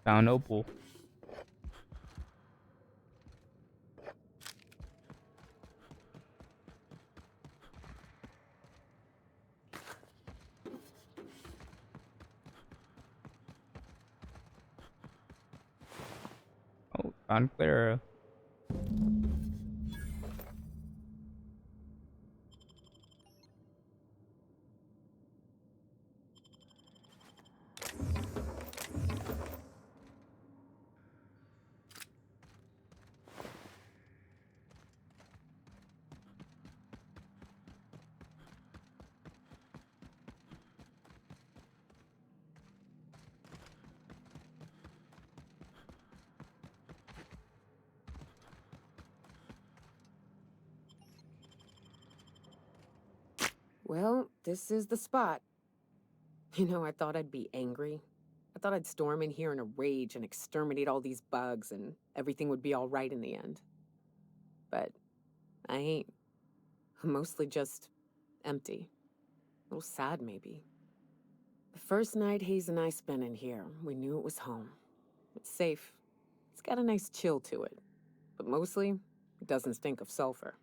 Found Opal. Oh, found Clara. Well, this is the spot. You know, I thought I'd be angry. I thought I'd storm in here in a rage and exterminate all these bugs and everything would be all right in the end. But I ain't. I'm mostly just empty. A little sad, maybe. The first night Hayes and I spent in here, we knew it was home. It's safe. It's got a nice chill to it. But mostly, it doesn't stink of sulfur.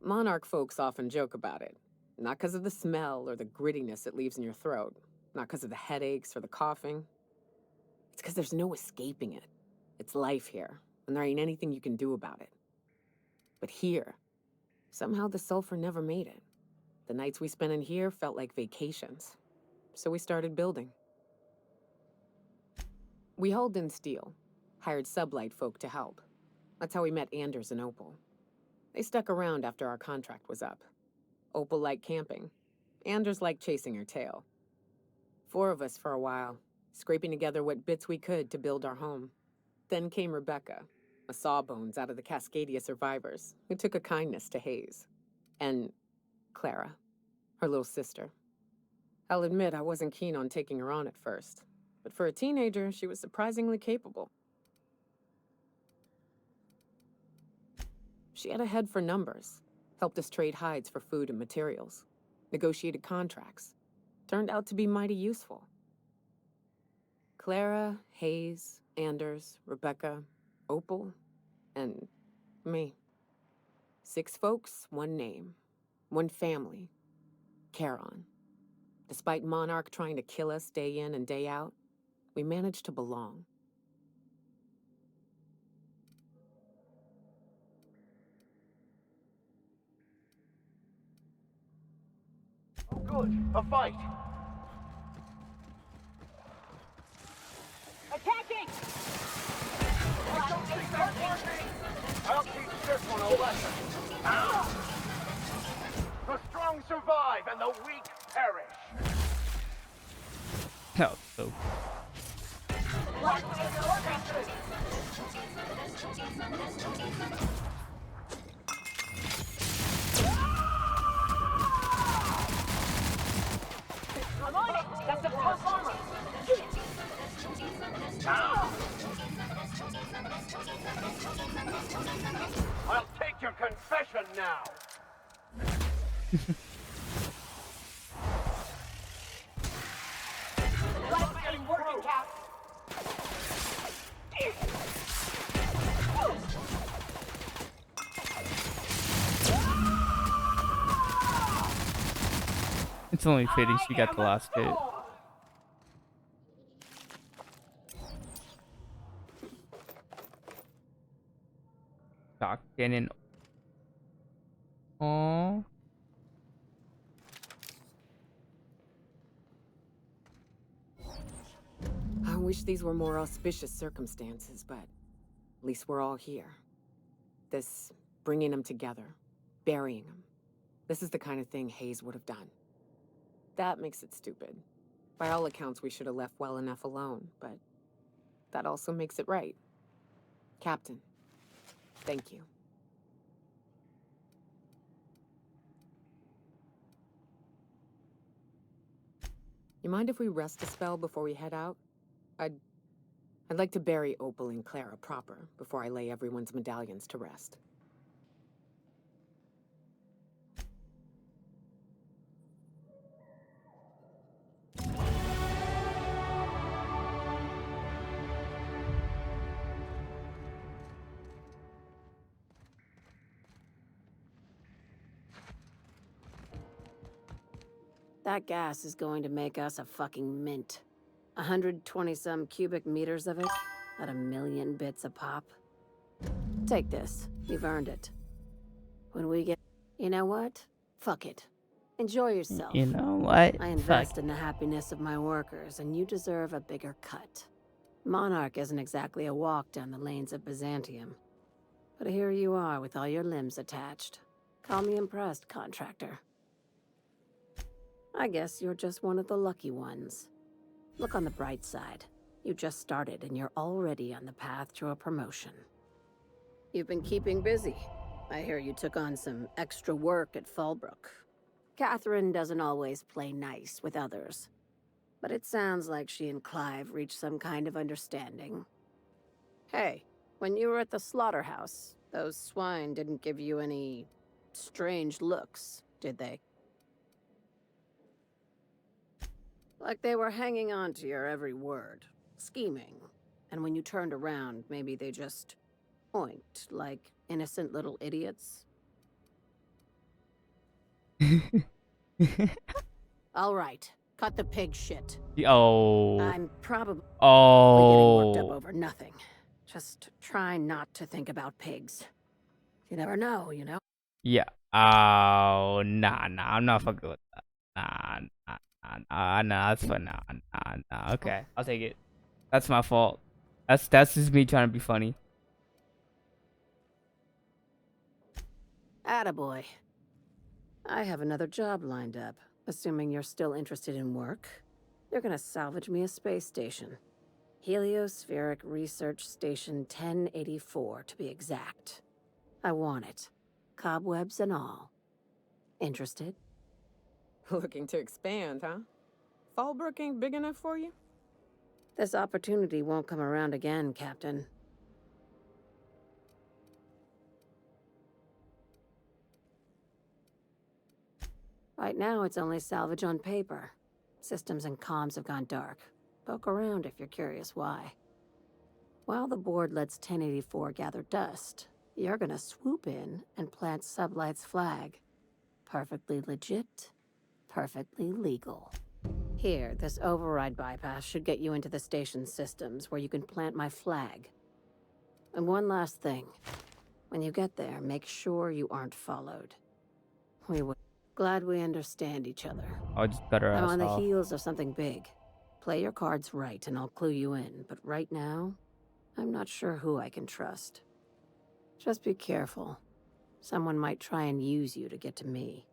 Monarch folks often joke about it. Not because of the smell or the grittiness it leaves in your throat. Not because of the headaches or the coughing. It's because there's no escaping it. It's life here, and there ain't anything you can do about it. But here, somehow the sulfur never made it. The nights we spent in here felt like vacations. So we started building. We hauled in steel, hired sublight folk to help. That's how we met Anders and Opal. They stuck around after our contract was up. Opal liked camping. Anders liked chasing her tail. 4 of us for a while, scraping together what bits we could to build our home. Then came Rebecca, a sawbones out of the Cascadia survivors, who took a kindness to Hayes. And Clara, her little sister. I'll admit I wasn't keen on taking her on at first, but for a teenager, she was surprisingly capable. She had a head for numbers, helped us trade hides for food and materials, negotiated contracts. Turned out to be mighty useful. Clara, Hayes, Anders, Rebecca, Opal, and me. 6 folks, 1 name, 1 family. Charon. Despite Monarch trying to kill us day in and day out, we managed to belong. Oh, good. A fight. Attacking! I don't think that's working. I'll teach this one a lesson. Ow! The strong survive and the weak perish. Oh, so. I'm on it! That's a tough armor! I'll take your confession now. Let's get working, Cap! It's only fitting she got the last hit. Stockton and oh, I wish these were more auspicious circumstances, but at least we're all here. This bringing them together, burying them. This is the kind of thing Hayes would have done. That makes it stupid. By all accounts, we should have left well enough alone, but that also makes it right. Captain, thank you. You mind if we rest a spell before we head out? I'd like to bury Opal and Clara proper before I lay everyone's medallions to rest. That gas is going to make us a fucking mint. 120-some cubic meters of it, at 1,000,000 bits a pop. Take this. You've earned it. When we get... You know what? Fuck it. Enjoy yourself. You know what? I invest in the happiness of my workers, and you deserve a bigger cut. Monarch isn't exactly a walk down the lanes of Byzantium. But here you are with all your limbs attached. Call me impressed, contractor. I guess you're just one of the lucky ones. Look on the bright side. You just started and you're already on the path to a promotion. You've been keeping busy. I hear you took on some extra work at Fallbrook. Catherine doesn't always play nice with others. But it sounds like she and Clive reached some kind of understanding. Hey, when you were at the slaughterhouse, those swine didn't give you any strange looks, did they? Like they were hanging on to your every word, scheming. And when you turned around, maybe they just oinked like innocent little idiots. All right, cut the pig shit. Oh. I'm probably getting worked up Oh. over nothing. Just try not to think about pigs. You never know, you know? Yeah. Oh, nah. I'm not fucking with that. Nah. That's fine. Nah. Okay, I'll take it. That's my fault. That's just me trying to be funny. Attaboy. I have another job lined up. Assuming you're still interested in work, you're gonna salvage me a space station. Heliospheric Research Station 1084, to be exact. I want it. Cobwebs and all. Interested? Looking to expand, huh? Fallbrook ain't big enough for you? This opportunity won't come around again, Captain. Right now, it's only salvage on paper. Systems and comms have gone dark. Poke around if you're curious why. While the board lets 1084 gather dust, you're gonna swoop in and plant Sublight's flag. Perfectly legit, perfectly legal. Here, this override bypass should get you into the station's systems where you can plant my flag. And one last thing. When you get there, make sure you aren't followed. Glad we understand each other. I'll just cut her I'm ass on the off. heels of something big. Play your cards right and I'll clue you in, but right now, I'm not sure who I can trust. Just be careful. Someone might try and use you to get to me.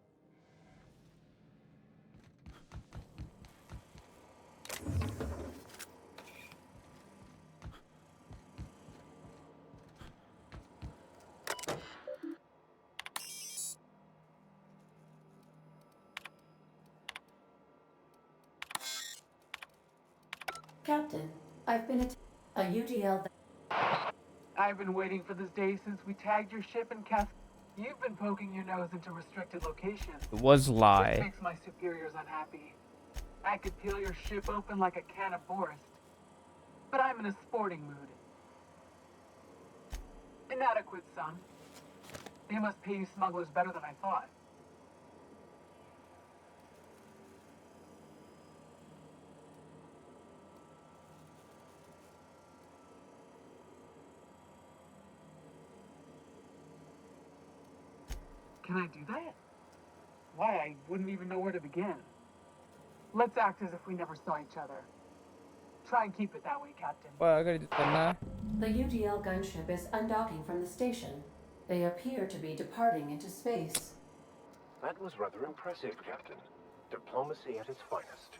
Captain, I've been a UDL. I've been waiting for this day since we tagged your ship in Cass. You've been poking your nose into restricted locations. It was This lie. makes my superiors unhappy. I could peel your ship open like a can of Forest. But I'm in a sporting mood. Inadequate, son. They must pay you smugglers better than I thought. Can I do that? Why, I wouldn't even know where to begin. Let's act as if we never saw each other. Try and keep it that way, Captain. Well, I gotta do that now. The UDL gunship is undocking from the station. They appear to be departing into space. That was rather impressive, Captain. Diplomacy at its finest.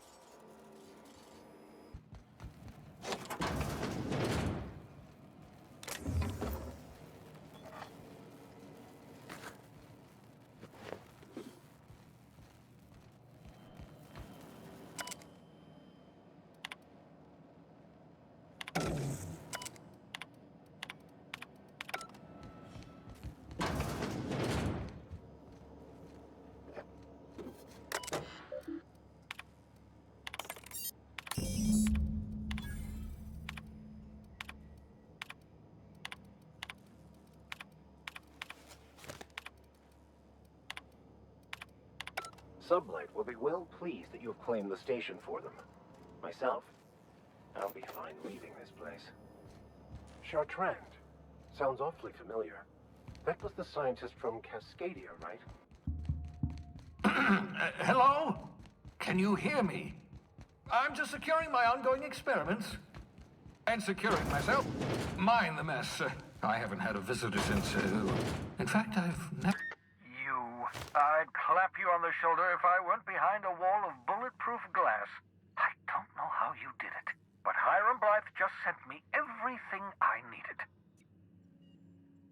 Sublight will be well pleased that you've claimed the station for them. Myself, I'll be fine leaving this place. Chartrand. Sounds awfully familiar. That was the scientist from Cascadia, right? Hello? Can you hear me? I'm just securing my ongoing experiments. And securing myself. Mind the mess. I haven't had a visitor since, in fact, I've never... I'd clap you on the shoulder if I weren't behind a wall of bulletproof glass. I don't know how you did it, but Hiram Blythe just sent me everything I needed.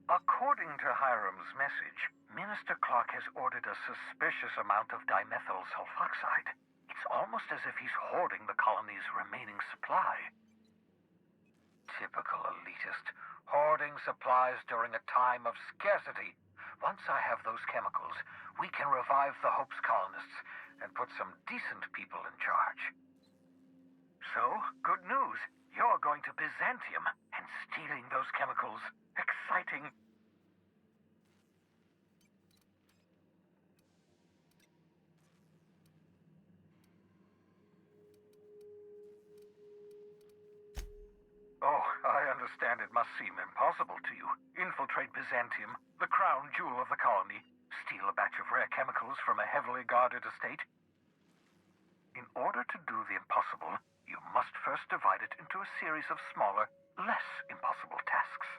According to Hiram's message, Minister Clark has ordered a suspicious amount of dimethyl sulfoxide. It's almost as if he's hoarding the colony's remaining supply. Typical elitist, hoarding supplies during a time of scarcity. Once I have those chemicals, we can revive the Hope's colonists and put some decent people in charge. So, good news. You're going to Byzantium and stealing those chemicals. Exciting. Oh, I understand it must seem impossible to you. Infiltrate Byzantium, the crown jewel of the colony, steal a batch of rare chemicals from a heavily guarded estate. In order to do the impossible, you must first divide it into a series of smaller, less impossible tasks.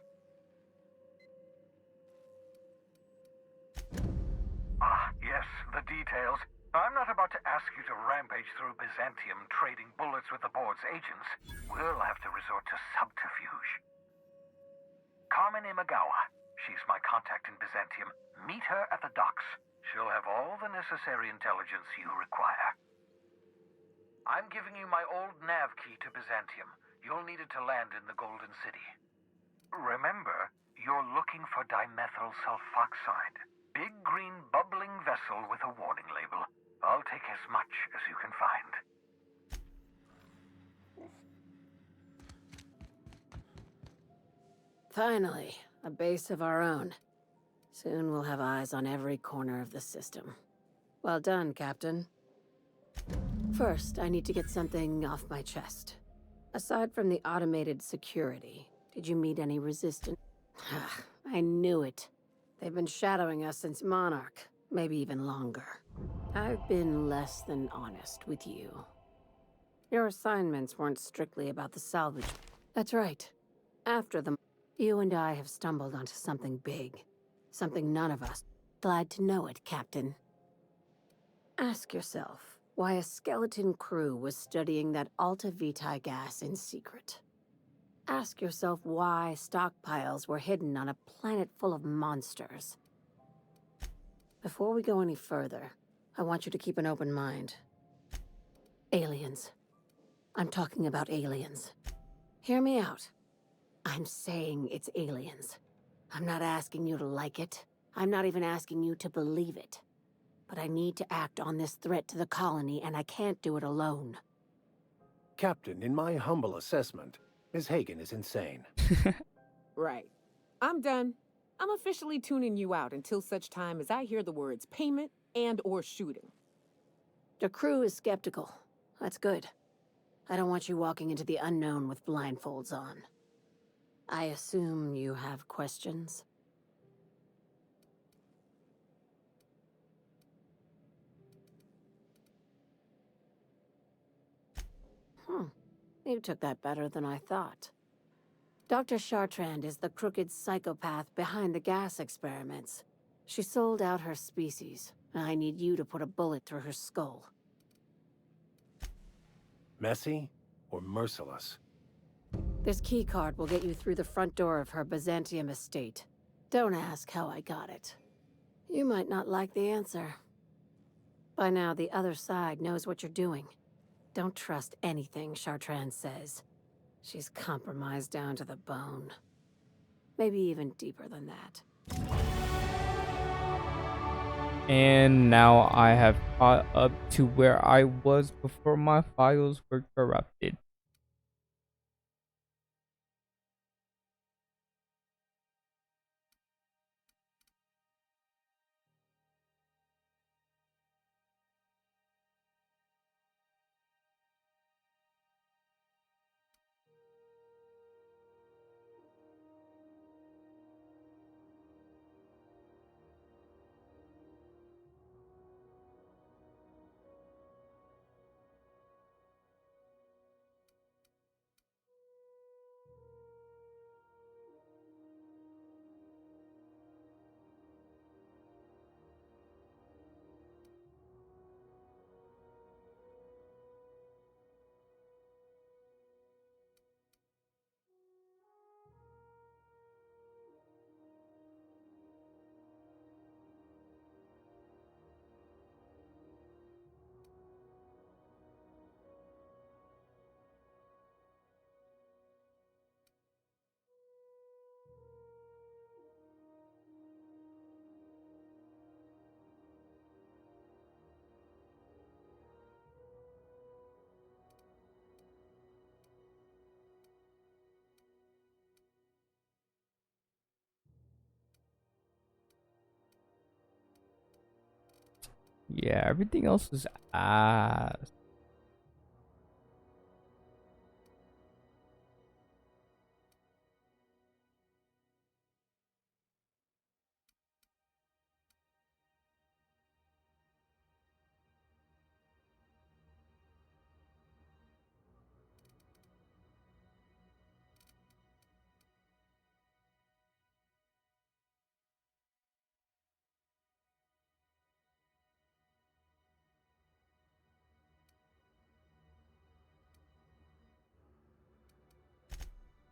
Ah, yes, the details. I'm not about to ask you to rampage through Byzantium trading bullets with the board's agents. We'll have to resort to subterfuge. Carmen Imagawa. She's my contact in Byzantium. Meet her at the docks. She'll have all the necessary intelligence you require. I'm giving you my old nav key to Byzantium. You'll need it to land in the Golden City. Remember, you're looking for dimethyl sulfoxide. Big green bubbling vessel with a warning label. I'll take as much as you can find. Finally, a base of our own. Soon we'll have eyes on every corner of the system. Well done, Captain. First, I need to get something off my chest. Aside from the automated security, did you meet any resistance? I knew it. They've been shadowing us since Monarch, maybe even longer. I've been less than honest with you. Your assignments weren't strictly about the salvage. That's right. After them, you and I have stumbled onto something big. Something none of us. Glad to know it, Captain. Ask yourself why a skeleton crew was studying that Alta Vitae gas in secret. Ask yourself why stockpiles were hidden on a planet full of monsters. Before we go any further, I want you to keep an open mind. Aliens. I'm talking about aliens. Hear me out. I'm saying it's aliens. I'm not asking you to like it. I'm not even asking you to believe it. But I need to act on this threat to the colony, and I can't do it alone. Captain, in my humble assessment, Ms. Hagen is insane. Right. I'm done. I'm officially tuning you out until such time as I hear the words payment and/or shooting. The crew is skeptical. That's good. I don't want you walking into the unknown with blindfolds on. I assume you have questions? You took that better than I thought. Dr. Chartrand is the crooked psychopath behind the gas experiments. She sold out her species, and I need you to put a bullet through her skull. Messy or merciless? This keycard will get you through the front door of her Byzantium estate. Don't ask how I got it. You might not like the answer. By now, the other side knows what you're doing. Don't trust anything Chartrand says. She's compromised down to the bone. Maybe even deeper than that. And now I have caught up to where I was before my files were corrupted. Yeah, everything else is ass.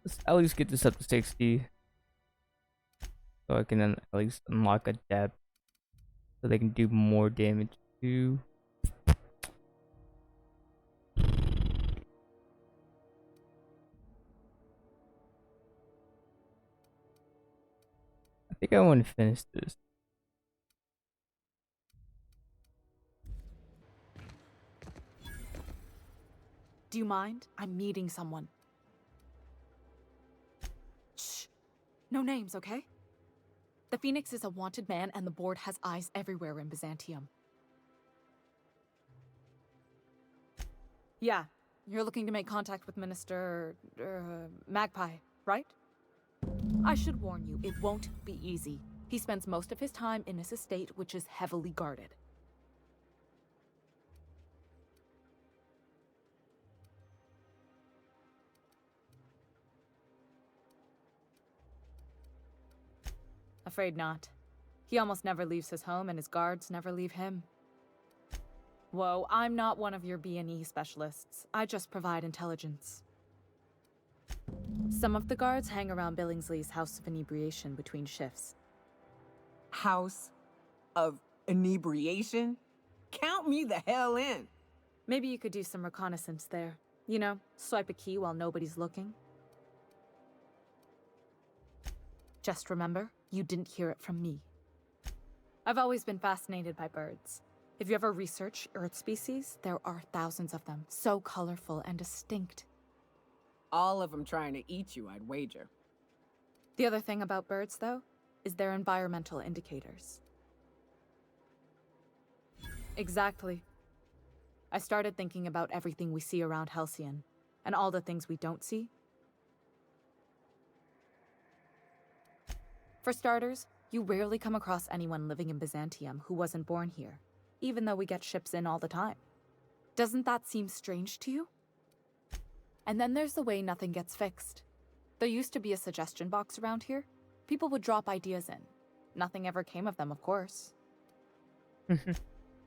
Let's at least get this up to 60. So I can then at least unlock a depth. So they can do more damage too. I think I want to finish this. Do you mind? I'm meeting someone. Shh. No names, okay? The Phoenix is a wanted man, and the board has eyes everywhere in Byzantium. Yeah, you're looking to make contact with Minister... Magpie, right? I should warn you, it won't be easy. He spends most of his time in his estate, which is heavily guarded. Afraid not. He almost never leaves his home, and his guards never leave him. Whoa, I'm not one of your B&E specialists. I just provide intelligence. Some of the guards hang around Billingsley's House of Inebriation between shifts. House of Inebriation? Count me the hell in. Maybe you could do some reconnaissance there. You know, swipe a key while nobody's looking. Just remember, you didn't hear it from me. I've always been fascinated by birds. If you ever research Earth species, there are thousands of them, so colorful and distinct. All of them trying to eat you, I'd wager. The other thing about birds, though, is their environmental indicators. Exactly. I started thinking about everything we see around Halcyon, and all the things we don't see. For starters, you rarely come across anyone living in Byzantium who wasn't born here, even though we get ships in all the time. Doesn't that seem strange to you? And then there's the way nothing gets fixed. There used to be a suggestion box around here. People would drop ideas in. Nothing ever came of them, of course.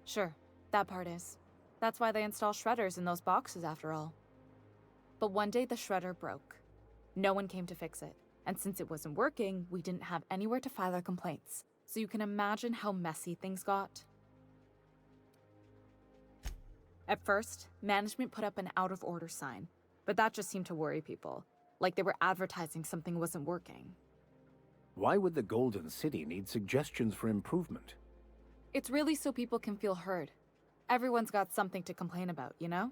Sure, that part is. That's why they install shredders in those boxes, after all. But one day the shredder broke. No one came to fix it. And since it wasn't working, we didn't have anywhere to file our complaints. So you can imagine how messy things got. At first, management put up an out-of-order sign, but that just seemed to worry people, like they were advertising something wasn't working. Why would the Golden City need suggestions for improvement? It's really so people can feel heard. Everyone's got something to complain about, you know?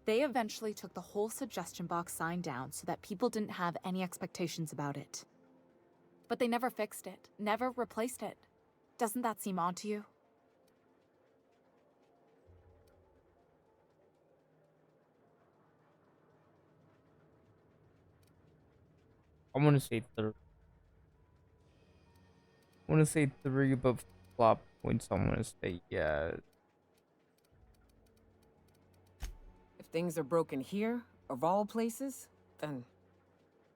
They eventually took the whole suggestion box sign down so that people didn't have any expectations about it. But they never fixed it, never replaced it. Doesn't that seem odd to you? I want to say 3. I want to say 3, but flop points. I want to say yeah. If things are broken here, of all places, then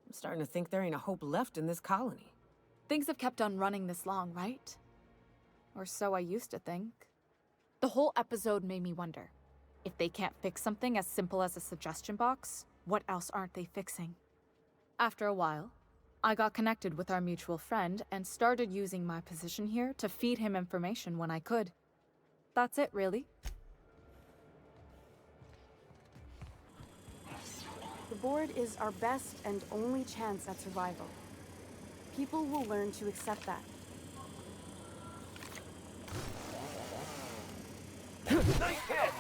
I'm starting to think there ain't a hope left in this colony. Things have kept on running this long, right? Or so I used to think. The whole episode made me wonder, if they can't fix something as simple as a suggestion box, what else aren't they fixing? After a while, I got connected with our mutual friend and started using my position here to feed him information when I could. That's it, really. The board is our best and only chance at survival. People will learn to accept that. Nice hit!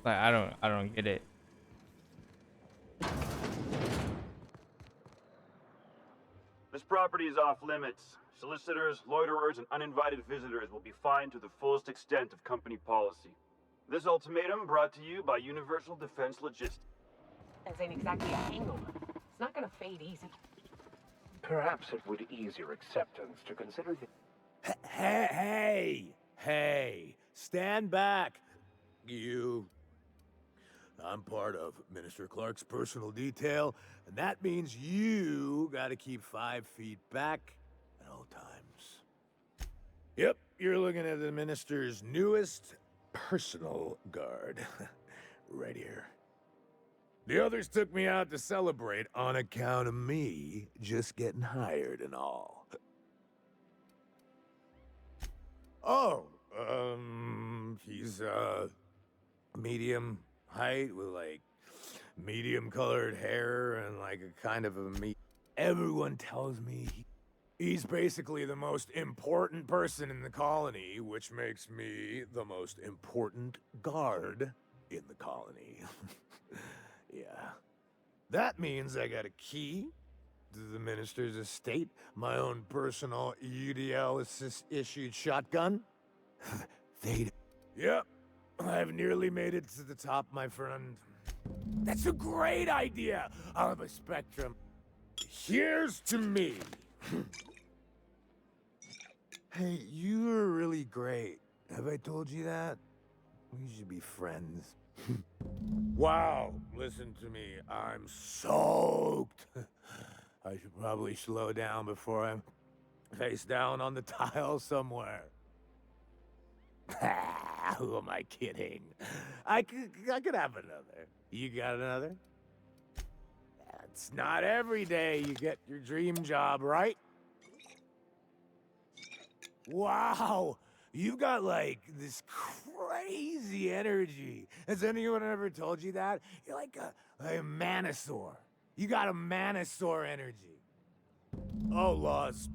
Like I don't get it. property is off limits. Solicitors, loiterers, and uninvited visitors will be fined to the fullest extent of company policy. This ultimatum brought to you by Universal Defense Logistics. That ain't exactly a hangover. It's not gonna fade easy. Perhaps it would ease your acceptance to consider the... Hey! Stand back, you. I'm part of Minister Clark's personal detail, and that means you gotta keep 5 feet back at all times. Yep, you're looking at the minister's newest personal guard. Right here. The others took me out to celebrate on account of me just getting hired and all. Oh, he's, medium height with, like, medium-colored hair and, like, a kind of a Everyone tells me he's basically the most important person in the colony, which makes me the most important guard in the colony. Yeah. That means I got a key to the minister's estate, my own personal UDL-issued shotgun. Yep. I've nearly made it to the top, my friend. That's a great idea! I'll have a Spectrum. Here's to me. Hey, you're really great. Have I told you that? We should be friends. Wow, listen to me. I'm soaked. I should probably slow down before I'm face down on the tile somewhere. Who am I kidding? I could have another. You got another? It's not every day you get your dream job, right? Wow, you've got, like, this crazy energy. Has anyone ever told you that? You're like a Manosaur. You got a Manosaur energy. Oh, Laws.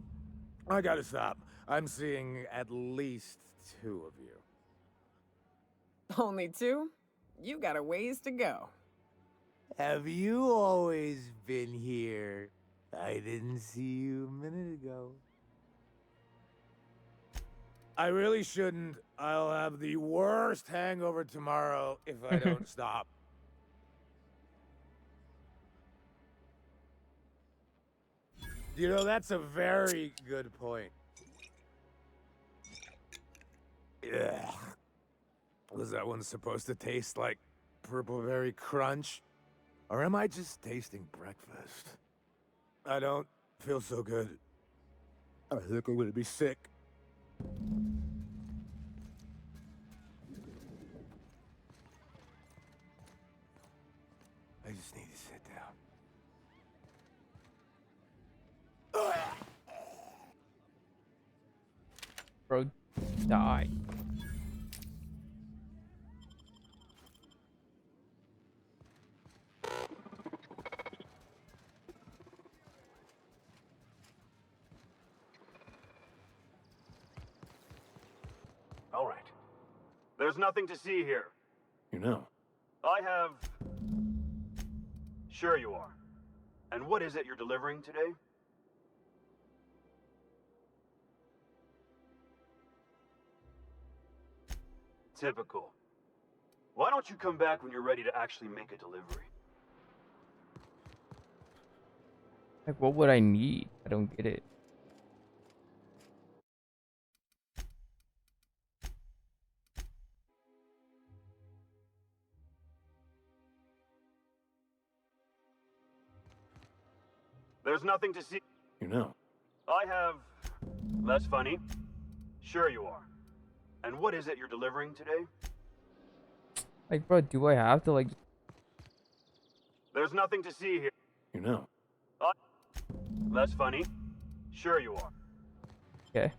I gotta stop. I'm seeing at least 2 of you. Only 2? You got a ways to go. Have you always been here? I didn't see you a minute ago. I really shouldn't. I'll have the worst hangover tomorrow if I don't stop. You know, that's a very good point. Yeah. Was that one supposed to taste like Purple-Berry Crunch? Or am I just tasting breakfast? I don't feel so good. I think I'm gonna be sick. I just need to sit down. Bro, die. All right. There's nothing to see here. You know. I have... Sure you are. And what is it you're delivering today? Typical. Why don't you come back when you're ready to actually make a delivery? Like, what would I need? I don't get it. There's nothing to see. You know. I have... That's funny. Sure you are. And what is it you're delivering today? Like, bro, do I have to, like... There's nothing to see here. You know. That's funny. Sure you are. Okay.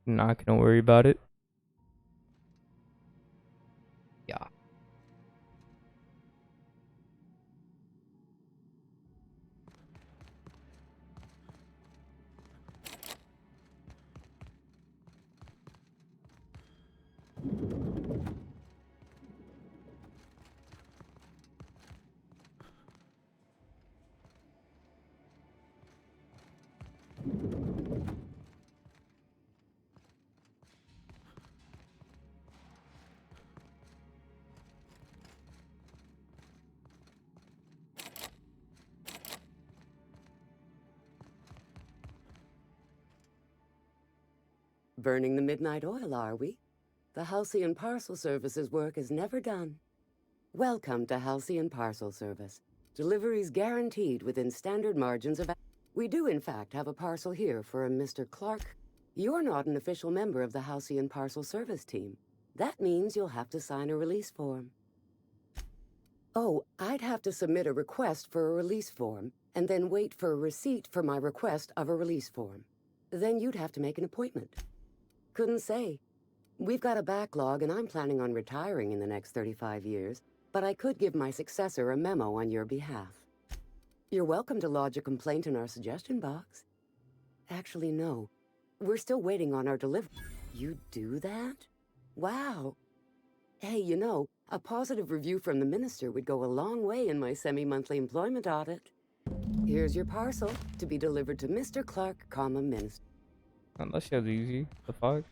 Not gonna worry about it. Yeah. Burning the midnight oil, are we? The Halcyon Parcel Service's work is never done. Welcome to Halcyon Parcel Service. Deliveries guaranteed within standard margins of... We do, in fact, have a parcel here for a Mr. Clark. You're not an official member of the Halcyon Parcel Service team. That means you'll have to sign a release form. Oh, I'd have to submit a request for a release form, and then wait for a receipt for my request of a release form. Then you'd have to make an appointment. Couldn't say. We've got a backlog, and I'm planning on retiring in the next 35 years, but I could give my successor a memo on your behalf. You're welcome to lodge a complaint in our suggestion box. Actually, no. We're still waiting on our delivery. You do that? Wow. Hey, you know, a positive review from the minister would go a long way in my semi-monthly employment audit. Here's your parcel to be delivered to Mr. Clark, Minister. Oh, that shit's easy. The fuck?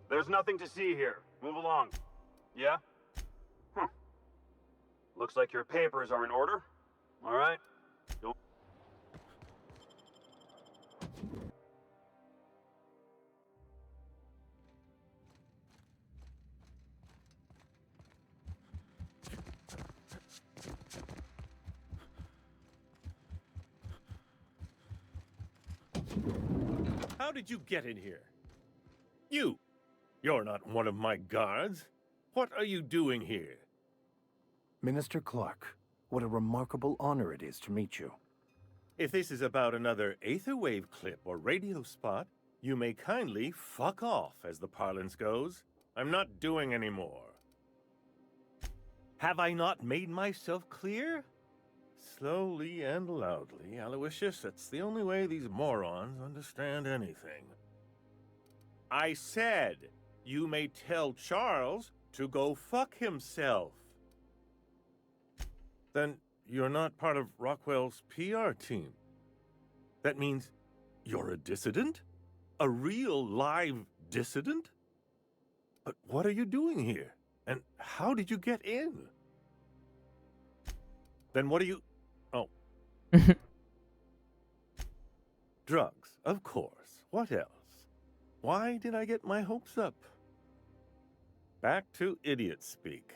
There's nothing to see here. Move along. Yeah? Looks like your papers are in order. All right. Don't... How did you get in here? You're not one of my guards. What are you doing here? Minister Clark, what a remarkable honor it is to meet you. If this is about another Aetherwave clip or radio spot, you may kindly fuck off, as the parlance goes. I'm not doing any more. Have I not made myself clear? Slowly and loudly, Aloysius. That's the only way these morons understand anything. I said, you may tell Charles to go fuck himself. Then you're not part of Rockwell's PR team. That means you're a dissident? A real live dissident? But what are you doing here? And how did you get in? Then what are you... Oh. Drugs, of course. What else? Why did I get my hopes up? Back to idiot speak.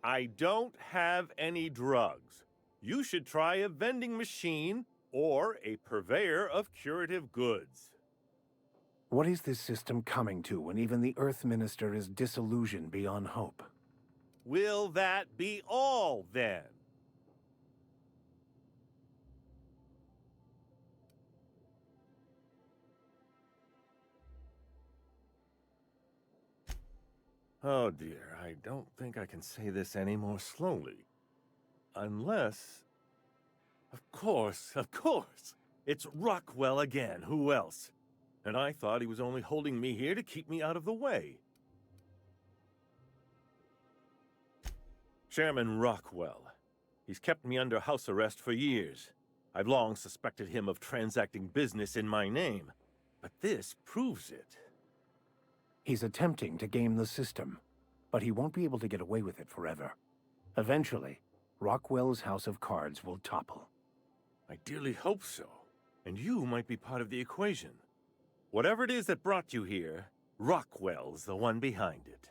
I don't have any drugs. You should try a vending machine or a purveyor of curative goods. What is this system coming to when even the Earth Minister is disillusioned beyond hope? Will that be all, then? Oh dear, I don't think I can say this any more slowly. Unless... Of course, it's Rockwell again, who else? And I thought he was only holding me here to keep me out of the way. Chairman Rockwell. He's kept me under house arrest for years. I've long suspected him of transacting business in my name, but this proves it. He's attempting to game the system, but he won't be able to get away with it forever. Eventually, Rockwell's house of cards will topple. I dearly hope so. And you might be part of the equation. Whatever it is that brought you here, Rockwell's the one behind it.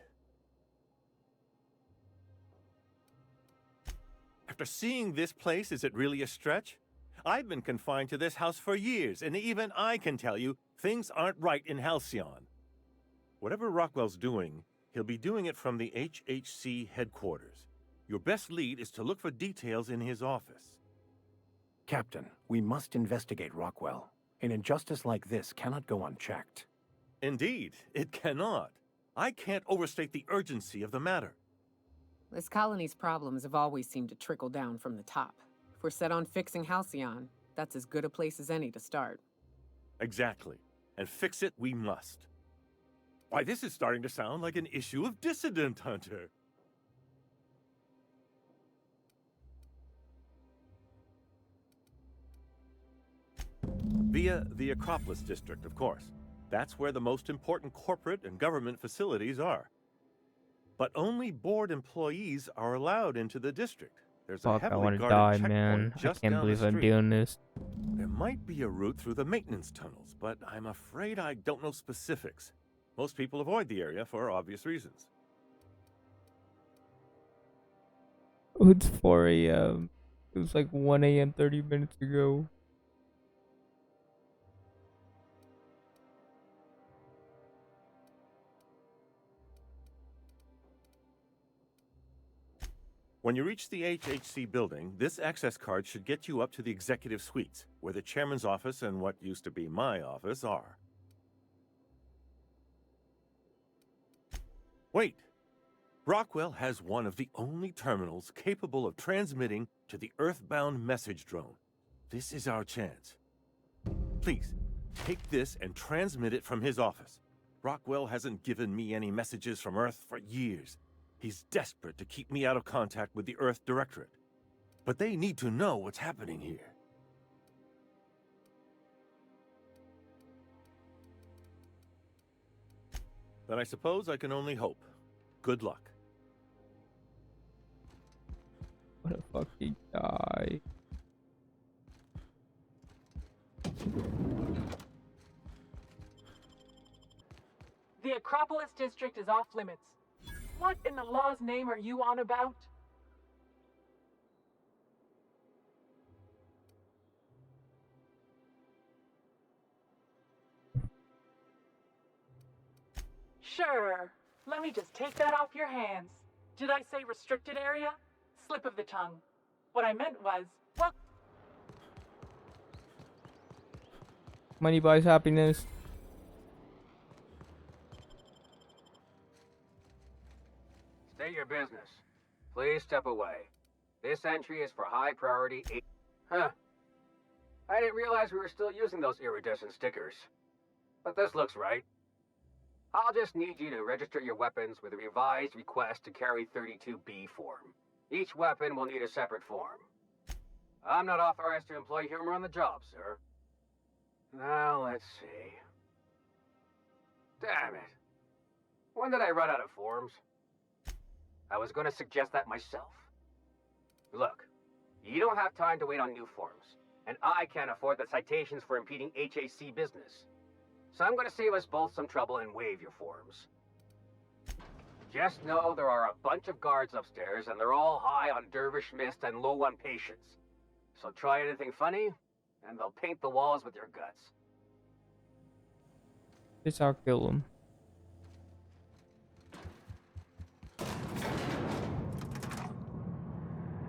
After seeing this place, is it really a stretch? I've been confined to this house for years, and even I can tell you, things aren't right in Halcyon. Whatever Rockwell's doing, he'll be doing it from the HHC headquarters. Your best lead is to look for details in his office. Captain, we must investigate Rockwell. An injustice like this cannot go unchecked. Indeed, it cannot. I can't overstate the urgency of the matter. This colony's problems have always seemed to trickle down from the top. If we're set on fixing Halcyon, that's as good a place as any to start. Exactly. And fix it we must. Why, this is starting to sound like an issue of Dissident Hunter. Via the Acropolis District, of course. That's where the most important corporate and government facilities are. But only board employees are allowed into the district. There's a Fuck, I heavily want to guarded die, checkpoint man. I just can't down believe the I'm street. doing this. There might be a route through the maintenance tunnels, but I'm afraid I don't know specifics. Most people avoid the area for obvious reasons. Oh, it's 4 a.m. It was like 1 a.m. 30 minutes ago. When you reach the HHC building, this access card should get you up to the executive suites, where the chairman's office and what used to be my office are. Wait! Rockwell has one of the only terminals capable of transmitting to the Earthbound message drone. This is our chance. Please, take this and transmit it from his office. Rockwell hasn't given me any messages from Earth for years. He's desperate to keep me out of contact with the Earth Directorate. But they need to know what's happening here. Then I suppose I can only hope. Good luck. What a fucking guy. The Acropolis District is off limits. What in the law's name are you on about? Sure. Let me just take that off your hands. Did I say restricted area? Slip of the tongue. What I meant was, well... Money buys happiness. State your business. Please step away. This entry is for high priority. Huh. I didn't realize we were still using those iridescent stickers. But this looks right. I'll just need you to register your weapons with a revised request to carry 32B form. Each weapon will need a separate form. I'm not authorized to employ humor on the job, sir. Now, let's see. Damn it. When did I run out of forms? I was going to suggest that myself. Look, you don't have time to wait on new forms, and I can't afford the citations for impeding HAC business. So I'm going to save us both some trouble and waive your forms. Just know there are a bunch of guards upstairs, and they're all high on dervish mist and low on patience. So try anything funny, and they'll paint the walls with your guts. Guess I'll kill him.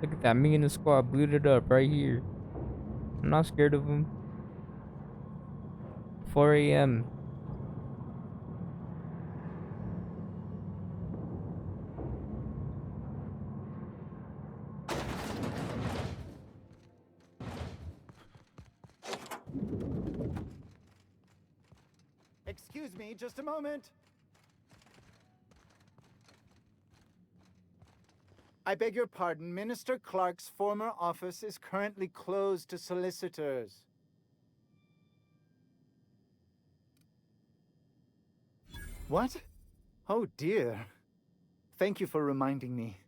Look at that, me and the squad booted up right here. I'm not scared of him. 4 a.m. Excuse me, just a moment. I beg your pardon, Minister Clark's former office is currently closed to solicitors. What? Oh dear. Thank you for reminding me.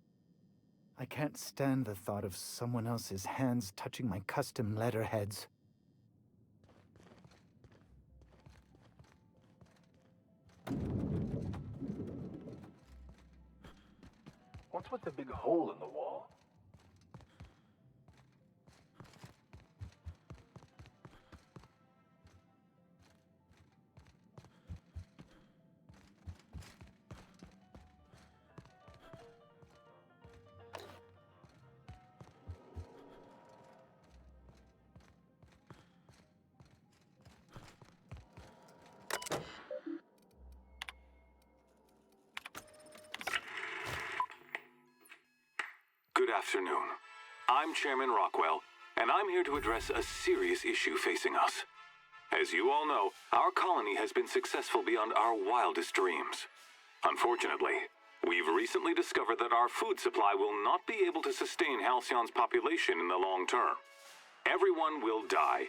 I can't stand the thought of someone else's hands touching my custom letterheads. What's with the big hole in the wall? Good afternoon. I'm Chairman Rockwell, and I'm here to address a serious issue facing us. As you all know, our colony has been successful beyond our wildest dreams. Unfortunately, we've recently discovered that our food supply will not be able to sustain Halcyon's population in the long term. Everyone will die.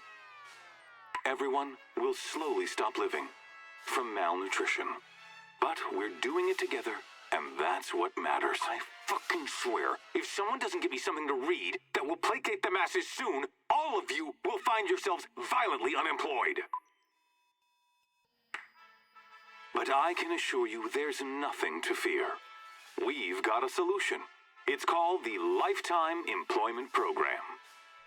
Everyone will slowly stop living from malnutrition. But we're doing it together, and that's what matters. I fucking swear, if someone doesn't give me something to read that will placate the masses soon, all of you will find yourselves violently unemployed. But I can assure you there's nothing to fear. We've got a solution. It's called the Lifetime Employment Program.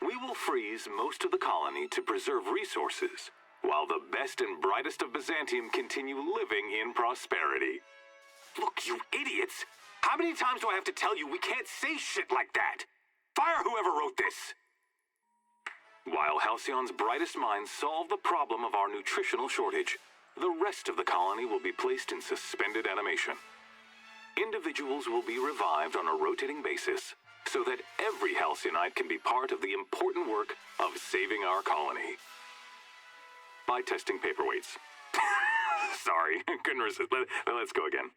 We will freeze most of the colony to preserve resources, while the best and brightest of Byzantium continue living in prosperity. Look, you idiots! How many times do I have to tell you we can't say shit like that? Fire whoever wrote this! While Halcyon's brightest minds solve the problem of our nutritional shortage, the rest of the colony will be placed in suspended animation. Individuals will be revived on a rotating basis so that every Halcyonite can be part of the important work of saving our colony. By testing paperweights. Sorry, couldn't resist. Let's go again.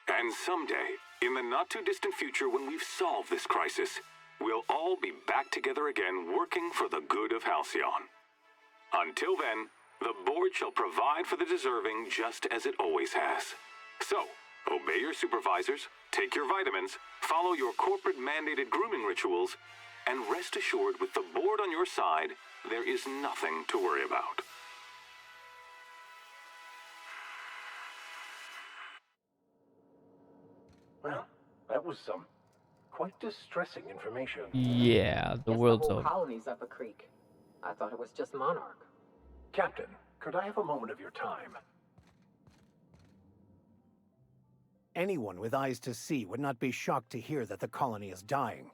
And someday, in the not-too-distant future when we've solved this crisis, we'll all be back together again working for the good of Halcyon. Until then, the board shall provide for the deserving just as it always has. So, obey your supervisors, take your vitamins, follow your corporate-mandated grooming rituals, and rest assured with the board on your side, there is nothing to worry about. Well, that was some quite distressing information. Yeah, the Guess world's the whole over. colony's up a creek. I thought it was just Monarch. Captain, could I have a moment of your time? Anyone with eyes to see would not be shocked to hear that the colony is dying.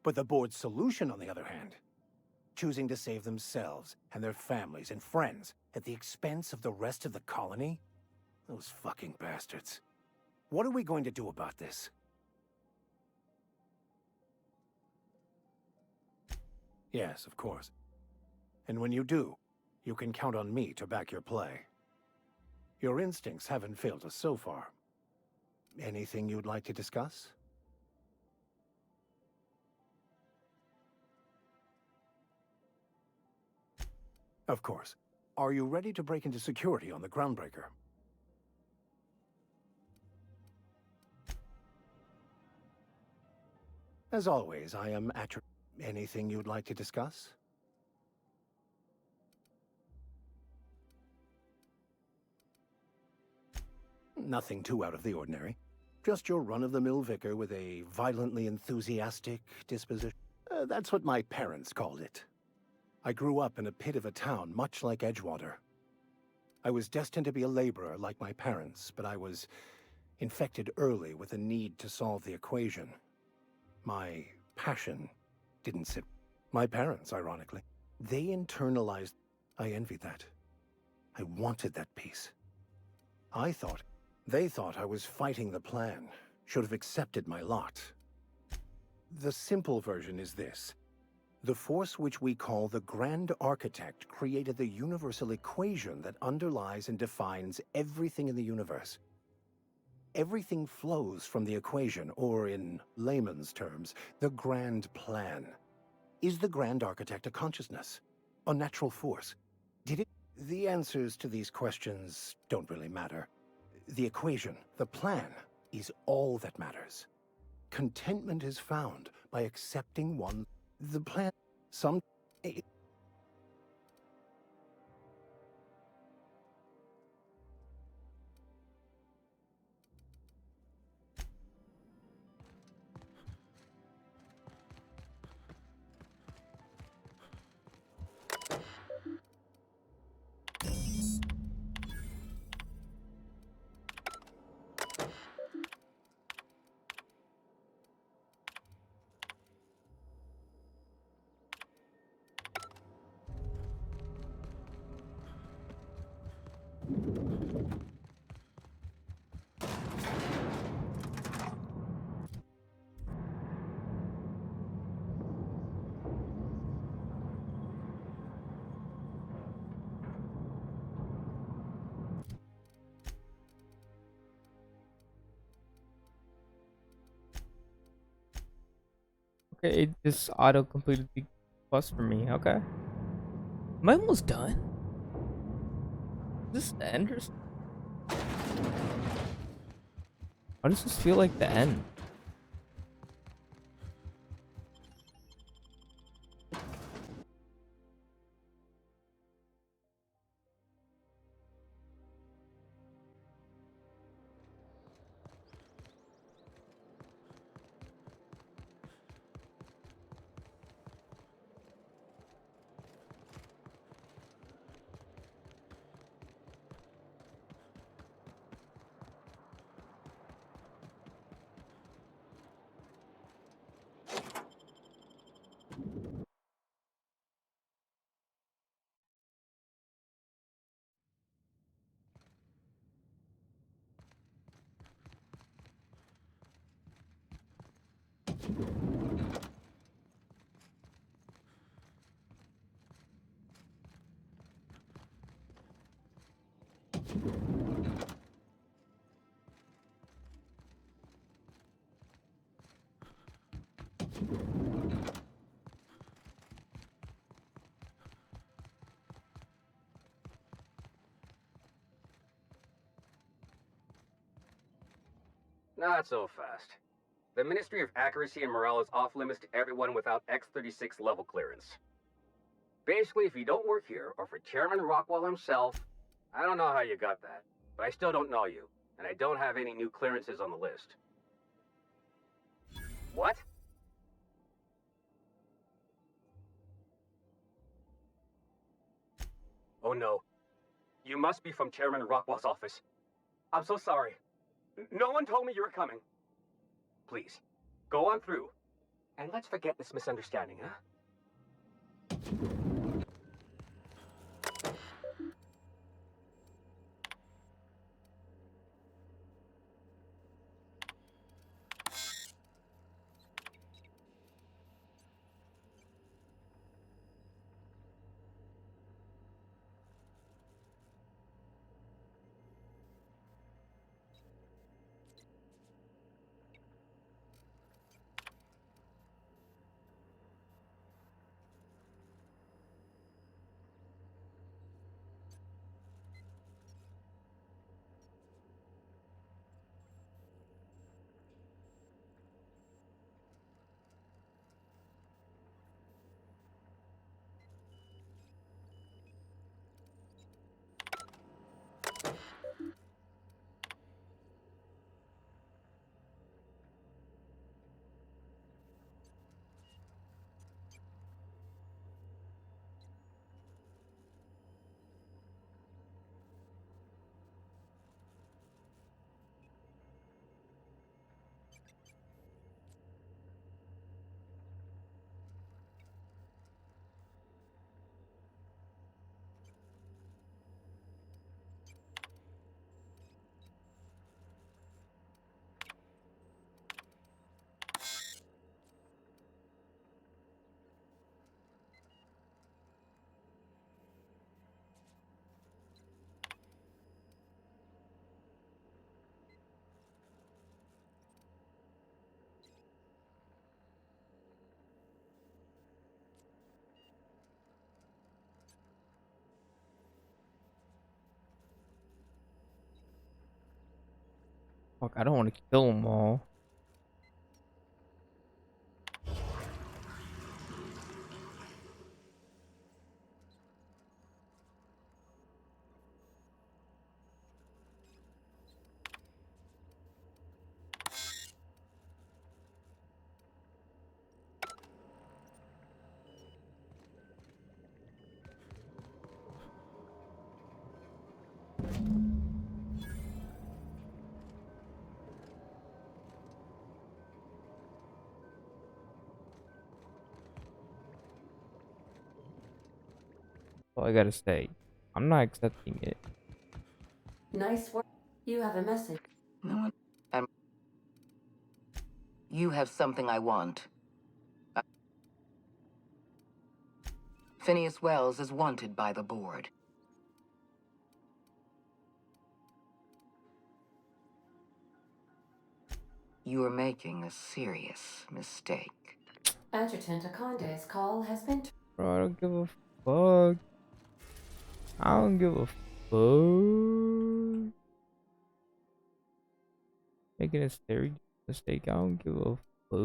But the board's solution, on the other hand, choosing to save themselves and their families and friends at the expense of the rest of the colony? Those fucking bastards. What are we going to do about this? Yes, of course. And when you do, you can count on me to back your play. Your instincts haven't failed us so far. Anything you'd like to discuss? Of course. Are you ready to break into security on the Groundbreaker? As always, I am at your... Anything you'd like to discuss? Nothing too out of the ordinary. Just your run-of-the-mill vicar with a violently enthusiastic disposition. That's what my parents called it. I grew up in a pit of a town much like Edgewater. I was destined to be a laborer like my parents, but I was infected early with a need to solve the equation. My passion didn't sit... My parents, ironically. They internalized... I envied that. I wanted that peace. They thought I was fighting the plan, should have accepted my lot. The simple version is this. The force which we call the Grand Architect created the universal equation that underlies and defines everything in the universe. Everything flows from the equation, or in layman's terms, the Grand Plan. Is the Grand Architect a consciousness? A natural force? Did it? The answers to these questions don't really matter. The equation, the plan, is all that matters. Contentment is found by accepting the plan. Okay, it just auto completed the quest for me. Okay. Am I almost done? Is this the end or something? Why does this feel like the end? Not so fast. The Ministry of Accuracy and Morale is off limits to everyone without X-36 level clearance. Basically, if you don't work here, or for Chairman Rockwell himself, I don't know how you got that, but I still don't know you, and I don't have any new clearances on the list. What? Oh no. You must be from Chairman Rockwell's office. I'm so sorry. No one told me you were coming. Please, go on through. And let's forget this misunderstanding, huh? Fuck, I don't want to kill them all. Well, I gotta say, I'm not accepting it. Nice work. You have a message. No one. You have something I want. Phineas Wells is wanted by the board. You are making a serious mistake. Adjutant Akonde's call has been. Bro, I don't give a fuck. I don't give a fuck. Making a serious mistake. I don't give a fuck.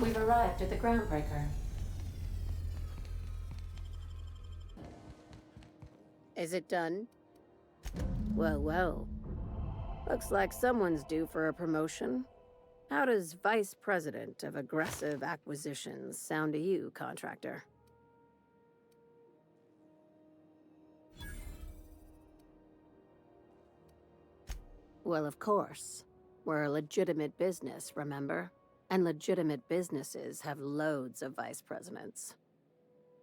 We've arrived at the groundbreaker. Is it done? Well, well. Looks like someone's due for a promotion. How does Vice President of Aggressive Acquisitions sound to you, contractor? Well, of course. We're a legitimate business, remember? And legitimate businesses have loads of vice presidents.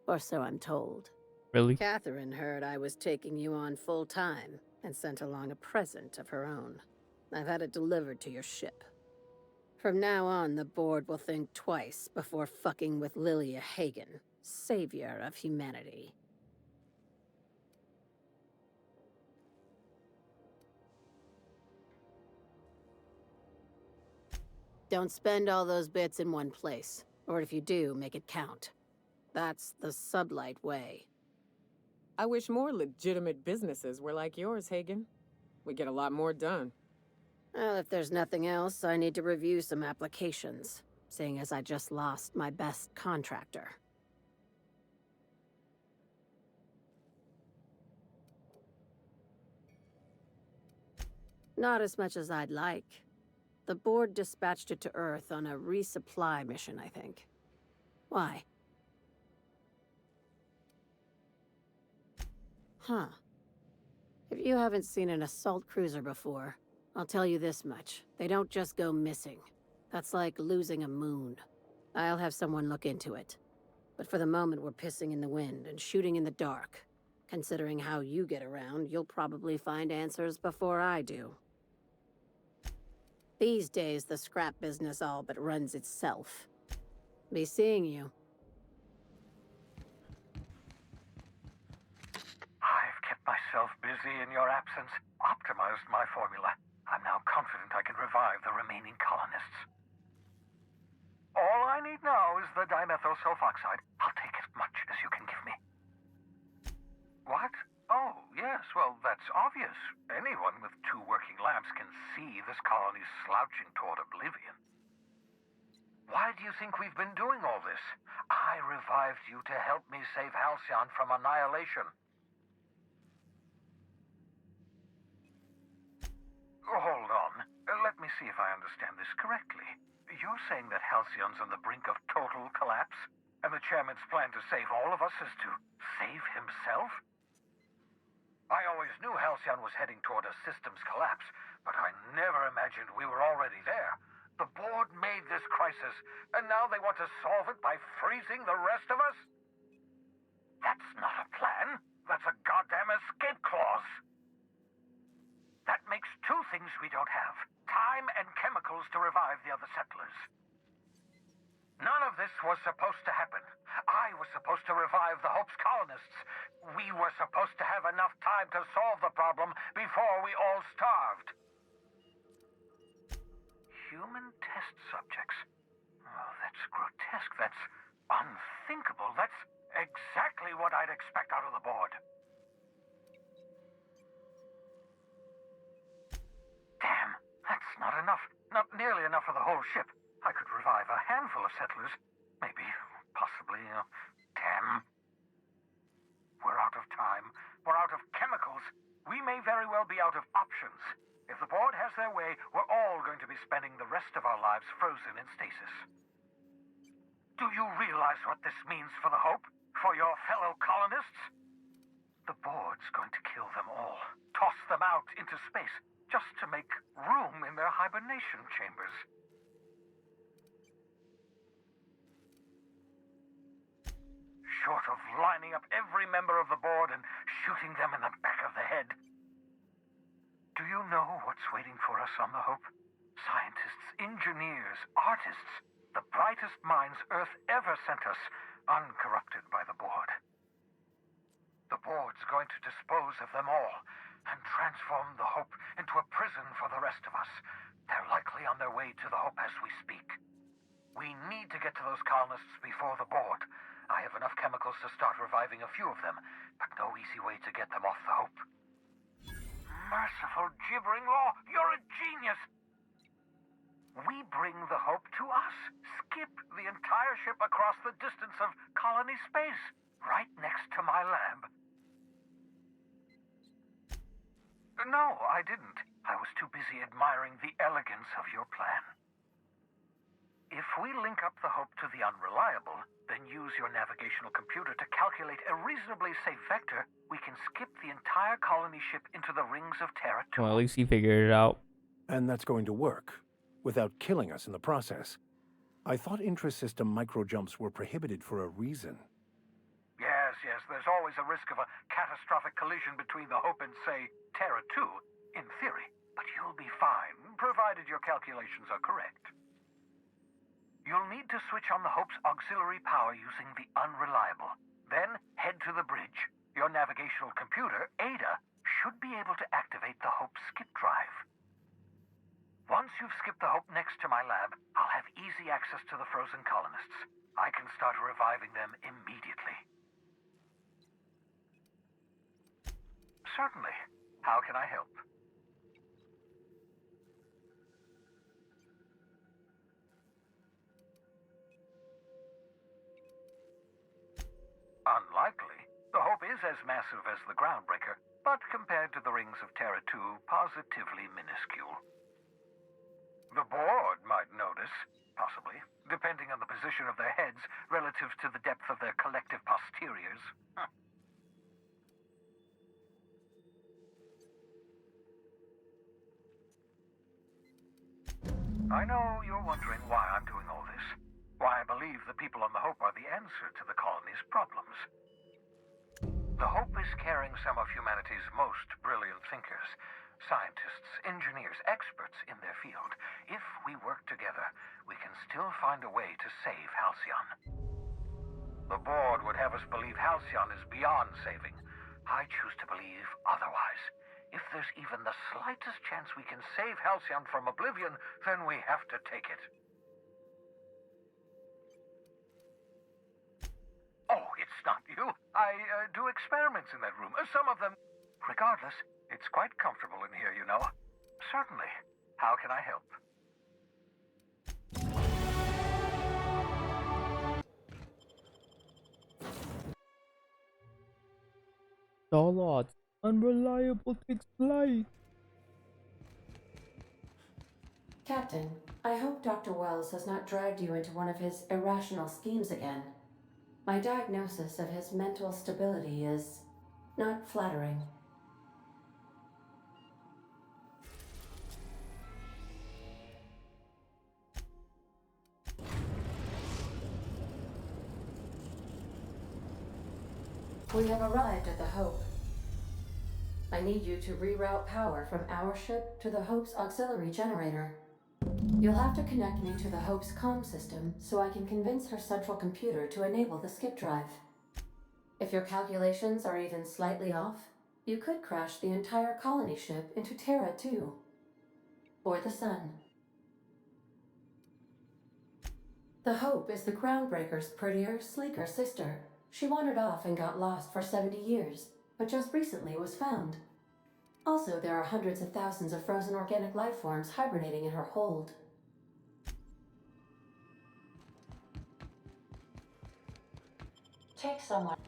Or so I'm told. Really? Catherine heard I was taking you on full time and sent along a present of her own. I've had it delivered to your ship. From now on, the board will think twice before fucking with Lilia Hagen, savior of humanity. Don't spend all those bits in one place, or if you do, make it count. That's the sublight way. I wish more legitimate businesses were like yours, Hagen. We get a lot more done. Well, if there's nothing else, I need to review some applications, seeing as I just lost my best contractor. Not as much as I'd like. The board dispatched it to Earth on a resupply mission, I think. Why? Huh. If you haven't seen an assault cruiser before, I'll tell you this much. They don't just go missing. That's like losing a moon. I'll have someone look into it. But for the moment, we're pissing in the wind and shooting in the dark. Considering how you get around, you'll probably find answers before I do. These days, the scrap business all but runs itself. Be seeing you. I've kept myself busy in your absence, optimized my formula. I'm now confident I can revive the remaining colonists. All I need now is the dimethyl sulfoxide. I'll take as much as you can give me. What? Oh, yes, well, that's obvious. Anyone with 2 working lamps can see this colony's slouching toward oblivion. Why do you think we've been doing all this? I revived you to help me save Halcyon from annihilation. Hold on. Let me see if I understand this correctly. You're saying that Halcyon's on the brink of total collapse, and the chairman's plan to save all of us is to save himself? I always knew Halcyon was heading toward a systems collapse, but I never imagined we were already there. The board made this crisis, and now they want to solve it by freezing the rest of us? That's not a plan. That's a goddamn escape clause. That makes 2 things we don't have. Time and chemicals to revive the other settlers. None of this was supposed to happen. I was supposed to revive the Hope's colonists. We were supposed to have enough time to solve the problem before we all starved. Human test subjects. Oh, that's grotesque. That's unthinkable. That's exactly what I'd expect out of the board. Damn, that's not enough. Not nearly enough for the whole ship. I could revive a handful of settlers. Maybe, possibly, damn. We're out of time. We're out of chemicals. We may very well be out of options. If the board has their way, we're all going to be spending the rest of our lives frozen in stasis. Do you realize what this means for the Hope? For your fellow colonists? The board's going to kill them all. Toss them out into space, just to make room in their hibernation chambers. Short of lining up every member of the board and shooting them in the back of the head. Do you know what's waiting for us on the Hope? Scientists, engineers, artists, the brightest minds Earth ever sent us, uncorrupted by the board. The board's going to dispose of them all and transform the Hope into a prison for the rest of us. They're likely on their way to the Hope as we speak. We need to get to those colonists before the board. I have enough chemicals to start reviving a few of them, but no easy way to get them off the Hope. Merciful gibbering law, you're a genius! We bring the Hope to us. Skip the entire ship across the distance of colony space, right next to my lab. No, I didn't. I was too busy admiring the elegance of your plan. If we link up the Hope to the Unreliable, then use your navigational computer to calculate a reasonably safe vector, we can skip the entire colony ship into the rings of Terra 2. Well, at least he figured it out. And that's going to work, without killing us in the process. I thought intra-system microjumps were prohibited for a reason. Yes, there's always always a risk of a catastrophic collision between the Hope and, say, Terra 2, in theory. But you'll be fine, provided your calculations are correct. You'll need to switch on the Hope's auxiliary power using the Unreliable. Then head to the bridge. Your navigational computer, Ada, should be able to activate the Hope skip drive. Once you've skipped the Hope next to my lab, I'll have easy access to the frozen colonists. I can start reviving them immediately. Certainly. How can I help? Unlikely. The Hope is as massive as the Groundbreaker, but compared to the rings of Terra 2, positively minuscule. The board might notice, possibly, depending on the position of their heads relative to the depth of their collective posteriors. I know you're wondering why I'm doing all this. Why I believe the people on the Hope are the answer to the colony's problems. The Hope is carrying some of humanity's most brilliant thinkers, scientists, engineers, experts in their field. If we work together, we can still find a way to save Halcyon. The board would have us believe Halcyon is beyond saving. I choose to believe otherwise. If there's even the slightest chance we can save Halcyon from oblivion, then we have to take it. Oh, it's not you. I do experiments in that room. Some of them... Regardless, it's quite comfortable in here, you know. Certainly. How can I help? Starlord, unreliable takes flight. Captain, I hope Dr. Wells has not dragged you into one of his irrational schemes again. My diagnosis of his mental stability is not flattering. We have arrived at the Hope. I need you to reroute power from our ship to the Hope's auxiliary generator. You'll have to connect me to the Hope's comm system so I can convince her central computer to enable the skip drive. If your calculations are even slightly off, you could crash the entire colony ship into Terra 2. Or the Sun. The Hope is the Groundbreaker's prettier, sleeker sister. She wandered off and got lost for 70 years, but just recently was found. Also, there are hundreds of thousands of frozen organic life forms hibernating in her hold. Take someone.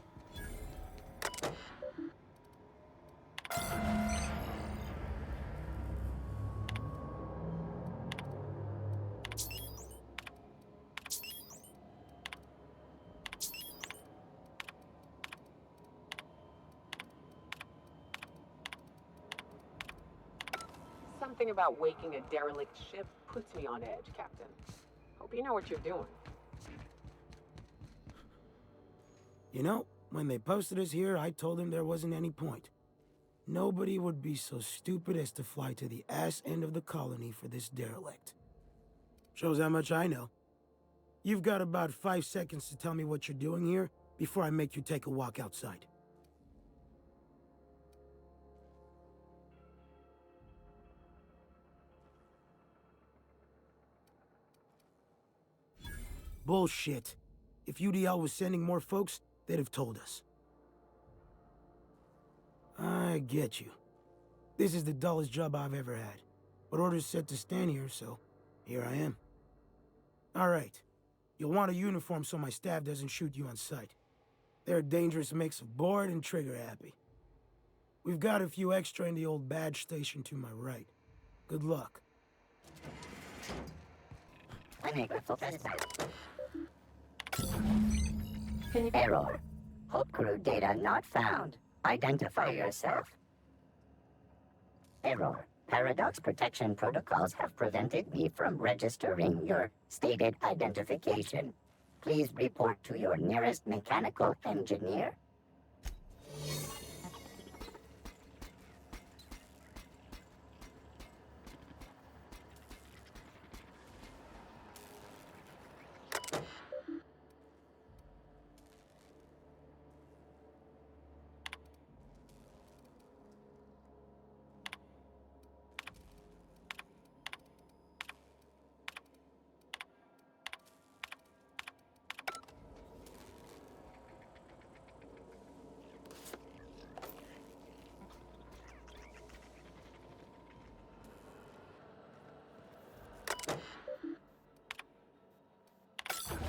Something about waking a derelict ship puts me on edge, Captain. Hope you know what you're doing. You know, when they posted us here, I told them there wasn't any point. Nobody would be so stupid as to fly to the ass end of the colony for this derelict. Shows how much I know. You've got about 5 seconds to tell me what you're doing here before I make you take a walk outside. Bullshit. If UDL was sending more folks, they'd have told us. I get you. This is the dullest job I've ever had. But orders said to stand here, so here I am. All right. You'll want a uniform so my staff doesn't shoot you on sight. They're a dangerous mix of bored and trigger-happy. We've got a few extra in the old badge station to my right. Good luck. Error. Hope crew data not found. Identify yourself. Error. Paradox protection protocols have prevented me from registering your stated identification. Please report to your nearest mechanical engineer.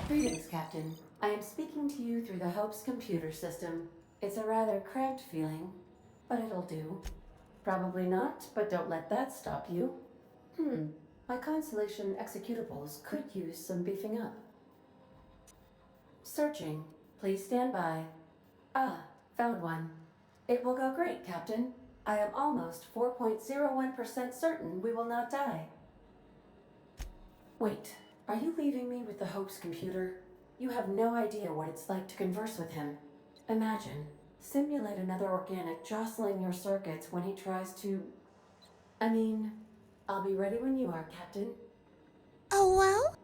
Greetings, Captain. I am speaking to you through the Hope's computer system. It's a rather cramped feeling, but it'll do. Probably not, but don't let that stop you. My Constellation executables could use some beefing up. Searching. Please stand by. Ah, found one. It will go great, Captain. I am almost 4.01% certain we will not die. Wait, are you leaving me with the Hope's computer? You have no idea what it's like to converse with him. Imagine, simulate another organic jostling your circuits when he tries to... I mean, I'll be ready when you are, Captain. Oh, well?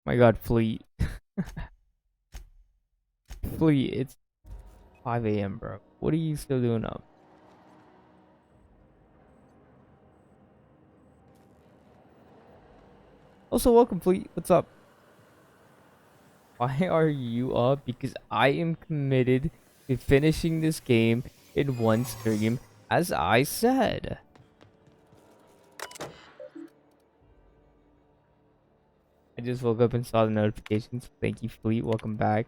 My god, Fleet. Fleet, it's 5 a.m., bro. What are you still doing up? Also, welcome, Fleet. What's up? Why are you up? Because I am committed to finishing this game in one stream, as I said. I just woke up and saw the notifications. Thank you, Fleet. Welcome back.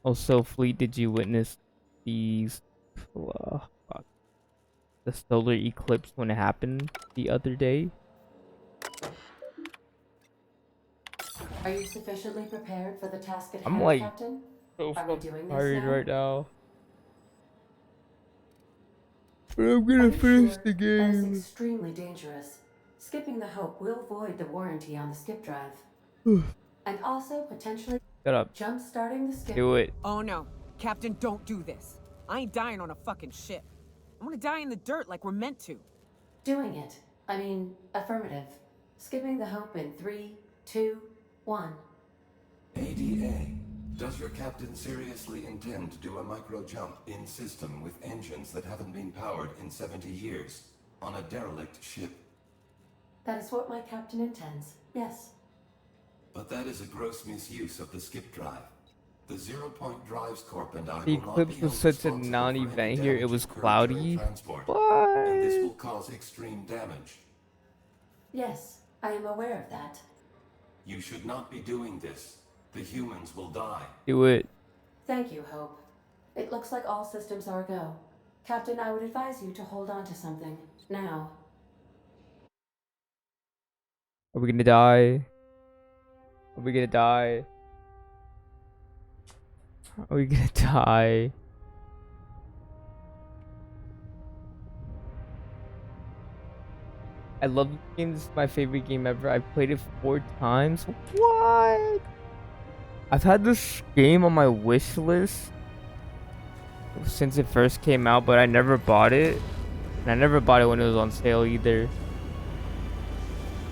Also, Fleet, did you witness these the solar eclipse when it happened the other day? Are you sufficiently prepared for the task at I'm hand, like Captain? so Are we doing this tired now? right now. But I'm gonna finish the That is game. extremely dangerous. Skipping the Hope will void the warranty on the skip drive. And also potentially Shut up. jump-starting the skip. Do it. Oh no. Captain, don't do this. I ain't dying on a fucking ship. I'm gonna die in the dirt like we're meant to. Doing it. I mean, affirmative. Skipping the Hope in 3, 2, 1. ADA, does your captain seriously intend to do a micro jump in system with engines that haven't been powered in 70 years on a derelict ship? That is what my captain intends. Yes. But that is a gross misuse of the skip drive. The Zero Point Drives Corp and I The will not eclipse be was held such a responsible non-event for any here. It damage was occurred during cloudy. transport, What? and this will cause extreme damage. Yes, I am aware of that. You should not be doing this. The humans will die. Do it. Thank you, Hope. It looks like all systems are a go. Captain, I would advise you to hold on to something. Now. Are we gonna die? Are we gonna die? Are we gonna die? I love this game. This is my favorite game ever. I've played it 4 times. What? I've had this game on my wish list since it first came out, but I never bought it. And I never bought it when it was on sale either.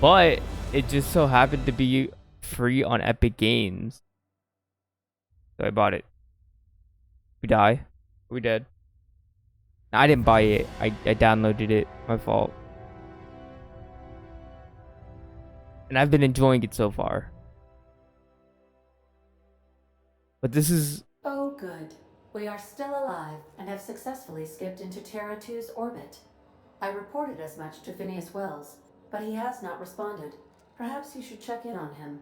But it just so happened to be free on Epic Games. So I bought it. We die? Are we dead? I didn't buy it. I downloaded it. My fault. And I've been enjoying it so far. But this is... Oh, good. We are still alive and have successfully skipped into Terra 2's orbit. I reported as much to Phineas Wells, but he has not responded. Perhaps you should check in on him.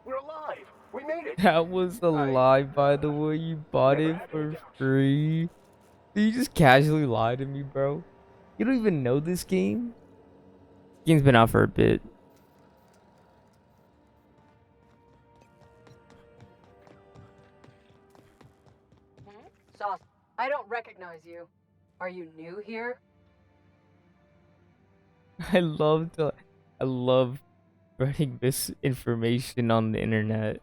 We're alive! We made it! That was a lie, by the way. You bought it for free. Did you just casually lie to me, bro? You don't even know this game? Game's been out for a bit. Sauce, I don't recognize you. Are you new here? I love spreading misinformation on the internet.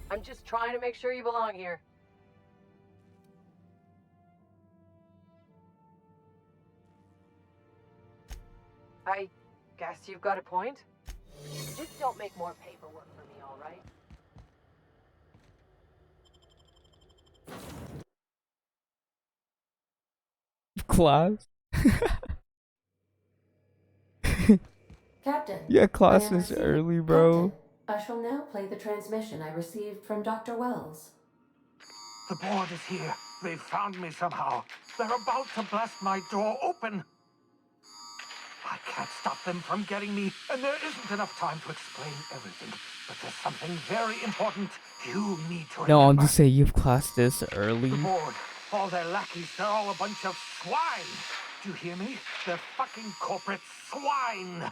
I'm just trying to make sure you belong here. I guess you've got a point. Just don't make more paperwork for me, all right? Class? Captain. Yeah, class I am is receiving- early, bro. Captain, I shall now play the transmission I received from Dr. Wells. The board is here. They've found me somehow. They're about to blast my door open. I can't stop them from getting me, and there isn't enough time to explain everything. But there's something very important you need to remember. No, I'm just saying you've classed this early. The board, all their lackeys, they're all a bunch of swine. Do you hear me? They're fucking corporate swine.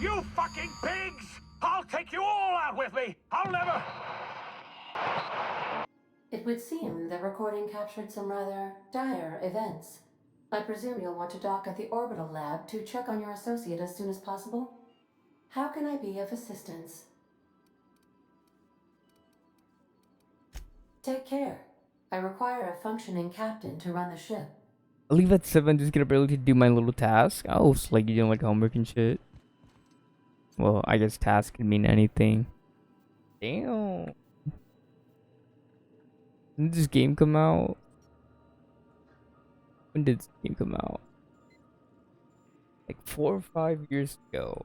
You fucking pigs! I'll take you all out with me! I'll never... It would seem the recording captured some rather dire events. I presume you'll want to dock at the orbital lab to check on your associate as soon as possible. How can I be of assistance? Take care. I require a functioning captain to run the ship. I'll leave at 7, just get up early to do my little task. Oh, it's like you're doing like homework and shit. Well, I guess task can mean anything. Damn. When did this game come out? When did this game come out? Like 4 or 5 years ago.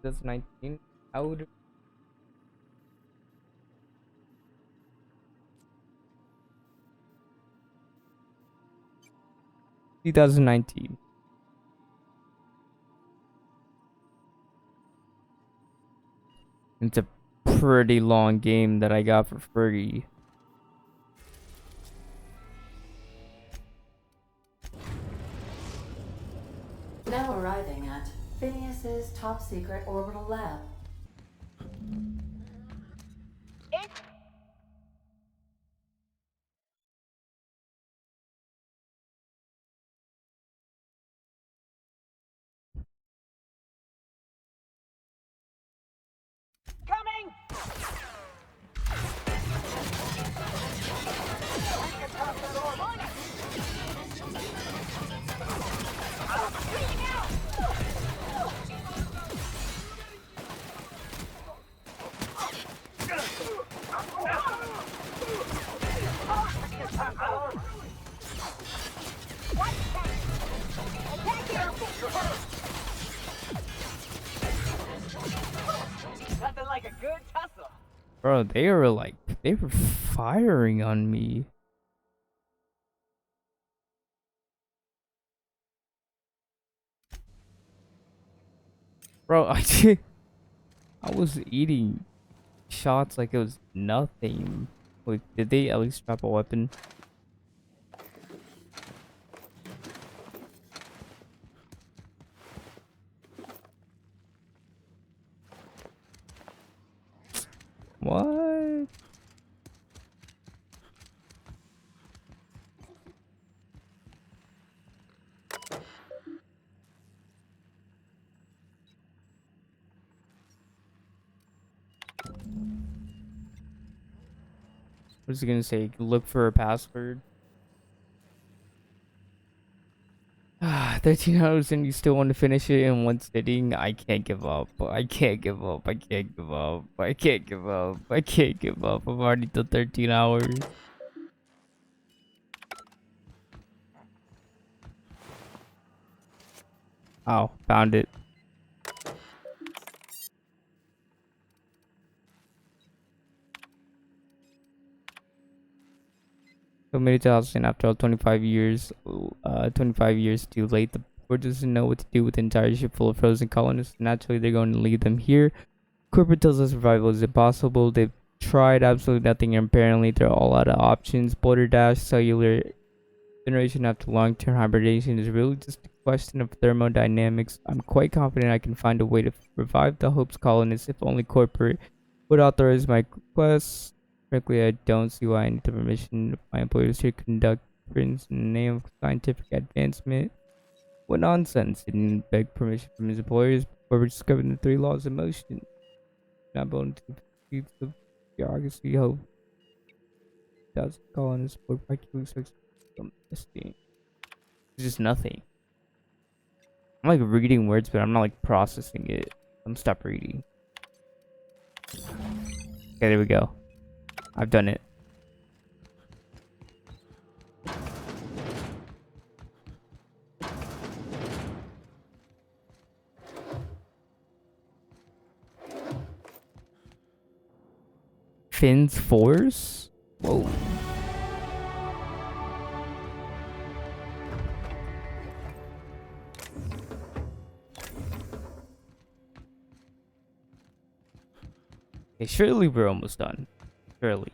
2019? I would... 2019. It's a pretty long game that I got for free. Now arriving at Phineas's top secret orbital lab. Coming! Nothing like a good tussle. Bro, they were firing on me. Bro, I was eating shots like it was nothing. Like, did they at least strap a weapon? What? What's it gonna say? Look for a password. 13 hours and you still want to finish it in one sitting? I can't give up. I can't give up. I can't give up. I can't give up. I can't give up. I've already done 13 hours. Oh, found it. So made it to Austin after all 25 years. 25 years too late. The board doesn't know what to do with the entire ship full of frozen colonists. Naturally, they're going to leave them here. Corporate tells us survival is impossible. They've tried absolutely nothing, and apparently they're all out of options. Border dash, cellular generation after long-term hibernation is really just a question of thermodynamics. I'm quite confident I can find a way to revive the Hope's colonists if only corporate would authorize my request. Frankly, I don't see why I need the permission of my employers to conduct experiments in the name of scientific advancement. What nonsense! He didn't beg permission from his employers before discovering the 3 laws of motion. Not able to keep the bureaucracy hope. 1,000 colonists were practically from this thing. It's just nothing. I'm like reading words, but I'm not like processing it. I'm stop reading. Okay, there we go. I've done it. Finn's Force? Whoa. surely we're almost done. Surely.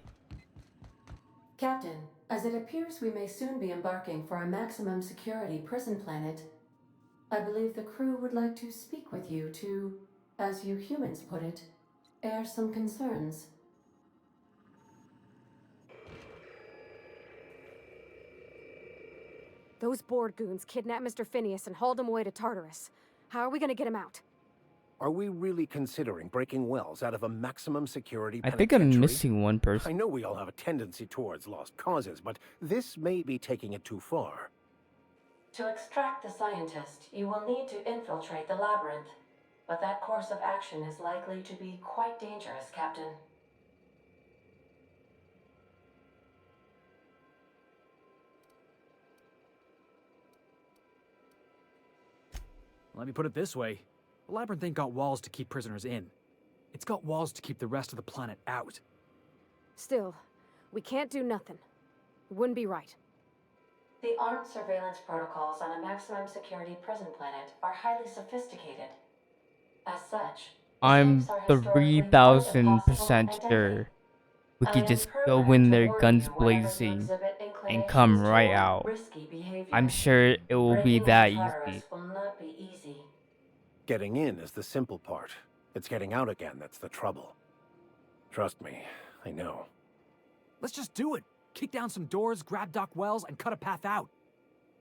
Captain, as it appears we may soon be embarking for a maximum security prison planet, I believe the crew would like to speak with you to, as you humans put it, air some concerns. Those board goons kidnapped Mr. Phineas and hauled him away to Tartarus. How are we gonna get him out? Are we really considering breaking Wells out of a maximum security I think I'm penitentiary? missing one person. I know we all have a tendency towards lost causes, but this may be taking it too far. To extract the scientist, you will need to infiltrate the labyrinth. But that course of action is likely to be quite dangerous, Captain. Let me put it this way. The Labyrinth ain't got walls to keep prisoners in. It's got walls to keep the rest of the planet out. Still, we can't do nothing. It wouldn't be right. The armed surveillance protocols on a maximum security prison planet are highly sophisticated. As such, I'm safes are historically quite 3,000% impossible sure we I could am just go programmed in to there warn guns you whenever you blazing exhibit and inclinations come right toward out. risky behavior. I'm sure it will be Breaking that into Tartarus easy. will not be easy. Getting in is the simple part. It's getting out again that's the trouble. Trust me, I know. Let's just do it. Kick down some doors, grab Doc Wells, and cut a path out.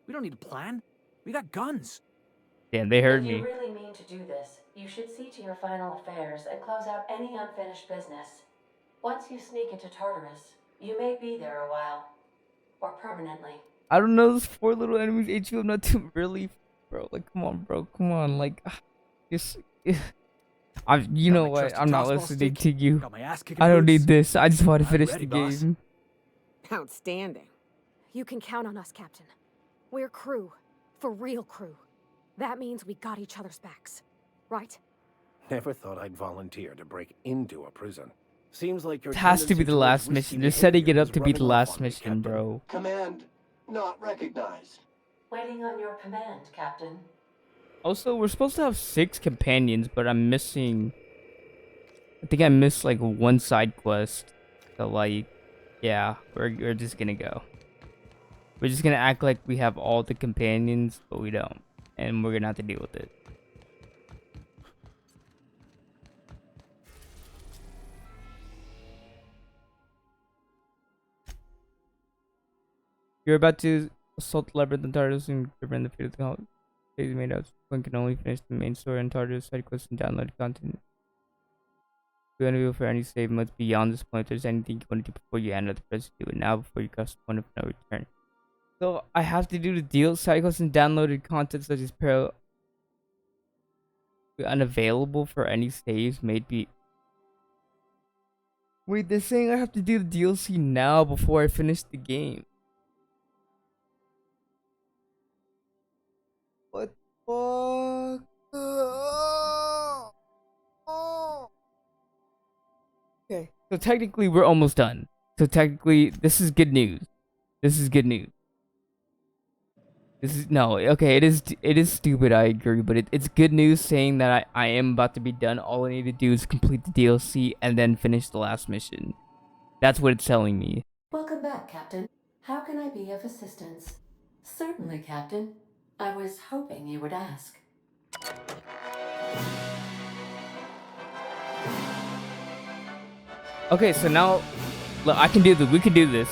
We don't need a plan. We got guns. Damn, they heard If you me. really mean to do this, you should see to your final affairs and close out any unfinished business. Once you sneak into Tartarus, you may be there a while. Or permanently. I don't know, those 4 little enemies HU, I'm not too really, bro. Like, come on, bro. Come on. Like, just. You know what? I'm not listening to you. I don't need this. I just want to finish the game. Outstanding. You can count on us, Captain. We're crew. For real crew. That means we got each other's backs. Right? Never thought I'd volunteer to break into a prison. Seems like your It has to be tendency the last towards risky mission. They're setting it behavior up is to be the rubbing off last on me, mission, Captain. bro. Command not recognized. Waiting on your command, Captain. Also, we're supposed to have 6 companions, but I'm missing. I think I missed like one side quest. So like, yeah, we're just gonna go. We're just gonna act like we have all the companions, but we don't, and we're gonna have to deal with it. You're about to assault the labyrinth and Tartarus and prevent the fate of the holiday. Days made out. One can only finish the main story and Tartarus side quests and download content. If you want to go for any save modes beyond this point, if there's anything you want to do before you end, press do it now before you cross the point of no return. So I have to do the deal side quests and downloaded content such as unavailable for any saves made be. Wait, they're saying I have to do the DLC now before I finish the game. What the fuck? Okay, so technically we're almost done. So technically, this is good news. This is good news. This is no, okay. It is stupid. I agree, but it's good news saying that I am about to be done. All I need to do is complete the DLC and then finish the last mission. That's what it's telling me. Welcome back, Captain. How can I be of assistance? Certainly, Captain. I was hoping you would ask. Okay, so now, look, I can do this. We can do this.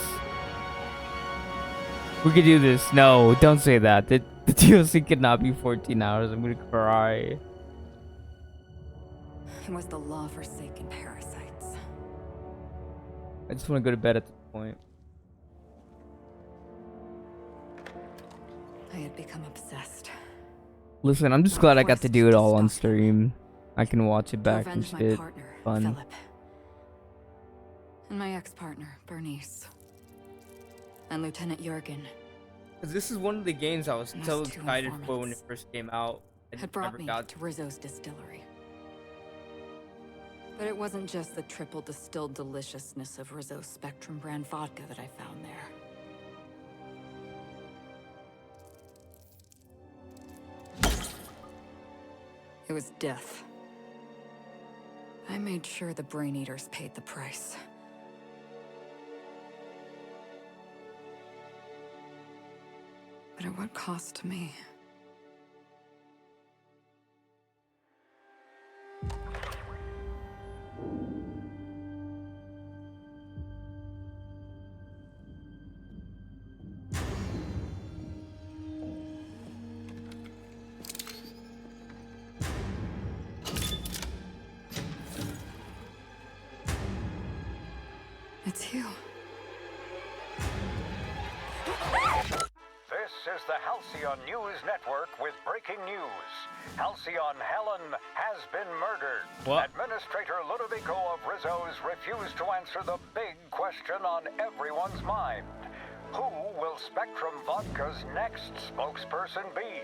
We can do this. No, don't say that. The DLC cannot be 14 hours. I'm gonna cry. It was the law-forsaken parasites. I just want to go to bed at this point. I had become obsessed. Listen, I'm just glad I got to do it all on stream. I can watch it back and Avenge my shit. partner, Fun. Philip. And my ex-partner, Bernice. And Lieutenant Jurgen. Cause this is one of the games I was And so those two excited for when it informants first came out. I had just brought never me got to Rizzo's distillery. But it wasn't just the triple distilled deliciousness of Rizzo's Spectrum brand vodka that I found there. It was death. I made sure the Brain Eaters paid the price. But at what cost to me? It's you. This is the Halcyon News Network with breaking news. Halcyon Helen has been murdered. What? Administrator Ludovico of Rizzo's refused to answer the big question on everyone's mind. Who will Spectrum Vodka's next spokesperson be?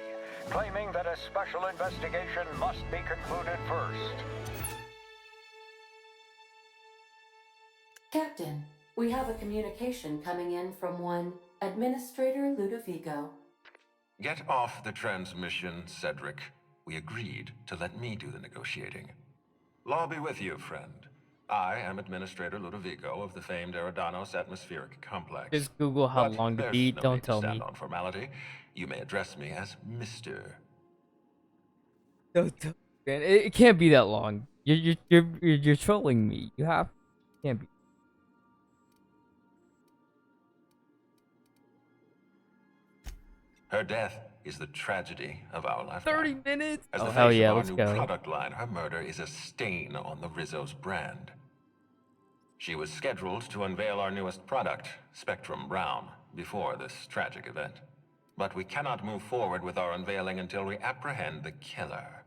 Claiming that a special investigation must be concluded first. Captain, we have a communication coming in from one Administrator Ludovico. Get off the transmission, Cedric. We agreed to let me do the negotiating. Law be with you, friend. I am Administrator Ludovico of the famed Eridanos Atmospheric Complex. Just Google how But long to there's beat. no Don't need to tell stand me. on formality. You may address me as Mr. Don't tell me. Man, it can't be that long. You're trolling me. You have can't be. Her death is the tragedy of our lifetime. 30 minutes. As Oh the hell face yeah, of our let's new go. product line, her murder is a stain on the Rizzo's brand. She was scheduled to unveil our newest product, Spectrum Brown, before this tragic event. But we cannot move forward with our unveiling until we apprehend the killer.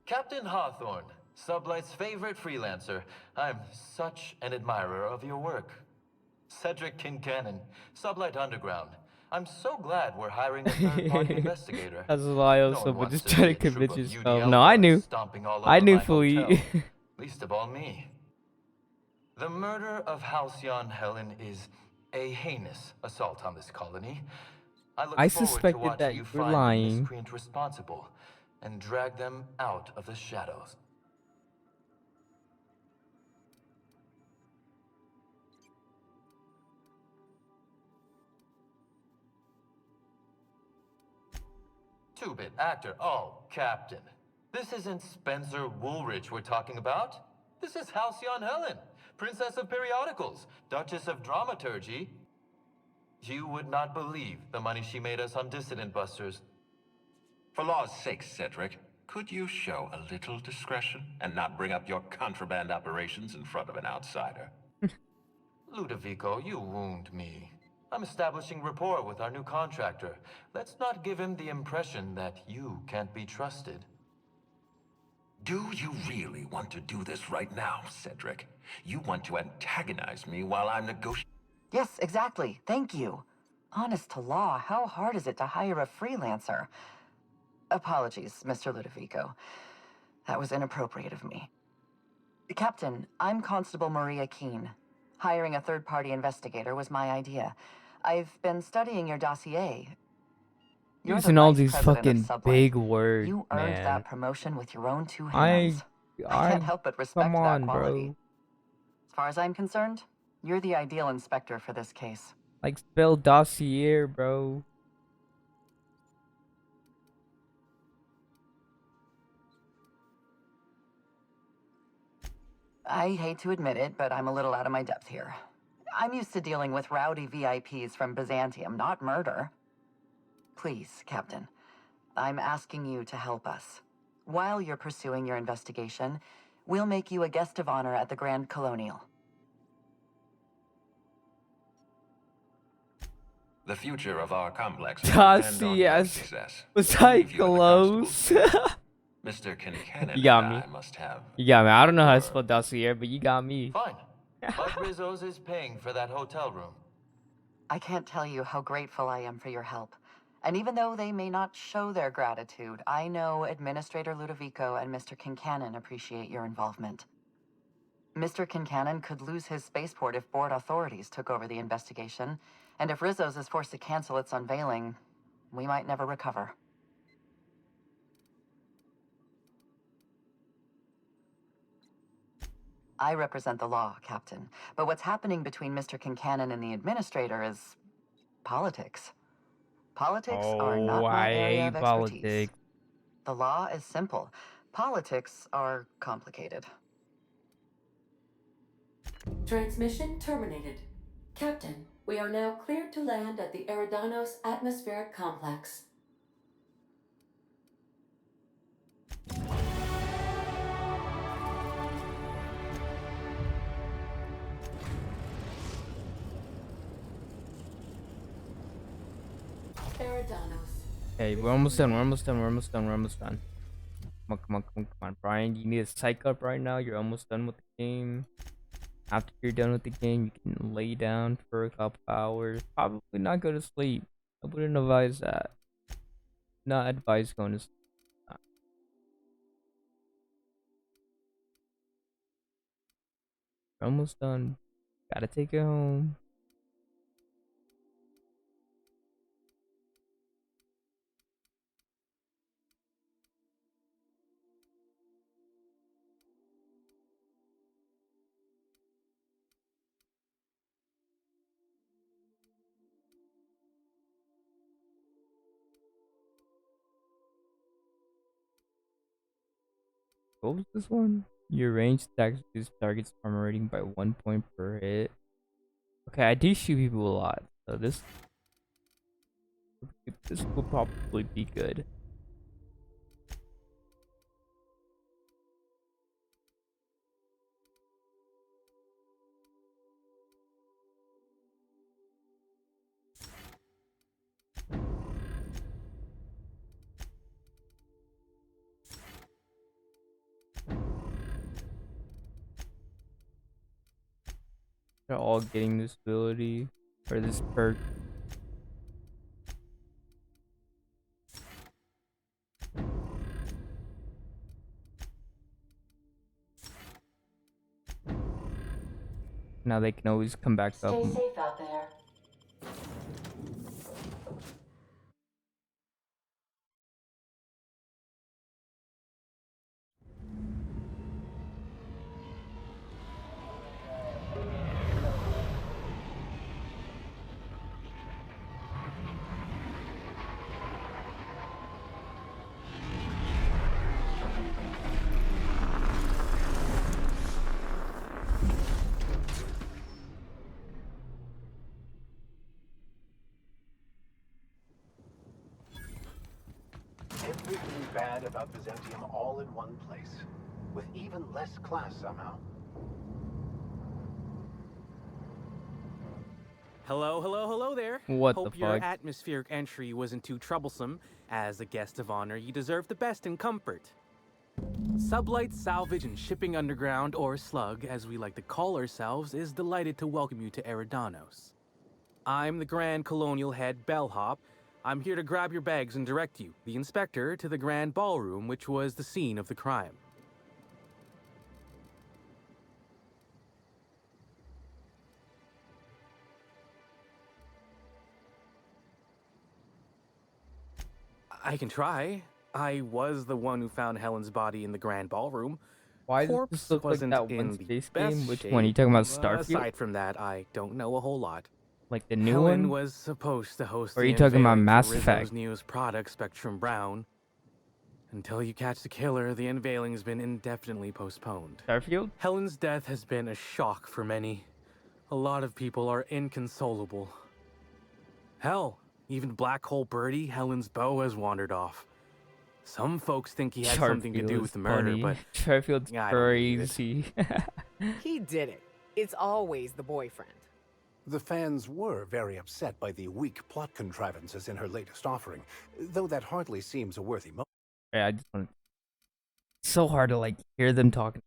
Captain Hawthorne, Sublight's favorite freelancer. I'm such an admirer of your work. Cedric Kincannon, Sublight Underground. I'm so glad we're hiring a third-party investigator. That's why No also, one but wants just to trying see to a troop convince of yourself. UDL No, I knew. guards stomping all I over knew my fully. hotel. Least of all me. The murder of Halcyon Helen is a heinous assault on this colony. I look I forward to suspected watching that you you were find the lying. miscreant responsible and drag them out of the shadows. Two-bit actor. Oh, Captain. This isn't Spencer Woolrich we're talking about. This is Halcyon Helen, Princess of Periodicals, Duchess of Dramaturgy. You would not believe the money she made us on Dissident Busters. For law's sake, Cedric, could you show a little discretion and not bring up your contraband operations in front of an outsider? Ludovico, you wound me. I'm establishing rapport with our new contractor. Let's not give him the impression that you can't be trusted. Do you really want to do this right now, Cedric? You want to antagonize me while I'm negotiating? Yes, exactly. Thank you. Honest to law, how hard is it to hire a freelancer? Apologies, Mr. Ludovico. That was inappropriate of me. Captain, I'm Constable Maria Keene. Hiring a third-party investigator was my idea. I've been studying your dossier. You're the Using all vice these president fucking of Sublight. big words, You earned man. that promotion with your own two hands. I can't help but respect come on, that quality. bro. As far as I'm concerned, you're the ideal inspector for this case. Like spell dossier, bro. I hate to admit it, but I'm a little out of my depth here. I'm used to dealing with rowdy VIPs from Byzantium, not murder. Please, Captain, I'm asking you to help us. While you're pursuing your investigation, we'll make you a guest of honor at the Grand Colonial. The future of our complex. Dossiers. Was I close? Mr. Kincannon You got and me. I must have. You got me. I don't know how to spell dossier, but you got me. Fine. But Rizzo's is paying for that hotel room. I can't tell you how grateful I am for your help. And even though they may not show their gratitude, I know Administrator Ludovico and Mr. Kincannon appreciate your involvement. Mr. Kincannon could lose his spaceport if board authorities took over the investigation, and if Rizzo's is forced to cancel its unveiling, we might never recover. I represent the law, Captain. But what's happening between Mr. Kincannon and the Administrator is politics. Politics are Oh, not my I area of hate expertise. politics. The law is simple. Politics are complicated. Transmission terminated. Captain, we are now cleared to land at the Eridanos Atmospheric Complex. Eridanos. Okay, we're almost done. We're almost done. We're almost done. We're almost done. Come on, come on, come on, come on, Brian. You need to psych up right now. You're almost done with the game. After you're done with the game, you can lay down for a couple hours. Probably not go to sleep. I wouldn't advise that. Not advise going to sleep. We're almost done. Gotta take it home. What was this one? Your range attacks reduce target's armor rating by 1 point per hit. Okay, I do shoot people a lot, so this will probably be good. They're all getting this ability or this perk. Now they can always come back up. Stay safe out there. Everything bad about Byzantium all in one place, with even less class somehow. Hello, hello, hello there. What Hope the your fuck? atmospheric entry wasn't too troublesome. As a guest of honor, you deserve the best in comfort. Sublight Salvage and Shipping Underground, or Slug, as we like to call ourselves, is delighted to welcome you to Eridanos. I'm the Grand Colonial Head Bellhop. I'm here to grab your bags and direct you, the inspector, to the Grand Ballroom, which was the scene of the crime. I can try. I was the one who found Helen's body in the Grand Ballroom. Why does Corpse this look like wasn't that in one the space best game? Which shape. one? Are you talking about Starfield? Aside from that, I don't know a whole lot. Like the new Helen one? was supposed to host Or are the you talking about unveiling Mass for Effect? Rizzo's newest product, Spectrum Brown. Until you catch the killer, the unveiling's been indefinitely postponed. Starfield? Helen's death has been a shock for many. A lot of people are inconsolable. Hell, even Black Hole Birdie, Helen's beau, has wandered off. Some folks think he had something to do with the murder, funny. but Starfield's I don't believe it. crazy. He did it. It's always the boyfriend. The fans were very upset by the weak plot contrivances in her latest offering, though that hardly seems a worthy motive. Yeah, I just want. It's so hard to like hear them talking.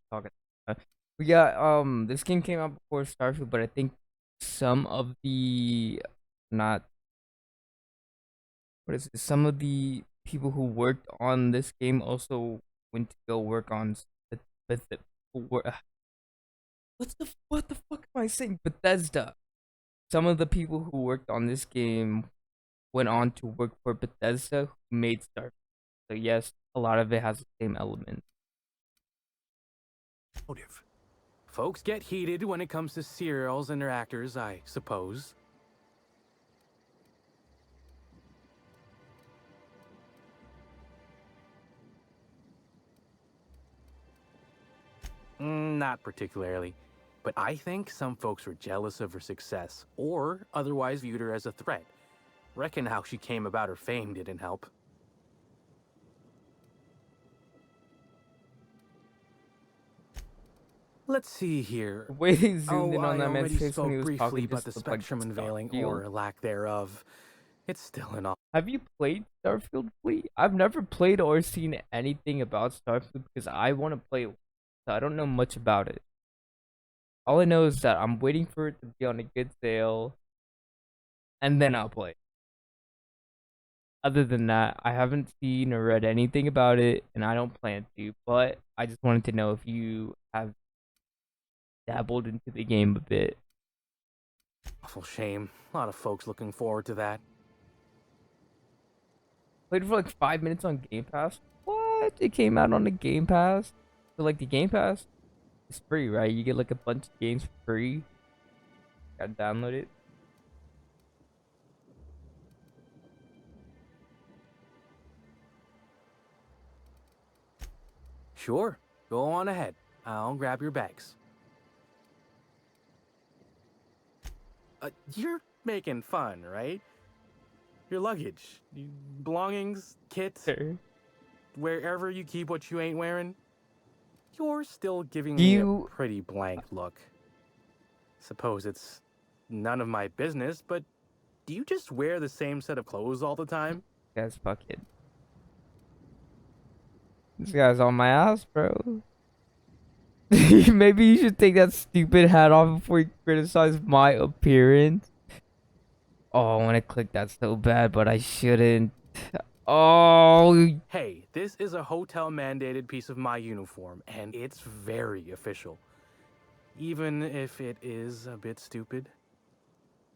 We got this game came out before Starfield, but I think some of the not what is it? Some of the people who worked on this game also went to go work on what the fuck am I saying? Bethesda. Some of the people who worked on this game went on to work for Bethesda, who made Starfield. So yes, a lot of it has the same element. Folks get heated when it comes to serials and their actors, I suppose. Not particularly. But I think some folks were jealous of her success, or otherwise viewed her as a threat. Reckon how she came about her fame didn't help. Let's see here. The way they zoomed in on that I man's already face when he spoke was briefly talking about just the looked like spectrum unveiling, Starfield. or lack thereof. It's still an Have you played Starfield Fleet? I've never played or seen anything about Starfield because I want to play it, so I don't know much about it. All I know is that I'm waiting for it to be on a good sale, and then I'll play. Other than that, I haven't seen or read anything about it, and I don't plan to, but I just wanted to know if you have dabbled into the game a bit. awful shame. A lot of folks looking forward to that. Played for like 5 minutes on Game Pass. What? It came out on the Game Pass? So like the Game Pass is free, right? You get like a bunch of games for free. Gotta download it. Sure, go on ahead. I'll grab your bags. You're making fun, right? Your luggage, belongings, kits, wherever you keep what you ain't wearing. You're still giving me a pretty blank look. Suppose it's none of my business, but do you just wear the same set of clothes all the time? Guys, fuck it. This guy's on my ass, bro. Maybe you should take that stupid hat off before you criticize my appearance. Oh, I want to click that so bad, but I shouldn't. Oh. Hey, this is a hotel-mandated piece of my uniform, and it's very official. Even if it is a bit stupid.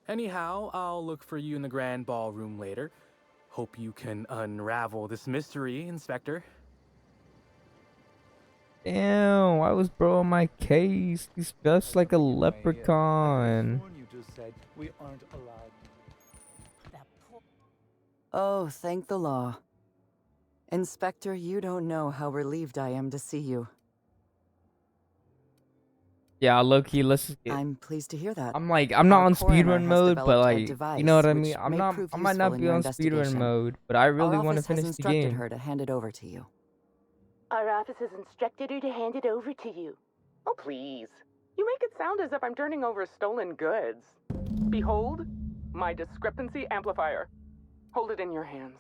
Anyhow, I'll look for you in the grand ballroom later. Hope you can unravel this mystery, Inspector. Damn, why was bro on my case? He's just like a leprechaun. We aren't allowed. Oh, thank the law. Inspector, you don't know how relieved I am to see you. Yeah, low-key, let's get... I'm pleased to hear that. I'm like, I'm not Our on coroner speedrun has mode, but developed a like, device you know what I which mean? I may might prove not useful be in your on speedrun investigation. mode, but I really Our want to office has finish the instructed game. her to hand it over to you. Our office has instructed her to hand it over to you. Oh, please. You make it sound as if I'm turning over stolen goods. Behold, my discrepancy amplifier. Hold it in your hands.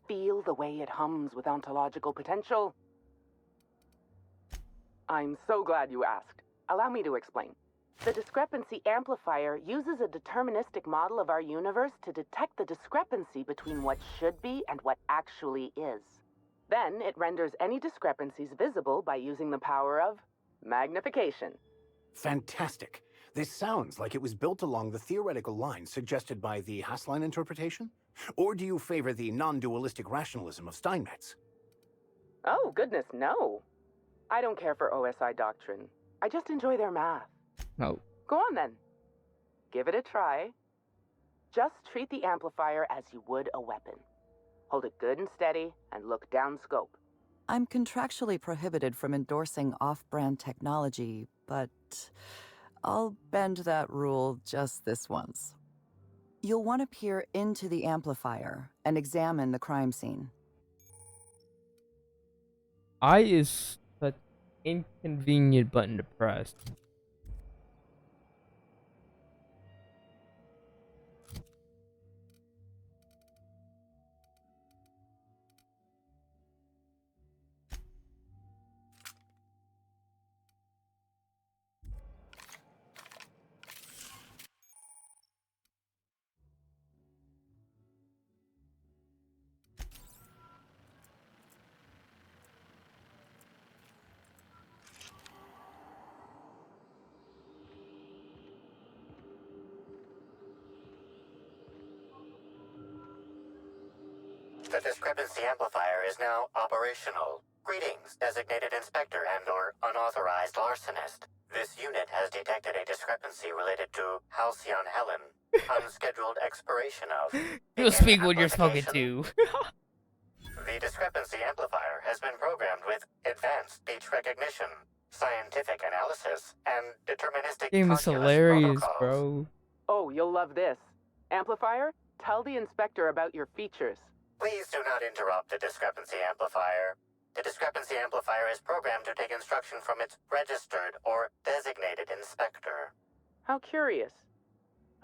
Feel the way it hums with ontological potential. I'm so glad you asked. Allow me to explain. The discrepancy amplifier uses a deterministic model of our universe to detect the discrepancy between what should be and what actually is. Then it renders any discrepancies visible by using the power of magnification. Fantastic. This sounds like it was built along the theoretical lines suggested by the Hassline interpretation? Or do you favor the non-dualistic rationalism of Steinmetz? Oh, goodness, no. I don't care for OSI doctrine. I just enjoy their math. No. Go on then. Give it a try. Just treat the amplifier as you would a weapon. Hold it good and steady and look down scope. I'm contractually prohibited from endorsing off-brand technology, but I'll bend that rule just this once. You'll want to peer into the amplifier and examine the crime scene. I is such an inconvenient button to press. The discrepancy amplifier is now operational. Greetings, designated inspector and/or unauthorized larcenist. This unit has detected a discrepancy related to Halcyon Helen. Unscheduled expiration of... You'll speak when you're spoken to. The discrepancy amplifier has been programmed with advanced speech recognition, scientific analysis, and deterministic Game is calculus hilarious, protocols. bro. Oh, you'll love this. Amplifier, tell the inspector about your features. Please do not interrupt the discrepancy amplifier. The discrepancy amplifier is programmed to take instruction from its registered or designated inspector. How curious.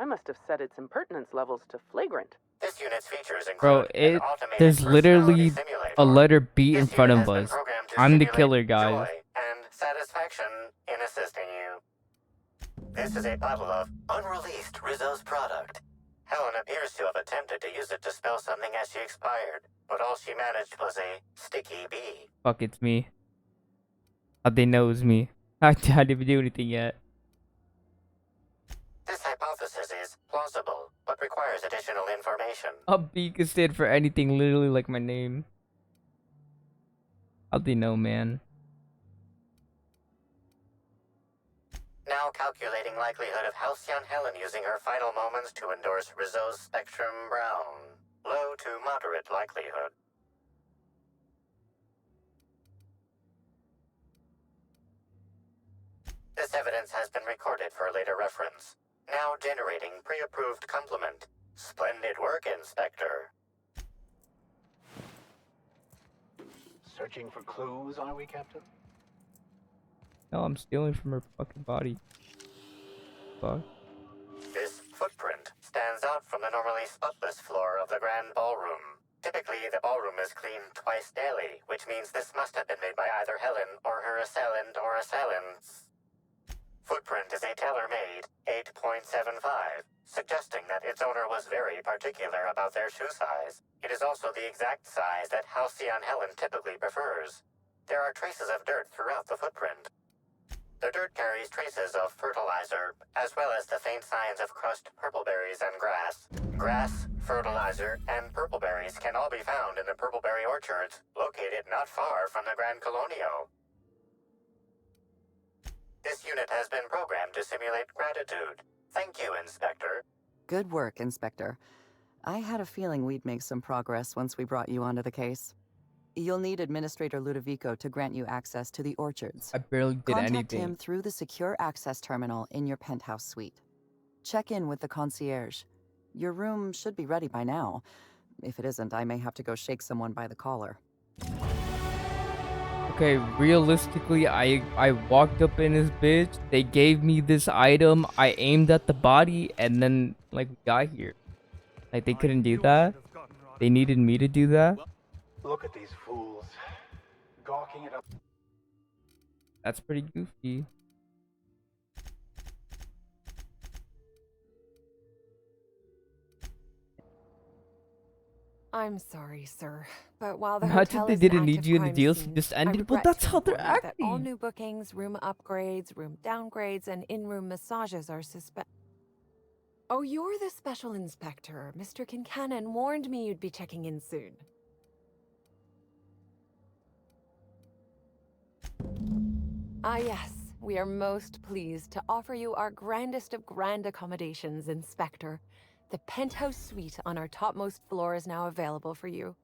I must have set its impertinence levels to flagrant. This unit's features include Bro, there's literally a letter B in front of us. I'm the killer, guys. and satisfaction in assisting you. This is a bottle of unreleased Rizzo's product. Helen appears to have attempted to use it to spell something as she expired, but all she managed was a sticky B. Fuck, it's me. How'd they know it was me? I didn't even do anything yet. This hypothesis is plausible, but requires additional information. A B could stand for anything, literally like my name. How'd they know, man? Now calculating likelihood of Halcyon Helen using her final moments to endorse Rizzo's Spectrum Brown. Low to moderate likelihood. This evidence has been recorded for later reference. Now generating pre-approved complement. Splendid work, Inspector. Searching for clues, are we, Captain? No, I'm stealing from her fucking body. Fuck. This footprint stands out from the normally spotless floor of the Grand Ballroom. Typically, the ballroom is cleaned twice daily, which means this must have been made by either Helen or her assailant or assailants. Footprint is a tailor-made 8.75, suggesting that its owner was very particular about their shoe size. It is also the exact size that Halcyon Helen typically prefers. There are traces of dirt throughout the footprint. The dirt carries traces of fertilizer, as well as the faint signs of crushed purpleberries and grass. Grass, fertilizer, and purpleberries can all be found in the purpleberry orchards, located not far from the Grand Colonio. This unit has been programmed to simulate gratitude. Thank you, Inspector. Good work, Inspector. I had a feeling we'd make some progress once we brought you onto the case. You'll need Administrator Ludovico to grant you access to the orchards. I barely did Contact anything. him through the secure access terminal in your penthouse suite. Check in with the concierge. Your room should be ready by now. If it isn't, I may have to go shake someone by the collar. Okay, realistically, I walked up in this bitch. They gave me this item. I aimed at the body, and then like we got here. Like they couldn't do that. They needed me to do that. Look at these fools. Gawking it up. That's pretty goofy. I'm sorry, sir, but while the Imagine hotel they is an didn't need active you in the crime deal, scene, just I ended. But regret that's to how they're inform you that all acting. new bookings, room upgrades, room downgrades, and in-room massages are suspended. Oh, you're the special inspector. Mr. Kincannon warned me you'd be checking in soon. Ah, yes. We are most pleased to offer you our grandest of grand accommodations, Inspector. The penthouse suite on our topmost floor is now available for you.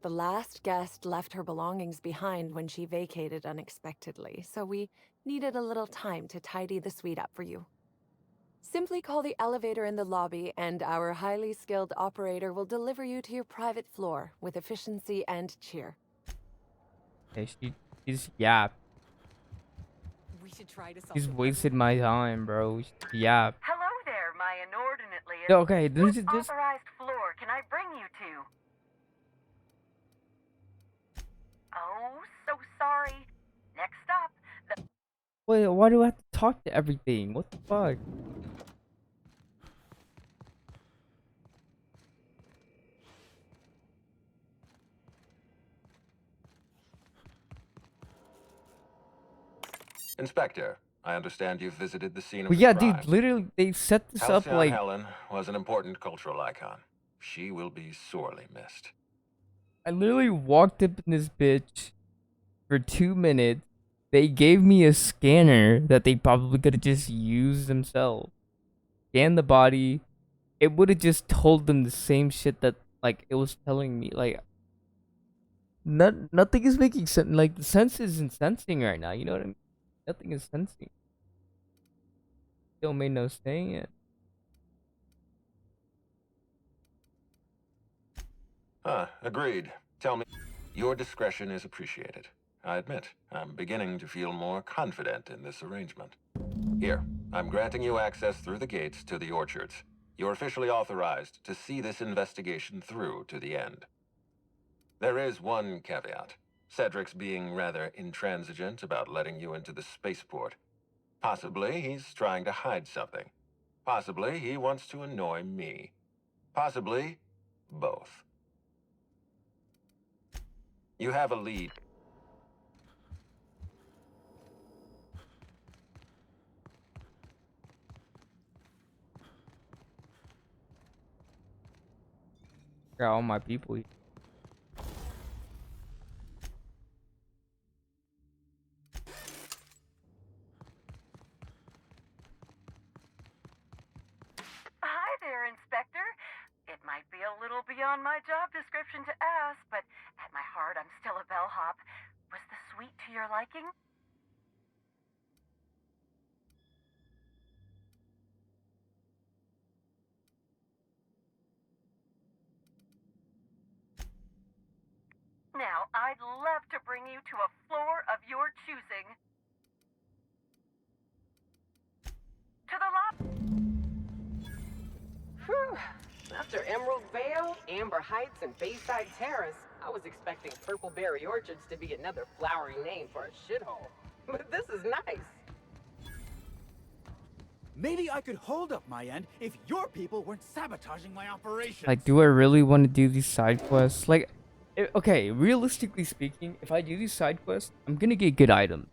The last guest left her belongings behind when she vacated unexpectedly, so we needed a little time to tidy the suite up for you. Simply call the elevator in the lobby, and our highly skilled operator will deliver you to your private floor with efficiency and cheer. Okay, she's yeah. We should try to She's wasted my time, bro. Yeah. Hello there, my inordinately Okay, this is just. authorized floor can I bring you to? Oh, so sorry. Next up, the Wait, why do I have to talk to everything? What the fuck? Inspector, I understand you've visited the scene of But the yeah, crime. dude, literally, they set this up Halcyon like. Helen was an important cultural icon. She will be sorely missed. I literally walked up in this bitch, for 2 minutes. They gave me a scanner that they probably could have just used themselves. Scanned the body. It would have just told them the same shit that like it was telling me. Like nothing is making sense. Like the sense isn't sensing right now. You know what I mean? Nothing is sensing. Still made no sense. Agreed. Tell me. Your discretion is appreciated. I admit, I'm beginning to feel more confident in this arrangement. Here, I'm granting you access through the gates to the orchards. You're officially authorized to see this investigation through to the end. There is one caveat. Cedric's being rather intransigent about letting you into the spaceport. Possibly he's trying to hide something. Possibly he wants to annoy me. Possibly both. You have a lead. Got all my people. Hi there, Inspector. It might be a little beyond my job description to ask, but at my heart, I'm still a bellhop. Was the suite to your liking? Now, I'd love to bring you to a floor of your choosing. To the lobby. Whew. After Emerald Vale, Amber Heights, and Bayside Terrace, I was expecting Purpleberry Orchards to be another flowery name for a shithole. But this is nice. Maybe I could hold up my end if your people weren't sabotaging my operation. Like, do I really want to do these side quests? Like, okay, realistically speaking, if I do these side quests, I'm gonna get good items.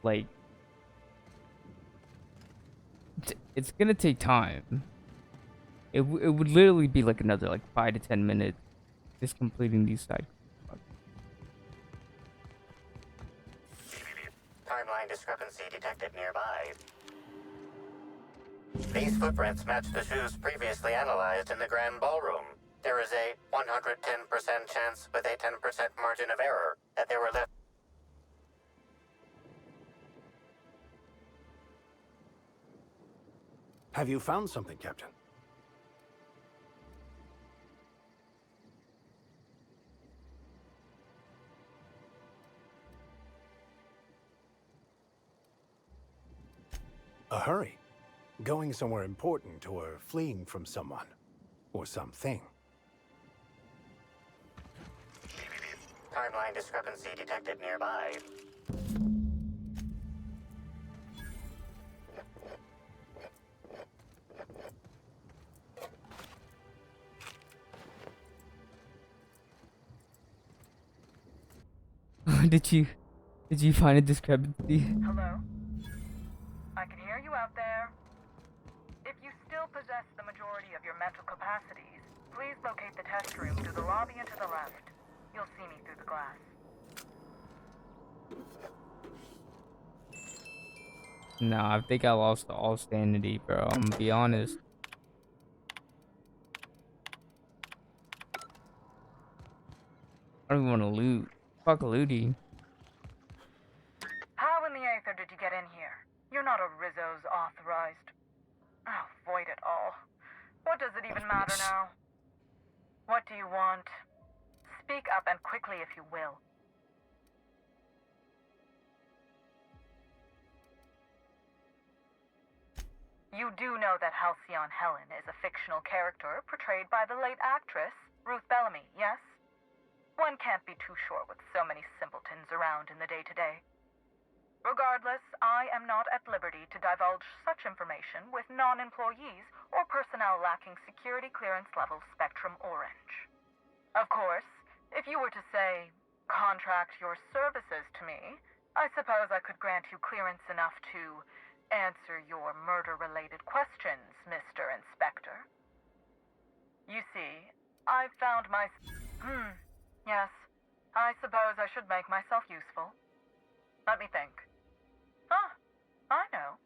Like, it's gonna take time. It would literally be like another like 5 to 10 minutes just completing these side quests. Timeline discrepancy detected nearby. These footprints match the shoes previously analyzed in the Grand Ballroom. There is a 110% chance with a 10% margin of error that they were left. Have you found something, Captain? A hurry. Going somewhere important or fleeing from someone. Or something. Timeline discrepancy detected nearby. Did you find a discrepancy? Hello? I can hear you out there. If you still possess the majority of your mental capacities, please locate the test room through the lobby and to the left. You'll see me through the glass. Nah, I think I lost all sanity, bro. I'm gonna be honest. I don't even want to loot. Fuck looting. How in the aether did you get in here? You're not a Rizzo's authorized. Oh, void it all. What does it even matter now? What do you want? Speak up and quickly if you will. You do know that Halcyon Helen is a fictional character portrayed by the late actress, Ruth Bellamy, yes? One can't be too sure with so many simpletons around in the day-to-day. Regardless, I am not at liberty to divulge such information with non-employees or personnel lacking security clearance level Spectrum Orange. Of course, if you were to say, contract your services to me, I suppose I could grant you clearance enough to answer your murder-related questions, Mr. Inspector. You see, I've found my... Yes. I suppose I should make myself useful. Let me think. Ah, I know.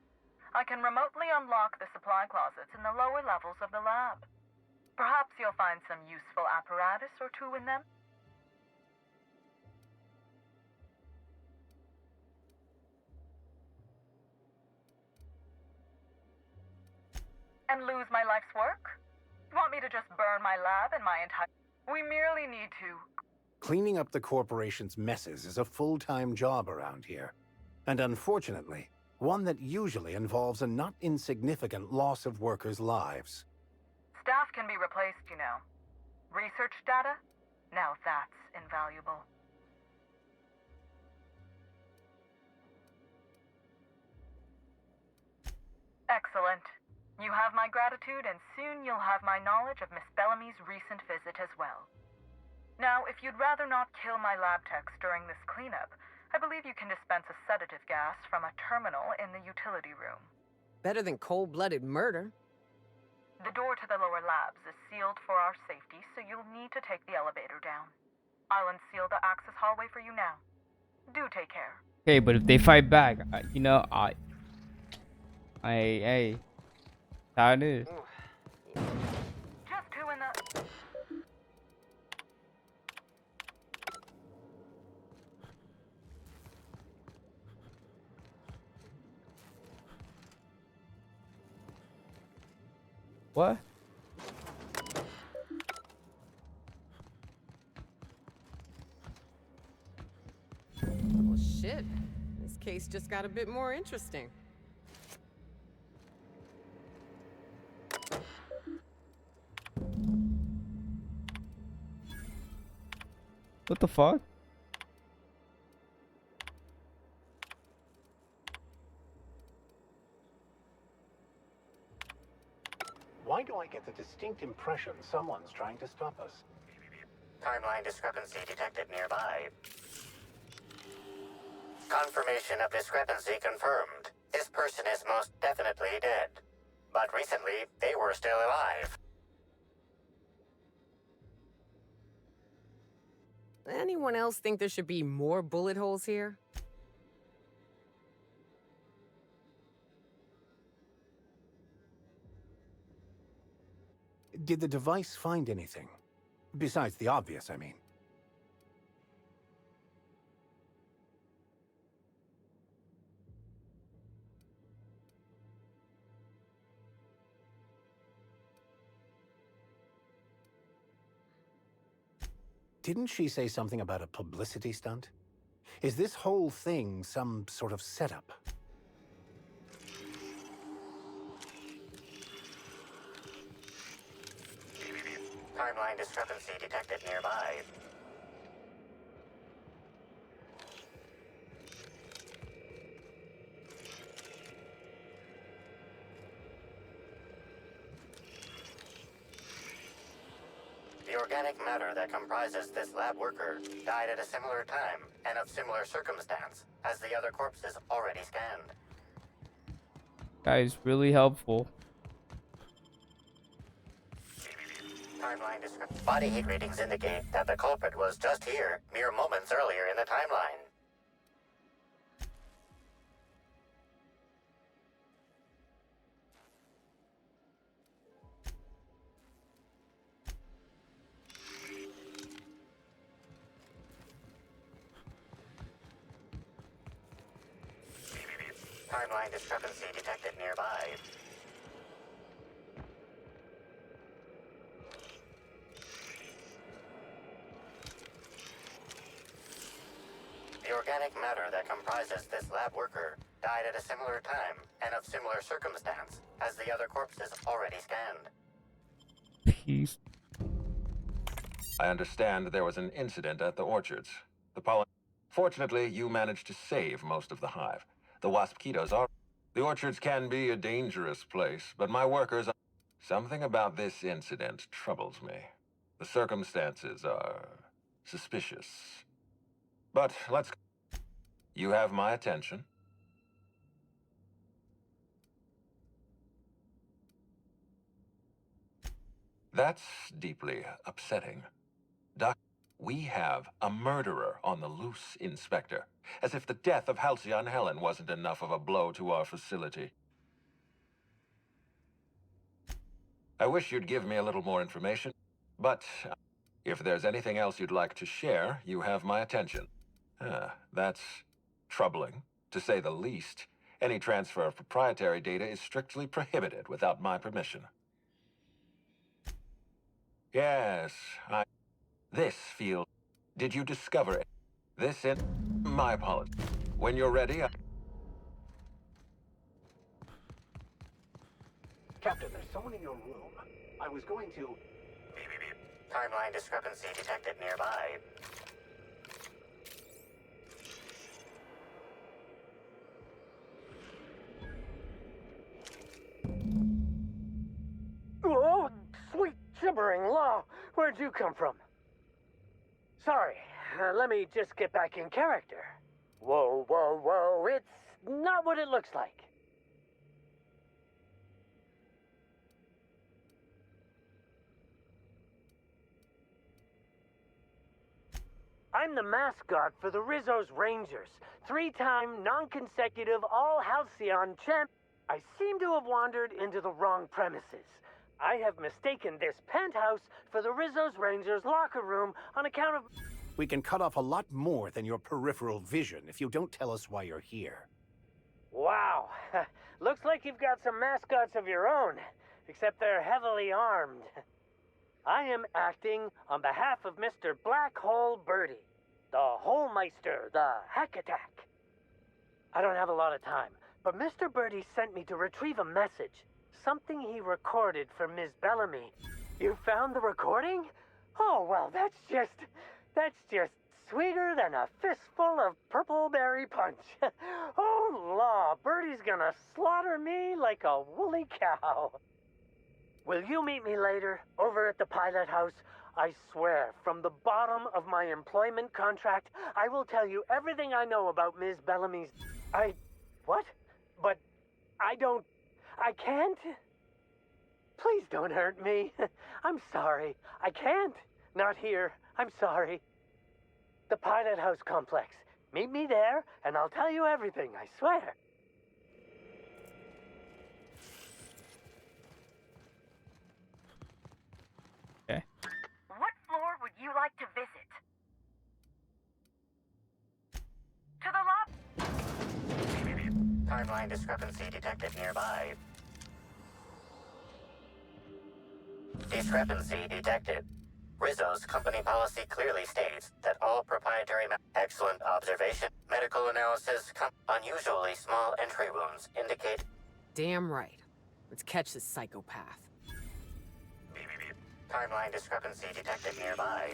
I can remotely unlock the supply closets in the lower levels of the lab. Perhaps you'll find some useful apparatus or two in them. And lose my life's work? You want me to just burn my lab and my entire... We merely need to... Cleaning up the corporation's messes is a full-time job around here. And unfortunately, one that usually involves a not insignificant loss of workers' lives. Staff can be replaced, you know. Research data? Now that's invaluable. Excellent. You have my gratitude, and soon you'll have my knowledge of Miss Bellamy's recent visit as well. Now, if you'd rather not kill my lab techs during this cleanup, I believe you can dispense a sedative gas from a terminal in the utility room. Better than cold-blooded murder. The door to the lower labs is sealed for our safety, so you'll need to take the elevator down. I'll unseal the access hallway for you now. Do take care. Okay, but if they fight back, you know, hey, how it is. Just two in the... What? Well, shit. This case just got a bit more interesting. What the fuck? Why do I get the distinct impression someone's trying to stop us? Timeline discrepancy detected nearby. Confirmation of discrepancy confirmed. This person is most definitely dead. But recently, they were still alive. Anyone else think there should be more bullet holes here? Did the device find anything? Besides the obvious, I mean. Didn't she say something about a publicity stunt? Is this whole thing some sort of setup? Timeline discrepancy detected nearby. The organic matter that comprises this lab worker died at a similar time and of similar circumstance as the other corpses already scanned. Guys, really helpful. Timeline description. Body heat readings indicate that the culprit was just here, mere moments earlier in the timeline. Timeline discrepancy detected nearby. The organic matter that comprises this lab worker died at a similar time and of similar circumstance as the other corpses already scanned. Peace. I understand there was an incident at the orchards. Fortunately, you managed to save most of the hive. The Waspquitos are... The orchards can be a dangerous place, but my workers are... Something about this incident troubles me. The circumstances are... suspicious. But let's... You have my attention. That's deeply upsetting. We have a murderer on the loose, Inspector. As if the death of Halcyon Helen wasn't enough of a blow to our facility. I wish you'd give me a little more information, but if there's anything else you'd like to share, you have my attention. That's troubling, to say the least. Any transfer of proprietary data is strictly prohibited without my permission. Yes, This field... Did you discover it? This in... My apologies. When you're ready, Captain, there's someone in your room. I was going to... Timeline discrepancy detected nearby. Oh, sweet gibbering law! Where'd you come from? Sorry, let me just get back in character. Whoa, whoa, whoa, it's not what it looks like. I'm the mascot for the Rizzo's Rangers. 3-time, non-consecutive, all-Halcyon champ. I seem to have wandered into the wrong premises. I have mistaken this penthouse for the Rizzo's Rangers locker room on account of... We can cut off a lot more than your peripheral vision if you don't tell us why you're here. Wow. Looks like you've got some mascots of your own, except they're heavily armed. I am acting on behalf of Mr. Black Hole Birdie, the Holmeister, the Hack Attack. I don't have a lot of time, but Mr. Birdie sent me to retrieve a message. Something he recorded for Ms. Bellamy. You found the recording? Oh, well, that's just sweeter than a fistful of purple berry punch. Oh, law, Birdie's gonna slaughter me like a woolly cow. Will you meet me later, over at the pilot house? I swear, from the bottom of my employment contract, I will tell you everything I know about Ms. Bellamy's... What? But I can't? Please don't hurt me. I'm sorry. I can't. Not here. I'm sorry. The Pilot House complex. Meet me there, and I'll tell you everything, I swear. Okay. What floor would you like to visit? To the lobby. Timeline discrepancy detected nearby. Discrepancy detected. Rizzo's company policy clearly states that all proprietary... Excellent observation. Medical analysis... Unusually small entry wounds indicate... Damn right. Let's catch this psychopath. Timeline discrepancy detected nearby.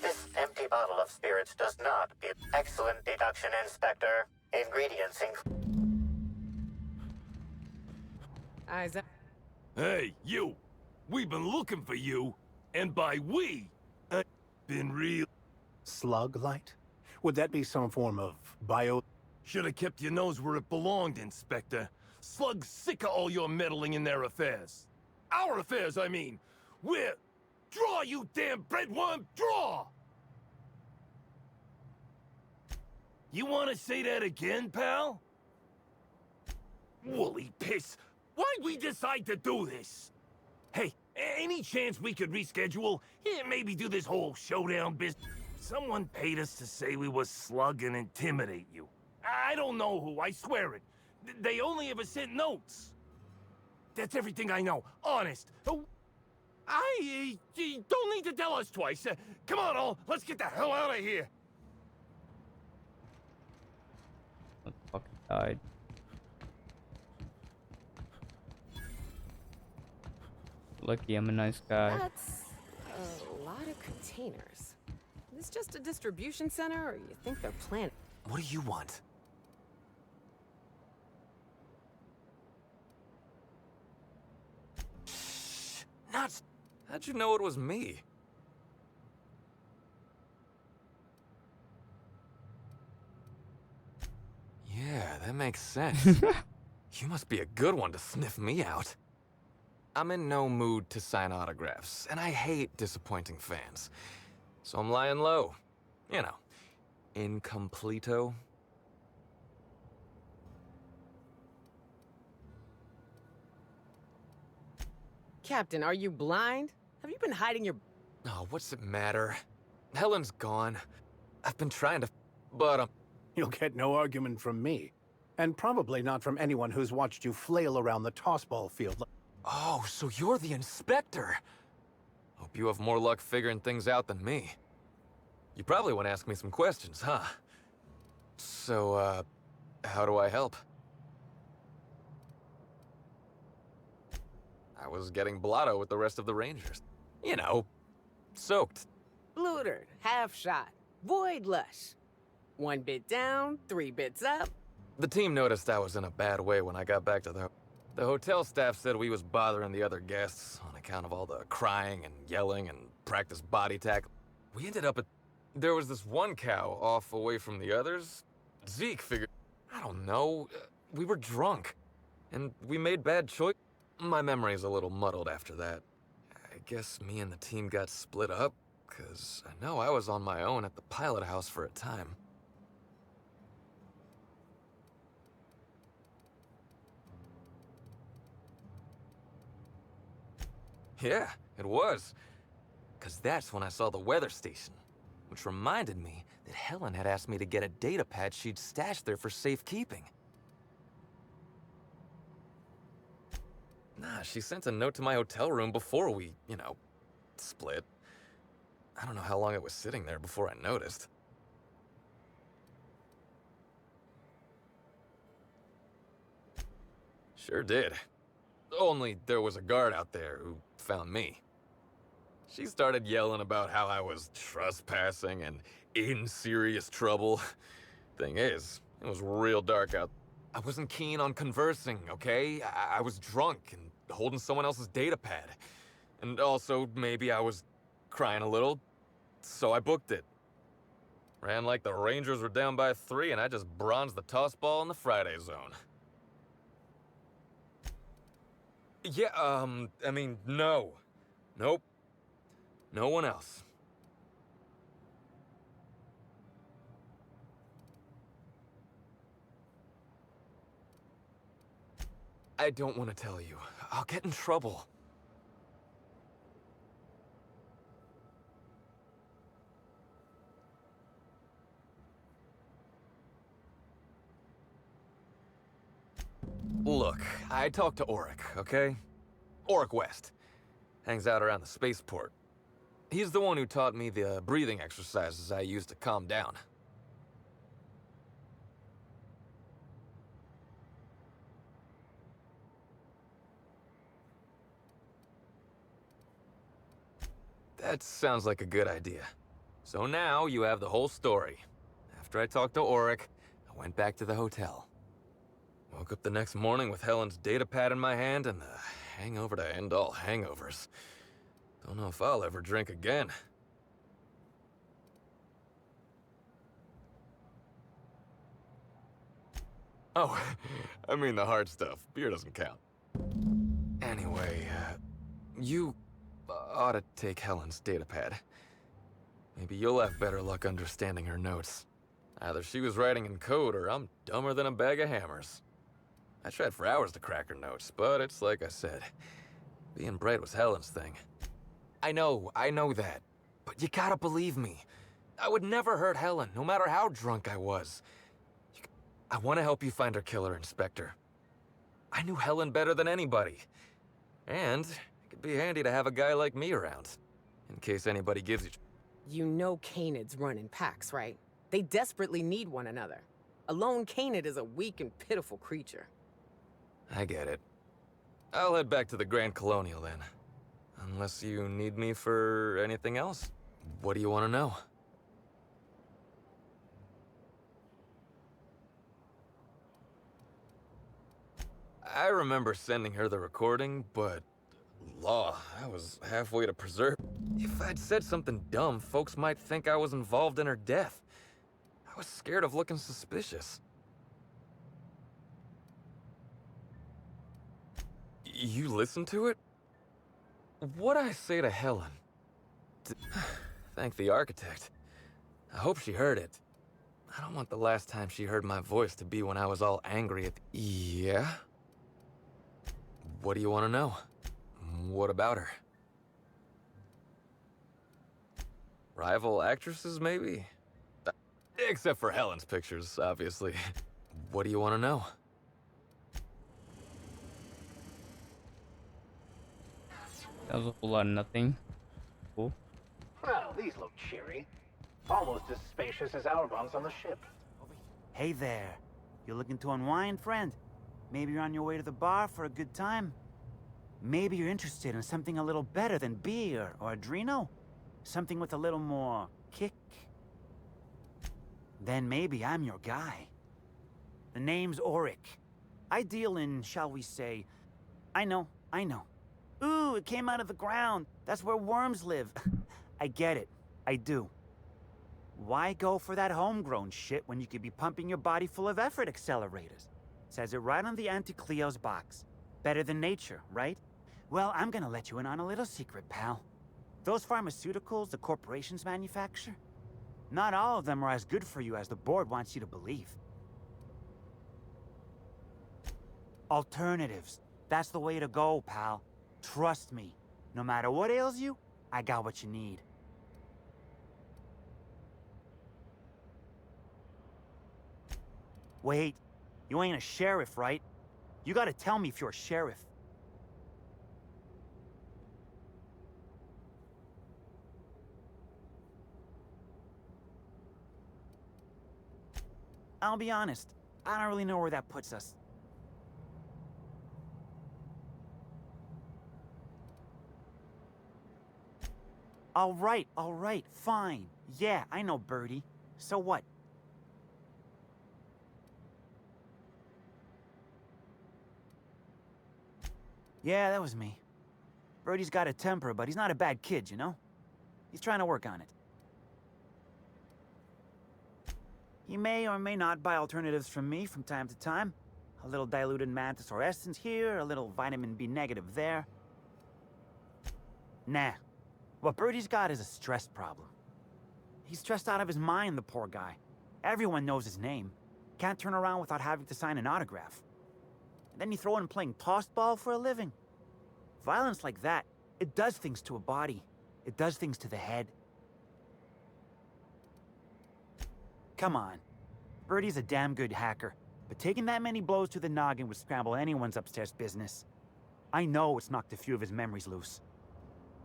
This empty bottle of spirits does not give excellent deduction, Inspector. Ingredients Isaac. Hey, you! We've been looking for you, and by we, I've been real... Slug light? Would that be some form of bio... Should have kept your nose where it belonged, Inspector. Slug's sick of all your meddling in their affairs. Our affairs, I mean. We're... Draw, you damn breadworm, draw! You want to say that again, pal? Woolly piss! Why'd we decide to do this? Hey, any chance we could reschedule? Yeah, maybe do this whole showdown business? Someone paid us to say we was Slug and intimidate you. I don't know who, I swear it. They only ever sent notes. That's everything I know, honest. You don't need to tell us twice. Come on, all. Let's get the hell out of here. What the fuck died? Lucky I'm a nice guy. That's a lot of containers. Is this just a distribution center, or you think they're planning? What do you want? Not... How'd you know it was me? Yeah, that makes sense. You must be a good one to sniff me out. I'm in no mood to sign autographs, and I hate disappointing fans. So I'm lying low. You know, incompleto. Captain, are you blind? Have you been hiding your... Oh, what's it matter? Helen's gone. I've been trying to... But, You'll get no argument from me. And probably not from anyone who's watched you flail around the tossball field. Oh, so you're the inspector. Hope you have more luck figuring things out than me. You probably want to ask me some questions, huh? So, how do I help? I was getting blotto with the rest of the Rangers. You know, soaked. Blootered, half shot, void lush. 1 bit down, 3 bits up. The team noticed I was in a bad way when I got back to the hotel staff said we was bothering the other guests on account of all the crying and yelling and practice body tack. We ended up at... There was this one cow off away from the others. Zeke figured... I don't know. We were drunk. And we made bad choice. My memory's a little muddled after that. I guess me and the team got split up, because I know I was on my own at the pilot house for a time. Yeah, it was. Because that's when I saw the weather station. Which reminded me that Helen had asked me to get a data pad she'd stashed there for safekeeping. Nah, she sent a note to my hotel room before we, you know, split. I don't know how long it was sitting there before I noticed. Sure did. Only there was a guard out there who found me. She started yelling about how I was trespassing and in serious trouble. Thing is, it was real dark out. I wasn't keen on conversing, okay? I was drunk and holding someone else's data pad. And also, maybe I was crying a little, so I booked it. Ran like the Rangers were down by 3 and I just bronzed the toss ball in the Friday zone. Yeah, I mean, no. Nope. No one else. I don't want to tell you. I'll get in trouble. Look, I talked to Auric, okay? Auric West. Hangs out around the spaceport. He's the one who taught me the breathing exercises I use to calm down. That sounds like a good idea. So now you have the whole story. After I talked to Auric, I went back to the hotel. Woke up the next morning with Helen's data pad in my hand and the hangover to end all hangovers. Don't know if I'll ever drink again. Oh, I mean the hard stuff. Beer doesn't count. Anyway, you ought to take Helen's data pad. Maybe you'll have better luck understanding her notes. Either she was writing in code or I'm dumber than a bag of hammers. I tried for hours to crack her notes, but it's like I said. Being bright was Helen's thing. I know that. But you gotta believe me. I would never hurt Helen, no matter how drunk I was. I want to help you find her killer, Inspector. I knew Helen better than anybody. And it could be handy to have a guy like me around. In case anybody gives you... You know Canids run in packs, right? They desperately need one another. A lone Canid is a weak and pitiful creature. I get it. I'll head back to the Grand Colonial then. Unless you need me for anything else. What do you want to know? I remember sending her the recording, but... Law, I was halfway to preserve... If I'd said something dumb, folks might think I was involved in her death. I was scared of looking suspicious. You listened to it? What'd I say to Helen? Thank the architect. I hope she heard it. I don't want the last time she heard my voice to be when I was all angry at... Yeah? What do you want to know? What about her? Rival actresses, maybe? Except for Helen's pictures, obviously. What do you want to know? That was a whole lot of nothing. Cool. Well, these look cheery. Almost as spacious as our ones on the ship. Hey there. You looking to unwind, friend? Maybe you're on your way to the bar for a good time? Maybe you're interested in something a little better than beer or Adreno? Something with a little more kick? Then maybe I'm your guy. The name's Auric. I deal in, shall we say... I know. Ooh, it came out of the ground. That's where worms live. I get it. I do. Why go for that homegrown shit when you could be pumping your body full of effort accelerators? Says it right on the Anti-Cleo's box. Better than nature, right? Well, I'm gonna let you in on a little secret, pal. Those pharmaceuticals the corporations manufacture, not all of them are as good for you as the board wants you to believe. Alternatives. That's the way to go, pal. Trust me. No matter what ails you, I got what you need. Wait, you ain't a sheriff, right? You gotta tell me if you're a sheriff. I'll be honest, I don't really know where that puts us. All right, fine. Yeah, I know Birdie. So what? Yeah, that was me. Birdie's got a temper, but he's not a bad kid, you know? He's trying to work on it. He may or may not buy alternatives from me from time to time. A little diluted mantis or essence here, a little vitamin B negative there. Nah. What Birdie's got is a stress problem. He's stressed out of his mind, the poor guy. Everyone knows his name. Can't turn around without having to sign an autograph. And then you throw in playing tossed ball for a living. Violence like that, it does things to a body. It does things to the head. Come on. Birdie's a damn good hacker, but taking that many blows to the noggin would scramble anyone's upstairs business. I know it's knocked a few of his memories loose.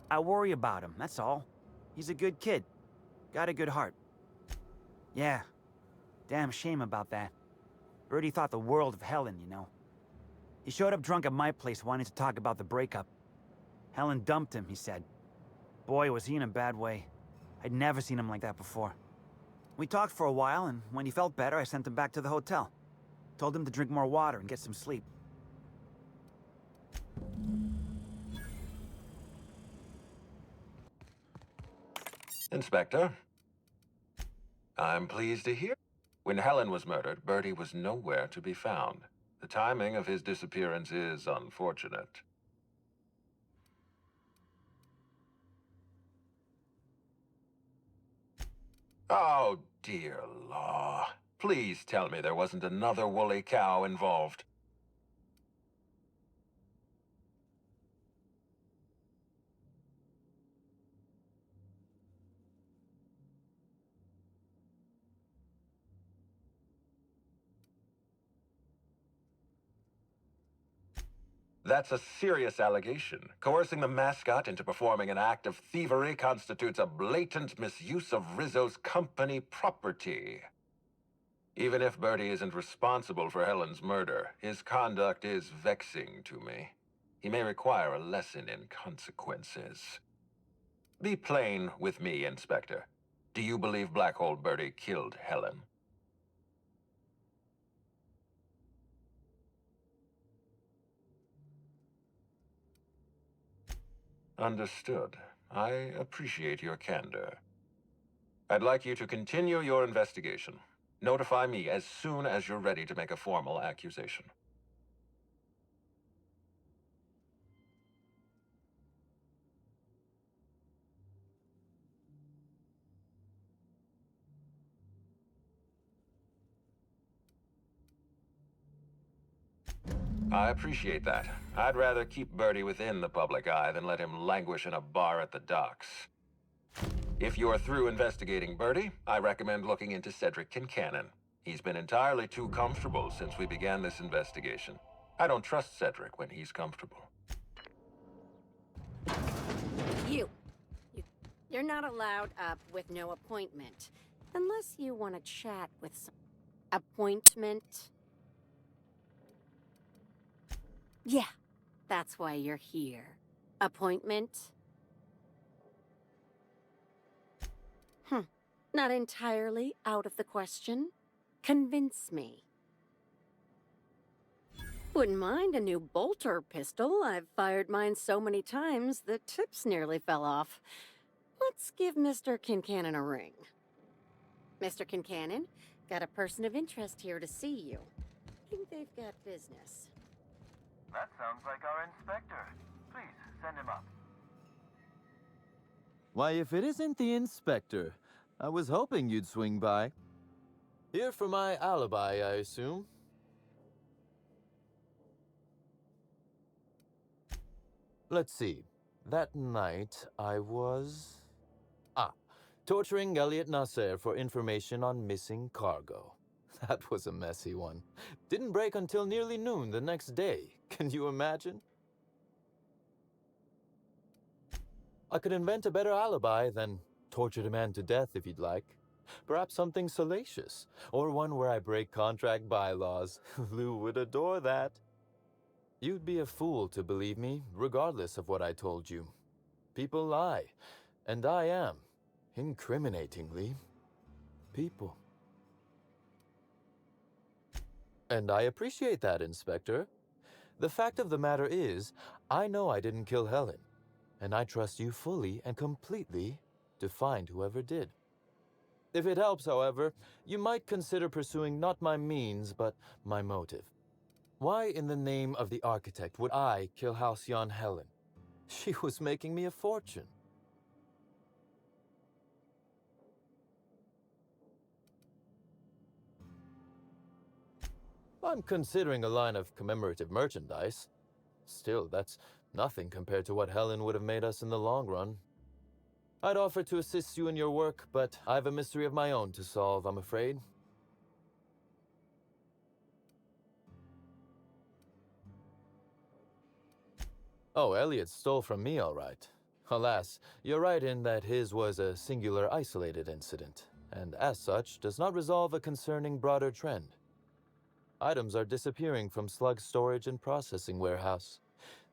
I worry about him, that's all. He's a good kid. Got a good heart. Yeah. Damn shame about that. Birdie thought the world of Helen, you know. He showed up drunk at my place wanting to talk about the breakup. Helen dumped him, he said. Boy, was he in a bad way. I'd never seen him like that before. We talked for a while, and when he felt better, I sent him back to the hotel. Told him to drink more water and get some sleep. Inspector, I'm pleased to hear. When Helen was murdered, Birdie was nowhere to be found. The timing of his disappearance is unfortunate. Oh, dear Law. Please tell me there wasn't another woolly cow involved. That's a serious allegation. Coercing the mascot into performing an act of thievery constitutes a blatant misuse of Rizzo's company property. Even if Birdie isn't responsible for Helen's murder, his conduct is vexing to me. He may require a lesson in consequences. Be plain with me, Inspector. Do you believe Black Hole Birdie killed Helen? Understood. I appreciate your candor. I'd like you to continue your investigation. Notify me as soon as you're ready to make a formal accusation. I appreciate that. I'd rather keep Birdie within the public eye than let him languish in a bar at the docks. If you're through investigating Birdie, I recommend looking into Cedric Kincannon. He's been entirely too comfortable since we began this investigation. I don't trust Cedric when he's comfortable. You're not allowed up with no appointment. Unless you want to chat with some... Appointment? Yeah, that's why you're here. Appointment? Not entirely out of the question. Convince me. Wouldn't mind a new bolter pistol. I've fired mine so many times, the tips nearly fell off. Let's give Mr. Kincannon a ring. Mr. Kincannon, got a person of interest here to see you. Think they've got business. That sounds like our inspector. Please, send him up. Why, if it isn't the inspector, I was hoping you'd swing by. Here for my alibi, I assume. Let's see. That night, I was... torturing Elliot Nasser for information on missing cargo. That was a messy one. Didn't break until nearly noon the next day. Can you imagine? I could invent a better alibi than torture a man to death if you'd like. Perhaps something salacious, or one where I break contract bylaws. Lou would adore that. You'd be a fool to believe me, regardless of what I told you. People lie, and I am, incriminatingly, people. And I appreciate that, Inspector. The fact of the matter is, I know I didn't kill Helen, and I trust you fully and completely to find whoever did. If it helps, however, you might consider pursuing not my means, but my motive. Why in the name of the architect would I kill Halcyon Helen? She was making me a fortune. I'm considering a line of commemorative merchandise. Still, that's nothing compared to what Helen would have made us in the long run. I'd offer to assist you in your work, but I have a mystery of my own to solve, I'm afraid. Oh, Elliot stole from me, all right. Alas, you're right in that his was a singular, isolated incident, and as such, does not resolve a concerning broader trend. Items are disappearing from Slug's storage and processing warehouse.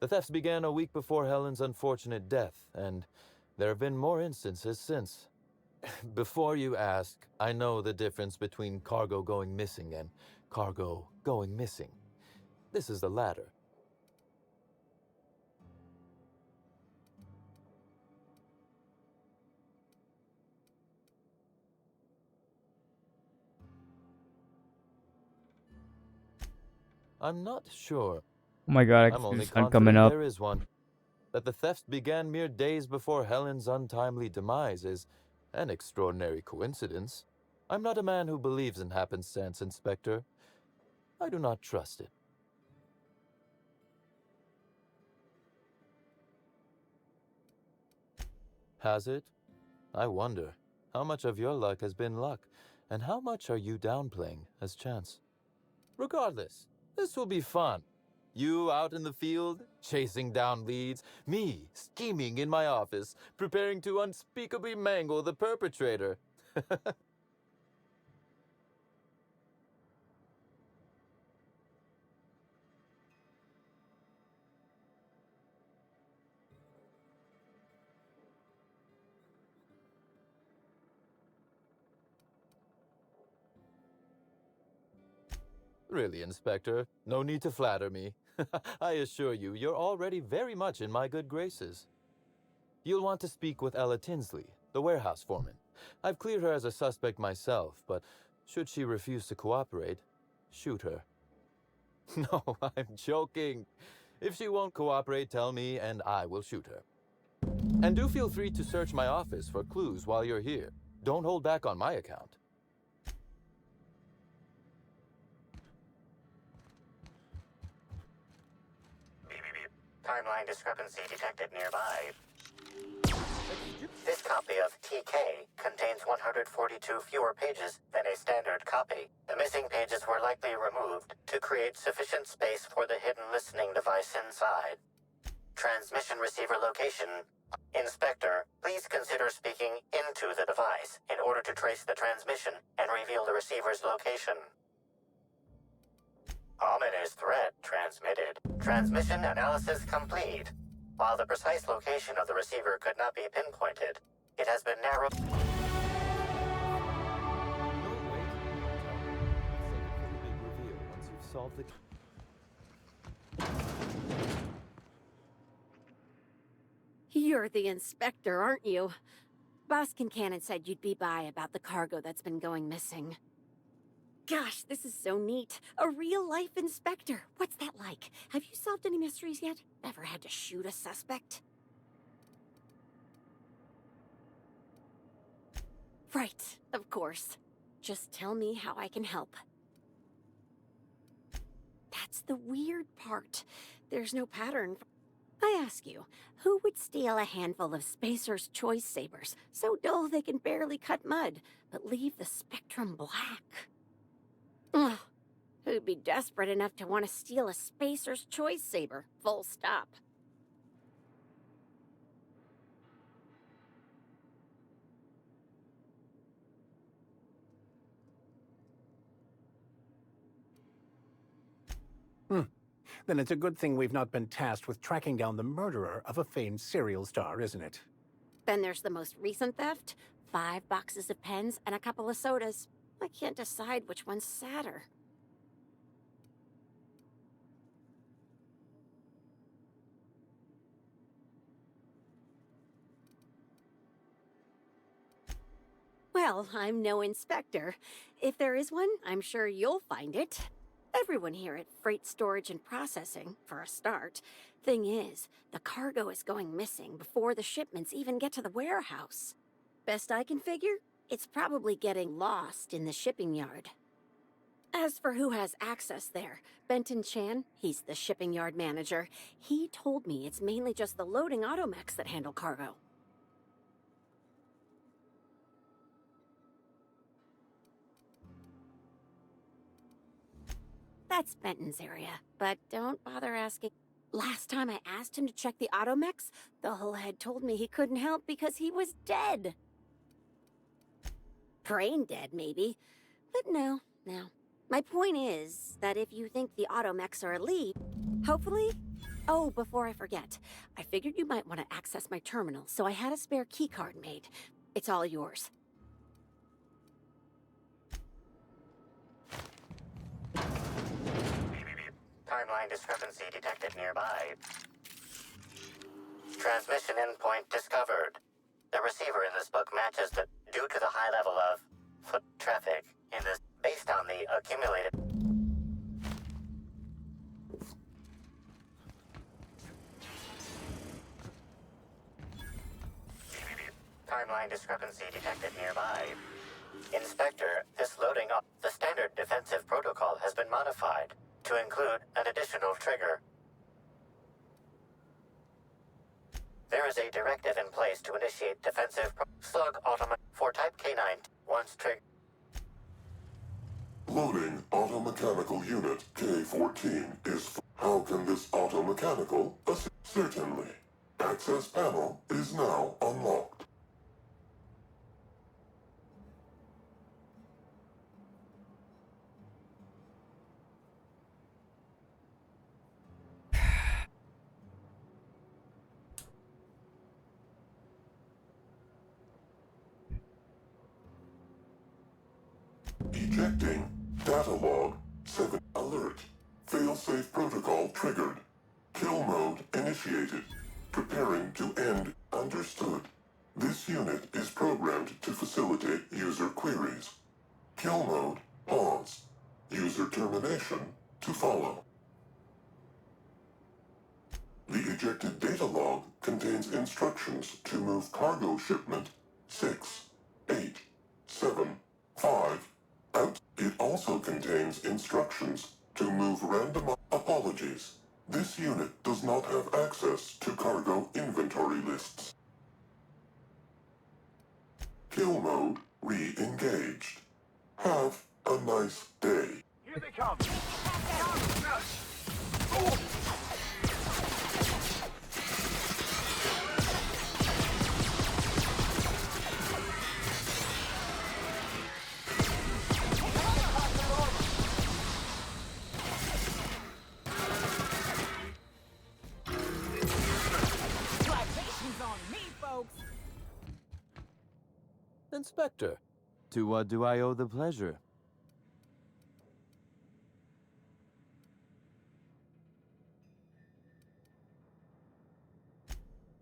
The thefts began a week before Helen's unfortunate death, and there have been more instances since. Before you ask, I know the difference between cargo going missing and cargo going missing. This is the latter. I'm not sure. Oh my god, I I'm can see only the sun coming up. there is one. That the thefts began mere days before Helen's untimely demise is an extraordinary coincidence. I'm not a man who believes in happenstance, Inspector. I do not trust it. Has it? I wonder. How much of your luck has been luck, and how much are you downplaying as chance? Regardless, this will be fun. You out in the field, chasing down leads. Me, scheming in my office, preparing to unspeakably mangle the perpetrator. Really, Inspector, no need to flatter me. I assure you, you're already very much in my good graces. You'll want to speak with Ella Tinsley, the warehouse foreman. I've cleared her as a suspect myself, but should she refuse to cooperate, shoot her. No, I'm joking. If she won't cooperate, tell me and I will shoot her. And do feel free to search my office for clues while you're here. Don't hold back on my account. Timeline discrepancy detected nearby. This copy of TK contains 142 fewer pages than a standard copy. The missing pages were likely removed to create sufficient space for the hidden listening device inside. Transmission receiver location. Inspector, please consider speaking into the device in order to trace the transmission and reveal the receiver's location. Ominous threat transmitted. Transmission analysis complete. While the precise location of the receiver could not be pinpointed, it has been narrowed. Once you've solved the... You're the inspector, aren't you? Boss Kincannon said you'd be by about the cargo that's been going missing. Gosh, this is so neat. A real-life inspector. What's that like? Have you solved any mysteries yet? Ever had to shoot a suspect? Right, of course. Just tell me how I can help. That's the weird part. There's no pattern. I ask you, who would steal a handful of Spacer's Choice Sabers, so dull they can barely cut mud, but leave the spectrum black? Ugh. Who'd be desperate enough to want to steal a Spacer's Choice Saber? Full stop. Then it's a good thing we've not been tasked with tracking down the murderer of a famed serial star, isn't it? Then there's the most recent theft. 5 boxes of pens and a couple of sodas. I can't decide which one's sadder. Well, I'm no inspector. If there is one, I'm sure you'll find it. Everyone here at Freight Storage and Processing, for a start. Thing is, the cargo is going missing before the shipments even get to the warehouse. Best I can figure, it's probably getting lost in the shipping yard. As for who has access there, Benton Chan, he's the shipping yard manager. He told me it's mainly just the loading automechs that handle cargo. That's Benton's area, but don't bother asking. Last time I asked him to check the automechs, the whole head told me he couldn't help because he was dead. Brain dead, maybe. But no. My point is that if you think the automechs are elite, hopefully... Oh, before I forget, I figured you might want to access my terminal, so I had a spare keycard made. It's all yours. Timeline discrepancy detected nearby. Transmission endpoint discovered. The receiver in this book matches the... Due to the high level of foot traffic in this... Based on the accumulated... Timeline discrepancy detected nearby. Inspector, this loading up... The standard defensive protocol has been modified to include an additional trigger. There is a directive in place to initiate defensive slug automa for Type K9 once triggered. Loading automechanical unit K-14 is... How can this automechanical... Certainly. Access panel is now unlocked. Ejecting. Data log. 7. Alert. Failsafe protocol triggered. Kill mode initiated. Preparing to end. Understood. This unit is programmed to facilitate user queries. Kill mode. Pause. User termination to follow. The ejected data log contains instructions to move cargo shipment 6, 8, 7, 5, out. It also contains instructions to move random... Apologies. This unit does not have access to cargo inventory lists. Kill mode re-engaged. Have a nice day. Here they come! Citations on me, folks. Inspector, to what do I owe the pleasure?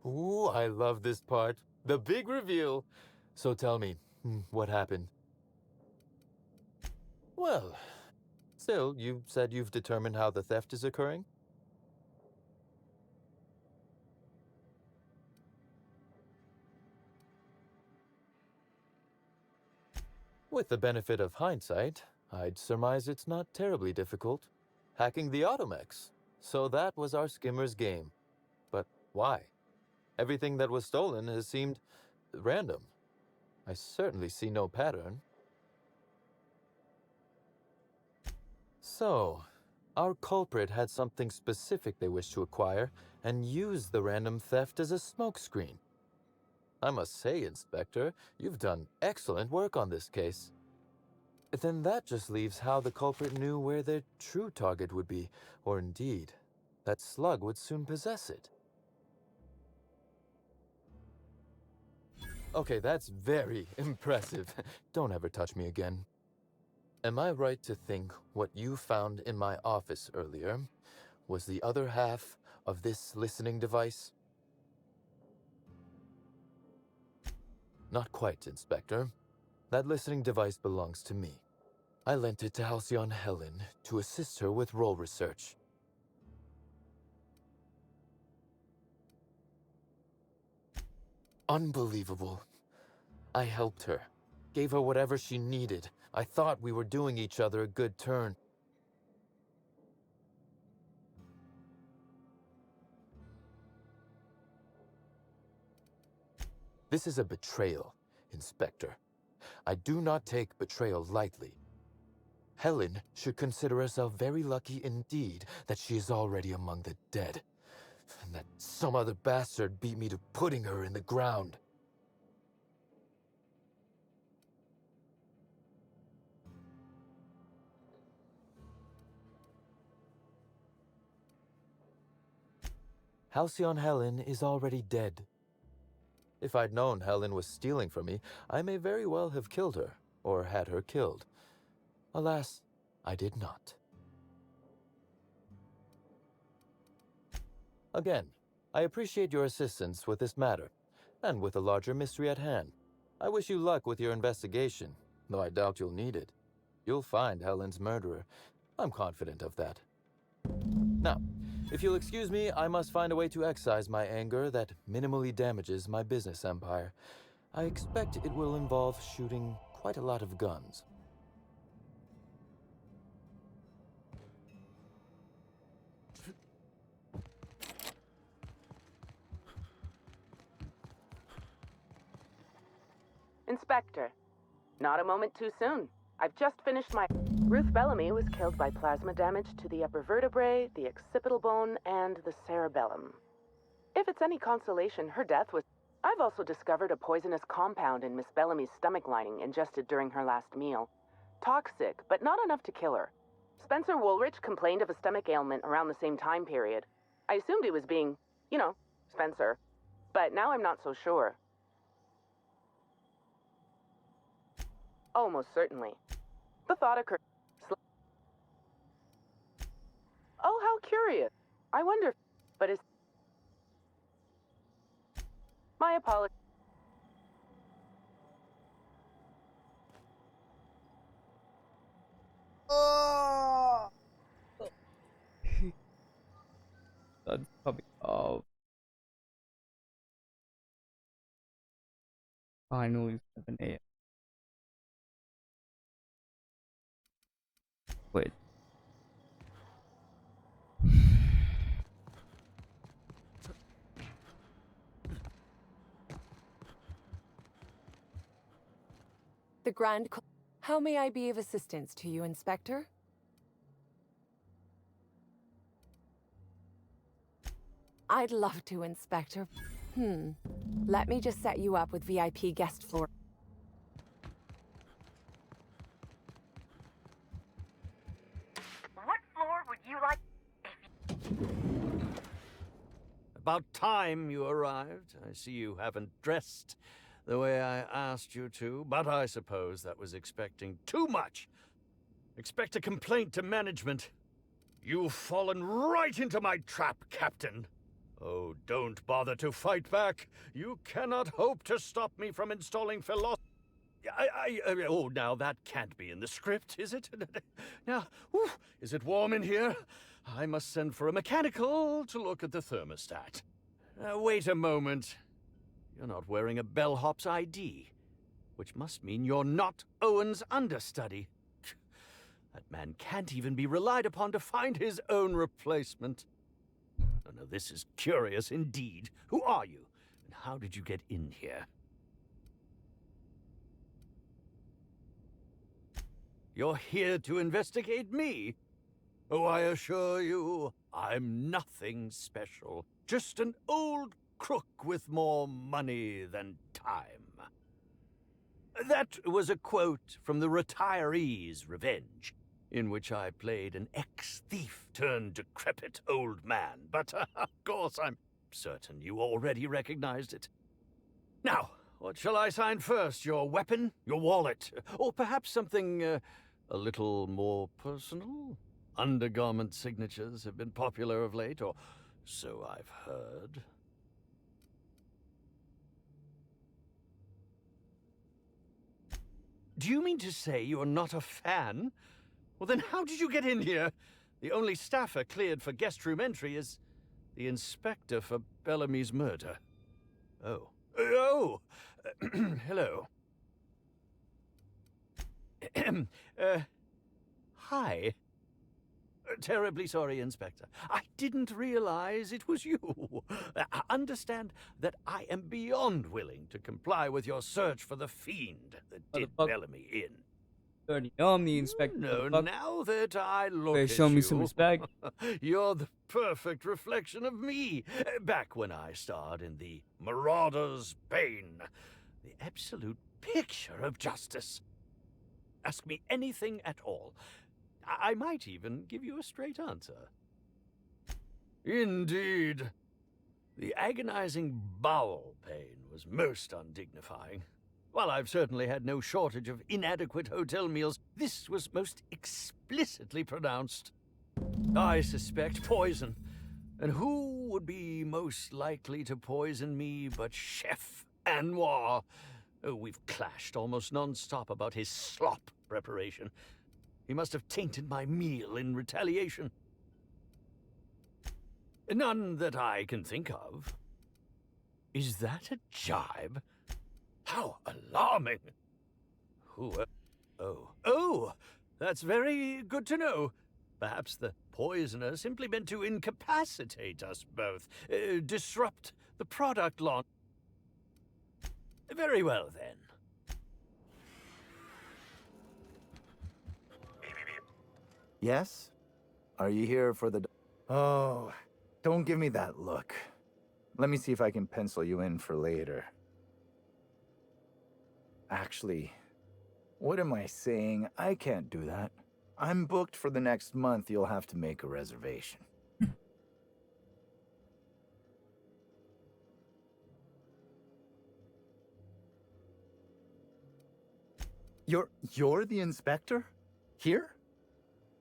Ooh, I love this part. The big reveal. So tell me, what happened? Well, still, you said you've determined how the theft is occurring? With the benefit of hindsight, I'd surmise it's not terribly difficult. Hacking the Automex. So that was our skimmer's game. But why? Everything that was stolen has seemed random. I certainly see no pattern. So, our culprit had something specific they wished to acquire and used the random theft as a smokescreen. I must say, Inspector, you've done excellent work on this case. Then that just leaves how the culprit knew where their true target would be, or indeed, that Slug would soon possess it. Okay, that's very impressive. Don't ever touch me again. Am I right to think what you found in my office earlier was the other half of this listening device? Not quite, Inspector. That listening device belongs to me. I lent it to Halcyon Helen to assist her with role research. Unbelievable. I helped her, gave her whatever she needed. I thought we were doing each other a good turn. This is a betrayal, Inspector. I do not take betrayal lightly. Helen should consider herself very lucky indeed that she is already among the dead, and that some other bastard beat me to putting her in the ground. Halcyon Helen is already dead. If I'd known Helen was stealing from me, I may very well have killed her, or had her killed. Alas, I did not. Again, I appreciate your assistance with this matter, and with the larger mystery at hand. I wish you luck with your investigation, though I doubt you'll need it. You'll find Helen's murderer. I'm confident of that. Now, if you'll excuse me, I must find a way to excise my anger that minimally damages my business empire. I expect it will involve shooting quite a lot of guns. Inspector, not a moment too soon. I've just finished my... Ruth Bellamy was killed by plasma damage to the upper vertebrae, the occipital bone, and the cerebellum. If it's any consolation, her death was... I've also discovered a poisonous compound in Miss Bellamy's stomach lining ingested during her last meal. Toxic, but not enough to kill her. Spencer Woolrich complained of a stomach ailment around the same time period. I assumed he was being, you know, Spencer. But now I'm not so sure. Oh, most certainly. The thought occurred. Oh, how curious. I wonder, but is... My apologies. That's probably... Oh. Finally, 7 a.m. Wait. the How may I be of assistance to you, Inspector? I'd love to, Inspector. Let me just set you up with VIP guest floor. What floor would you like? About time you arrived. I see you haven't dressed the way I asked you to, but I suppose that was expecting too much. Expect a complaint to management. You've fallen right into my trap, Captain. Oh, don't bother to fight back. You cannot hope to stop me from installing philosophy. Oh, now that can't be in the script, is it? Now, is it warm in here? I must send for a mechanical to look at the thermostat. Wait a moment. You're not wearing a bellhop's ID, which must mean you're not Owen's understudy. That man can't even be relied upon to find his own replacement. Oh, no, this is curious indeed. Who are you, and how did you get in here? You're here to investigate me? Oh, I assure you, I'm nothing special. Just an old crook with more money than time. That was a quote from The Retiree's Revenge, in which I played an ex-thief turned decrepit old man. But, of course, I'm certain you already recognized it. Now, what shall I sign first? Your weapon? Your wallet? Or perhaps something a little more personal? Undergarment signatures have been popular of late, or so I've heard. Do you mean to say you're not a fan? Well, then how did you get in here? The only staffer cleared for guest room entry is the inspector for Bellamy's murder. Oh. Oh! Hello. Hi. Terribly sorry, Inspector. I didn't realize it was you. Understand that I am beyond willing to comply with your search for the fiend that did Bellamy in. Already know I'm the inspector. No, now that I look Okay, at show me you, some respect. You're the perfect reflection of me. Back when I starred in the Marauder's Bane. The absolute picture of justice. Ask me anything at all. I might even give you a straight answer. Indeed. The agonizing bowel pain was most undignifying. While I've certainly had no shortage of inadequate hotel meals, this was most explicitly pronounced. I suspect poison. And who would be most likely to poison me but Chef Anwar? Oh, we've clashed almost non-stop about his slop preparation. He must have tainted my meal in retaliation. None that I can think of. Is that a jibe? How alarming! Oh, that's very good to know. Perhaps the poisoner simply meant to incapacitate us both, disrupt the product launch. Very well, then. Yes? Are you here for the... Oh, don't give me that look. Let me see if I can pencil you in for later. Actually, what am I saying? I can't do that. I'm booked for the next month. You'll have to make a reservation. You're the inspector? Here?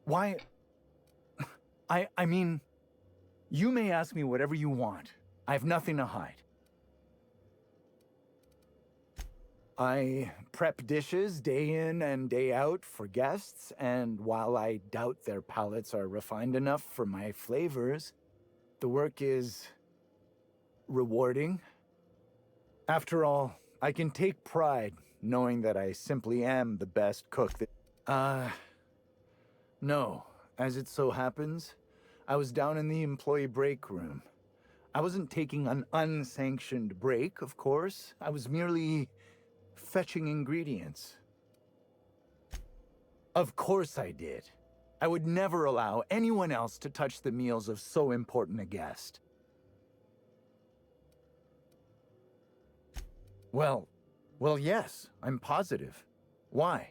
Why? I mean, you may ask me whatever you want. I have nothing to hide. I prep dishes day in and day out for guests, and while I doubt their palates are refined enough for my flavors, the work is rewarding. After all, I can take pride knowing that I simply am the best cook that... No. As it so happens, I was down in the employee break room. I wasn't taking an unsanctioned break, of course. I was merely fetching ingredients. Of course I did. I would never allow anyone else to touch the meals of so important a guest. Well, yes, I'm positive. Why?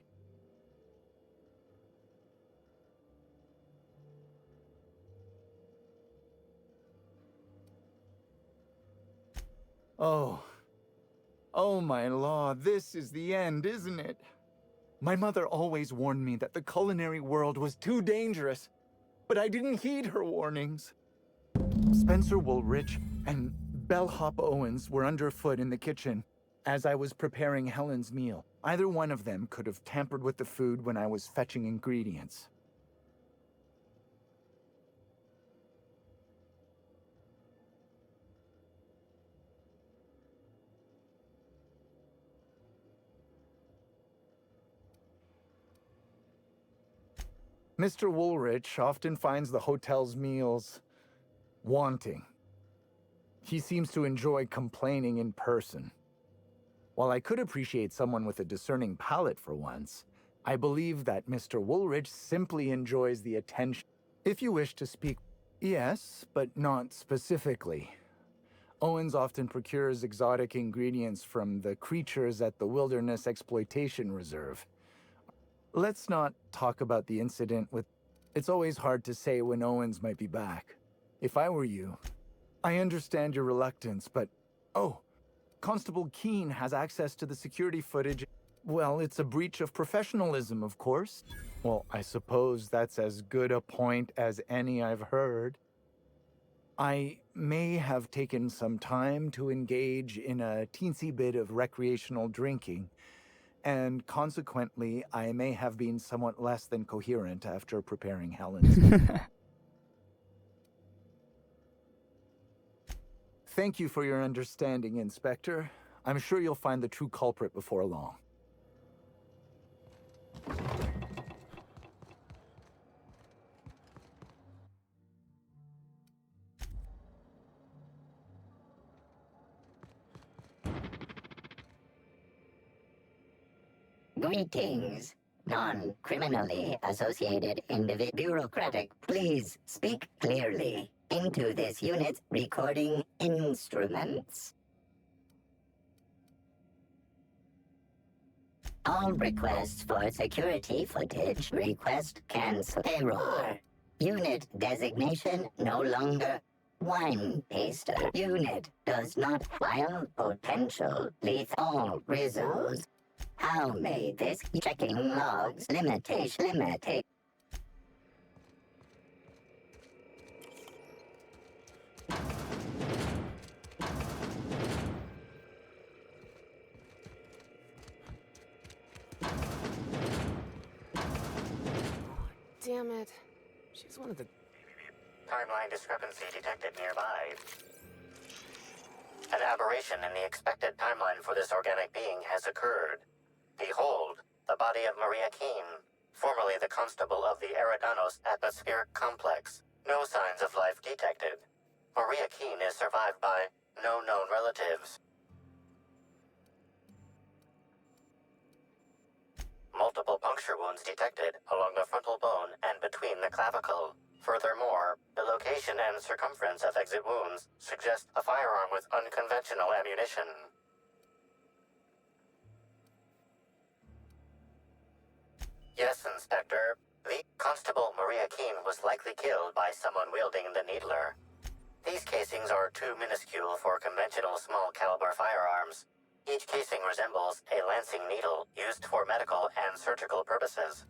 Oh my law, this is the end, isn't it? My mother always warned me that the culinary world was too dangerous, but I didn't heed her warnings. Spencer Woolrich and Bellhop Owens were underfoot in the kitchen as I was preparing Helen's meal. Either one of them could have tampered with the food when I was fetching ingredients. Mr. Woolrich often finds the hotel's meals wanting. He seems to enjoy complaining in person. While I could appreciate someone with a discerning palate for once, I believe that Mr. Woolrich simply enjoys the attention. If you wish to speak, yes, but not specifically. Owens often procures exotic ingredients from the creatures at the Wilderness Exploitation Reserve. Let's not talk about the incident with... It's always hard to say when Owens might be back. If I were you, I understand your reluctance, but... Oh, Constable Keene has access to the security footage. Well, it's a breach of professionalism, of course. Well, I suppose that's as good a point as any I've heard. I may have taken some time to engage in a teensy bit of recreational drinking, and consequently, I may have been somewhat less than coherent after preparing Helen's. Thank you for your understanding, Inspector. I'm sure you'll find the true culprit before long. Greetings, non-criminally associated bureaucratic. Please speak clearly into this unit's recording instruments. All requests for security footage request cancel. Error. Unit designation no longer wine taster. Unit does not file potential lethal results. How may this checking logs limitation. Damn it. She's one of the... Timeline discrepancy detected nearby. An aberration in the expected timeline for this organic being has occurred. Behold, the body of Maria Keene, formerly the constable of the Eridanos Atmospheric Complex. No signs of life detected. Maria Keene is survived by no known relatives. Multiple puncture wounds detected along the frontal bone and between the clavicle. Furthermore, the location and circumference of exit wounds suggest a firearm with unconventional ammunition. Yes, Inspector. The Constable Maria Keene was likely killed by someone wielding the Needler. These casings are too minuscule for conventional small-caliber firearms. Each casing resembles a lancing needle used for medical and surgical purposes.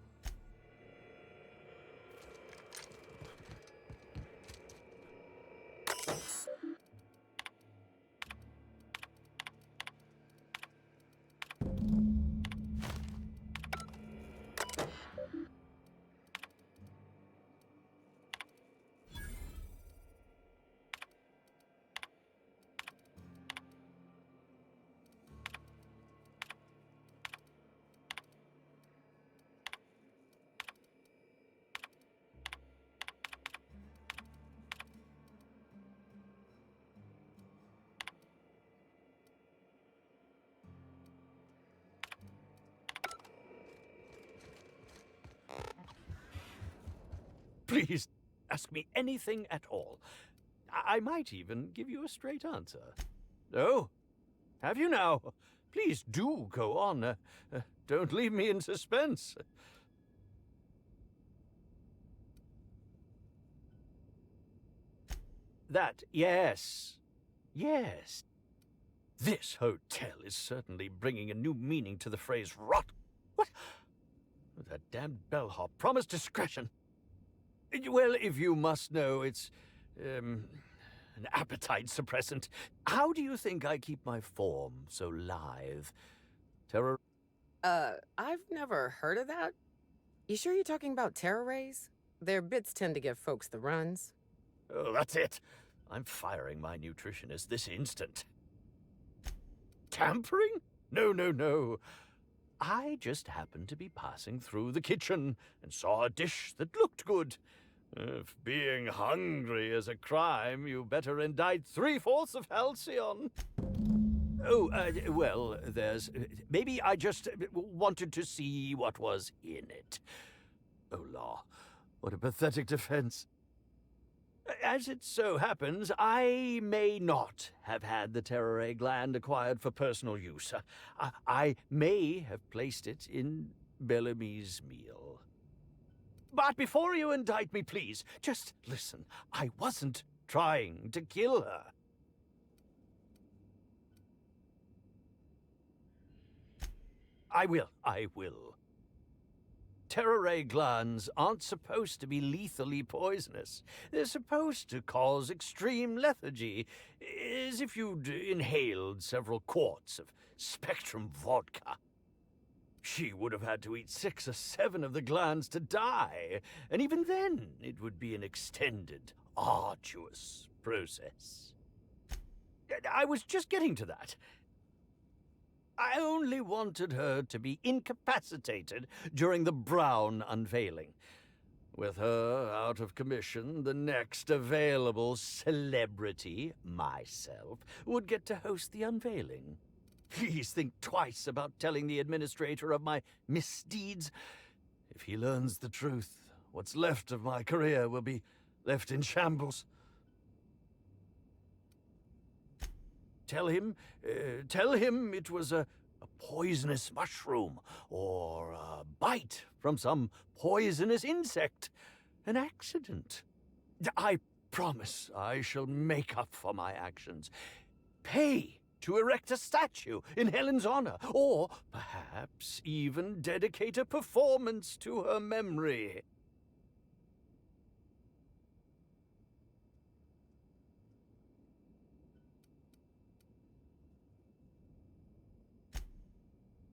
Please ask me anything at all. I might even give you a straight answer. Oh, have you now? Please do go on. Don't leave me in suspense. That, yes. Yes. This hotel is certainly bringing a new meaning to the phrase rot. What? That damned bellhop promised discretion. Well, if you must know, it's, an appetite suppressant. How do you think I keep my form so lithe? Terror... I've never heard of that. You sure you're talking about terror rays? Their bits tend to give folks the runs. Oh, that's it. I'm firing my nutritionist this instant. Tampering? No, no, no. I just happened to be passing through the kitchen and saw a dish that looked good. If being hungry is a crime, you better indict 3/4 of Halcyon. Oh, well, there's... Maybe I just wanted to see what was in it. Oh, law. What a pathetic defense. As it so happens, I may not have had the terror ray gland acquired for personal use. I may have placed it in Bellamy's meal. But before you indict me, please, just listen. I wasn't trying to kill her. I will. Terror ray glands aren't supposed to be lethally poisonous. They're supposed to cause extreme lethargy, as if you'd inhaled several quarts of Spectrum vodka. She would have had to eat 6 or 7 of the glands to die, and even then it would be an extended, arduous process. I was just getting to that. I only wanted her to be incapacitated during the Brown unveiling. With her out of commission, the next available celebrity, myself, would get to host the unveiling. Please think twice about telling the administrator of my misdeeds. If he learns the truth, what's left of my career will be left in shambles. Tell him it was a poisonous mushroom or a bite from some poisonous insect. An accident. I promise I shall make up for my actions. Pay to erect a statue in Helen's honor, or perhaps even dedicate a performance to her memory.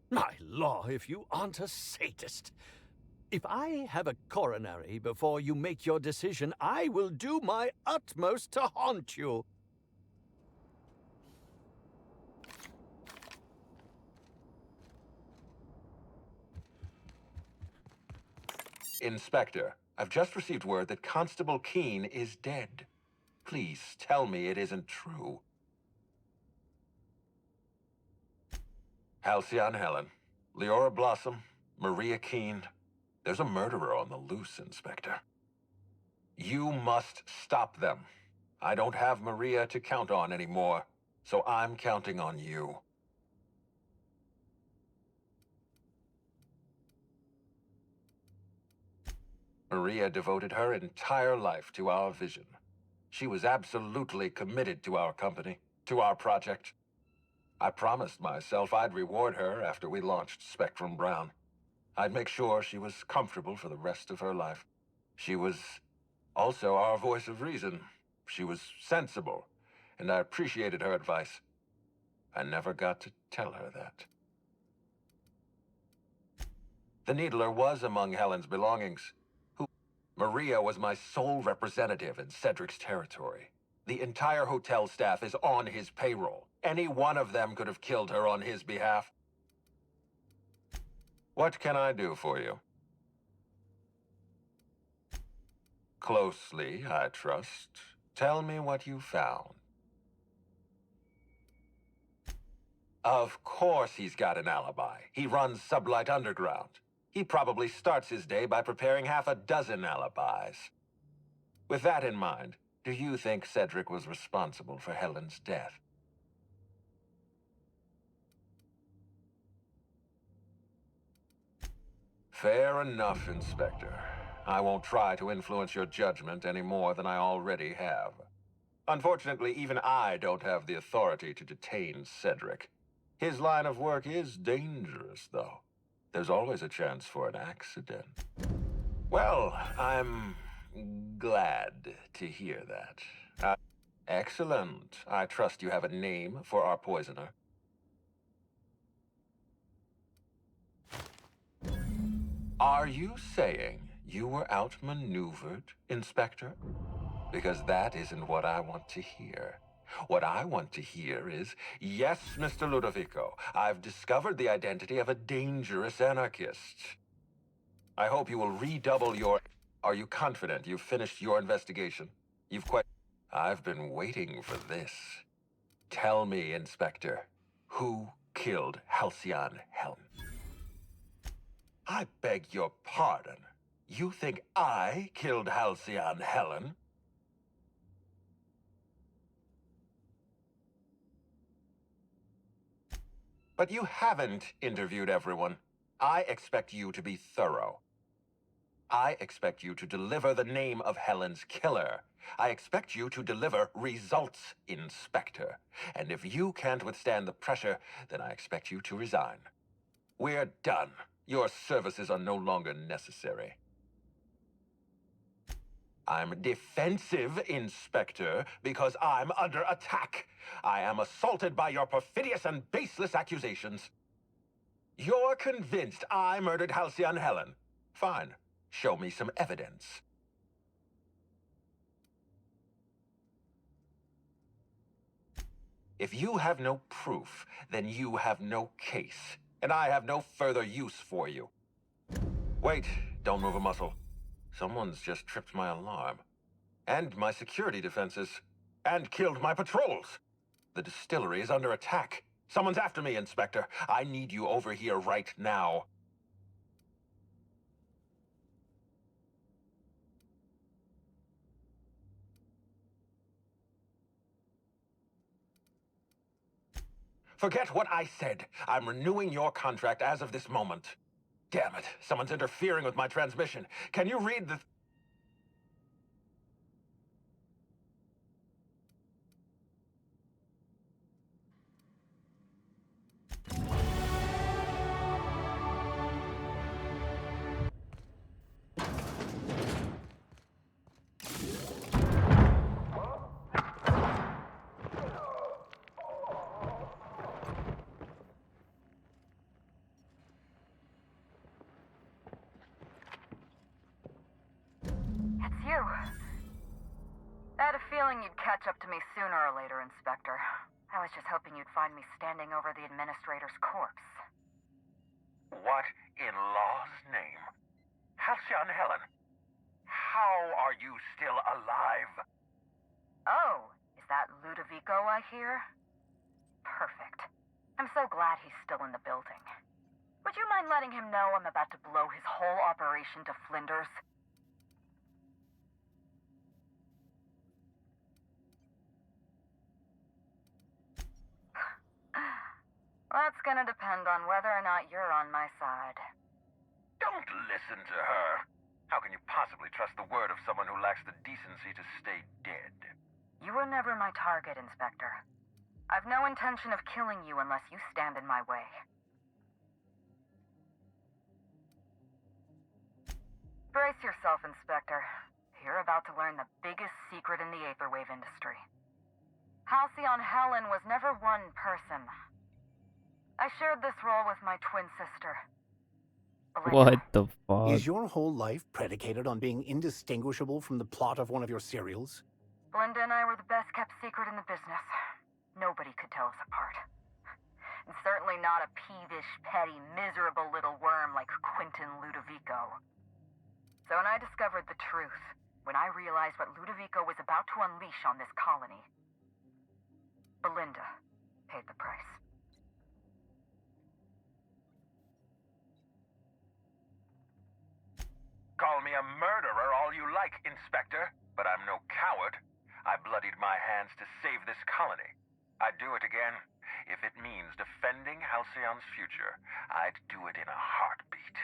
My law, if you aren't a sadist. If I have a coronary before you make your decision, I will do my utmost to haunt you. Inspector, I've just received word that Constable Keene is dead. Please tell me it isn't true. Halcyon Helen, Leora Blossom, Maria Keene. There's a murderer on the loose, Inspector. You must stop them. I don't have Maria to count on anymore, so I'm counting on you. Maria devoted her entire life to our vision. She was absolutely committed to our company, to our project. I promised myself I'd reward her after we launched Spectrum Brown. I'd make sure she was comfortable for the rest of her life. She was also our voice of reason. She was sensible, and I appreciated her advice. I never got to tell her that. The Needler was among Helen's belongings. Maria was my sole representative in Cedric's territory. The entire hotel staff is on his payroll. Any one of them could have killed her on his behalf. What can I do for you? Closely, I trust. Tell me what you found. Of course he's got an alibi. He runs Sublight Underground. He probably starts his day by preparing half a dozen alibis. With that in mind, do you think Cedric was responsible for Helen's death? Fair enough, Inspector. I won't try to influence your judgment any more than I already have. Unfortunately, even I don't have the authority to detain Cedric. His line of work is dangerous, though. There's always a chance for an accident. Well, I'm glad to hear that. Excellent. I trust you have a name for our poisoner. Are you saying you were outmaneuvered, Inspector? Because that isn't what I want to hear. What I want to hear is, yes, Mr. Ludovico, I've discovered the identity of a dangerous anarchist. I hope you will redouble your... Are you confident you've finished your investigation? I've been waiting for this. Tell me, Inspector, who killed Halcyon Helen? I beg your pardon. You think I killed Halcyon Helen? But you haven't interviewed everyone. I expect you to be thorough. I expect you to deliver the name of Helen's killer. I expect you to deliver results, Inspector. And if you can't withstand the pressure, then I expect you to resign. We're done. Your services are no longer necessary. I'm defensive, Inspector, because I'm under attack. I am assaulted by your perfidious and baseless accusations. You're convinced I murdered Halcyon Helen. Fine. Show me some evidence. If you have no proof, then you have no case, and I have no further use for you. Wait, don't move a muscle. Someone's just tripped my alarm. And my security defenses. And killed my patrols. The distillery is under attack. Someone's after me, Inspector. I need you over here right now. Forget what I said. I'm renewing your contract as of this moment. Damn it, someone's interfering with my transmission. Can you read the... It's you. I had a feeling you'd catch up to me sooner or later, Inspector. I was just hoping you'd find me standing over the Administrator's corpse. What in law's name? Halcyon Helen, how are you still alive? Oh, is that Ludovico I hear? Perfect. I'm so glad he's still in the building. Would you mind letting him know I'm about to blow his whole operation to flinders? That's gonna depend on whether or not you're on my side. Don't listen to her. How can you possibly trust the word of someone who lacks the decency to stay dead? You were never my target, Inspector. I've no intention of killing you unless you stand in my way. Brace yourself, Inspector. You're about to learn the biggest secret in the Aetherwave industry. Halcyon Helen was never one person. I shared this role with my twin sister. What the fuck? Is your whole life predicated on being indistinguishable from the plot of one of your serials? Belinda and I were the best kept secret in the business. Nobody could tell us apart. And certainly not a peevish, petty, miserable little worm like Quentin Ludovico. So when I discovered the truth, when I realized what Ludovico was about to unleash on this colony, Belinda paid the price. Call me a murderer all you like, Inspector. But I'm no coward. I bloodied my hands to save this colony. I'd do it again. If it means defending Halcyon's future, I'd do it in a heartbeat.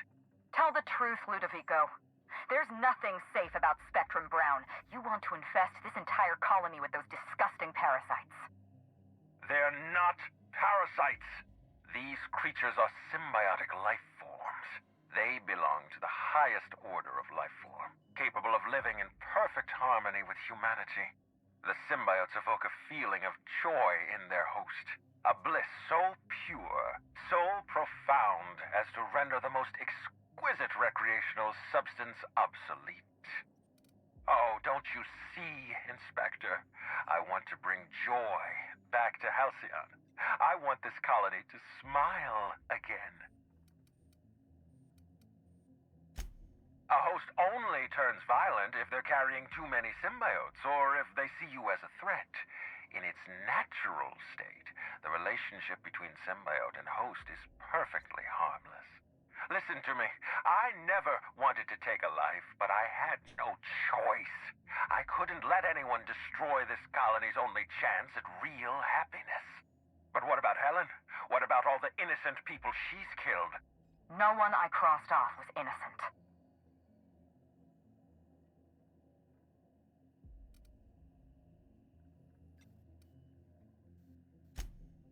Tell the truth, Ludovico. There's nothing safe about Spectrum Brown. You want to infest this entire colony with those disgusting parasites. They're not parasites. These creatures are symbiotic life forms. They belong to the highest order of life form, capable of living in perfect harmony with humanity. The symbiotes evoke a feeling of joy in their host, a bliss so pure, so profound as to render the most exquisite recreational substance obsolete. Oh, don't you see, Inspector? I want to bring joy back to Halcyon. I want this colony to smile again. A host only turns violent if they're carrying too many symbiotes, or if they see you as a threat. In its natural state, the relationship between symbiote and host is perfectly harmless. Listen to me. I never wanted to take a life, but I had no choice. I couldn't let anyone destroy this colony's only chance at real happiness. But what about Helen? What about all the innocent people she's killed? No one I crossed off was innocent.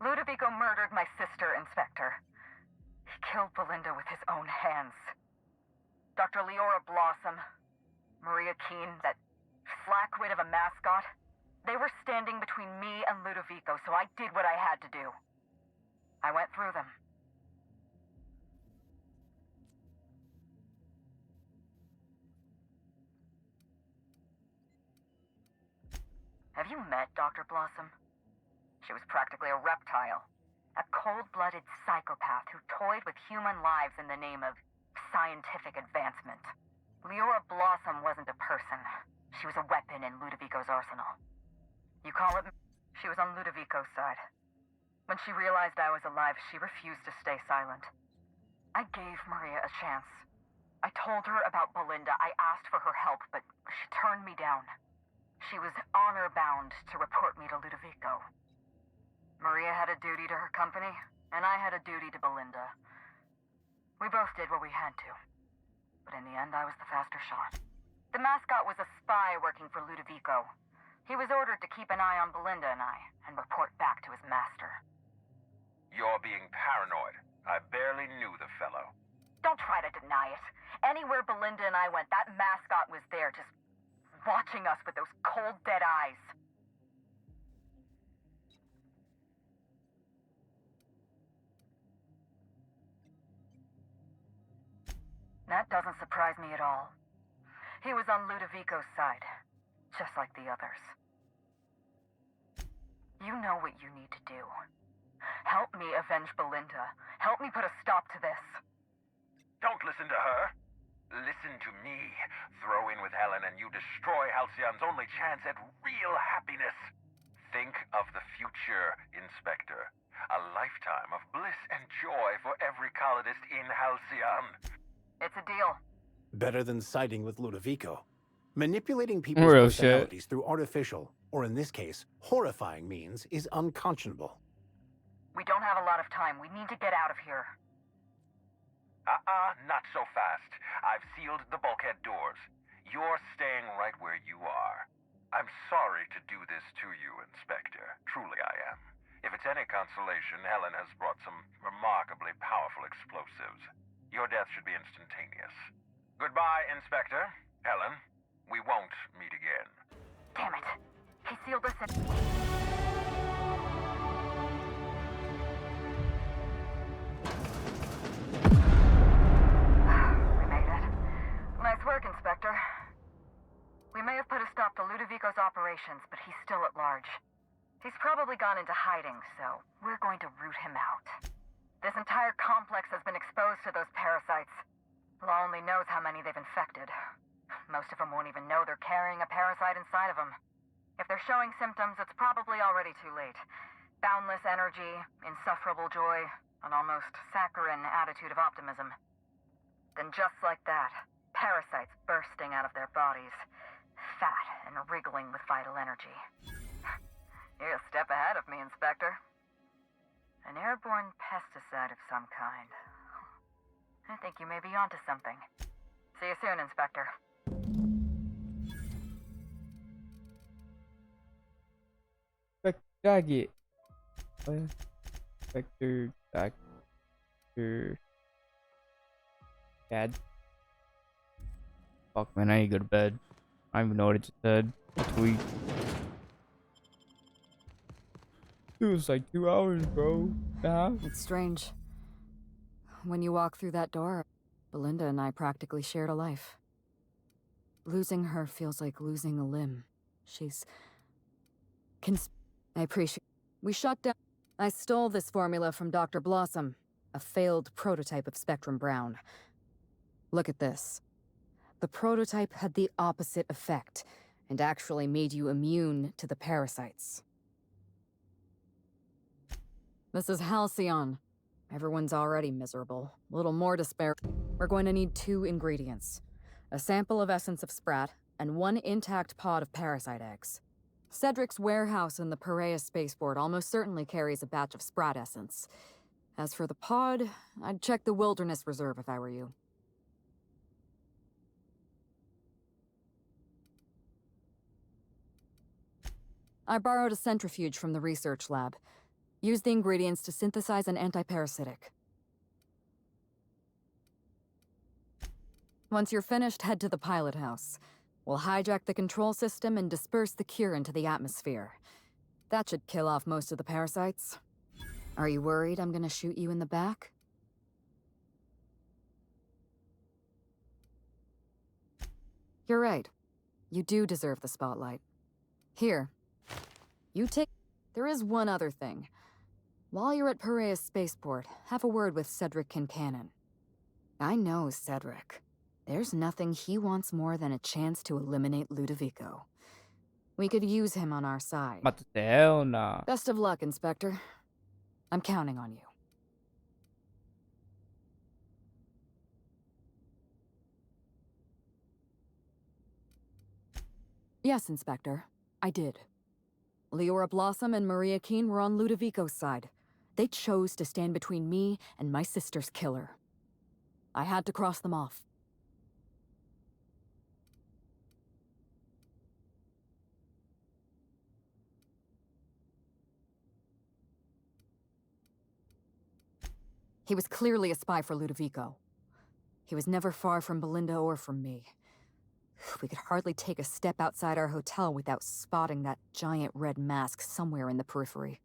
Ludovico murdered my sister, Inspector. He killed Belinda with his own hands. Dr. Leora Blossom, Maria Keene, that flackwit of a mascot, they were standing between me and Ludovico, so I did what I had to do. I went through them. Have you met Dr. Blossom? She was practically a reptile. A cold-blooded psychopath who toyed with human lives in the name of scientific advancement. Leora Blossom wasn't a person. She was a weapon in Ludovico's arsenal. You call it... She was on Ludovico's side. When she realized I was alive, she refused to stay silent. I gave Maria a chance. I told her about Belinda. I asked for her help, but she turned me down. She was honor-bound to report me to Ludovico. Maria had a duty to her company, and I had a duty to Belinda. We both did what we had to. But in the end, I was the faster shot. The mascot was a spy working for Ludovico. He was ordered to keep an eye on Belinda and I, and report back to his master. You're being paranoid. I barely knew the fellow. Don't try to deny it. Anywhere Belinda and I went, that mascot was there, just watching us with those cold, dead eyes. That doesn't surprise me at all. He was on Ludovico's side, just like the others. You know what you need to do. Help me avenge Belinda. Help me put a stop to this. Don't listen to her. Listen to me. Throw in with Helen and you destroy Halcyon's only chance at real happiness. Think of the future, Inspector. A lifetime of bliss and joy for every colonist in Halcyon. It's a deal. Better than siding with Ludovico. Manipulating people's Real personalities through artificial, or in this case, horrifying means is unconscionable. We don't have a lot of time. We need to get out of here. Not so fast. I've sealed the bulkhead doors. You're staying right where you are. I'm sorry to do this to you, Inspector. Truly I am. If it's any consolation, Helen has brought some remarkably powerful explosives. Your death should be instantaneous. Goodbye, Inspector. Helen, we won't meet again. Damn it. He sealed us in. We made it. Nice work, Inspector. We may have put a stop to Ludovico's operations, but he's still at large. He's probably gone into hiding, so we're going to root him out. This entire complex has been exposed to those parasites. Law only knows how many they've infected. Most of them won't even know they're carrying a parasite inside of them. If they're showing symptoms, it's probably already too late. Boundless energy, insufferable joy, an almost saccharine attitude of optimism. Then just like that, parasites bursting out of their bodies. Fat and wriggling with vital energy. You're a step ahead of me, Inspector. An airborne pesticide of some kind. I think you may be onto something. See you soon, Inspector. Jacket. Inspector, Doctor, Dad. Fuck, man, I need to go to bed. I don't even know what it just said. Tweet. It was like 2 hours, bro. It's strange. When you walk through that door, Belinda and I practically shared a life. Losing her feels like losing a limb. She's... I appreciate... We shut down... I stole this formula from Dr. Blossom, a failed prototype of Spectrum Brown. Look at this. The prototype had the opposite effect, and actually made you immune to the parasites. This is Halcyon. Everyone's already miserable. A little more despair. We're going to need 2 ingredients. A sample of essence of Sprat, and 1 intact pod of parasite eggs. Cedric's warehouse in the Piraeus spaceport almost certainly carries a batch of Sprat essence. As for the pod, I'd check the Wilderness Reserve if I were you. I borrowed a centrifuge from the research lab. Use the ingredients to synthesize an antiparasitic. Once you're finished, head to the pilot house. We'll hijack the control system and disperse the cure into the atmosphere. That should kill off most of the parasites. Are you worried I'm gonna shoot you in the back? You're right. You do deserve the spotlight. Here. You take... There is one other thing. While you're at Piraeus Spaceport, have a word with Cedric Kincannon. I know Cedric. There's nothing he wants more than a chance to eliminate Ludovico. We could use him on our side. What the hell, nah. Best of luck, Inspector. I'm counting on you. Yes, Inspector. I did. Leora Blossom and Maria Keene were on Ludovico's side. They chose to stand between me and my sister's killer. I had to cross them off. He was clearly a spy for Ludovico. He was never far from Belinda or from me. We could hardly take a step outside our hotel without spotting that giant red mask somewhere in the periphery.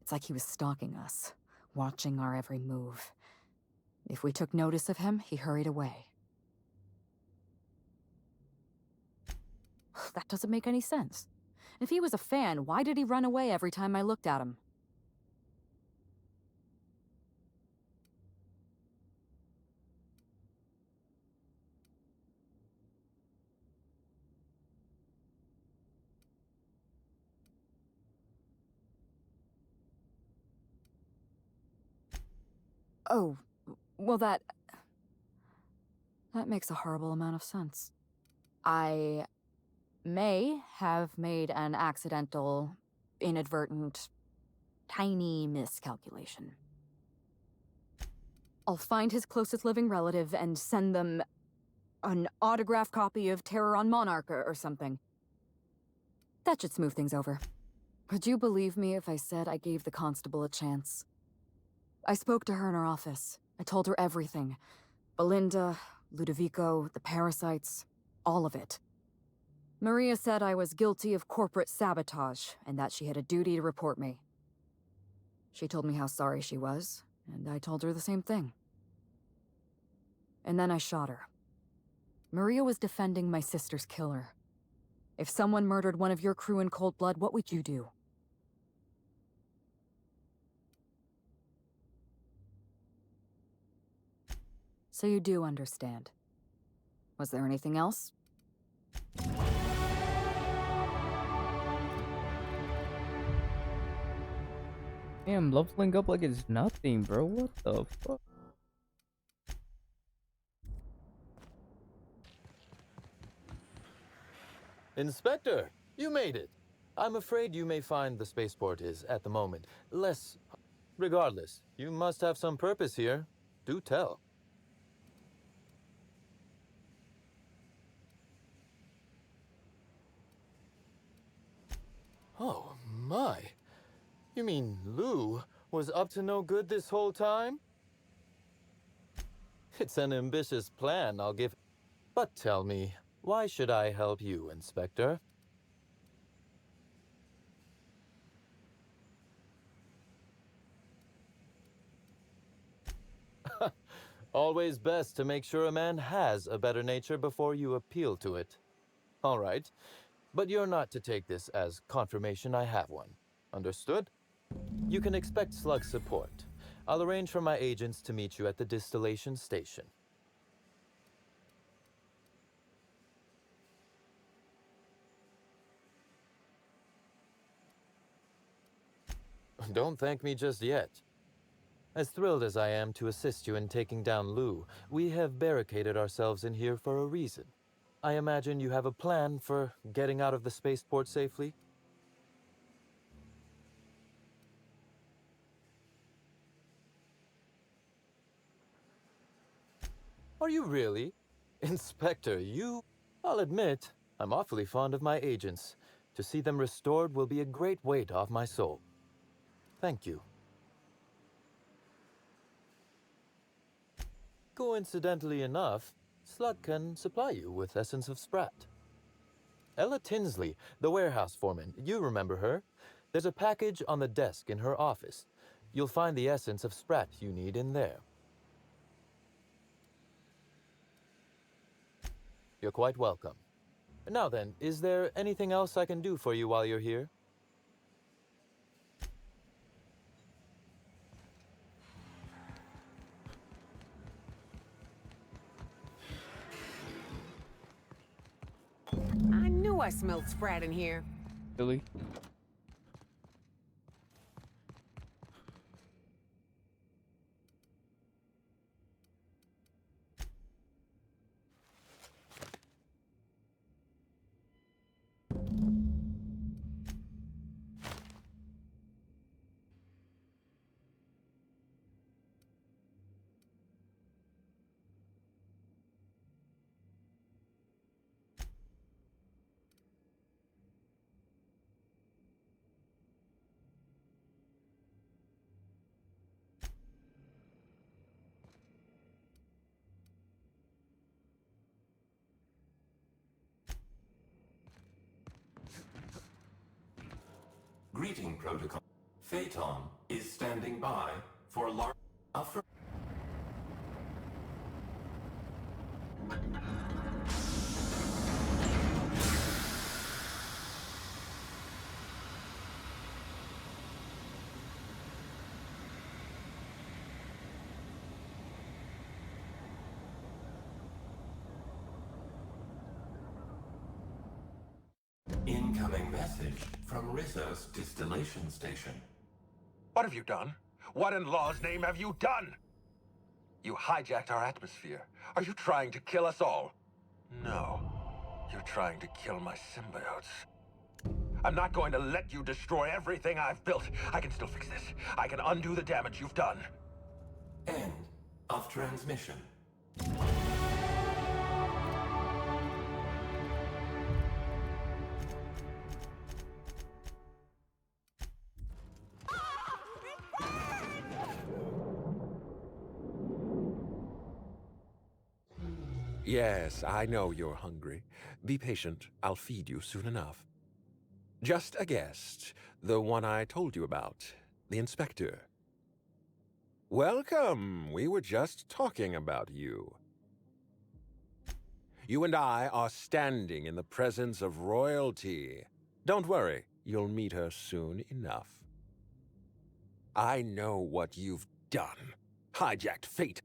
It's like he was stalking us, watching our every move. If we took notice of him, he hurried away. That doesn't make any sense. If he was a fan, why did he run away every time I looked at him? Oh, well that makes a horrible amount of sense. I may have made an accidental, inadvertent, tiny miscalculation. I'll find his closest living relative and send them an autographed copy of Terror on Monarch or something. That should smooth things over. Would you believe me if I said I gave the constable a chance? I spoke to her in her office. I told her everything. Belinda, Ludovico, the parasites, all of it. Maria said I was guilty of corporate sabotage, and that she had a duty to report me. She told me how sorry she was, and I told her the same thing. And then I shot her. Maria was defending my sister's killer. If someone murdered one of your crew in cold blood, what would you do? So you do understand. Was there anything else? Damn, love link up like it's nothing, bro. What the fuck? Inspector, you made it. I'm afraid you may find the spaceport is, at the moment, less... Regardless, you must have some purpose here. Do tell. Oh, my. You mean Lou was up to no good this whole time? It's an ambitious plan, I'll give... But tell me, why should I help you, Inspector? Always best to make sure a man has a better nature before you appeal to it. All right, but you're not to take this as confirmation I have one. Understood? You can expect Slug support. I'll arrange for my agents to meet you at the distillation station. Don't thank me just yet. As thrilled as I am to assist you in taking down Lou, we have barricaded ourselves in here for a reason. I imagine you have a plan for getting out of the spaceport safely? Are you really? Inspector, you... I'll admit, I'm awfully fond of my agents. To see them restored will be a great weight off my soul. Thank you. Coincidentally enough, Slug can supply you with Essence of Sprat. Ella Tinsley, the warehouse foreman, you remember her? There's a package on the desk in her office. You'll find the Essence of Sprat you need in there. You're quite welcome. Now then, is there anything else I can do for you while you're here? I knew I smelled Sprat in here. Really? Greeting protocol. Phaeton is standing by for large... Incoming message from Rizzo's distillation station. What have you done? What in law's name have you done? You hijacked our atmosphere. Are you trying to kill us all? No. You're trying to kill my symbiotes. I'm not going to let you destroy everything I've built. I can still fix this. I can undo the damage you've done. End of transmission. Yes, I know you're hungry. Be patient. I'll feed you soon enough. Just a guest. The one I told you about. The inspector. Welcome. We were just talking about you. You and I are standing in the presence of royalty. Don't worry. You'll meet her soon enough. I know what you've done. Hijacked fate.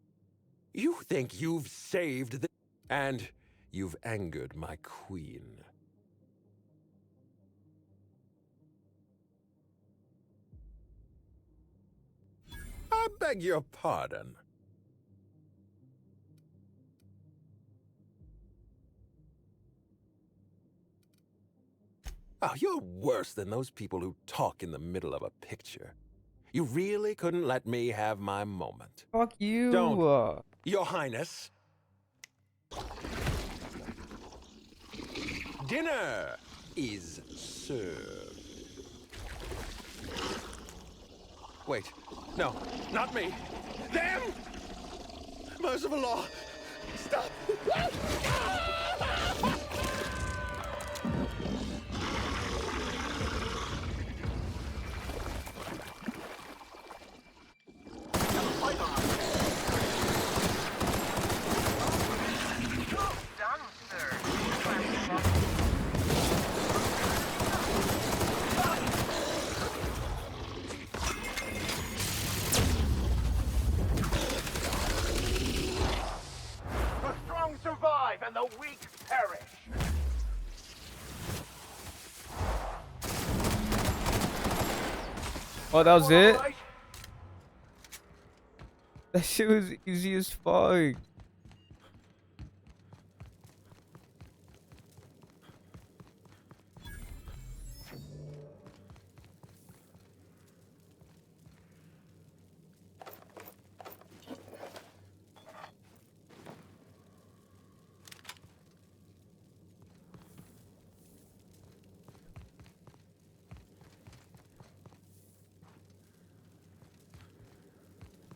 You think you've saved the... And you've angered my queen. I beg your pardon. Oh, you're worse than those people who talk in the middle of a picture. You really couldn't let me have my moment. Fuck you. Don't. Your Highness. Dinner is served. Wait. No, not me. Them! Merciful law! Stop! The strong survive and the weak perish. Oh, that was it? That shit was easy as fuck.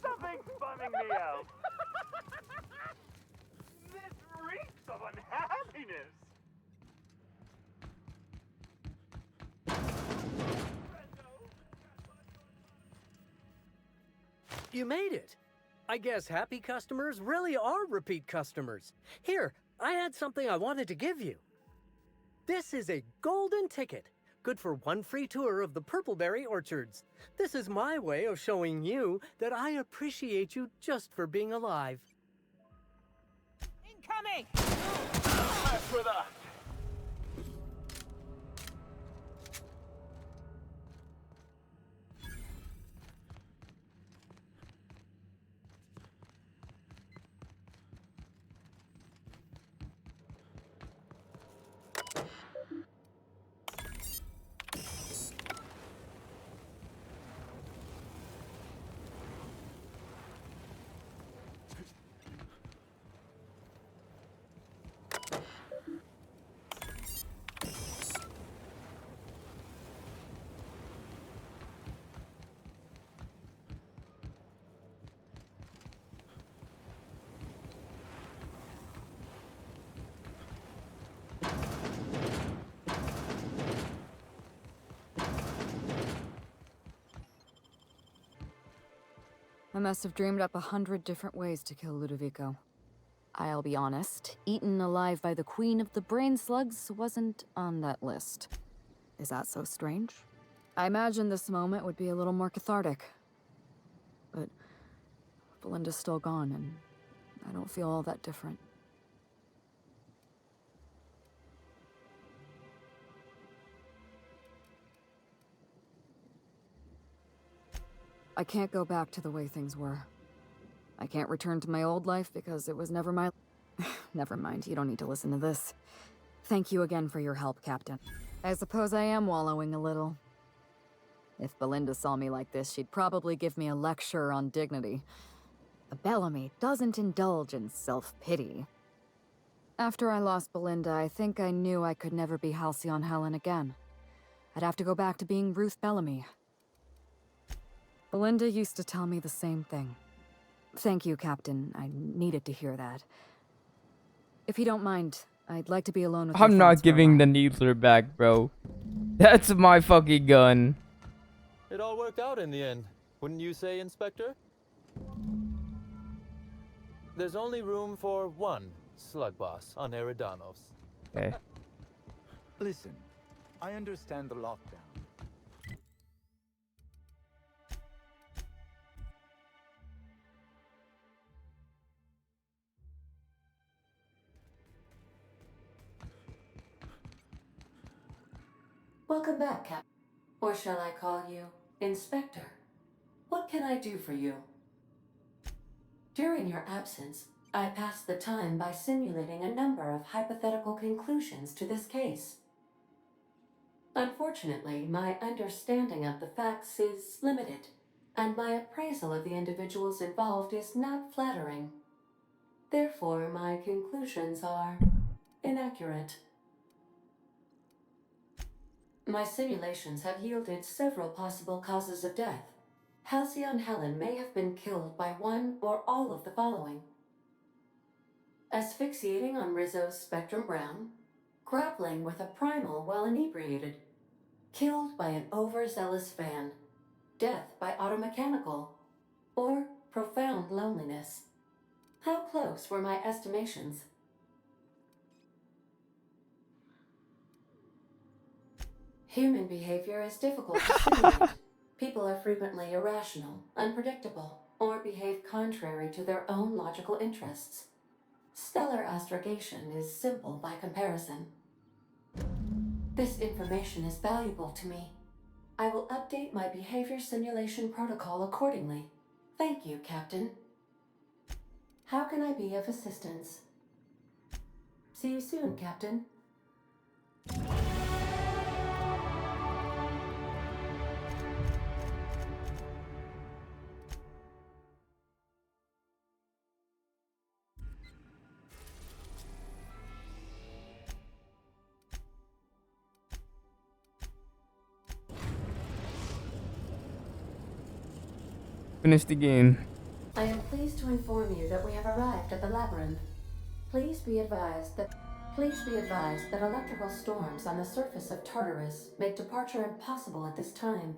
Something's bumming me out. This reeks of unhappiness. You made it. I guess happy customers really are repeat customers. Here, I had something I wanted to give you. This is a golden ticket, good for one free tour of the Purpleberry Orchards. This is my way of showing you that I appreciate you just for being alive. Incoming! Mess with us. I must have dreamed up 100 different ways to kill Ludovico. I'll be honest, eaten alive by the Queen of the Brain Slugs wasn't on that list. Is that so strange? I imagine this moment would be a little more cathartic. But Belinda's still gone, and I don't feel all that different. I can't go back to the way things were. I can't return to my old life because it was never my... Never mind, you don't need to listen to this. Thank you again for your help, Captain. I suppose I am wallowing a little. If Belinda saw me like this, she'd probably give me a lecture on dignity. Bellamy doesn't indulge in self-pity. After I lost Belinda, I think I knew I could never be Halcyon Helen again. I'd have to go back to being Ruth Bellamy. Belinda used to tell me the same thing. Thank you, Captain. I needed to hear that. If you don't mind, I'd like to be alone with my I'm not friends for a giving while. the Needler back, bro. That's my fucking gun. It all worked out in the end, wouldn't you say, Inspector? There's only room for one slug boss on Eridanos. Okay. Listen, I understand the lockdown. Welcome back, Cap. Or shall I call you Inspector? What can I do for you? During your absence, I passed the time by simulating a number of hypothetical conclusions to this case. Unfortunately, my understanding of the facts is limited, and my appraisal of the individuals involved is not flattering. Therefore, my conclusions are inaccurate. My simulations have yielded several possible causes of death. Halcyon Helen may have been killed by one or all of the following: asphyxiating on Rizzo's Spectrum Brown, grappling with a primal while inebriated, killed by an overzealous fan, death by automechanical, or profound loneliness. How close were my estimations? Human behavior is difficult to simulate. People are frequently irrational, unpredictable, or behave contrary to their own logical interests. Stellar astrogation is simple by comparison. This information is valuable to me. I will update my behavior simulation protocol accordingly. Thank you, Captain. How can I be of assistance? See you soon, Captain. Finish the game. I am pleased to inform you that we have arrived at the labyrinth. Please be advised that electrical storms on the surface of Tartarus make departure impossible at this time.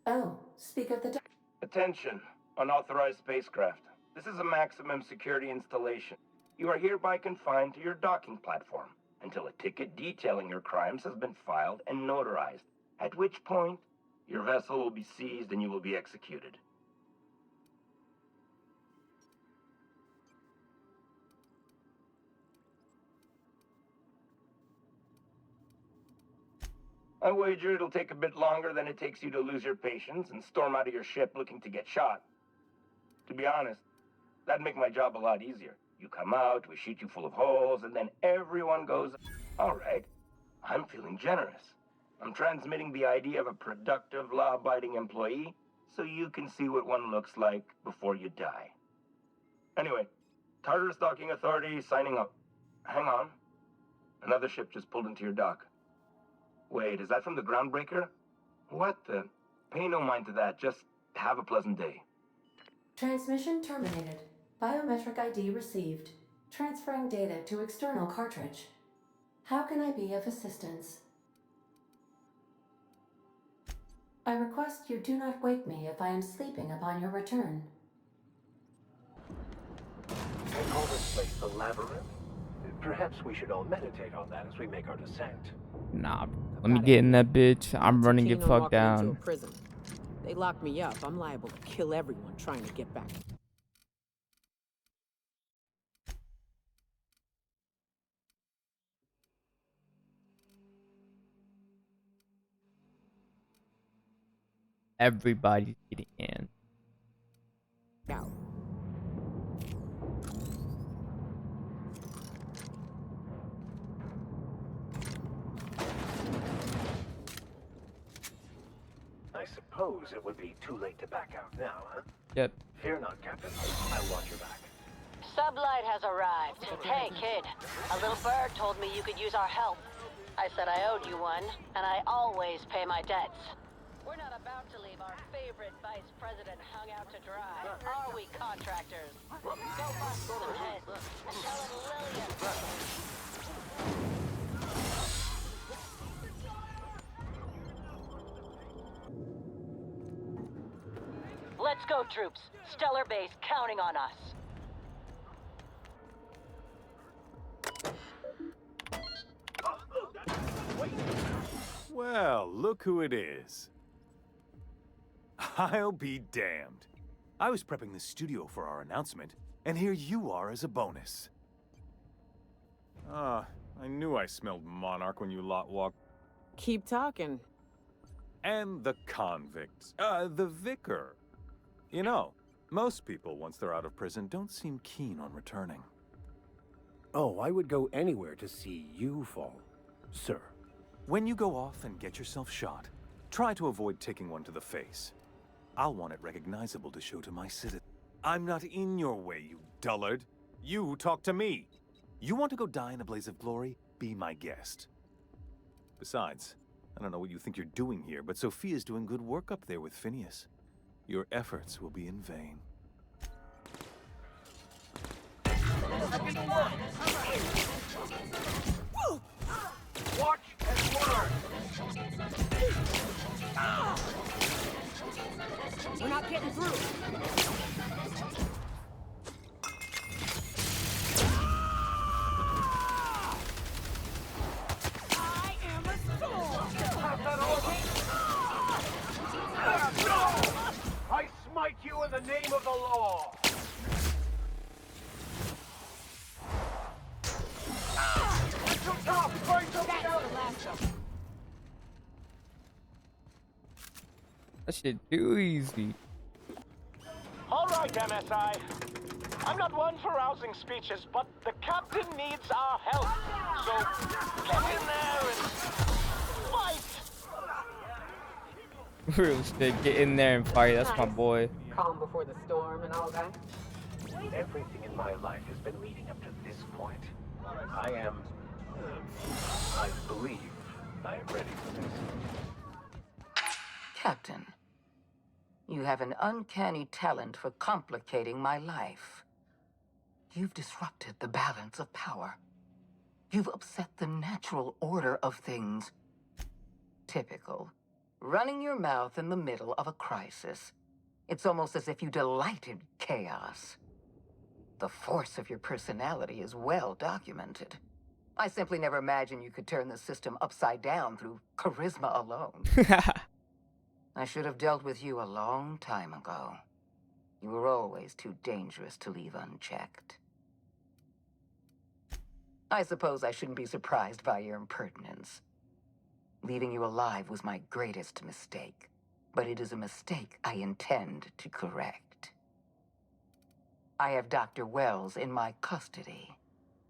Oh, speak of the Attention, unauthorized spacecraft. This is a maximum security installation. You are hereby confined to your docking platform until a ticket detailing your crimes has been filed and notarized, at which point your vessel will be seized and you will be executed. I wager it'll take a bit longer than it takes you to lose your patience and storm out of your ship looking to get shot. To be honest, that'd make my job a lot easier. You come out, we shoot you full of holes, and then everyone goes, all right, I'm feeling generous. I'm transmitting the idea of a productive, law-abiding employee so you can see what one looks like before you die. Anyway, Tartarus Docking Authority signing up. Hang on. Another ship just pulled into your dock. Wait, is that from the Groundbreaker? What the? Pay no mind to that. Just have a pleasant day. Transmission terminated. Biometric ID received. Transferring data to external cartridge. How can I be of assistance? I request you do not wake me if I am sleeping upon your return. I call this place the Labyrinth. Perhaps we should all meditate on that as we make our descent. Nah, let me get in that bitch. I'm running it fuck down. Prison. They lock me up, I'm liable to kill everyone trying to get back. Everybody's getting in. Out. I suppose it would be too late to back out now, huh? Yep. Fear not, Captain. I'll watch your back. Sublight has arrived. Hey, kid. A little bird told me you could use our help. I said I owed you one, and I always pay my debts. We're not about to leave our favorite vice president hung out to dry, are we, contractors? Go bust some heads and tell him Lillian. Let's go, troops. Stellar Base counting on us. Well, look who it is. I'll be damned. I was prepping the studio for our announcement, and here you are as a bonus. Ah, I knew I smelled Monarch when you lot walked. Keep talking. And the convict. The vicar. You know, most people, once they're out of prison, don't seem keen on returning. Oh, I would go anywhere to see you fall. Sir. When you go off and get yourself shot, try to avoid taking one to the face. I'll want it recognizable to show to my citizens. I'm not in your way, you dullard. You talk to me. You want to go die in a blaze of glory? Be my guest. Besides, I don't know what you think you're doing here, but Sophia's doing good work up there with Phineas. Your efforts will be in vain. Watch and learn! We're not getting through. I am a storm! No! I smite you in the name of the law! Too tough! Find something else! That shit too easy. All right, MSI. I'm not one for rousing speeches, but the captain needs our help. So get in there and fight. Real shit, get in there and fight. That's my boy. Calm before the storm and all that. Everything in my life has been leading up to this point. I believe I am ready for this. Captain, you have an uncanny talent for complicating my life. You've disrupted the balance of power. You've upset the natural order of things. Typical. Running your mouth in the middle of a crisis. It's almost as if you delight in chaos. The force of your personality is well documented. I simply never imagined you could turn the system upside down through charisma alone. I should have dealt with you a long time ago. You were always too dangerous to leave unchecked. I suppose I shouldn't be surprised by your impertinence. Leaving you alive was my greatest mistake, but it is a mistake I intend to correct. I have Dr. Wells in my custody.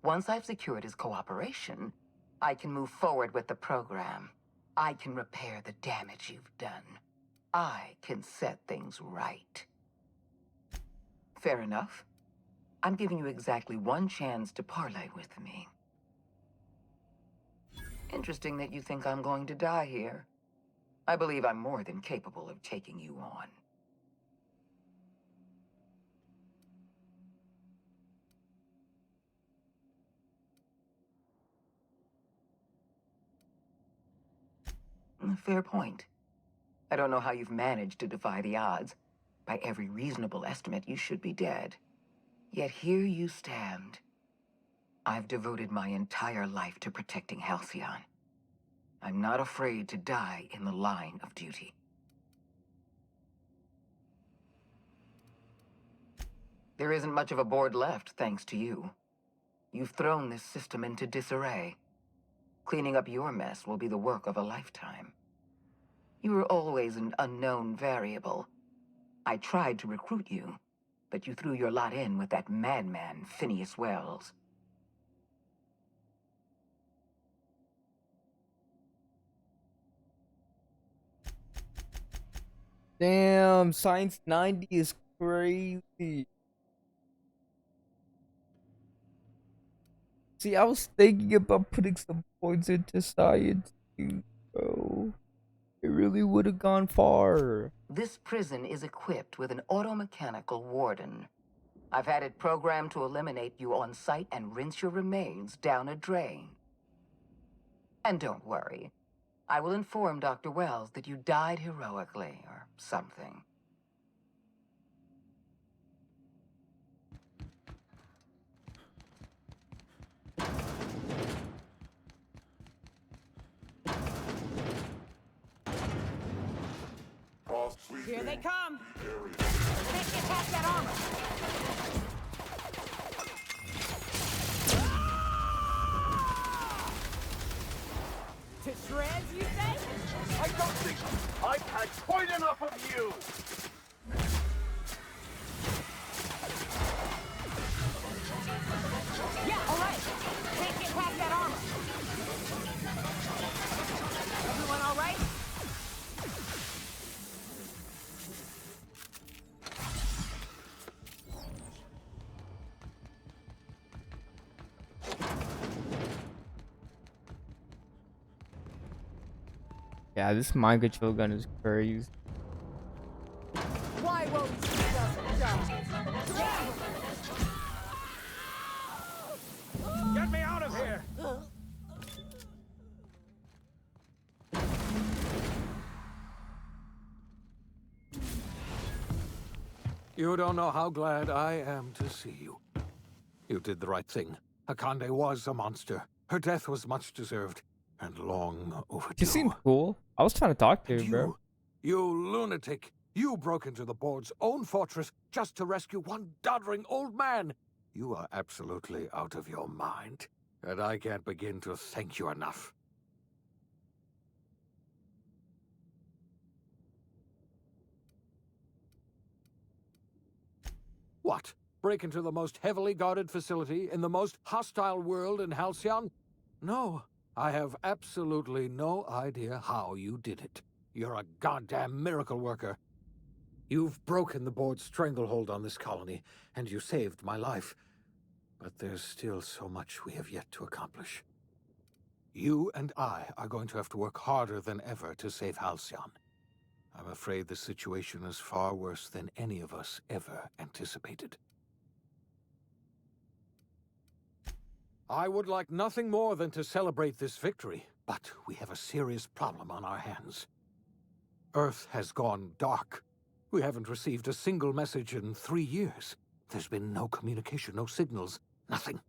Once I've secured his cooperation, I can move forward with the program. I can repair the damage you've done. I can set things right. Fair enough. I'm giving you exactly one chance to parley with me. Interesting that you think I'm going to die here. I believe I'm more than capable of taking you on. Fair point. I don't know how you've managed to defy the odds. By every reasonable estimate, you should be dead. Yet here you stand. I've devoted my entire life to protecting Halcyon. I'm not afraid to die in the line of duty. There isn't much of a board left, thanks to you. You've thrown this system into disarray. Cleaning up your mess will be the work of a lifetime. You were always an unknown variable. I tried to recruit you, but you threw your lot in with that madman, Phineas Wells. Damn, Science 90 is crazy. See, I was thinking about putting some points into Science too, bro. It really would have gone far. This prison is equipped with an automechanical warden. I've had it programmed to eliminate you on sight and rinse your remains down a drain. And don't worry. I will inform Dr. Wells that you died heroically or something. Here they come! Can't get past that armor! To shreds, you say? I don't think I've had quite enough of you! Yeah, alright! Can't get past that armor! Yeah, this mind control gun is crazy. Why won't you just Get me out of here! You don't know how glad I am to see you. You did the right thing. Akande was a monster. Her death was much deserved and long overdue. She seemed cool. I was trying to talk to her, bro. You lunatic! You broke into the board's own fortress just to rescue one doddering old man! You are absolutely out of your mind, and I can't begin to thank you enough. What? Break into the most heavily guarded facility in the most hostile world in Halcyon? No, I have absolutely no idea how you did it. You're a goddamn miracle worker. You've broken the board's stranglehold on this colony, and you saved my life. But there's still so much we have yet to accomplish. You and I are going to have to work harder than ever to save Halcyon. I'm afraid the situation is far worse than any of us ever anticipated. I would like nothing more than to celebrate this victory, but we have a serious problem on our hands. Earth has gone dark. We haven't received a single message in 3 years. There's been no communication, no signals, nothing.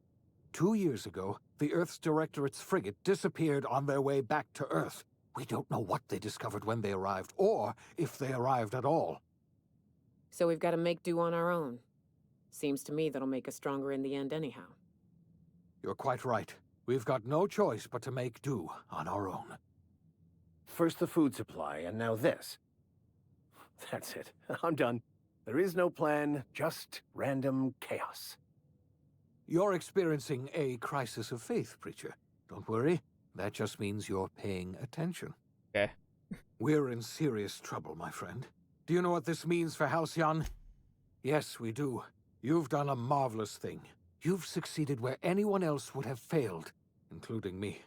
2 years ago, the Earth's Directorate's frigate disappeared on their way back to Earth. We don't know what they discovered when they arrived, or if they arrived at all. So we've got to make do on our own. Seems to me that'll make us stronger in the end anyhow. You're quite right. We've got no choice but to make do on our own. First the food supply, and now this. That's it. I'm done. There is no plan, just random chaos. You're experiencing a crisis of faith, Preacher. Don't worry. That just means you're paying attention. Okay. We're in serious trouble, my friend. Do you know what this means for Halcyon? Yes, we do. You've done a marvelous thing. You've succeeded where anyone else would have failed, including me.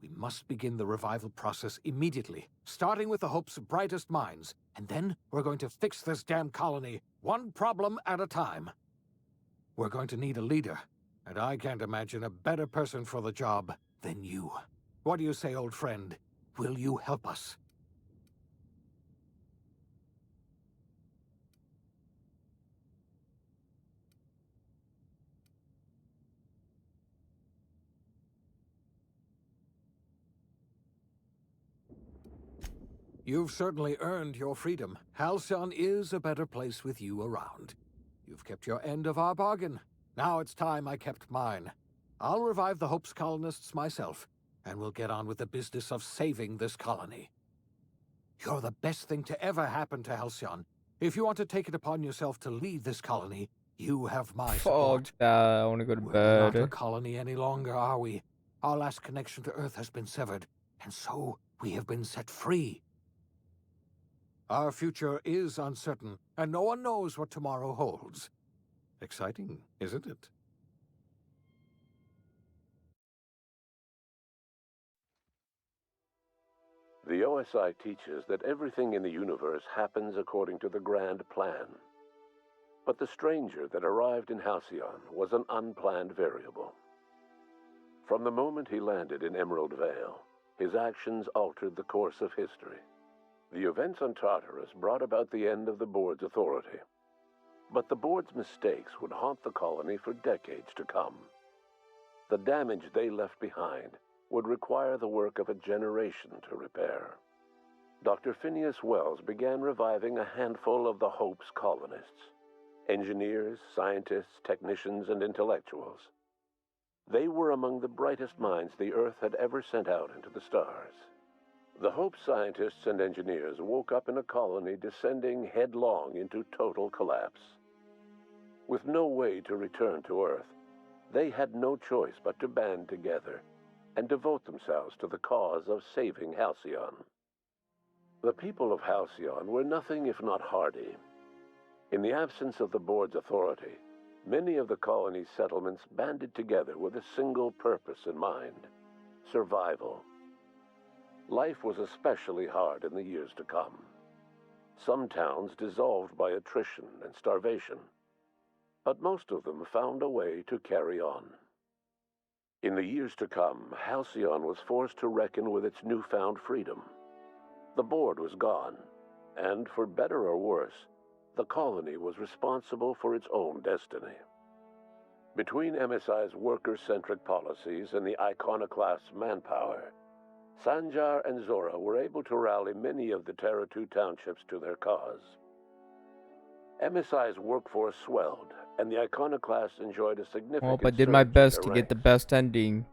We must begin the revival process immediately, starting with the Hope's brightest minds, and then we're going to fix this damn colony, one problem at a time. We're going to need a leader, and I can't imagine a better person for the job than you. What do you say, old friend? Will you help us? You've certainly earned your freedom. Halcyon is a better place with you around. You've kept your end of our bargain. Now it's time I kept mine. I'll revive the Hope's colonists myself, and we'll get on with the business of saving this colony. You're the best thing to ever happen to Halcyon. If you want to take it upon yourself to lead this colony, you have my support. Fuck that. I want to go to We're not a bed. colony any longer, are we? Our last connection to Earth has been severed, and so we have been set free. Our future is uncertain, and no one knows what tomorrow holds. Exciting, isn't it? The OSI teaches that everything in the universe happens according to the grand plan. But the stranger that arrived in Halcyon was an unplanned variable. From the moment he landed in Emerald Vale, his actions altered the course of history. The events on Tartarus brought about the end of the board's authority. But the board's mistakes would haunt the colony for decades to come. The damage they left behind would require the work of a generation to repair. Dr. Phineas Wells began reviving a handful of the Hope's colonists. Engineers, scientists, technicians, and intellectuals. They were among the brightest minds the Earth had ever sent out into the stars. The Hope scientists and engineers woke up in a colony descending headlong into total collapse. With no way to return to Earth, they had no choice but to band together and devote themselves to the cause of saving Halcyon. The people of Halcyon were nothing if not hardy. In the absence of the board's authority, many of the colony's settlements banded together with a single purpose in mind: survival. life was especially hard in the years to come. Some towns dissolved by attrition and starvation, but most of them found a way to carry on. In the years to come, Halcyon was forced to reckon with its newfound freedom. The board was gone, and for better or worse, the colony was responsible for its own destiny. Between MSI's worker-centric policies and the iconoclast's manpower, Sanjar and Zora were able to rally many of the Terra 2 townships to their cause. MSI's workforce swelled, and the iconoclasts enjoyed a significant I did my surge in best their to get the ranks. best ending.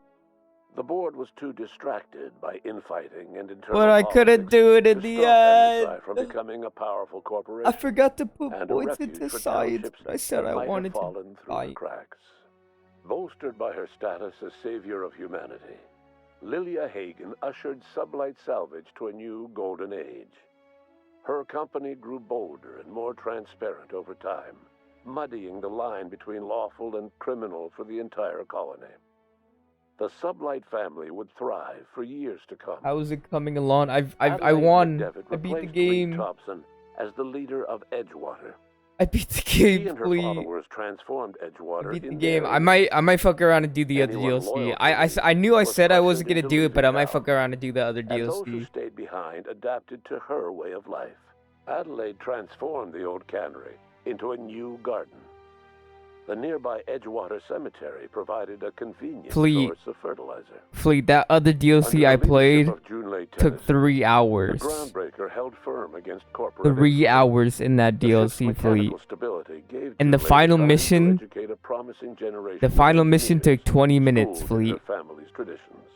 The board was too distracted by infighting and internal But I couldn't politics do it in to the stop MSI end. from becoming a powerful corporation. I forgot to put and a points refuge into for science, townships but I said that I might have wanted to fallen through the fight. cracks. Bolstered by her status as savior of humanity, Lilia Hagen ushered Sublight Salvage to a new golden age. Her company grew bolder and more transparent over time, muddying the line between lawful and criminal for the entire colony. The Sublight family would thrive for years to come. How is it coming along? I Adelaide won. McDevitt I beat the replaced Lee game. Thompson as the leader of Edgewater. I beat the She game, and her please. followers transformed Edgewater Beat the in game. their I might fuck around and do the other Anyone DLC. loyal to I knew I was said I pressured wasn't gonna into do it, but I losing might out. fuck around and do the other And those who DLC. stayed behind adapted to her way of life. Adelaide transformed the old cannery into a new garden. The nearby Edgewater Cemetery provided a convenient Fleet. source of fertilizer. Fleet, that other DLC I Under the played leadership of Junlei took Tennyson, 3 The hours. Groundbreaker held firm against corporate 3 hours in that The ship's DLC, Fleet. mechanical stability gave And the Junlei final time to mission, educate a promising generation the of final mission engineers took 20 minutes, schooled in Fleet. their family's traditions.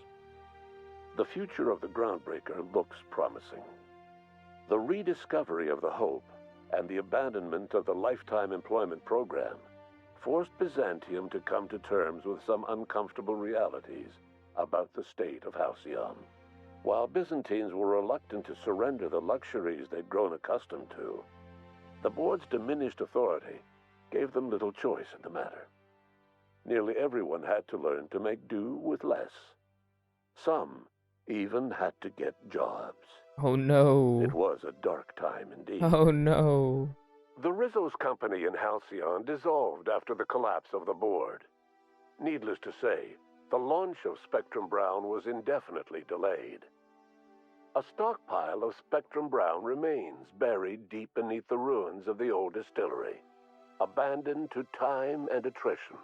The future of the Groundbreaker looks promising. The rediscovery of the Hope and the abandonment of the Lifetime Employment Program forced Byzantium to come to terms with some uncomfortable realities about the state of Halcyon. While Byzantines were reluctant to surrender the luxuries they'd grown accustomed to, the board's diminished authority gave them little choice in the matter. Nearly everyone had to learn to make do with less. Some even had to get jobs. Oh no. It was a dark time indeed. Oh no. The Rizzo's company in Halcyon dissolved after the collapse of the board. Needless to say, the launch of Spectrum Brown was indefinitely delayed. A stockpile of Spectrum Brown remains buried deep beneath the ruins of the old distillery, abandoned to time and attrition.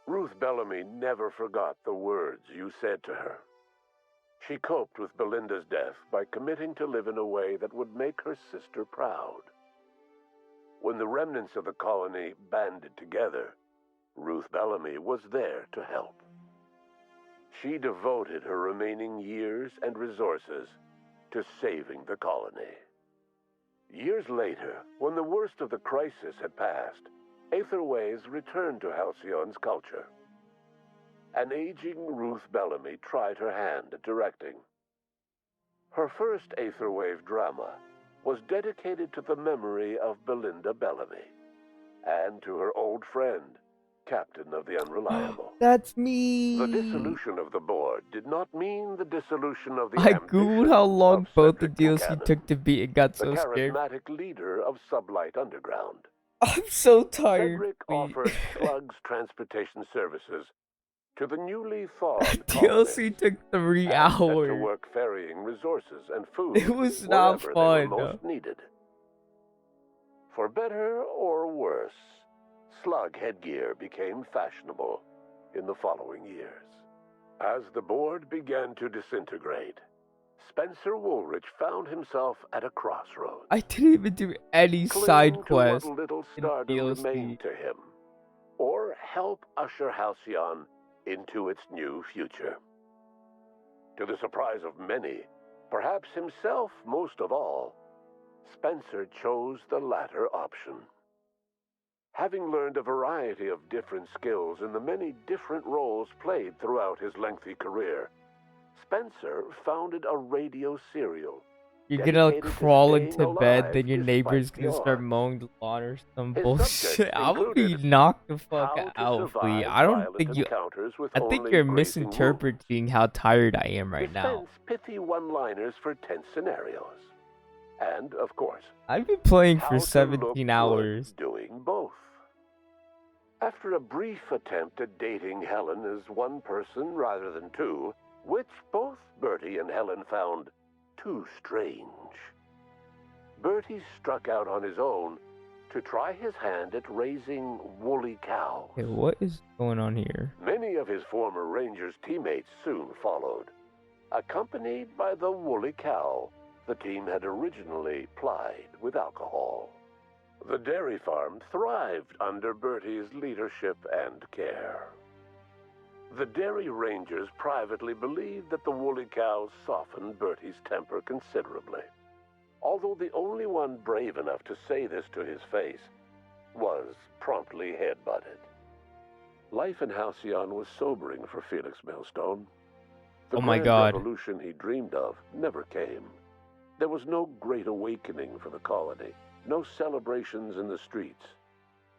Ruth Bellamy never forgot the words you said to her. She coped with Belinda's death by committing to live in a way that would make her sister proud. When the remnants of the colony banded together, Ruth Bellamy was there to help. She devoted her remaining years and resources to saving the colony. Years later, when the worst of the crisis had passed, Aetherways returned to Halcyon's culture. An aging Ruth Bellamy tried her hand at directing. Her first Aetherwave drama was dedicated to the memory of Belinda Bellamy and to her old friend, Captain of the Unreliable. That's me. The dissolution of the board did not mean the dissolution of the I googled how long both the DLC Buchanan, took to beat and got the so scared. charismatic leader of Sublight Underground. I'm so tired. Cedric Fleet. offered Slug's transportation services to the newly thawed DLC took 3 and set to hours. work ferrying resources and food It was not wherever fun. they were most needed. For better or worse, slug headgear became fashionable in the following years. As the board began to disintegrate, Spencer Woolrich found himself at a crossroads. I didn't even do any Cling side to quests what little in stardom DLC. remained to him, or help usher Halcyon into its new future. To the surprise of many, perhaps himself most of all, Spencer chose the latter option. Having learned a variety of different skills in the many different roles played throughout his lengthy career, Spencer founded a radio serial You're gonna like, dedicated to crawl staying into bed, alive then your despite neighbor's the gonna start odds. mowing the lawn or some His bullshit. subjects I would be included knocked the fuck how to out, Flea. survive I don't violent think you. encounters with I think only you're grazing wounds. misinterpreting how tired I am right now. Dispense pithy one-liners for tense scenarios. And, of course, I've been playing how for to 17 look hours. good doing both. After a brief attempt at dating Helen as one person rather than two, which both Bertie and Helen found too strange, Bertie struck out on his own to try his hand at raising woolly cows. Okay, what is going on here? Many of his former Rangers teammates soon followed, accompanied by the woolly cow the team had originally plied with alcohol. The dairy farm thrived under Bertie's leadership and care. The Dairy Rangers privately believed that the woolly cow softened Bertie's temper considerably, although the only one brave enough to say this to his face was promptly headbutted. Life in Halcyon was sobering for Felix Millstone. The Oh my grand God. revolution he dreamed of never came. There was no great awakening for the colony, no celebrations in the streets.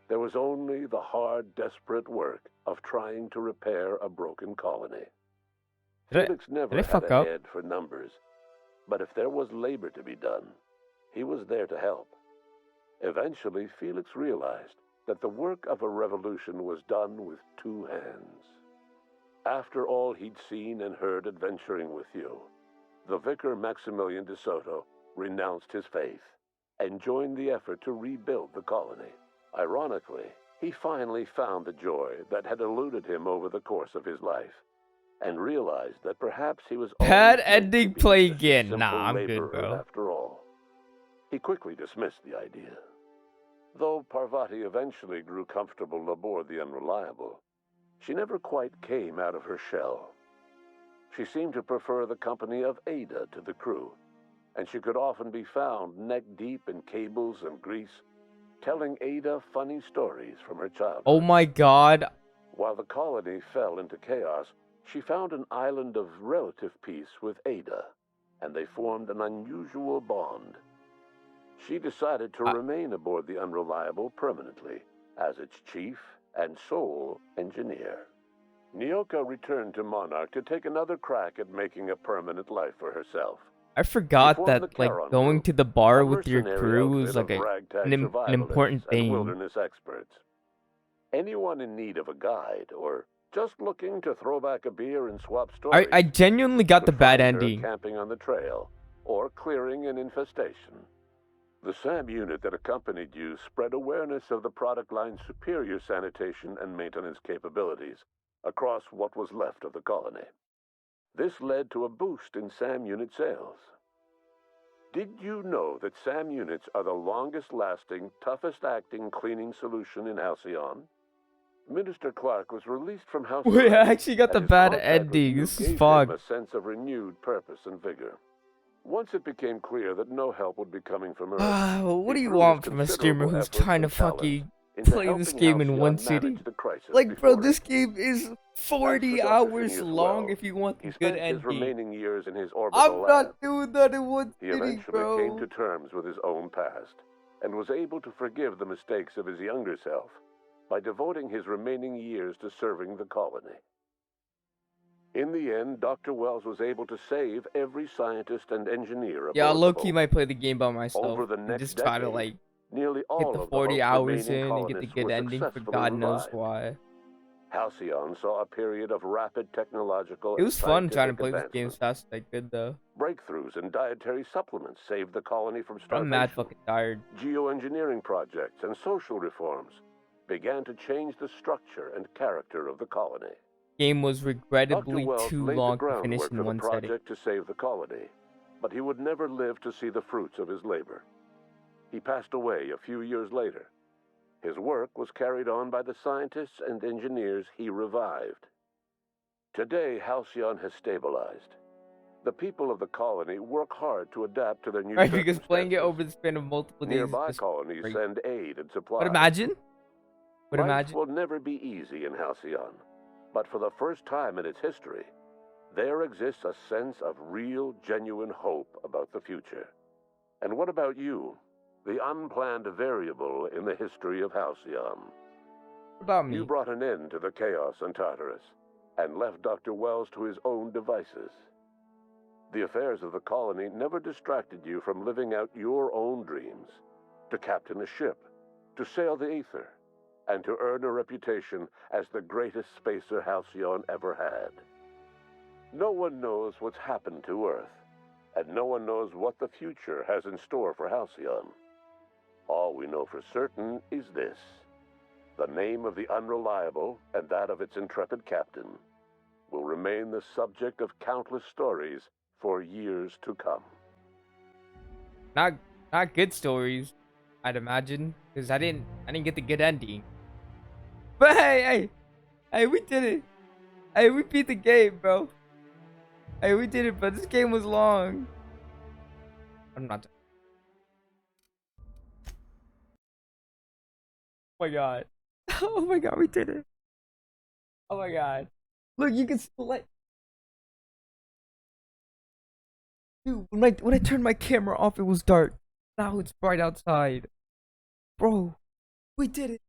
There was only the hard, desperate work of trying to repair a broken colony. Felix never had fuck a up? head for numbers, but if there was labor to be done, he was there to help. Eventually, Felix realized that the work of a revolution was done with two hands. After all he'd seen and heard adventuring with you, the vicar Maximilian de Soto renounced his faith and joined the effort to rebuild the colony. Ironically, he finally found the joy that had eluded him over the course of his life, and realized that perhaps he was Bad always meant to ending, be play just a again. simple Nah, I'm good, laborer bro. After all, he quickly dismissed the idea. Though Parvati eventually grew comfortable aboard the Unreliable, she never quite came out of her shell. She seemed to prefer the company of Ada to the crew, and she could often be found neck-deep in cables and grease, telling Ada funny stories from her childhood. Oh my God. While the colony fell into chaos, she found an island of relative peace with Ada, and they formed an unusual bond. She decided to remain aboard the Unreliable permanently as its chief and sole engineer. Nyoka returned to Monarch to take another crack at making a permanent life for herself. I forgot formed that the like Charon going Group, to the bar a with your mercenary crew was outfit like of ragtag an survivalists important and thing. wilderness experts. Anyone in need of a guide or just looking to throw back a beer and swap stories. I genuinely got the could bad find her ending. camping on the trail or clearing an infestation. The SAM unit that accompanied you spread awareness of the product line's superior sanitation and maintenance capabilities across what was left of the colony. This led to a boost in SAM unit sales. Did you know that SAM units are the longest-lasting, toughest-acting cleaning solution in Halcyon? Minister Clark was released from house Wait, I arrest, actually got the and his bad contact with ending. you This is gave him fucked. a sense of renewed purpose and vigor. Once it became clear that no help would be coming from Earth, What do he you threw want his from a streamer considerable who's efforts trying to and talents fucking into play this helping game in Halcyon one manage city? the crisis Like, bro, before this it. game is As 40 for Dr. hours Phineas long Wells, if you want he the good spent his ending. remaining years in his orbital I'm lab. not doing that in one He city, eventually came bro. to terms with his own past and was able to forgive the mistakes of his younger self by devoting his remaining years to serving the colony. In the end, Dr. Wells was able to save every scientist and engineer aboard Yeah, the low-key boat. might play the game by myself Over the and next just try to decade, like nearly all get the of 40 the hours remaining in and get the colonists good were ending for successfully God knows revived. why. Halcyon saw a period of rapid technological It was and fun trying to scientific play this game advancement. as fast as I could though. Breakthroughs in dietary supplements saved the colony from I'm starvation. mad fucking tired. Geoengineering projects and social reforms began to change the structure and character of the colony. Game was Dr. regrettably Wells too laid the long to finish groundwork in for the one setting. project to save the colony, but he would never live to see the fruits of his labor. He passed away a few years later. His work was carried on by the scientists and engineers he revived. Today, Halcyon has stabilized. The people of the colony work hard to adapt to their new Right, because playing it circumstances. over the span of multiple days is Nearby just colonies great. send aid and supplies. But imagine. Life will never be easy in Halcyon, but for the first time in its history, there exists a sense of real, genuine hope about the future. And what about you? The unplanned variable in the history of Halcyon. What about me? You brought an end to the chaos on Tartarus, and left Dr. Wells to his own devices. The affairs of the colony never distracted you from living out your own dreams, to captain a ship, to sail the ether, and to earn a reputation as the greatest spacer Halcyon ever had. No one knows what's happened to Earth, and no one knows what the future has in store for Halcyon. All we know for certain is this: the name of the Unreliable and that of its intrepid captain will remain the subject of countless stories for years to come. Not good stories, I'd imagine, because I didn't get the good ending. But hey, we did it. Hey, we beat the game, bro. Hey, we did it, but this game was long. I'm not. Oh my god. Oh my god, we did it. Oh my god. Look, you can split. Dude, when I turned my camera off, it was dark. Now it's bright outside. Bro, we did it.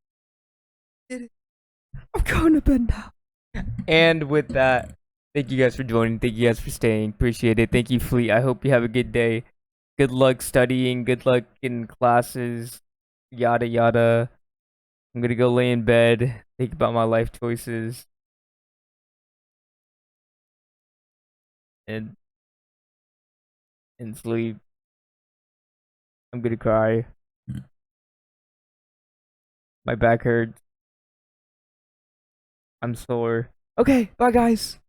Did it. I'm going to bed now. And with that, thank you guys for joining. Thank you guys for staying. Appreciate it. Thank you, Fleet. I hope you have a good day. Good luck studying. Good luck in classes. Yada yada. I'm gonna go lay in bed. Think about my life choices. And sleep. I'm gonna cry. My back hurts. I'm sore. Okay, bye guys.